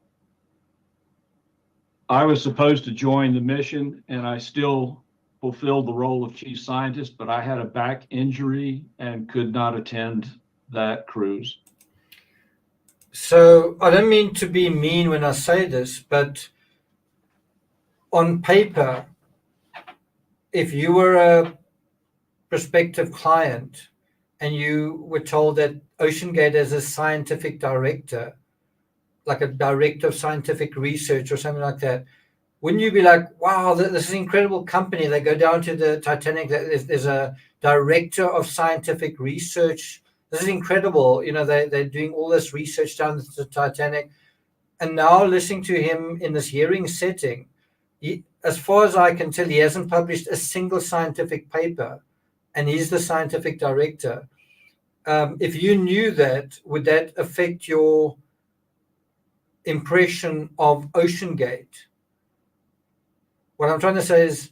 [SPEAKER 11] I was supposed to join the mission, and I still fulfilled the role of chief scientist, but I had a back injury and could not attend that cruise.
[SPEAKER 1] So I don't mean to be mean when I say this, but on paper, if you were a prospective client and you were told that OceanGate as a scientific director, like a director of scientific research or something like that, wouldn't you be like, wow, this is an incredible company. They go down to the Titanic. There's a director of scientific research. This is incredible. You know, they're doing all this research down the Titanic. And now listening to him in this hearing setting, as far as I can tell, he hasn't published a single scientific paper, and he's the scientific director. If you knew that, would that affect your impression of OceanGate? What I'm trying to say is,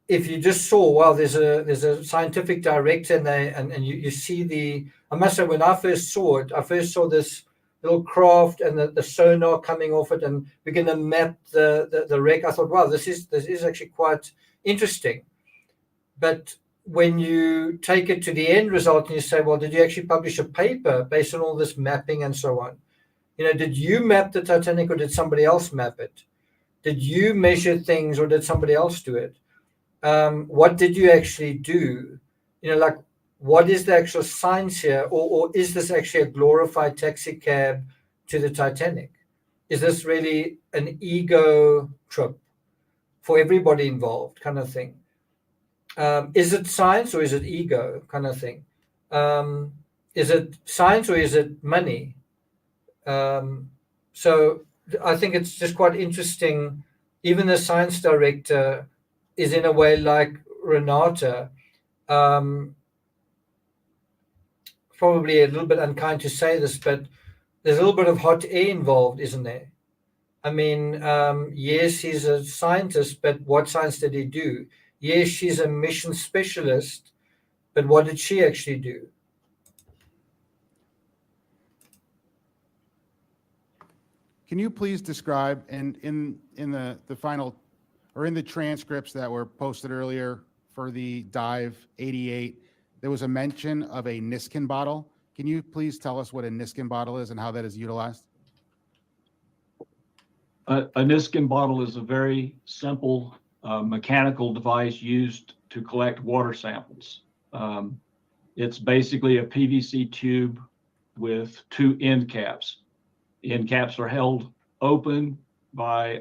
[SPEAKER 1] if you just saw, wow, there's a scientific director, and you see the, I must say, when I first saw it, I first saw this little craft and the sonar coming off it, and we're going to map the wreck. I thought, wow, this is actually quite interesting. But when you take it to the end result and you say, well, did you actually publish a paper based on all this mapping and so on? You know, did you map the Titanic or did somebody else map it? Did you measure things or did somebody else do it? What did you actually do? You know, like, what is the actual science here, or is this actually a glorified taxi cab to the Titanic? Is this really an ego trip for everybody involved, kind of thing? Is it science or is it ego, kind of thing? Is it science or is it money? So I think it's just quite interesting. Even the science director is in a way like Renata. Probably a little bit unkind to say this, but there's a little bit of hot air involved, isn't there? I mean, yes, he's a scientist, but what science did he do? Yes, she's a mission specialist, but what did she actually do?
[SPEAKER 7] Can you please describe, and in the final, or in the transcripts that were posted earlier for the dive 88, there was a mention of a Niskin bottle. Can you please tell us what a Niskin bottle is and how that is utilized?
[SPEAKER 11] A Niskin bottle is a very simple mechanical device used to collect water samples. It's basically a PVC tube with two end caps. The end caps are held open by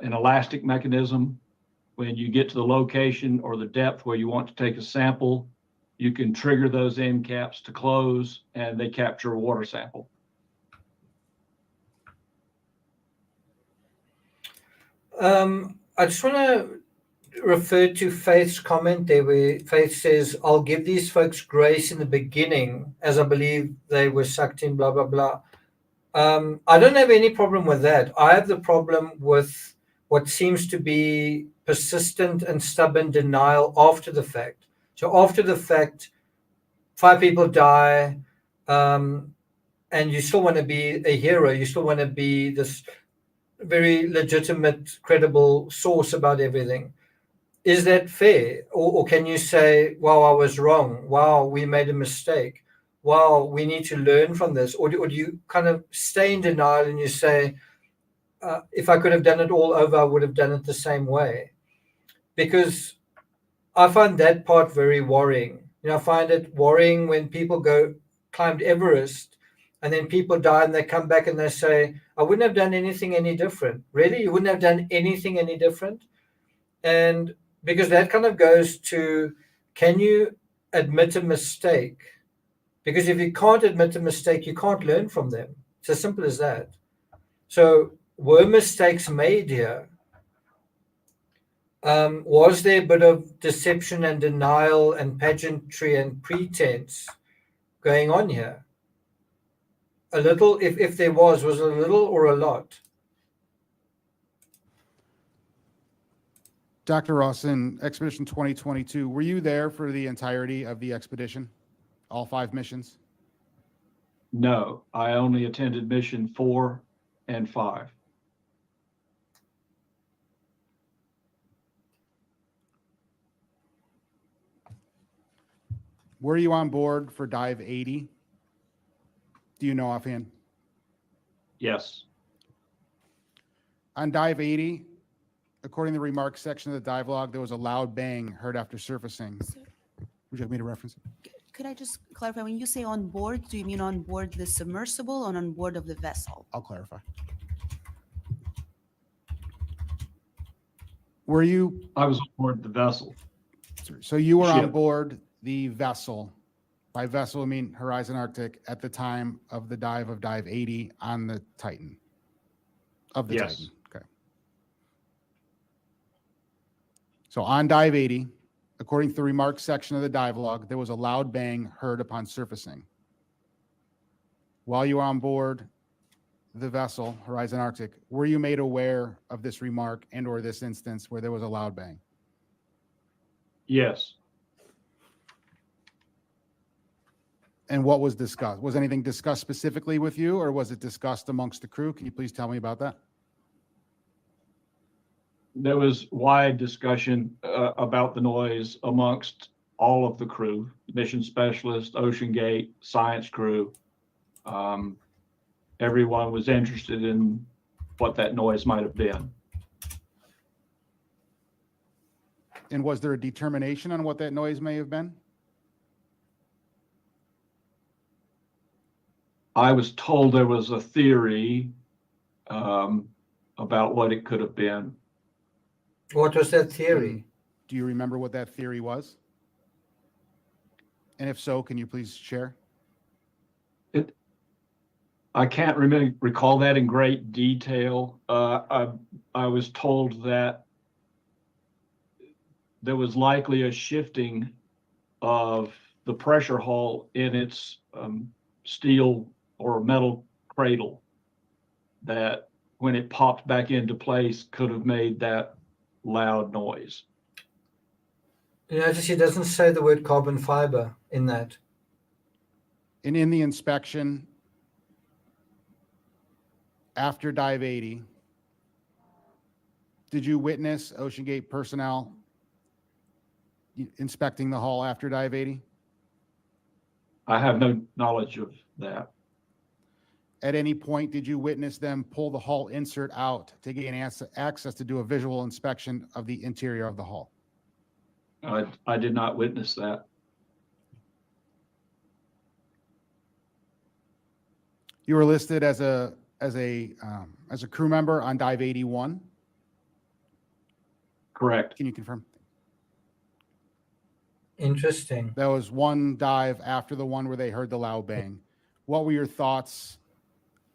[SPEAKER 11] an elastic mechanism. When you get to the location or the depth where you want to take a sample, you can trigger those end caps to close and they capture a water sample.
[SPEAKER 1] I just want to refer to Faith's comment there where Faith says, I'll give these folks grace in the beginning as I believe they were sucked in, blah, blah, blah. I don't have any problem with that. I have the problem with what seems to be persistent and stubborn denial after the fact. So after the fact, 5 people die, and you still want to be a hero. You still want to be this very legitimate, credible source about everything. Is that fair? Or can you say, wow, I was wrong. Wow, we made a mistake. Wow, we need to learn from this. Or do you kind of stay in denial and you say, if I could have done it all over, I would have done it the same way? Because I find that part very worrying. You know, I find it worrying when people climbed Everest and then people die and they come back and they say, I wouldn't have done anything any different. Really? You wouldn't have done anything any different? And because that kind of goes to, can you admit a mistake? Because if you can't admit a mistake, you can't learn from them. It's as simple as that. So were mistakes made here? Was there a bit of deception and denial and pageantry and pretense going on here? A little, if there was it a little or a lot?
[SPEAKER 7] Dr. Ross, in Expedition 2022, were you there for the entirety of the expedition? All 5 missions?
[SPEAKER 11] No, I only attended mission 4 and 5.
[SPEAKER 7] Were you on board for dive 80? Do you know offhand?
[SPEAKER 11] Yes.
[SPEAKER 7] On dive 80, according to the remarks section of the dive log, there was a loud bang heard after surfacing.
[SPEAKER 9] Sir,
[SPEAKER 7] Would you like me to reference it?
[SPEAKER 9] could I just clarify, when you say on board, do you mean on board the submersible or on board of the vessel?
[SPEAKER 7] I'll clarify. Were you,
[SPEAKER 11] I was on board the vessel.
[SPEAKER 7] so you were on
[SPEAKER 11] Ship.
[SPEAKER 7] board the vessel. By vessel, I mean Horizon Arctic at the time of the dive of dive 80 on the Titan. Of the
[SPEAKER 11] Yes.
[SPEAKER 7] Titan. Okay. So on dive 80, according to the remarks section of the dive log, there was a loud bang heard upon surfacing. While you were on board the vessel, Horizon Arctic, were you made aware of this remark and or this instance where there was a loud bang?
[SPEAKER 11] Yes.
[SPEAKER 7] And what was discussed? Was anything discussed specifically with you, or was it discussed amongst the crew? Can you please tell me about that?
[SPEAKER 11] There was wide discussion about the noise amongst all of the crew, mission specialist, Ocean Gate, science crew. Everyone was interested in what that noise might have been.
[SPEAKER 7] And was there a determination on what that noise may have been?
[SPEAKER 11] I was told there was a theory about what it could have been.
[SPEAKER 1] What was that theory?
[SPEAKER 7] Do you remember what that theory was? And if so, can you please share?
[SPEAKER 11] I can't recall that in great detail. I was told that there was likely a shifting of the pressure hull in its steel or metal cradle that when it popped back into place could have made that loud noise.
[SPEAKER 1] You notice he doesn't say the word carbon fiber in that.
[SPEAKER 7] And in the inspection after dive 80, did you witness OceanGate personnel inspecting the hull after dive 80?
[SPEAKER 11] I have no knowledge of that.
[SPEAKER 7] At any point, did you witness them pull the hull insert out to gain access to do a visual inspection of the interior of the hull?
[SPEAKER 11] I did not witness that.
[SPEAKER 7] You were listed as a crew member on dive 81.
[SPEAKER 11] Correct.
[SPEAKER 7] Can you confirm?
[SPEAKER 1] Interesting.
[SPEAKER 7] That was one dive after the one where they heard the loud bang. What were your thoughts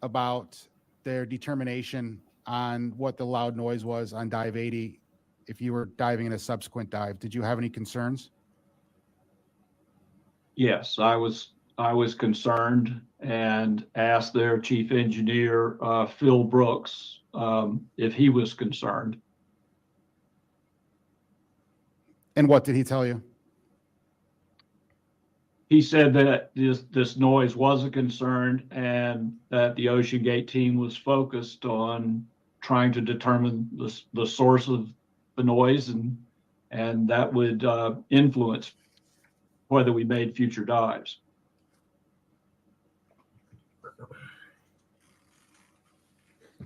[SPEAKER 7] about their determination on what the loud noise was on dive 80 if you were diving in a subsequent dive? Did you have any concerns?
[SPEAKER 11] Yes, I was concerned and asked their chief engineer, Phil Brooks, if he was concerned.
[SPEAKER 7] And what did he tell you?
[SPEAKER 11] He said that this noise was a concern and that the OceanGate team was focused on trying to determine the source of the noise and that would influence whether we made future dives.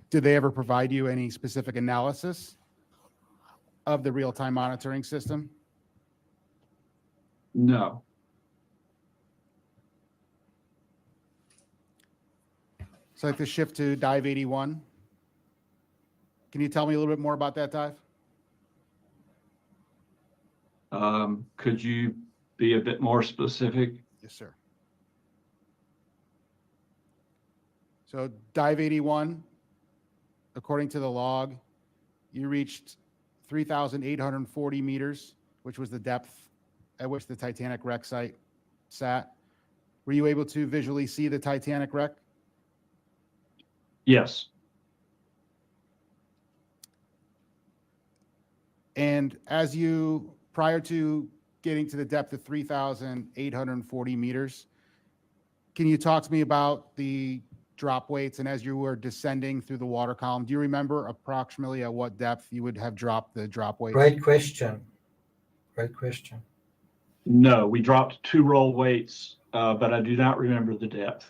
[SPEAKER 7] Did they ever provide you any specific analysis of the real-time monitoring system?
[SPEAKER 11] No.
[SPEAKER 7] So I'd like to shift to dive 81. Can you tell me a little bit more about that dive?
[SPEAKER 11] Could you be a bit more specific?
[SPEAKER 7] Yes, sir. So dive 81, according to the log, you reached 3,840 meters, which was the depth at which the Titanic wreck site sat. Were you able to visually see the Titanic wreck?
[SPEAKER 11] Yes.
[SPEAKER 7] And as you, prior to getting to the depth of 3,840 meters, can you talk to me about the drop weights? And as you were descending through the water column, do you remember approximately at what depth you would have dropped the drop weights?
[SPEAKER 1] Great question. Great question.
[SPEAKER 11] No, we dropped 2 roll weights, but I do not remember the depth.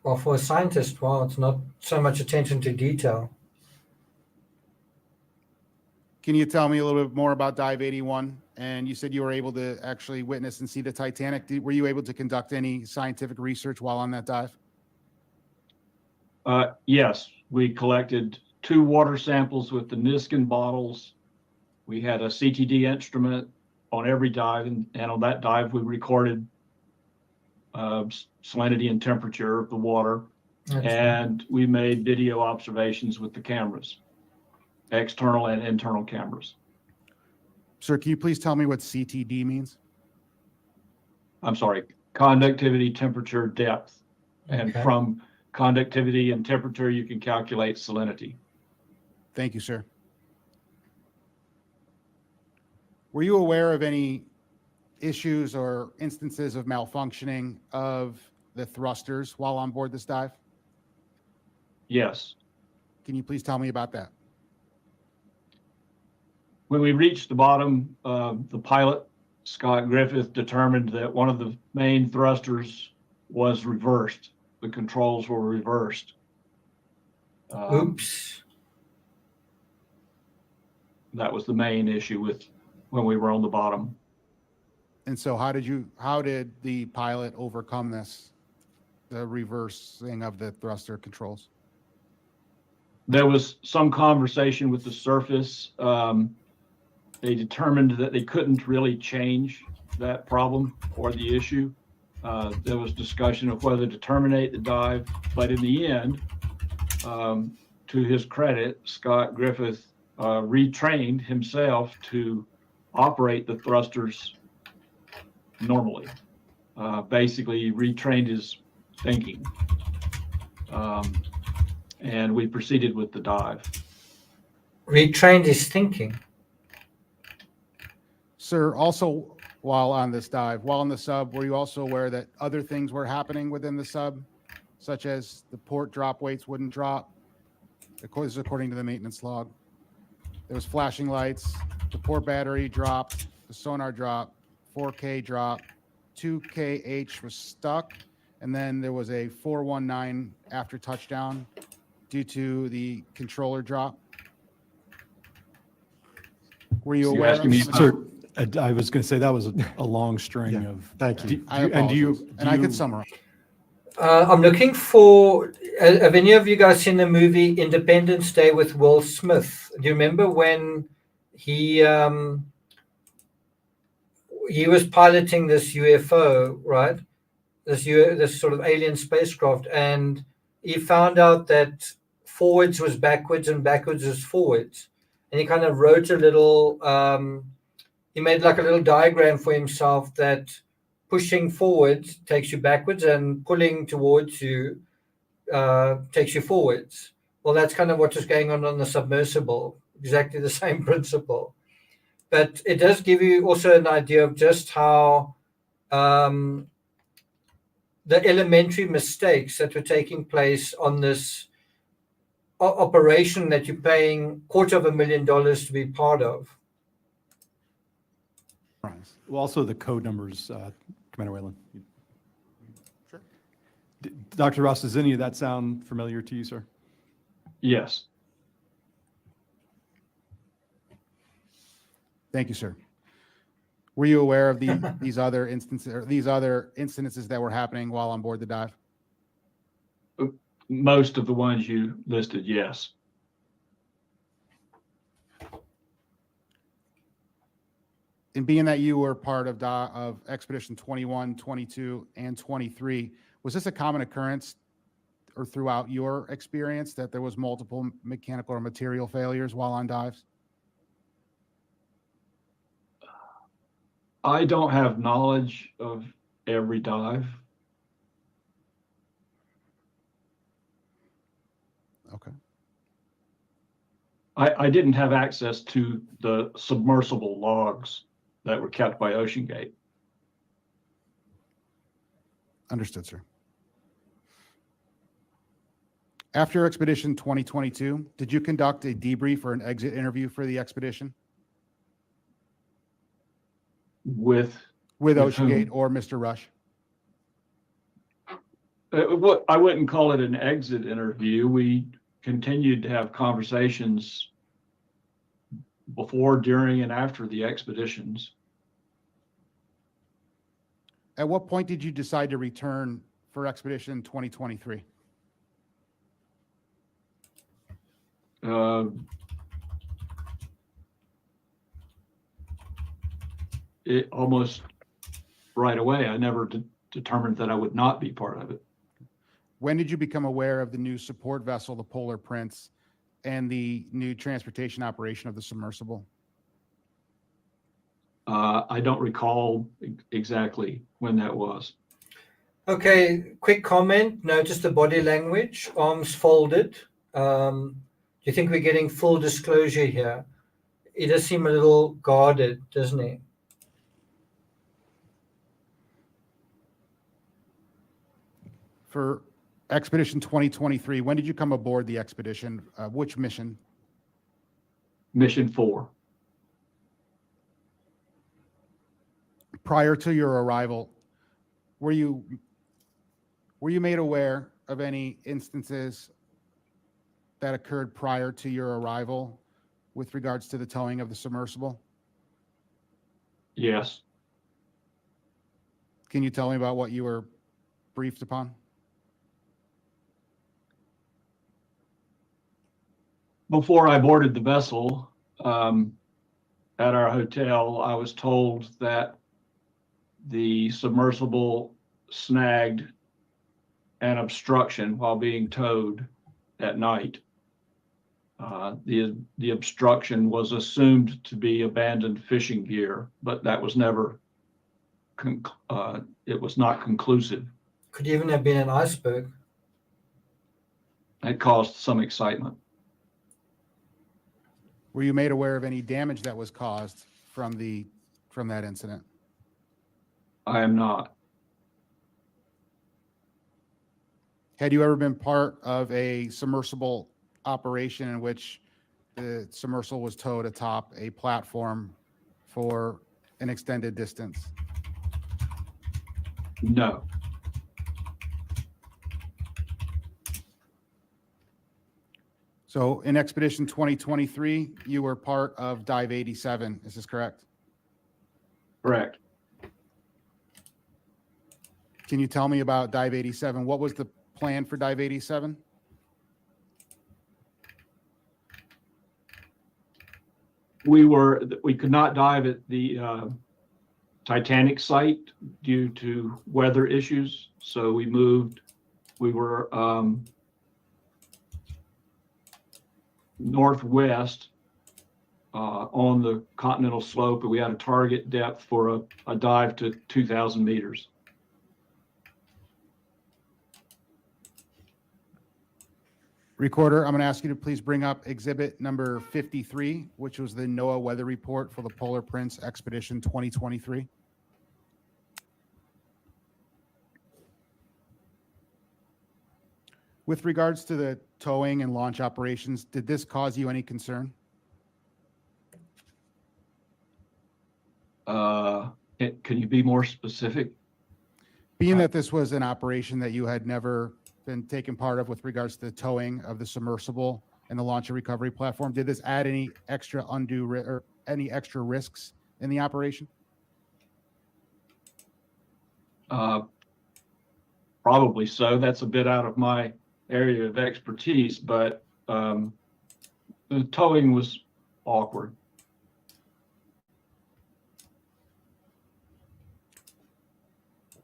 [SPEAKER 1] Well, for a scientist, well, it's not so much attention to detail.
[SPEAKER 7] Can you tell me a little bit more about dive 81? And you said you were able to actually witness and see the Titanic. Were you able to conduct any scientific research while on that dive?
[SPEAKER 11] Yes, we collected 2 water samples with the Niskin bottles. We had a CTD instrument on every dive, and on that dive we recorded salinity and temperature of the water. And we made video observations with the cameras, external and internal cameras.
[SPEAKER 7] Sir, can you please tell me what CTD means?
[SPEAKER 11] I'm sorry, conductivity, temperature, depth. And
[SPEAKER 1] Okay.
[SPEAKER 11] from conductivity and temperature, you can calculate salinity.
[SPEAKER 7] Thank you, sir. Were you aware of any issues or instances of malfunctioning of the thrusters while on board this dive?
[SPEAKER 11] Yes.
[SPEAKER 7] Can you please tell me about that?
[SPEAKER 11] When we reached the bottom, the pilot, Scott Griffith, determined that one of the main thrusters was reversed. The controls were reversed.
[SPEAKER 1] Oops.
[SPEAKER 11] That was the main issue with when we were on the bottom.
[SPEAKER 7] And so how did the pilot overcome this, the reversing of the thruster controls?
[SPEAKER 11] There was some conversation with the surface. They determined that they couldn't really change that problem or the issue. There was discussion of whether to terminate the dive, but in the end, to his credit, Scott Griffith retrained himself to operate the thrusters normally. Basically retrained his thinking. And we proceeded with the dive.
[SPEAKER 1] Retrained his thinking.
[SPEAKER 7] Sir, also while on this dive, while in the sub, were you also aware that other things were happening within the sub, such as the port drop weights wouldn't drop, according to the maintenance log? There was flashing lights, the port battery dropped, the sonar dropped, 4K dropped, 2KH was stuck, and then there was a 419 after touchdown due to the controller drop. Were you
[SPEAKER 11] So you're
[SPEAKER 7] aware?
[SPEAKER 11] asking me
[SPEAKER 2] Sir, I was going to say that was a long string
[SPEAKER 12] Yeah,
[SPEAKER 2] of.
[SPEAKER 12] thank you.
[SPEAKER 7] I apologize. And I could summarize.
[SPEAKER 1] I'm looking for. Have any of you guys seen the movie Independence Day with Will Smith? Do you remember when he was piloting this UFO, right? This sort of alien spacecraft, and he found out that forwards was backwards and backwards was forwards, and he kind of wrote a little. He made like a little diagram for himself that pushing forwards takes you backwards and pulling towards you takes you forwards. Well, that's kind of what is going on the submersible. Exactly the same principle, but it does give you also an idea of just how the elementary mistakes that were taking place on this operation that you're paying $250,000 to be part of.
[SPEAKER 2] Well, also the code numbers, Commander Whalen.
[SPEAKER 7] Sure.
[SPEAKER 2] Dr. Ross, does any of that sound familiar to you, sir?
[SPEAKER 11] yes.
[SPEAKER 7] Thank you, sir. Were you aware of these other incidences that were happening while on board the dive?
[SPEAKER 11] Most of the ones you listed, yes.
[SPEAKER 7] And being that you were part of Expedition 21, 22, and 23, was this a common occurrence or throughout your experience that there was multiple mechanical or material failures while on dives?
[SPEAKER 11] I don't have knowledge of every dive.
[SPEAKER 7] Okay.
[SPEAKER 11] I didn't have access to the submersible logs that were kept by OceanGate.
[SPEAKER 7] Understood, sir. After Expedition 2022, did you conduct a debrief or an exit interview for the expedition
[SPEAKER 11] With
[SPEAKER 7] OceanGate
[SPEAKER 11] whom?
[SPEAKER 7] or Mr. Rush?
[SPEAKER 11] I wouldn't call it an exit interview. We continued to have conversations before, during, and after the expeditions.
[SPEAKER 7] At what point did you decide to return for Expedition 2023?
[SPEAKER 11] It almost right away. I never determined that I would not be part of it.
[SPEAKER 7] When did you become aware of the new support vessel, the Polar Prince, and the new transportation operation of the submersible?
[SPEAKER 11] I don't recall exactly when that was.
[SPEAKER 1] Okay, quick comment. Notice the body language, arms folded. Do you think we're getting full disclosure here? He does seem a little guarded, doesn't he?
[SPEAKER 7] For Expedition 2023, when did you come aboard the expedition? Which mission?
[SPEAKER 11] Mission 4.
[SPEAKER 7] Prior to your arrival, were you made aware of any instances that occurred prior to your arrival with regards to the towing of the submersible?
[SPEAKER 11] Yes.
[SPEAKER 7] Can you tell me about what you were briefed upon?
[SPEAKER 11] Before I boarded the vessel, at our hotel, I was told that the submersible snagged an obstruction while being towed at night. The obstruction was assumed to be abandoned fishing gear, but that was never, it was not conclusive.
[SPEAKER 1] Could even have been an iceberg.
[SPEAKER 11] It caused some excitement.
[SPEAKER 7] Were you made aware of any damage that was caused from that incident?
[SPEAKER 11] I am not.
[SPEAKER 7] Had you ever been part of a submersible operation in which the submersible was towed atop a platform for an extended distance?
[SPEAKER 11] No.
[SPEAKER 7] So in Expedition 2023, you were part of Dive 87. Is this correct?
[SPEAKER 11] Correct.
[SPEAKER 7] Can you tell me about Dive 87? What was the plan for Dive 87?
[SPEAKER 11] We could not dive at the Titanic site due to weather issues, so we moved. We were northwest on the continental slope, and we had a target depth for a dive to 2,000 meters.
[SPEAKER 7] Recorder, I'm going to ask you to please bring up exhibit number 53, which was the NOAA weather report for the Polar Prince Expedition 2023. With regards to the towing and launch operations, did this cause you any concern?
[SPEAKER 11] Can you be more specific?
[SPEAKER 7] Being that this was an operation that you had never been taken part of with regards to the towing of the submersible and the launch and recovery platform, did this add any extra or any extra risks in the operation?
[SPEAKER 11] Probably so. That's a bit out of my area of expertise, but the towing was awkward.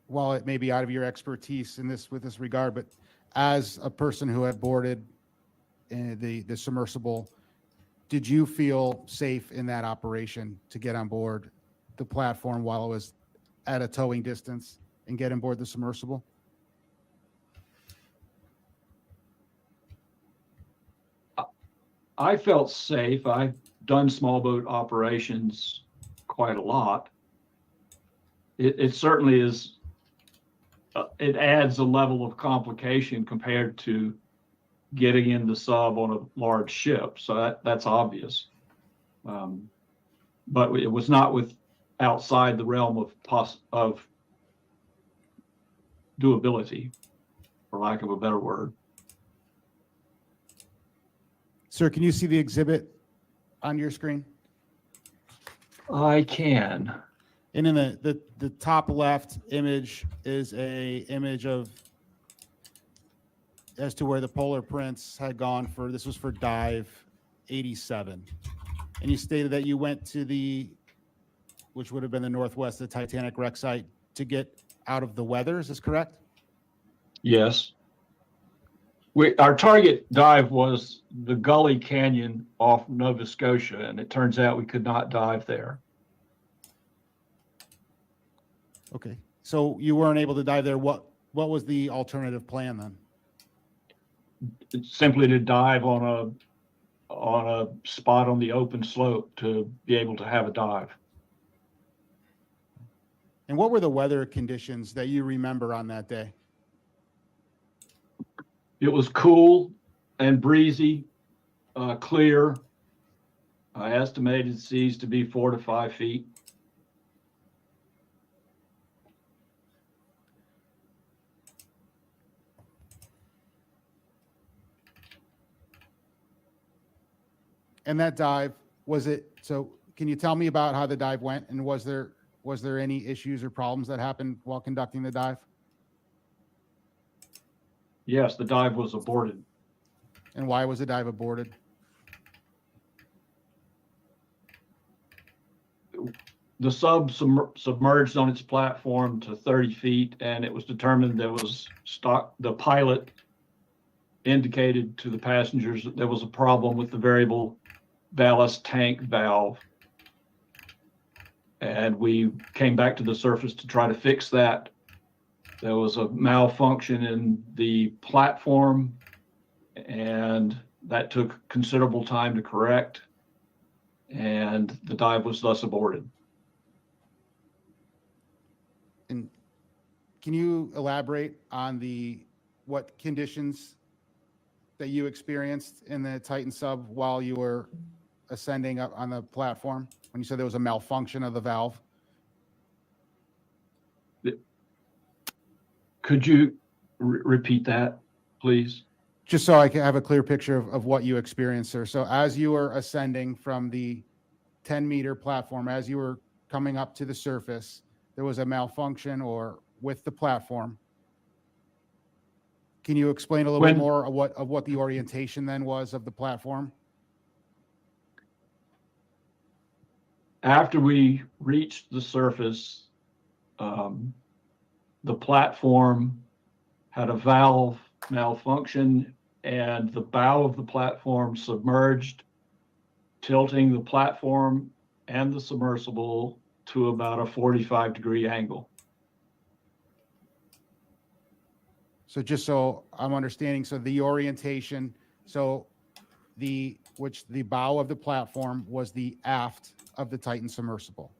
[SPEAKER 7] While it may be out of your expertise with this regard, but as a person who had boarded the submersible, did you feel safe in that operation to get on board the platform while it was at a towing distance and get on board the submersible?
[SPEAKER 11] I felt safe. I've done small boat operations quite a lot. It certainly is. It adds a level of complication compared to getting in the sub on a large ship. So that's obvious. But it was not outside the realm of doability, for lack of a better word.
[SPEAKER 7] Sir, can you see the exhibit on your screen?
[SPEAKER 11] I can.
[SPEAKER 7] And in the top left image is a image of as to where the Polar Prince had gone for, this was for dive 87. And you stated that you went to which would have been the northwest of the Titanic wreck site to get out of the weather. Is this correct?
[SPEAKER 11] Yes. Our target dive was the Gully Canyon off Nova Scotia, and it turns out we could not dive there.
[SPEAKER 7] Okay. So you weren't able to dive there. What was the alternative plan then?
[SPEAKER 11] It's simply to dive on a spot on the open slope to be able to have a dive.
[SPEAKER 7] And what were the weather conditions that you remember on that day?
[SPEAKER 11] It was cool and breezy, clear. I estimated seas to be 4 to 5 feet.
[SPEAKER 7] And that dive, so can you tell me about how the dive went? And was there Was there any issues or problems that happened while conducting the dive?
[SPEAKER 11] Yes, the dive was aborted.
[SPEAKER 7] And why was the dive aborted?
[SPEAKER 11] The sub submerged on its platform to 30 feet, and it was determined there was the pilot indicated to the passengers that there was a problem with the variable ballast tank valve. And we came back to the surface to try to fix that. There was a malfunction in the platform, and that took considerable time to correct, and the dive was thus aborted.
[SPEAKER 7] And can you elaborate on what conditions that you experienced in the Titan sub while you were ascending up on the platform? When you said there was a malfunction of the valve?
[SPEAKER 11] Could you repeat that, please?
[SPEAKER 7] Just so I can have a clear picture of what you experienced, sir. So as you were ascending from the 10-meter platform, as you were coming up to the surface, there was a malfunction with the platform. Can you explain a little bit more of what the orientation then was of the platform?
[SPEAKER 11] After we reached the surface, the platform had a valve malfunction, and the bow of the platform submerged, tilting the platform and the submersible to about a 45-degree angle.
[SPEAKER 7] So just so I'm understanding, so the orientation, which the bow of the platform was the aft of the Titan submersible.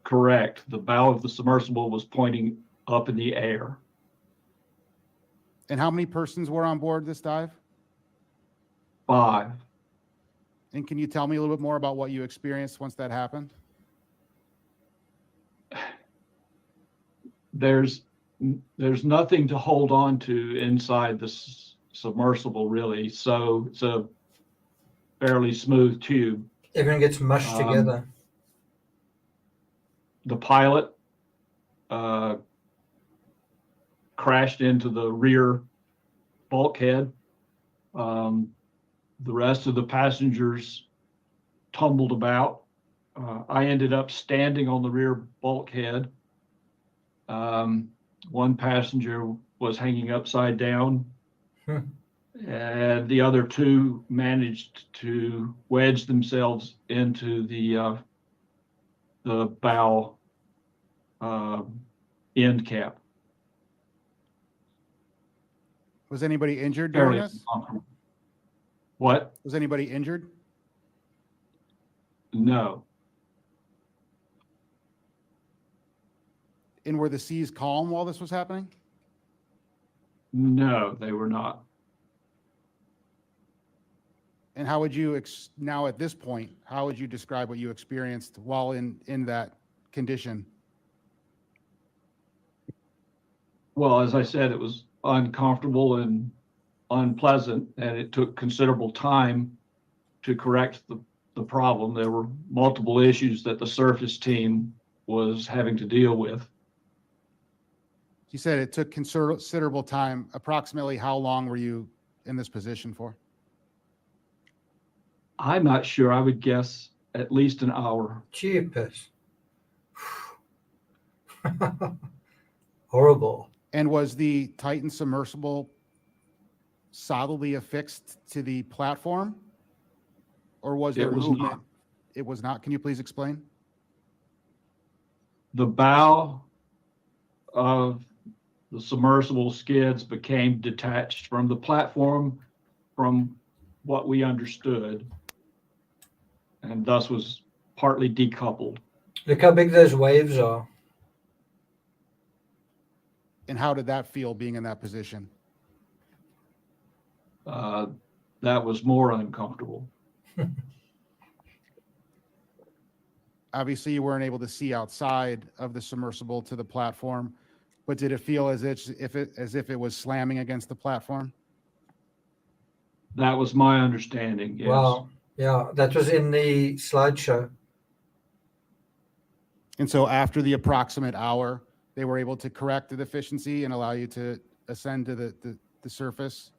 [SPEAKER 11] Correct. The bow of the submersible was pointing up in the air.
[SPEAKER 7] And how many persons were on board this dive?
[SPEAKER 11] 5.
[SPEAKER 7] And can you tell me a little bit more about what you experienced once that happened?
[SPEAKER 11] There's nothing to hold on to inside this submersible, really. So it's a fairly smooth tube.
[SPEAKER 1] Everyone gets mushed together.
[SPEAKER 11] The pilot crashed into the rear bulkhead. The rest of the passengers tumbled about. I ended up standing on the rear bulkhead. One passenger was hanging upside down, and the other 2 managed to wedge themselves into the bow end cap.
[SPEAKER 7] Was anybody injured during this?
[SPEAKER 11] What?
[SPEAKER 7] Was anybody injured?
[SPEAKER 11] No.
[SPEAKER 7] And were the seas calm while this was happening?
[SPEAKER 11] No, they were not.
[SPEAKER 7] And how would you, now at this point, how would you describe what you experienced while in that condition?
[SPEAKER 11] Well, as I said, it was uncomfortable and unpleasant, and it took considerable time to correct the problem. There were multiple issues that the surface team was having to deal with.
[SPEAKER 7] You said it took considerable time. Approximately how long were you in this position for?
[SPEAKER 11] I'm not sure. I would guess at least an hour.
[SPEAKER 1] Jeepers. Horrible.
[SPEAKER 7] And was the Titan submersible solidly affixed to the platform? Or was there movement?
[SPEAKER 11] Not.
[SPEAKER 7] It was not. Can you please explain?
[SPEAKER 11] The bow of the submersible skids became detached from the platform from what we understood, and thus was partly decoupled.
[SPEAKER 1] Look how big those waves are.
[SPEAKER 7] And how did that feel being in that position?
[SPEAKER 11] That was more uncomfortable.
[SPEAKER 7] Obviously, you weren't able to see outside of the submersible to the platform, but did it feel as if it was slamming against the platform?
[SPEAKER 11] That was my understanding, yes.
[SPEAKER 1] Wow. Yeah, that was in the slideshow.
[SPEAKER 7] And so after the approximate hour, they were able to correct the deficiency and allow you to ascend to the surface?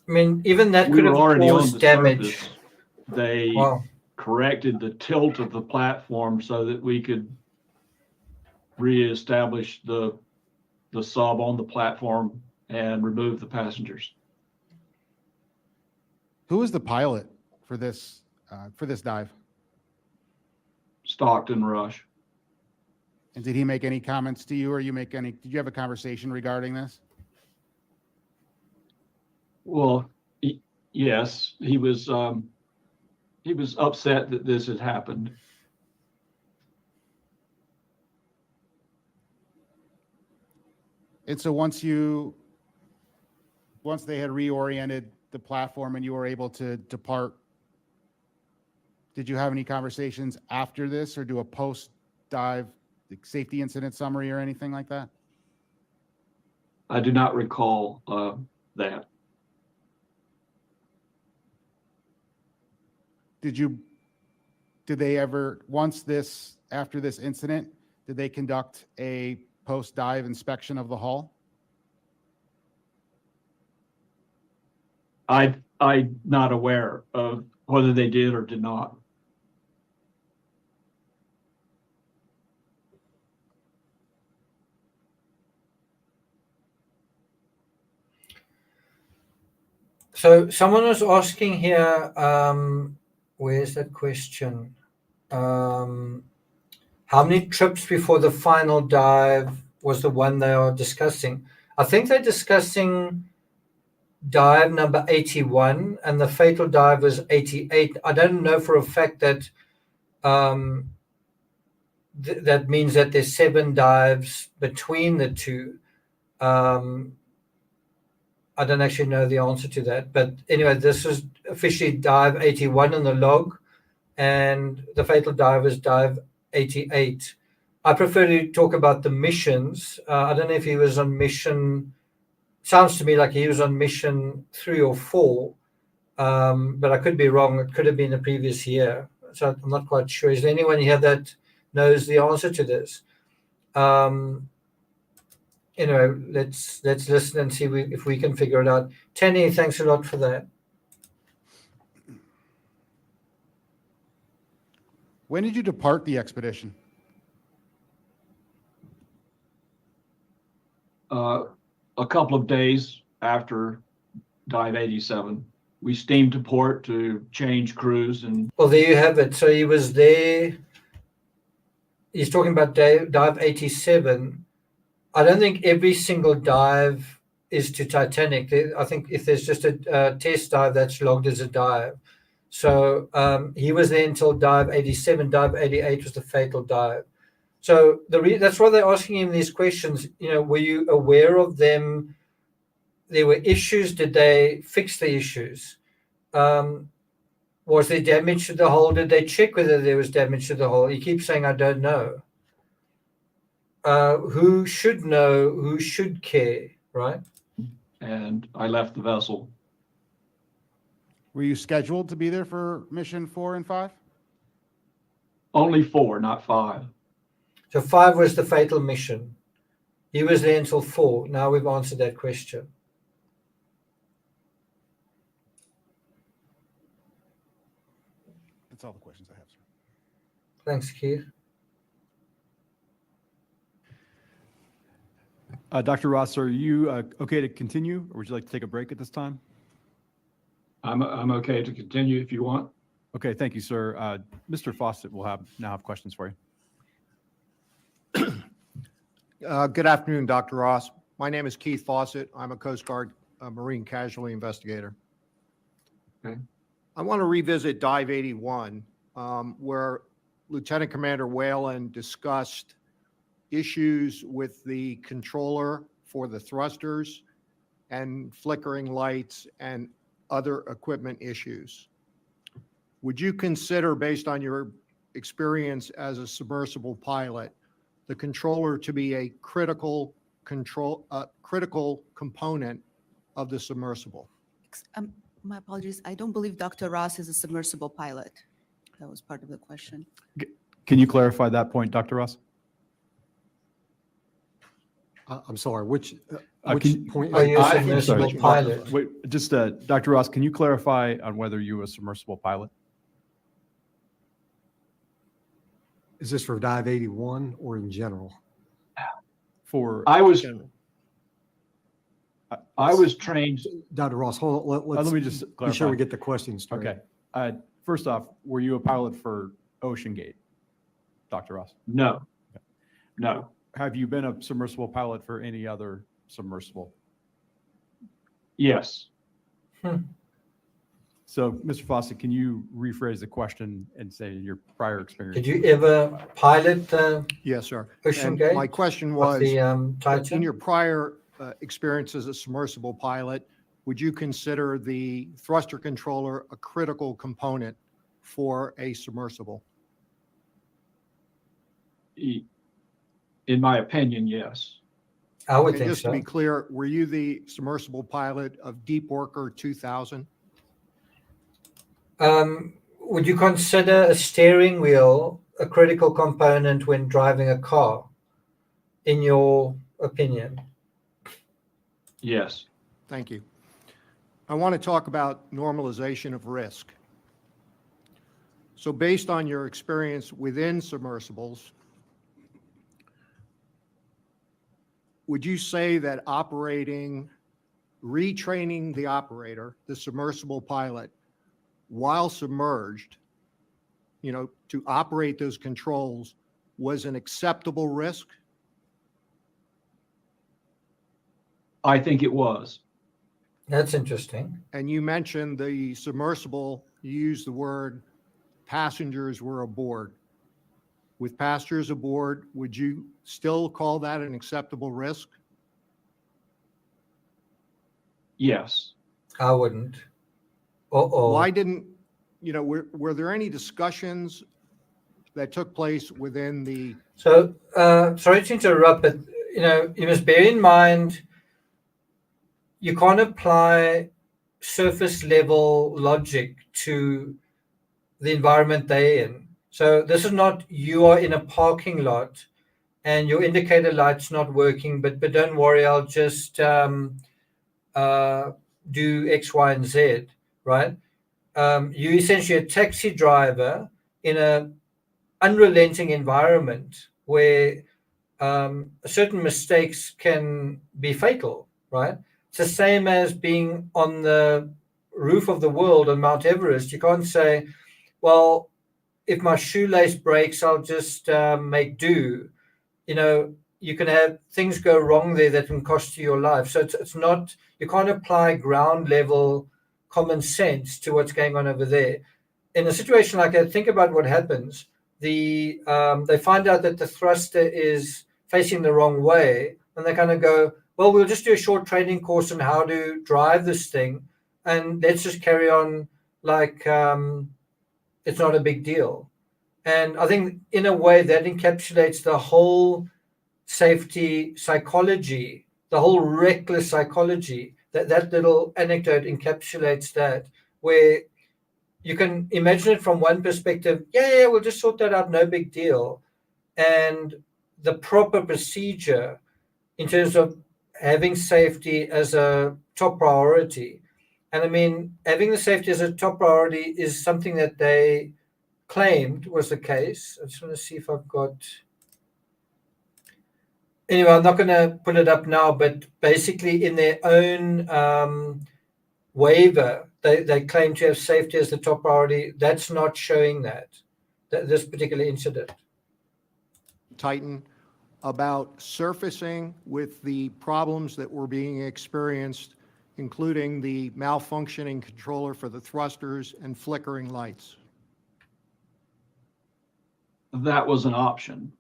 [SPEAKER 1] I mean, even that
[SPEAKER 11] We
[SPEAKER 1] could
[SPEAKER 11] were
[SPEAKER 1] have
[SPEAKER 11] already on
[SPEAKER 1] caused
[SPEAKER 11] the
[SPEAKER 1] damage.
[SPEAKER 11] surface. They
[SPEAKER 1] Wow.
[SPEAKER 11] corrected the tilt of the platform so that we could reestablish the sub on the platform and remove the passengers.
[SPEAKER 7] Who was the pilot for this dive?
[SPEAKER 11] Stockton Rush.
[SPEAKER 7] And did he make any comments to you, or did you have a conversation regarding this?
[SPEAKER 11] Well, yes, he was upset that this had happened.
[SPEAKER 7] And so once they had reoriented the platform and you were able to depart, did you have any conversations after this or do a post-dive safety incident summary or anything like that?
[SPEAKER 11] I do not recall that.
[SPEAKER 7] Did they ever, after this incident, did they conduct a post-dive inspection of the hull?
[SPEAKER 11] I'm not aware of whether they did or did not.
[SPEAKER 1] So someone was asking here, where's that question? How many trips before the final dive was the one they are discussing? I think they're discussing dive number 81 and the fatal dive was 88. I don't know for a fact that that means that there's 7 dives between the two. I don't actually know the answer to that. But anyway, this is officially dive 81 in the log, and the fatal dive is dive 88. I prefer to talk about the missions. I don't know if he was on mission, sounds to me like he was on mission 3 or 4, but I could be wrong. It could have been the previous year. So I'm not quite sure. Is there anyone here that knows the answer to this? Let's listen and see if we can figure it out. Tenny, thanks a lot for that.
[SPEAKER 7] When did you depart the expedition?
[SPEAKER 11] A couple of days after dive 87. We steamed to port to change crews and.
[SPEAKER 1] Well, there you have it. So he was there. He's talking about dive 87. I don't think every single dive is to Titanic. I think if there's just a test dive, that's logged as a dive. So he was there until dive 87. Dive 88 was the fatal dive. So that's why they're asking him these questions. Were you aware of them? There were issues. Did they fix the issues? Was there damage to the hull? Did they check whether there was damage to the hull? He keeps saying, I don't know. Who should know? Who should care, right?
[SPEAKER 11] And I left the vessel.
[SPEAKER 7] Were you scheduled to be there for mission 4 and 5?
[SPEAKER 11] Only 4, not 5.
[SPEAKER 1] So 5 was the fatal mission. He was there until 4. Now we've answered that question.
[SPEAKER 7] That's all the questions I have, sir.
[SPEAKER 1] Thanks, Keith.
[SPEAKER 2] Dr. Ross, are you okay to continue, or would you like to take a break at this time?
[SPEAKER 11] I'm okay to continue if you want.
[SPEAKER 2] Okay, thank you, sir. Mr. Fawcett will now have questions for you.
[SPEAKER 10] Good afternoon, Dr. Ross. My name is Keith Fawcett. I'm a Coast Guard Marine Casualty Investigator.
[SPEAKER 11] Okay.
[SPEAKER 10] I want to revisit Dive 81, where Lieutenant Commander Whalen discussed issues with the controller for the thrusters and flickering lights and other equipment issues. Would you consider, based on your experience as a submersible pilot, the controller to be a critical component of the submersible?
[SPEAKER 9] My apologies. I don't believe Dr. Ross is a submersible pilot. That was part of the question.
[SPEAKER 2] Can you clarify that point, Dr. Ross?
[SPEAKER 12] I'm sorry, which
[SPEAKER 2] can-
[SPEAKER 12] point?
[SPEAKER 1] Are you a
[SPEAKER 11] I-
[SPEAKER 1] submersible
[SPEAKER 2] sorry.
[SPEAKER 1] pilot?
[SPEAKER 2] Wait, just, Dr. Ross, can you clarify on whether you were a submersible pilot?
[SPEAKER 12] Is this for dive 81 or in general?
[SPEAKER 2] For
[SPEAKER 11] I was
[SPEAKER 2] uh,
[SPEAKER 11] I was trained.
[SPEAKER 12] Dr. Ross, hold on, let's
[SPEAKER 2] let me just
[SPEAKER 12] be sure we
[SPEAKER 2] clarify.
[SPEAKER 12] get the question straight.
[SPEAKER 2] Okay. First off, were you a pilot for Ocean Gate, Dr. Ross?
[SPEAKER 11] No, no.
[SPEAKER 2] Have you been a submersible pilot for any other submersible?
[SPEAKER 11] Yes.
[SPEAKER 2] So, Mr. Fawcett, can you rephrase the question and say your prior experience?
[SPEAKER 1] Did you ever pilot
[SPEAKER 10] Yes, sir.
[SPEAKER 1] Ocean
[SPEAKER 10] And
[SPEAKER 1] Gate
[SPEAKER 10] my question
[SPEAKER 1] of
[SPEAKER 10] was,
[SPEAKER 1] the
[SPEAKER 10] in
[SPEAKER 1] Titan?
[SPEAKER 10] your prior experience as a submersible pilot, would you consider the thruster controller a critical component for a submersible?
[SPEAKER 11] In my opinion, yes.
[SPEAKER 1] I would
[SPEAKER 10] And
[SPEAKER 1] think
[SPEAKER 10] just to
[SPEAKER 1] so.
[SPEAKER 10] be clear, were you the submersible pilot of Deep Worker 2000?
[SPEAKER 1] Would you consider a steering wheel a critical component when driving a car, in your opinion?
[SPEAKER 11] Yes.
[SPEAKER 10] Thank you. I want to talk about normalization of risk. So based on your experience within submersibles, would you say that retraining the operator, the submersible pilot, while submerged, to operate those controls was an acceptable risk?
[SPEAKER 11] I think it was.
[SPEAKER 1] That's interesting.
[SPEAKER 10] And you mentioned the submersible, you used the word passengers were aboard. With passengers aboard, would you still call that an acceptable risk?
[SPEAKER 11] Yes.
[SPEAKER 1] I wouldn't. Uh-oh.
[SPEAKER 10] Why didn't, were there any discussions that took place within the,
[SPEAKER 1] So, sorry to interrupt, but you must bear in mind you can't apply surface level logic to the environment they're in. So this is not you are in a parking lot and your indicator light's not working, but don't worry, I'll just do X, Y, and Z, right? You're essentially a taxi driver in a unrelenting environment where certain mistakes can be fatal, right? It's the same as being on the roof of the world on Mount Everest. You can't say, well, if my shoelace breaks, I'll just make do. You can have things go wrong there that can cost you your life. So it's not, you can't apply ground level common sense to what's going on over there. In a situation like that, think about what happens. They find out that the thruster is facing the wrong way, and they kind of go, well, we'll just do a short training course on how to drive this thing, and let's just carry on like it's not a big deal. And I think in a way that encapsulates the whole safety psychology, the whole reckless psychology. That little anecdote encapsulates that, where you can imagine it from one perspective. Yeah, we'll just sort that out, no big deal. And the proper procedure in terms of having safety as a top priority. And I mean, having the safety as a top priority is something that they claimed was the case. I just want to see if I've got. Anyway, I'm not going to put it up now, but basically in their own waiver, they claim to have safety as the top priority. That's not showing this particular incident.
[SPEAKER 10] Titan, about surfacing with the problems that were being experienced, including the malfunctioning controller for the thrusters and flickering lights?
[SPEAKER 11] That was an option.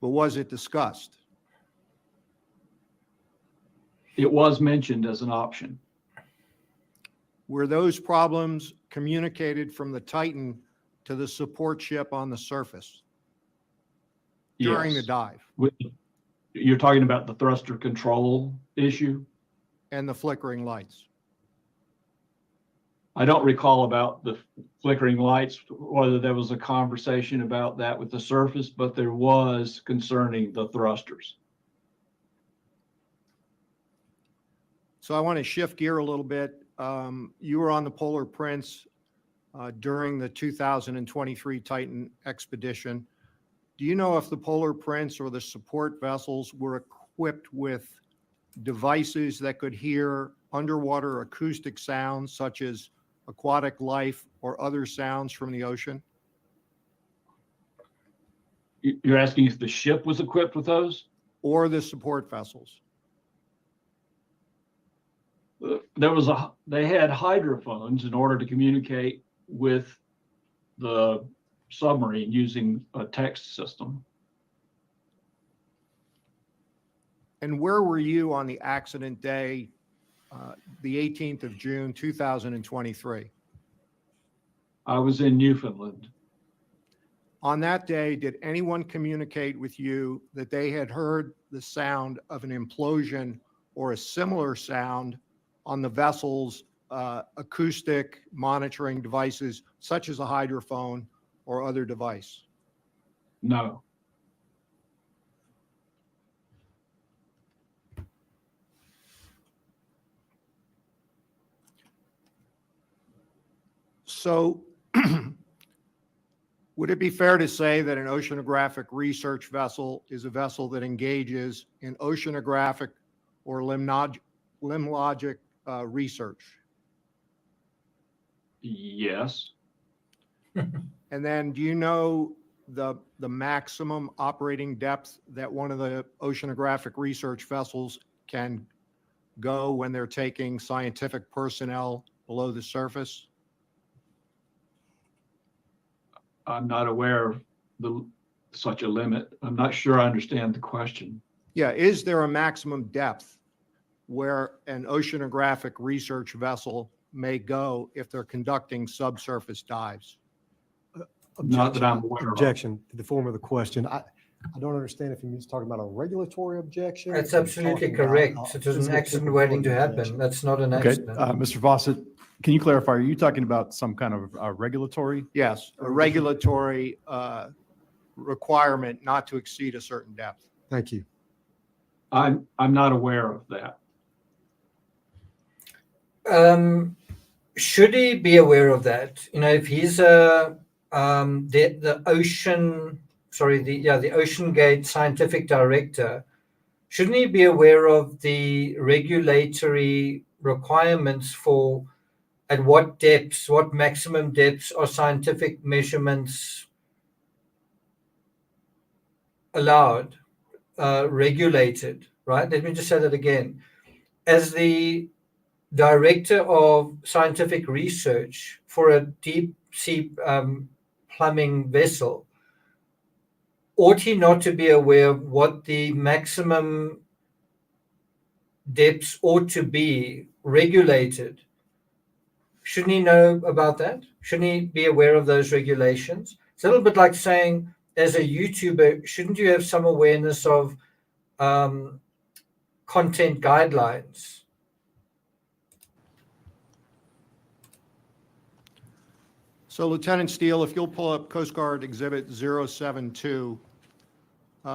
[SPEAKER 10] But was it discussed?
[SPEAKER 11] It was mentioned as an option.
[SPEAKER 10] Were those problems communicated from the Titan to the support ship on the surface during the
[SPEAKER 11] Yes.
[SPEAKER 10] dive?
[SPEAKER 11] You're talking about the thruster control issue?
[SPEAKER 10] And the flickering lights?
[SPEAKER 11] I don't recall about the flickering lights, whether there was a conversation about that with the surface, but there was concerning the thrusters.
[SPEAKER 10] So I want to shift gear a little bit. You were on the Polar Prince during the 2023 Titan expedition. Do you know if the Polar Prince or the support vessels were equipped with devices that could hear underwater acoustic sounds such as aquatic life or other sounds from the ocean?
[SPEAKER 11] You're asking if the ship was equipped with those?
[SPEAKER 10] Or the support vessels?
[SPEAKER 11] They had hydrophones in order to communicate with the submarine using a text system.
[SPEAKER 10] And where were you on the accident day, the 18th of June, 2023?
[SPEAKER 11] I was in Newfoundland.
[SPEAKER 10] On that day, did anyone communicate with you that they had heard the sound of an implosion or a similar sound on the vessel's acoustic monitoring devices, such as a hydrophone or other device?
[SPEAKER 11] No.
[SPEAKER 10] So would it be fair to say that an oceanographic research vessel is a vessel that engages in oceanographic or limnologic research?
[SPEAKER 11] Yes.
[SPEAKER 10] And then do you know the maximum operating depth that one of the oceanographic research vessels can go when they're taking scientific personnel below the surface?
[SPEAKER 11] I'm not aware of such a limit. I'm not sure I understand the question.
[SPEAKER 10] Yeah, is there a maximum depth where an oceanographic research vessel may go if they're conducting subsurface dives?
[SPEAKER 11] Not that I'm aware of.
[SPEAKER 12] Objection to the form of the question. I don't understand if he's talking about a regulatory objection.
[SPEAKER 1] That's
[SPEAKER 12] or
[SPEAKER 1] absolutely
[SPEAKER 12] talking about
[SPEAKER 1] correct.
[SPEAKER 12] a
[SPEAKER 1] It was an
[SPEAKER 12] physical
[SPEAKER 1] accident waiting to
[SPEAKER 12] capability
[SPEAKER 1] happen.
[SPEAKER 12] objection.
[SPEAKER 1] That's not an
[SPEAKER 2] Okay,
[SPEAKER 1] accident.
[SPEAKER 2] Mr. Fawcett, can you clarify, are you talking about some kind of regulatory?
[SPEAKER 10] Yes, a regulatory requirement not to exceed a certain depth.
[SPEAKER 12] Thank you.
[SPEAKER 11] I'm not aware of that.
[SPEAKER 1] Should he be aware of that? You know, if he's the Ocean Gate scientific director, shouldn't he be aware of the regulatory requirements for at what depths, what maximum depths are scientific measurements allowed, regulated, right? Let me just say that again. As the director of scientific research for a deep sea plumbing vessel, ought he not to be aware of what the maximum depths ought to be regulated? Shouldn't he know about that? Shouldn't he be aware of those regulations? It's a little bit like saying, as a YouTuber, shouldn't you have some awareness of content guidelines?
[SPEAKER 10] So Lieutenant Steele, if you'll pull up Coast Guard Exhibit 072,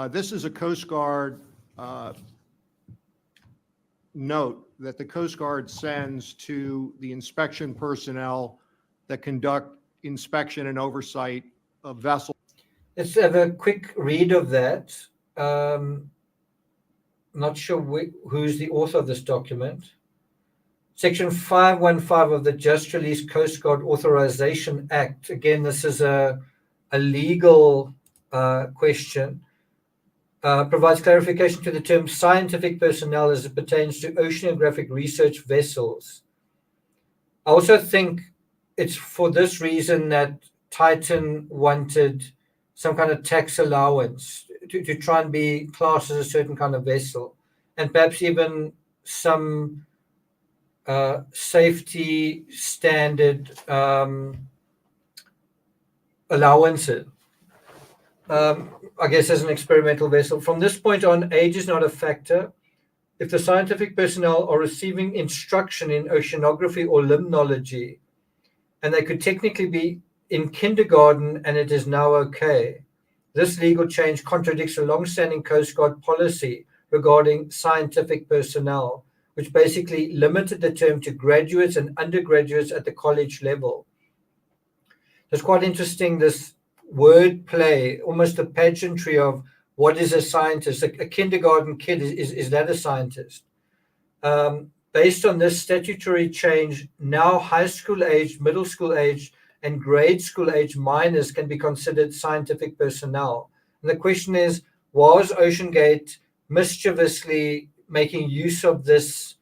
[SPEAKER 10] this is a Coast Guard note that the Coast Guard sends to the inspection personnel that conduct inspection and oversight of vessels.
[SPEAKER 1] Let's have a quick read of that. Not sure who's the author of this document. Section 515 of the Just Released Coast Guard Authorization Act. Again, this is a legal question. Provides clarification to the term scientific personnel as it pertains to oceanographic research vessels. I also think it's for this reason that Titan wanted some kind of tax allowance to try and be classed as a certain kind of vessel, and perhaps even some safety standard allowances. I guess as an experimental vessel. From this point on, age is not a factor. If the scientific personnel are receiving instruction in oceanography or limnology, and they could technically be in kindergarten and it is now okay. This legal change contradicts a long-standing Coast Guard policy regarding scientific personnel, which basically limited the term to graduates and undergraduates at the college level. It's quite interesting, this word play, almost a pageantry of what is a scientist. A kindergarten kid, is that a scientist? Based on this statutory change, now high school age, middle school age, and grade school age minors can be considered scientific personnel. And the question is, was OceanGate mischievously making use of this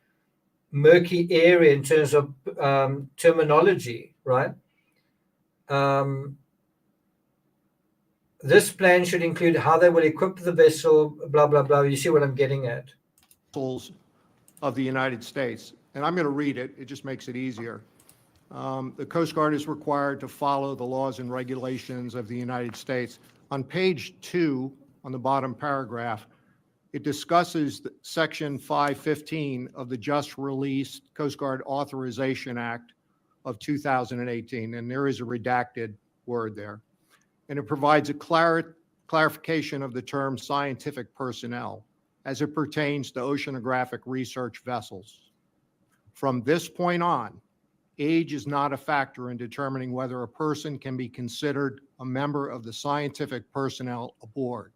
[SPEAKER 1] murky area in terms of terminology, right? This plan should include how they will equip the vessel, blah, blah, blah. You see what I'm getting at?
[SPEAKER 10] Of the United States. And I'm going to read it. It just makes it easier. The Coast Guard is required to follow the laws and regulations of the United States. On page 2, on the bottom paragraph, it discusses Section 515 of the Just Released Coast Guard Authorization Act of 2018, and there is a redacted word there. And it provides a clarification of the term scientific personnel as it pertains to oceanographic research vessels. From this point on, age is not a factor in determining whether a person can be considered a member of the scientific personnel aboard.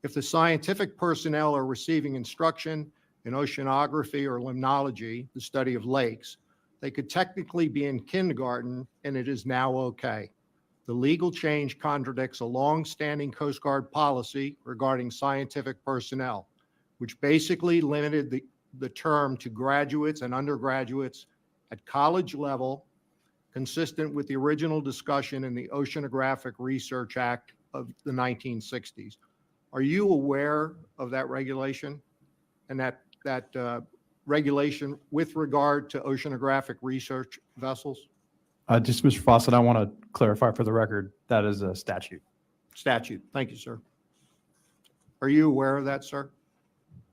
[SPEAKER 10] If the scientific personnel are receiving instruction in oceanography or limnology, the study of lakes, they could technically be in kindergarten, and it is now okay. The legal change contradicts a long-standing Coast Guard policy regarding scientific personnel, which basically limited the term to graduates and undergraduates at college level, consistent with the original discussion in the Oceanographic Research Act of the 1960s. Are you aware of that regulation and that regulation with regard to oceanographic research vessels?
[SPEAKER 2] Just Mr. Fawcett, I want to clarify for the record, that is a statute.
[SPEAKER 10] Statute. Thank you, sir. Are you aware of that, sir?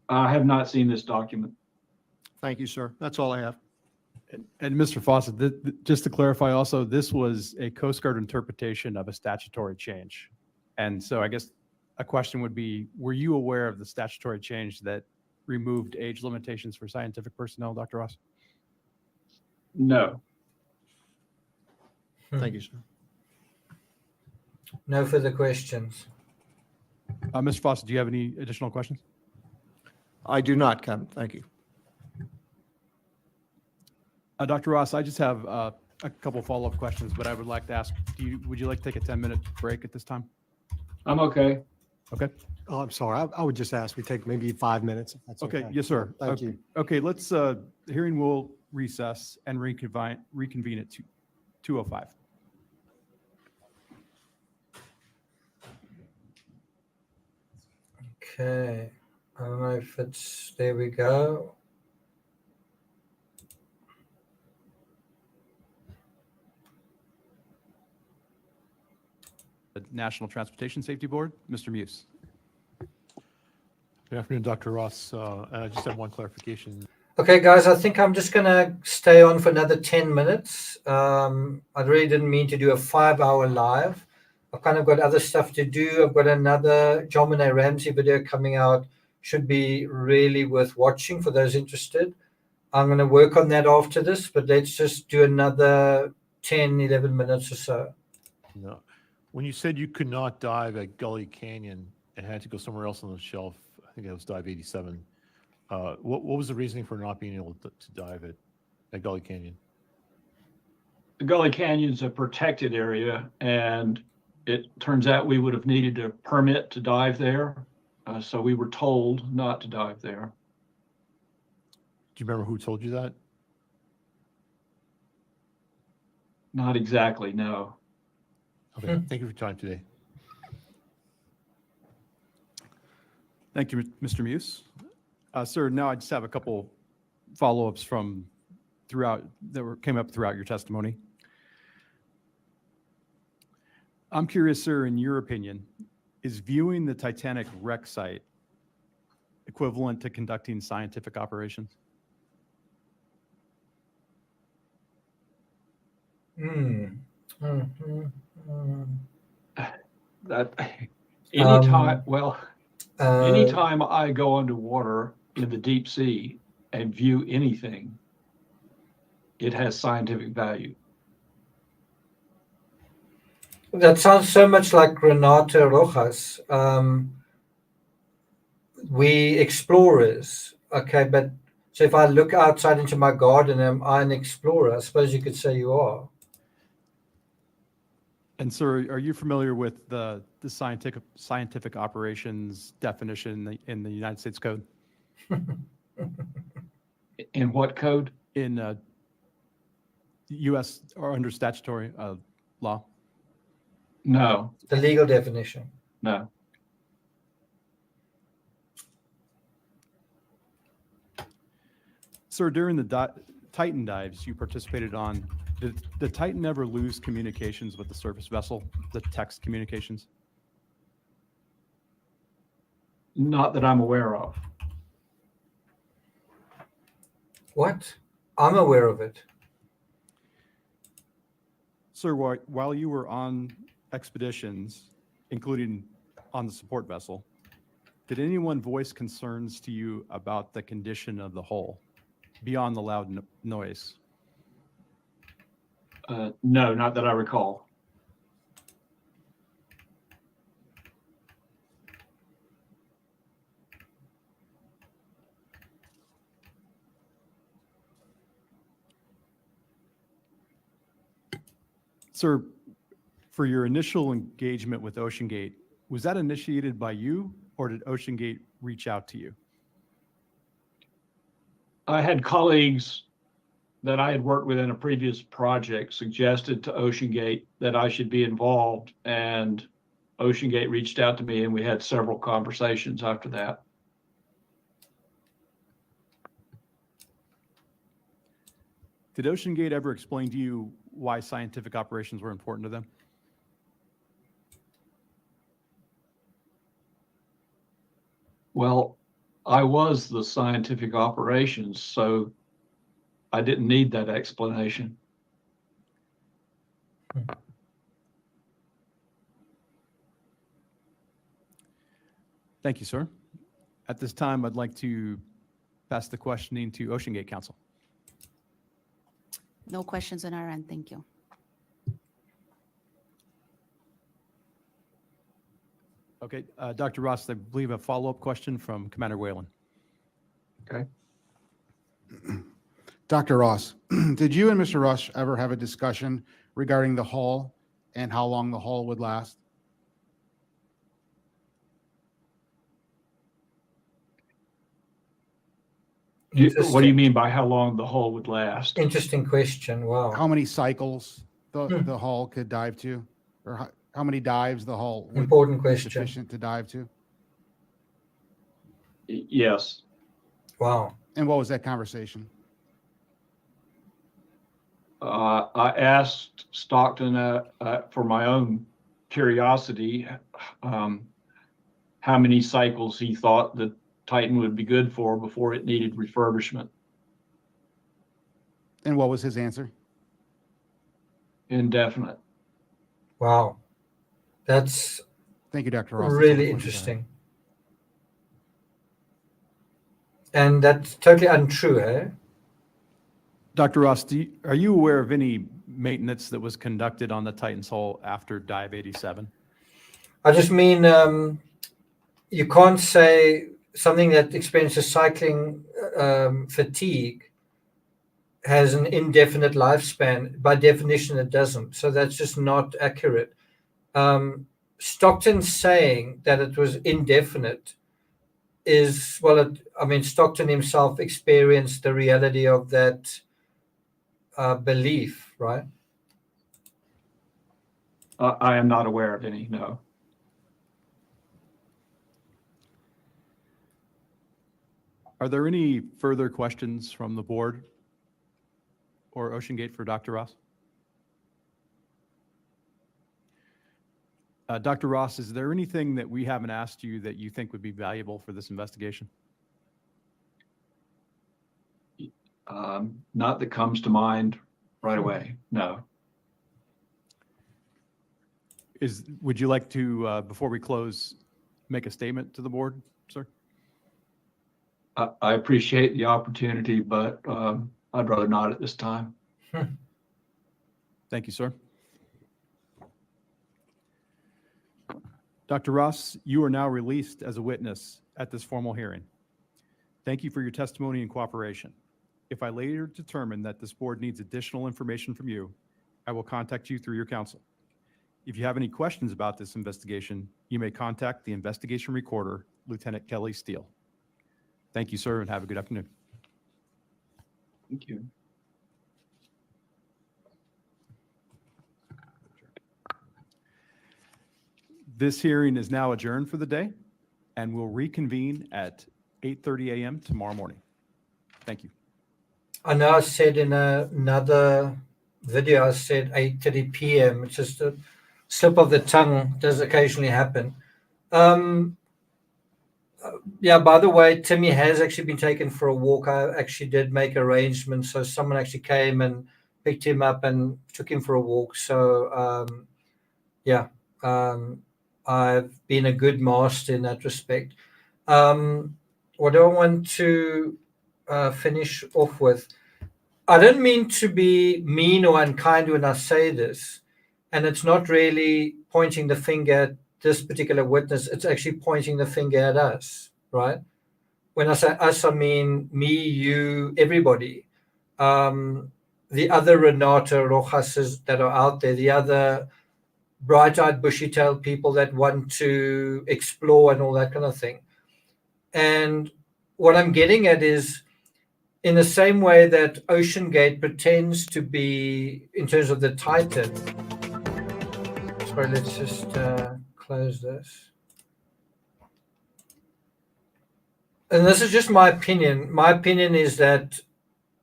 [SPEAKER 11] I have not seen this document.
[SPEAKER 10] Thank you, sir. That's all I have.
[SPEAKER 2] And Mr. Fawcett, just to clarify also, this was a Coast Guard interpretation of a statutory change. And so I guess a question would be, were you aware of the statutory change that removed age limitations for scientific personnel, Dr. Ross?
[SPEAKER 11] No.
[SPEAKER 10] Thank you, sir.
[SPEAKER 1] No further questions.
[SPEAKER 2] Mr. Fawcett, do you have any additional questions?
[SPEAKER 10] I do not, Captain. Thank you.
[SPEAKER 2] Dr. Ross, I just have a couple follow-up questions, but I would like to ask, would you like to take a 10-minute break at this time?
[SPEAKER 11] I'm okay.
[SPEAKER 2] Okay.
[SPEAKER 12] Oh, I'm sorry. I would just ask we take maybe 5 minutes. If that's okay.
[SPEAKER 2] Yes, sir.
[SPEAKER 12] Thank you.
[SPEAKER 2] Okay, let's, hearing will recess and reconvene at 2:05.
[SPEAKER 1] Okay. I don't know if it's, there we go.
[SPEAKER 2] The National Transportation Safety Board, Mr. Muse.
[SPEAKER 8] Good afternoon, Dr. Ross. I just have one clarification.
[SPEAKER 1] Okay, guys, I think I'm just going to stay on for another 10 minutes. I really didn't mean to do a 5-hour live. I've kind of got other stuff to do. I've got another John Monet Ramsey video coming out. Should be really worth watching for those interested. I'm going to work on that after this, but let's just do another 10, 11 minutes or so.
[SPEAKER 8] No. When you said you could not dive at Gully Canyon and had to go somewhere else on the shelf, I think it was dive 87. What was the reasoning for not being able to dive at Gully Canyon?
[SPEAKER 11] The Gully Canyon is a protected area, and it turns out we would have needed a permit to dive there. So we were told not to dive there.
[SPEAKER 8] Do you remember who told you that?
[SPEAKER 11] Not exactly, no.
[SPEAKER 8] Okay, thank you for your time today.
[SPEAKER 2] Thank you, Mr. Muse. Sir, now I just have a couple follow-ups from came up throughout your testimony. I'm curious, sir, in your opinion, is viewing the Titanic wreck site equivalent to conducting scientific operations?
[SPEAKER 1] Mm. Mm, mm,
[SPEAKER 11] That
[SPEAKER 1] mm.
[SPEAKER 11] anytime,
[SPEAKER 1] Uh,
[SPEAKER 11] anytime I go underwater in the deep sea and view anything, it has scientific value.
[SPEAKER 1] that sounds so much like Renata Rojas. We explorers, okay, but so if I look outside into my garden, am I an explorer? I suppose you could say you are.
[SPEAKER 2] And sir, are you familiar with the scientific operations definition in the United States Code?
[SPEAKER 11] In what code?
[SPEAKER 2] In U.S. or under statutory law?
[SPEAKER 11] No,
[SPEAKER 1] The legal definition.
[SPEAKER 11] no.
[SPEAKER 2] Sir, during the Titan dives you participated on, did the Titan ever lose communications with the surface vessel, the text communications?
[SPEAKER 11] Not that I'm aware of.
[SPEAKER 1] What? I'm aware of it.
[SPEAKER 2] Sir, while you were on expeditions, including on the support vessel, did anyone voice concerns to you about the condition of the hull beyond the loud noise?
[SPEAKER 11] No, not that I recall.
[SPEAKER 2] Sir, for your initial engagement with OceanGate, was that initiated by you or did OceanGate reach out to you?
[SPEAKER 11] I had colleagues that I had worked with in a previous project suggested to OceanGate that I should be involved, and OceanGate reached out to me and we had several conversations after that.
[SPEAKER 2] Did OceanGate ever explain to you why scientific operations were important to them?
[SPEAKER 11] Well, I was the scientific operations, so I didn't need that explanation.
[SPEAKER 2] Thank you, sir. At this time, I'd like to pass the questioning to OceanGate Counsel.
[SPEAKER 9] No questions on our end, thank you.
[SPEAKER 2] Okay, Dr. Ross, I believe a follow-up question from Commander Whalen.
[SPEAKER 11] Okay.
[SPEAKER 7] Dr. Ross, did you and Mr. Rush ever have a discussion regarding the hull and how long the hull would last?
[SPEAKER 11] What do you mean by how long the hull would last?
[SPEAKER 1] Interesting question. Wow.
[SPEAKER 7] How many cycles the
[SPEAKER 1] Hmm.
[SPEAKER 7] hull could dive to? Or how many dives the hull would
[SPEAKER 1] Important
[SPEAKER 7] be
[SPEAKER 1] question.
[SPEAKER 7] sufficient to dive to?
[SPEAKER 11] Yes.
[SPEAKER 1] Wow.
[SPEAKER 7] And what was that conversation?
[SPEAKER 11] I asked Stockton for my own curiosity how many cycles he thought the Titan would be good for before it needed refurbishment.
[SPEAKER 7] And what was his answer?
[SPEAKER 11] Indefinite.
[SPEAKER 1] Wow. That's
[SPEAKER 7] Thank you, Dr. Ross. That's all the
[SPEAKER 1] really
[SPEAKER 7] questions I have.
[SPEAKER 1] interesting. And that's totally untrue, eh?
[SPEAKER 2] Dr. Ross, are you aware of any maintenance that was conducted on the Titan's hull after dive 87?
[SPEAKER 1] I just mean you can't say something that experiences cycling fatigue has an indefinite lifespan. By definition, it doesn't. So that's just not accurate. Stockton saying that it was indefinite is, well, I mean, Stockton himself experienced the reality of that belief, right?
[SPEAKER 11] I am not aware of any, no.
[SPEAKER 2] Are there any further questions from the board or OceanGate for Dr. Ross? Dr. Ross, is there anything that we haven't asked you that you think would be valuable for this investigation?
[SPEAKER 11] Not that comes to mind right away, no.
[SPEAKER 2] Would you like to, before we close, make a statement to the board, sir?
[SPEAKER 11] I appreciate the opportunity, but I'd rather not at this time.
[SPEAKER 2] Thank you, sir. Dr. Ross, you are now released as a witness at this formal hearing. Thank you for your testimony and cooperation. If I later determine that this board needs additional information from you, I will contact you through your counsel. If you have any questions about this investigation, you may contact the investigation recorder, Lieutenant Kelly Steele. Thank you, sir, and have a good afternoon.
[SPEAKER 11] Thank you.
[SPEAKER 2] This hearing is now adjourned for the day and will reconvene at 8:30 a.m. tomorrow morning. Thank you.
[SPEAKER 1] I know I said in another video, I said 8:30 p.m. It's just a slip of the tongue, does occasionally happen. Yeah, by the way, Timmy has actually been taken for a walk. I actually did make arrangements. So someone actually came and picked him up and took him for a walk. So, yeah, I've been a good master in that respect. What do I want to finish off with? I don't mean to be mean or unkind when I say this, and it's not really pointing the finger at this particular witness. It's actually pointing the finger at us, right? When I say us, I mean me, you, everybody. The other Renata, Rojas that are out there, the other bright-eyed, bushy-tailed people that want to explore and all that kind of thing. And what I'm getting at is, in the same way that OceanGate pretends to be, in terms of the Titan. Sorry, let's just close this. And this is just my opinion. My opinion is that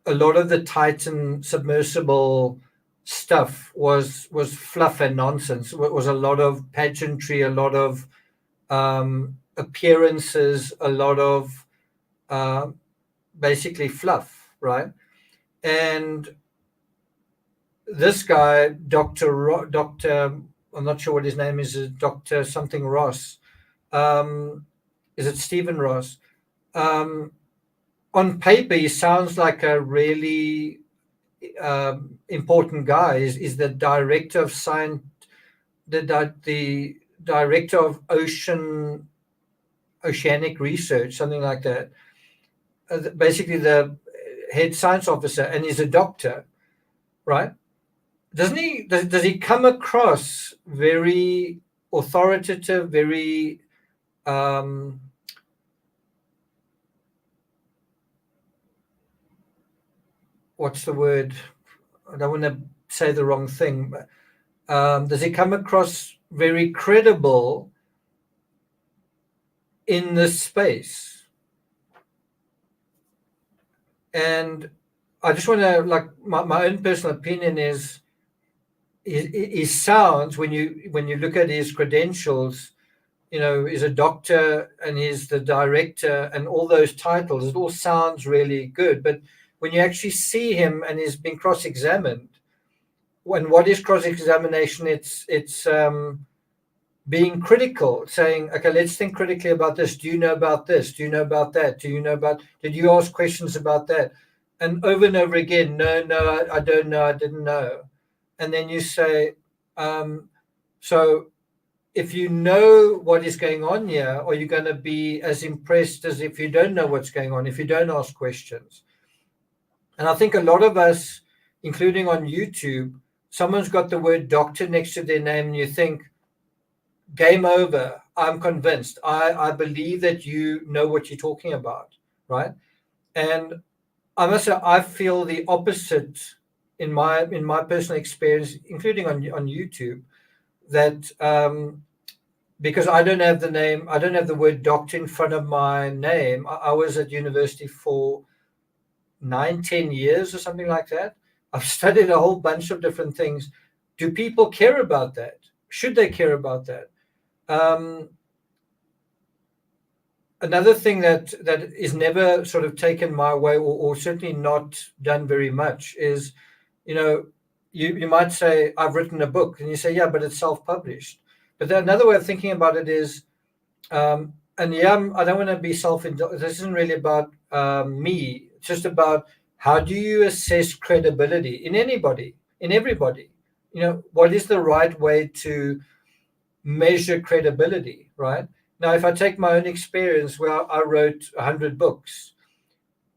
[SPEAKER 1] a lot of the Titan submersible stuff was fluff and nonsense. It was a lot of pageantry, a lot of appearances, a lot of basically fluff, right? And this guy, Dr. I'm not sure what his name is, Dr. something Ross. Is it Stephen Ross? On paper, he sounds like a really important guy. Is the director of science, the director of oceanic research, something like that. Basically, the head science officer, and he's a doctor, right? Doesn't he? Does he come across very authoritative, very what's the word? I don't want to say the wrong thing, but does he come across very credible in this space? And I just want to, like, my own personal opinion is, he sounds, when you look at his credentials, you know, he's a doctor and he's the director and all those titles, it all sounds really good. But when you actually see him and he's been cross-examined, when what is cross-examination? It's being critical, saying, okay, let's think critically about this. Do you know about this? Do you know about that? Do you know about, did you ask questions about that? And over again, no, I don't know, I didn't know. And then you say, so if you know what is going on here, are you going to be as impressed as if you don't know what's going on, if you don't ask questions? And I think a lot of us, including on YouTube, someone's got the word doctor next to their name and you think, game over. I'm convinced. I believe that you know what you're talking about, right? And I must say, I feel the opposite in my personal experience, including on YouTube, that because I don't have the name, I don't have the word doctor in front of my name. I was at university for 9-10 years or something like that. I've studied a whole bunch of different things. Do people care about that? Should they care about that? Another thing that is never sort of taken my way, or certainly not done very much, is, you know, you might say, I've written a book, and you say, yeah, but it's self-published. But another way of thinking about it is, and yeah, I don't want to be self-indulgent. This isn't really about me. It's just about how do you assess credibility in anybody, in everybody? You know, what is the right way to measure credibility, right? Now, if I take my own experience where I wrote 100 books,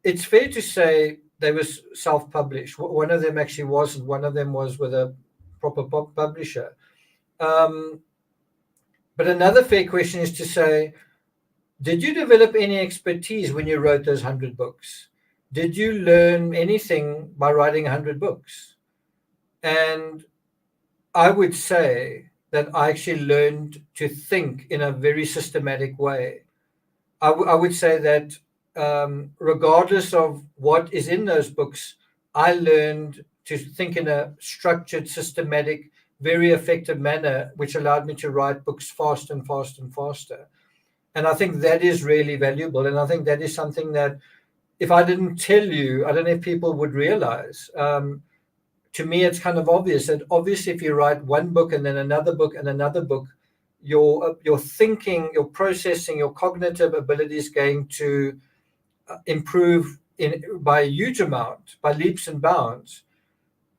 [SPEAKER 1] it's fair to say they were self-published. One of them actually wasn't. One of them was with a proper publisher. But another fair question is to say, did you develop any expertise when you wrote those 100 books? Did you learn anything by writing 100 books? And I would say that I actually learned to think in a very systematic way. I would say that regardless of what is in those books, I learned to think in a structured, systematic, very effective manner, which allowed me to write books faster and faster and faster. And I think that is really valuable. And I think that is something that if I didn't tell you, I don't know if people would realize. To me, it's kind of obvious that obviously if you write one book and then another book and another book, your thinking, your processing, your cognitive ability is going to improve by a huge amount, by leaps and bounds.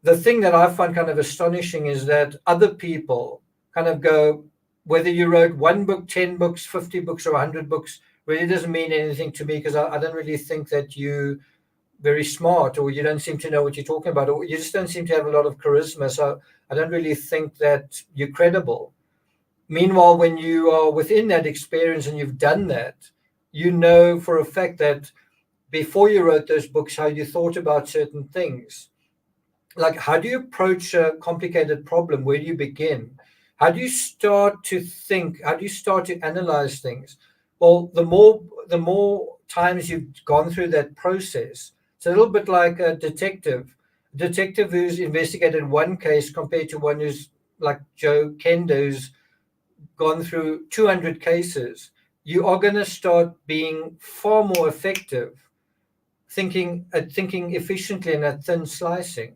[SPEAKER 1] The thing that I find kind of astonishing is that other people kind of go, whether you wrote one book, 10 books, 50 books, or 100 books, really doesn't mean anything to me because I don't really think that you very smart, or you don't seem to know what you're talking about, or you just don't seem to have a lot of charisma. So I don't really think that you're credible. Meanwhile, when you are within that experience and you've done that, you know for a fact that before you wrote those books, how you thought about certain things. Like, how do you approach a complicated problem? Where do you begin? How do you start to think? How do you start to analyze things? Well, the more times you've gone through that process, it's a little bit like a detective who's investigated one case compared to one who's like Joe Kenda, who's gone through 200 cases. You are going to start being far more effective, thinking efficiently and at thin slicing.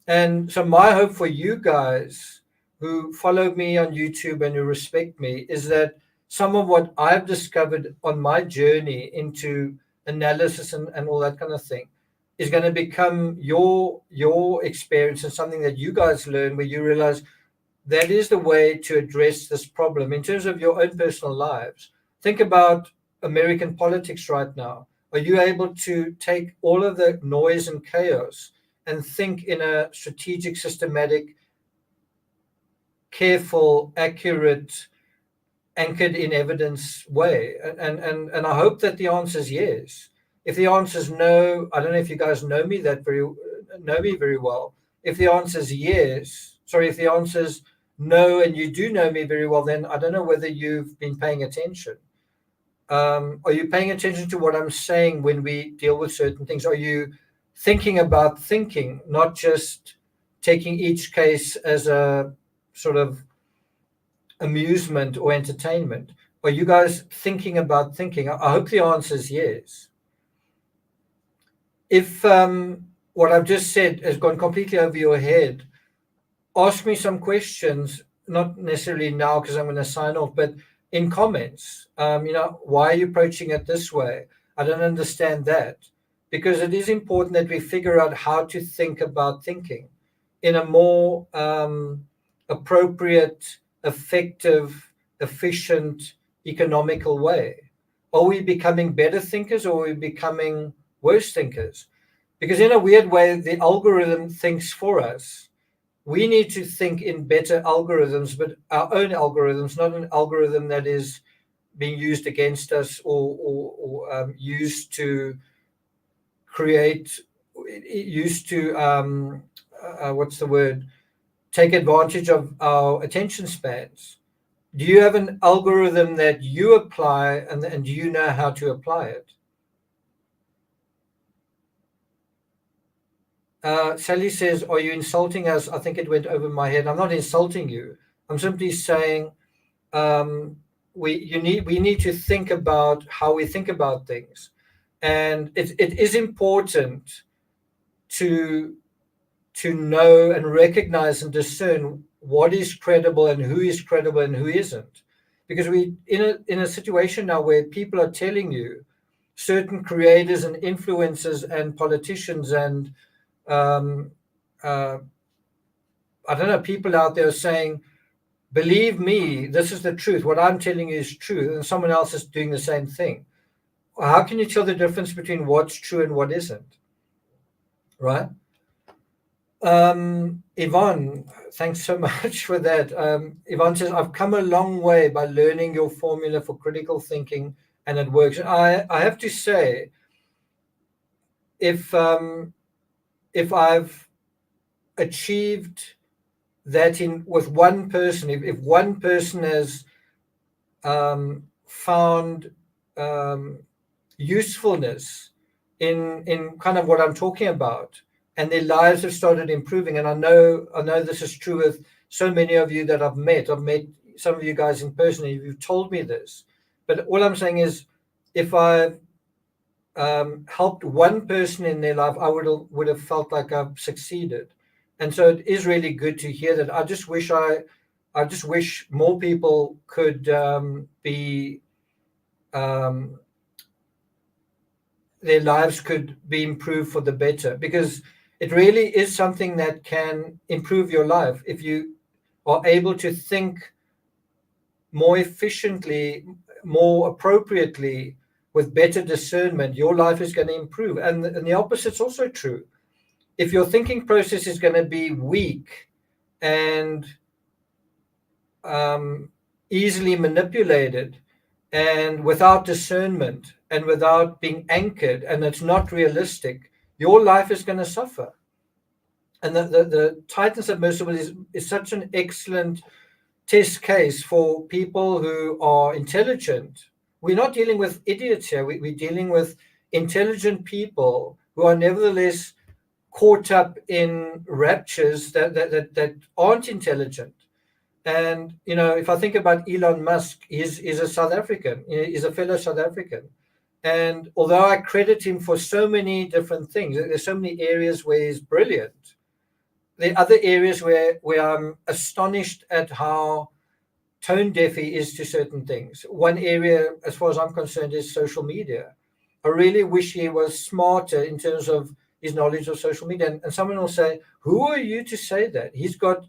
[SPEAKER 1] And so my hope for you guys who follow me on YouTube and who respect me is that some of what I've discovered on my journey into analysis and all that kind of thing is going to become your experience and something that you guys learn where you realize that is the way to address this problem in terms of your own personal lives. Think about American politics right now. Are you able to take all of the noise and chaos and think in a strategic, systematic, careful, accurate, anchored in evidence way? And I hope that the answer is yes. If the answer is no, I don't know if you guys know me very well. If the answer is yes, if the answer is no and you do know me very well, then I don't know whether you've been paying attention. Are you paying attention to what I'm saying when we deal with certain things? Are you thinking about thinking, not just taking each case as a sort of amusement or entertainment? Are you guys thinking about thinking? I hope the answer is yes. If what I've just said has gone completely over your head, ask me some questions, not necessarily now because I'm going to sign off, but in comments. Why are you approaching it this way? I don't understand that. Because it is important that we figure out how to think about thinking in a more appropriate, effective, efficient, economical way. Are we becoming better thinkers or are we becoming worse thinkers? Because in a weird way, the algorithm thinks for us. We need to think in better algorithms, but our own algorithms, not an algorithm that is being used against us or used to take advantage of our attention spans. Do you have an algorithm that you apply and do you know how to apply it? Sally says, are you insulting us? I think it went over my head. I'm not insulting you. I'm simply saying we need to think about how we think about things. And it is important to know and recognize and discern what is credible and who isn't. Because we in a situation now where people are telling you, certain creators and influencers and politicians and I don't know, people out there saying, believe me, this is the truth. What I'm telling you is true, and someone else is doing the same thing. How can you tell the difference between what's true and what isn't? Right? Yvonne, thanks so much for that. Yvonne says, I've come a long way by learning your formula for critical thinking, and it works. I have to say, if I've achieved that with one person, if one person has found usefulness in kind of what I'm talking about, and their lives have started improving, and I know this is true with so many of you that I've met some of you guys in person, and you've told me this, but all I'm saying is, if I've helped one person in their life, I would have felt like I've succeeded. And so it is really good to hear that. I just wish more people could be their lives could be improved for the better, because it really is something that can improve your life if you are able to think more efficiently, more appropriately, with better discernment. Your life is going to improve, and the opposite's also true. If your thinking process is going to be weak and easily manipulated and without discernment and without being anchored, and it's not realistic, your life is going to suffer. And the Titan Submersible is such an excellent test case for people who are intelligent. We're not dealing with idiots here. We're dealing with intelligent people who are nevertheless caught up in raptures that aren't intelligent. And, if I think about Elon Musk, he's a South African, he's a fellow South African. And although I credit him for so many different things, there's so many areas where he's brilliant. There are other areas where I'm astonished at how tone deaf he is to certain things. One area, as far as I'm concerned, is social media. I really wish he was smarter in terms of his knowledge of social media. And someone will say, who are you to say that? He's got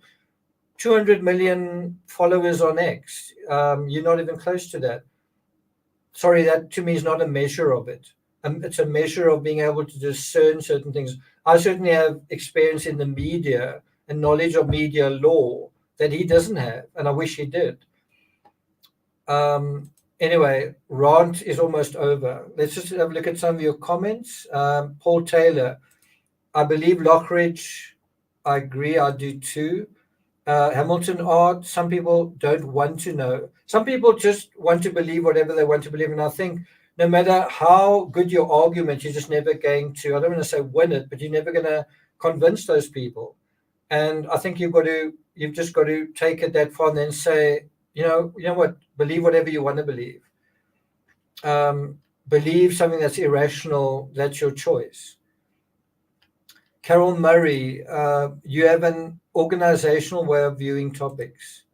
[SPEAKER 1] 200 million followers on X. You're not even close to that. Sorry, that to me is not a measure of it. It's a measure of being able to discern certain things. I certainly have experience in the media and knowledge of media law that he doesn't have, and I wish he did. Anyway, rant is almost over. Let's just have a look at some of your comments. Paul Taylor, I believe Lockridge. I agree, I do too. Hamilton Art, some people don't want to know. Some people just want to believe whatever they want to believe. And I think no matter how good your argument, you're just never going to, I don't want to say win it, but you're never going to convince those people. And I think you've just got to take it that far and then say, you know what, believe whatever you want to believe. Believe something that's irrational, that's your choice. Carol Murray, you have an organizational way of viewing topics.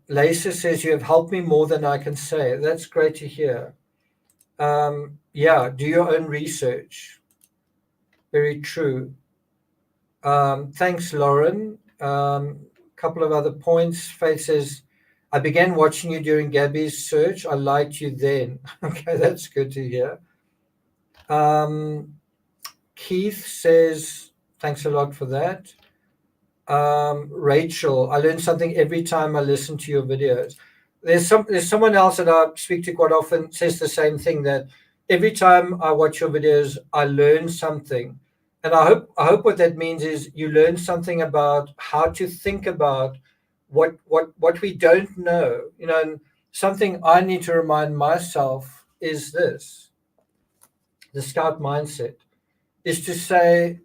[SPEAKER 1] Lisa says, you have helped me more than I can say. That's great to hear. Yeah, do your own research. Very true. Thanks, Lauren. Couple of other points. Faith says, I began watching you during Gabby's search. I liked you then. Okay, that's good to hear. Keith says, thanks a lot for that. Rachel, I learn something every time I listen to your videos. There's someone else that I speak to quite often says the same thing, that every time I watch your videos, I learn something. And I hope what that means is you learn something about how to think about what we don't know. And something I need to remind myself is this. The scout mindset is to say,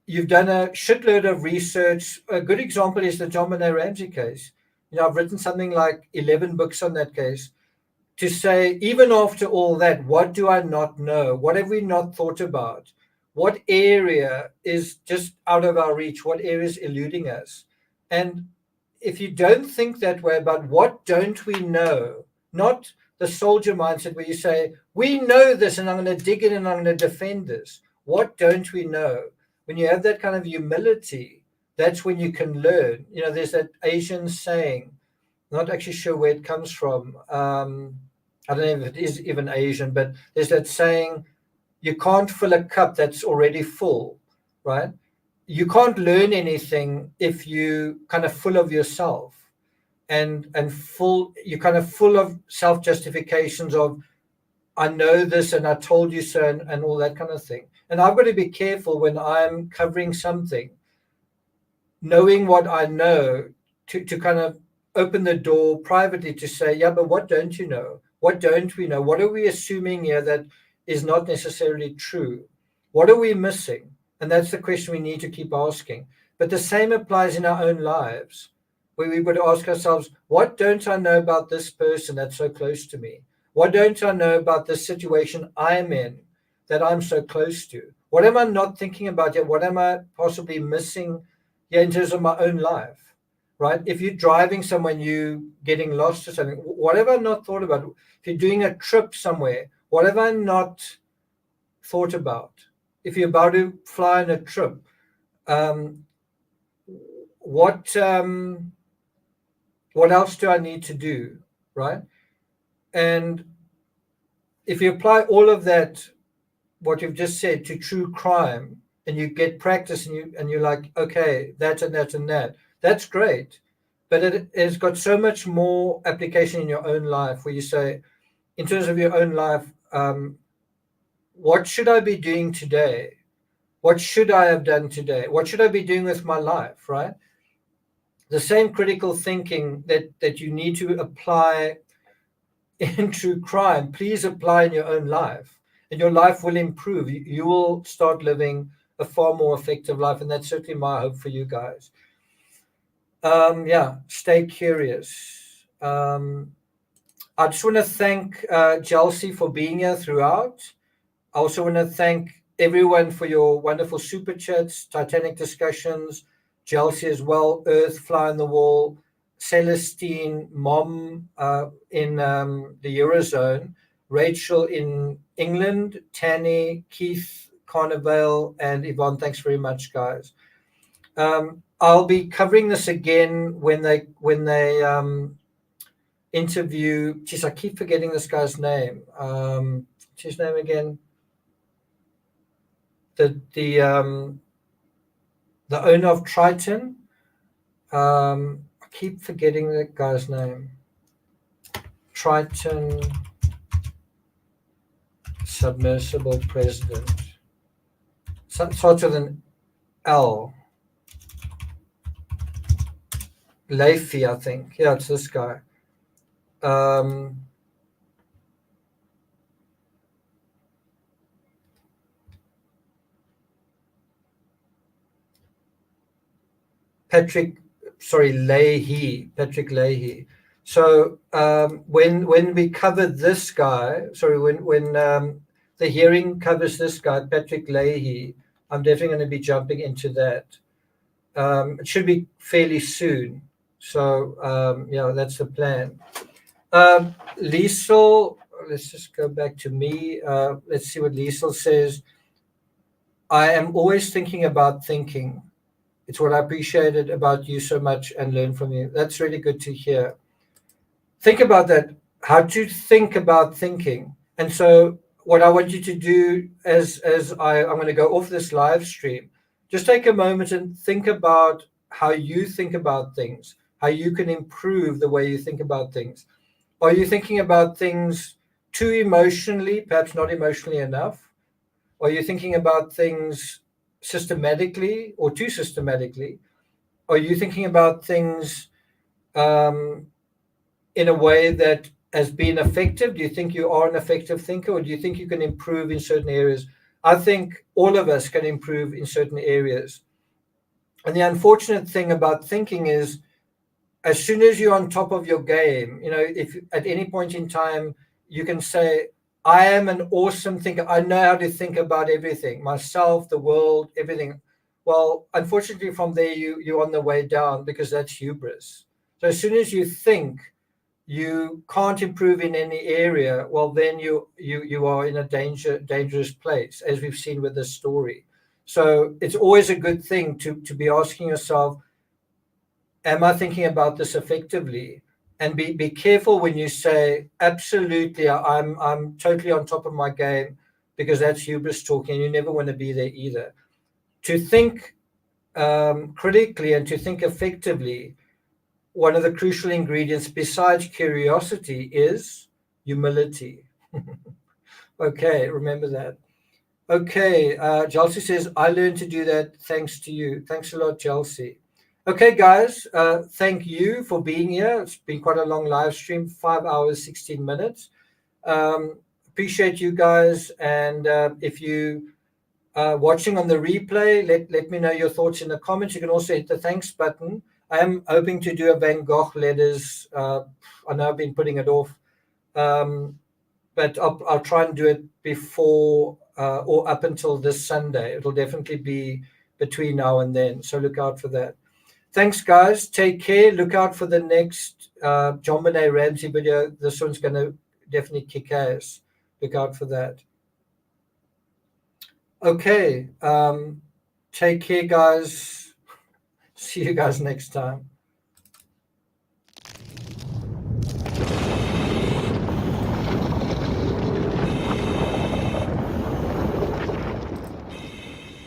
[SPEAKER 1] you've done a shitload of research. A good example is the John Benet Ramsey case. I've written something like 11 books on that case. To say, even after all that, what do I not know? What have we not thought about? what area is just out of our reach, what area is eluding us. And if you don't think that way about what don't we know, not the soldier mindset where you say, we know this and I'm going to dig in and I'm going to defend this. What don't we know? When you have that kind of humility, that's when you can learn. You know, there's that Asian saying, not actually sure where it comes from. I don't know if it is even Asian, but there's that saying, you can't fill a cup that's already full, right? You can't learn anything if you kind of full of yourself and full, you're kind of full of self-justifications of, I know this and I told you so, and all that kind of thing. And I've got to be careful when I'm covering something, knowing what I know, to kind of open the door privately to say, yeah, but what don't you know? What don't we know? What are we assuming here that is not necessarily true? What are we missing? And that's the question we need to keep asking. But the same applies in our own lives, where we would ask ourselves, what don't I know about this person that's so close to me? What don't I know about the situation I'm in that I'm so close to? What am I not thinking about yet? What am I possibly missing here in terms of my own life, right? If you're driving somewhere and you're getting lost or something, what have I not thought about? If you're doing a trip somewhere, what have I not thought about? If you're about to fly on a trip, what else do I need to do, right? And if you apply all of that, what you've just said, to true crime, and you get practice, and you're like, okay, that and that and that, that's great. But it has got so much more application in your own life, where you say, in terms of your own life, what should I be doing today? What should I have done today? What should I be doing with my life, right? The same critical thinking that you need to apply in true crime, please apply in your own life, and your life will improve. You will start living a far more effective life, and that's certainly my hope for you guys. Yeah, stay curious. I just want to thank Chelsea for being here throughout. I also want to thank everyone for your wonderful super chats, Titanic discussions, Chelsea as well, Earth, Fly on the Wall, Celestine, Mom in the Eurozone, Rachel in England, Tanny, Keith, Carnival, and Yvonne. Thanks very much, guys. I'll be covering this again when they interview. Geez, I keep forgetting this guy's name. What's his name again? The owner of Triton. I keep forgetting that guy's name. Triton Submersible president. Starts with an L. Leafy, I think. Yeah, it's this guy. Patrick Leahy. So when we cover this guy, when the hearing covers this guy, Patrick Leahy, I'm definitely going to be jumping into that. It should be fairly soon. So yeah, that's the plan. Liesel, let's just go back to me. Let's see what Liesel says. I am always thinking about thinking. It's what I appreciated about you so much and learn from you. That's really good to hear. Think about that, how to think about thinking. And so what I want you to do as I'm going to go off this live stream, just take a moment and think about how you think about things, how you can improve the way you think about things. Are you thinking about things too emotionally, perhaps not emotionally enough? Are you thinking about things systematically or too systematically? Are you thinking about things in a way that has been effective? Do you think you are an effective thinker, or do you think you can improve in certain areas? I think all of us can improve in certain areas. And the unfortunate thing about thinking is, as soon as you're on top of your game, if at any point in time you can say, I am an awesome thinker. I know how to think about everything, myself, the world, everything. Well, unfortunately, from there you're on the way down, because that's hubris. So as soon as you think you can't improve in any area, well, then you are in a dangerous place, as we've seen with this story. So it's always a good thing to be asking yourself, am I thinking about this effectively? And be careful when you say, absolutely, I'm totally on top of my game, because that's hubris talking, and you never want to be there either. To think critically and to think effectively, one of the crucial ingredients besides curiosity is humility. Okay, remember that. Okay, Chelsea says, I learned to do that thanks to you. Thanks a lot, Chelsea. Okay, guys, thank you for being here. It's been quite a long live stream, 5 hours, 16 minutes. Appreciate you guys. And if you are watching on the replay, let me know your thoughts in the comments. You can also hit the thanks button. I am hoping to do a Van Gogh letters. I know I've been putting it off, but I'll try and do it before or up until this Sunday. It'll definitely be between now and then, so look out for that. Thanks, guys. Take care. Look out for the next John Benet Ramsey video. This one's going to definitely kick ass. Look out for that. Okay. Take care, guys. See you guys next time.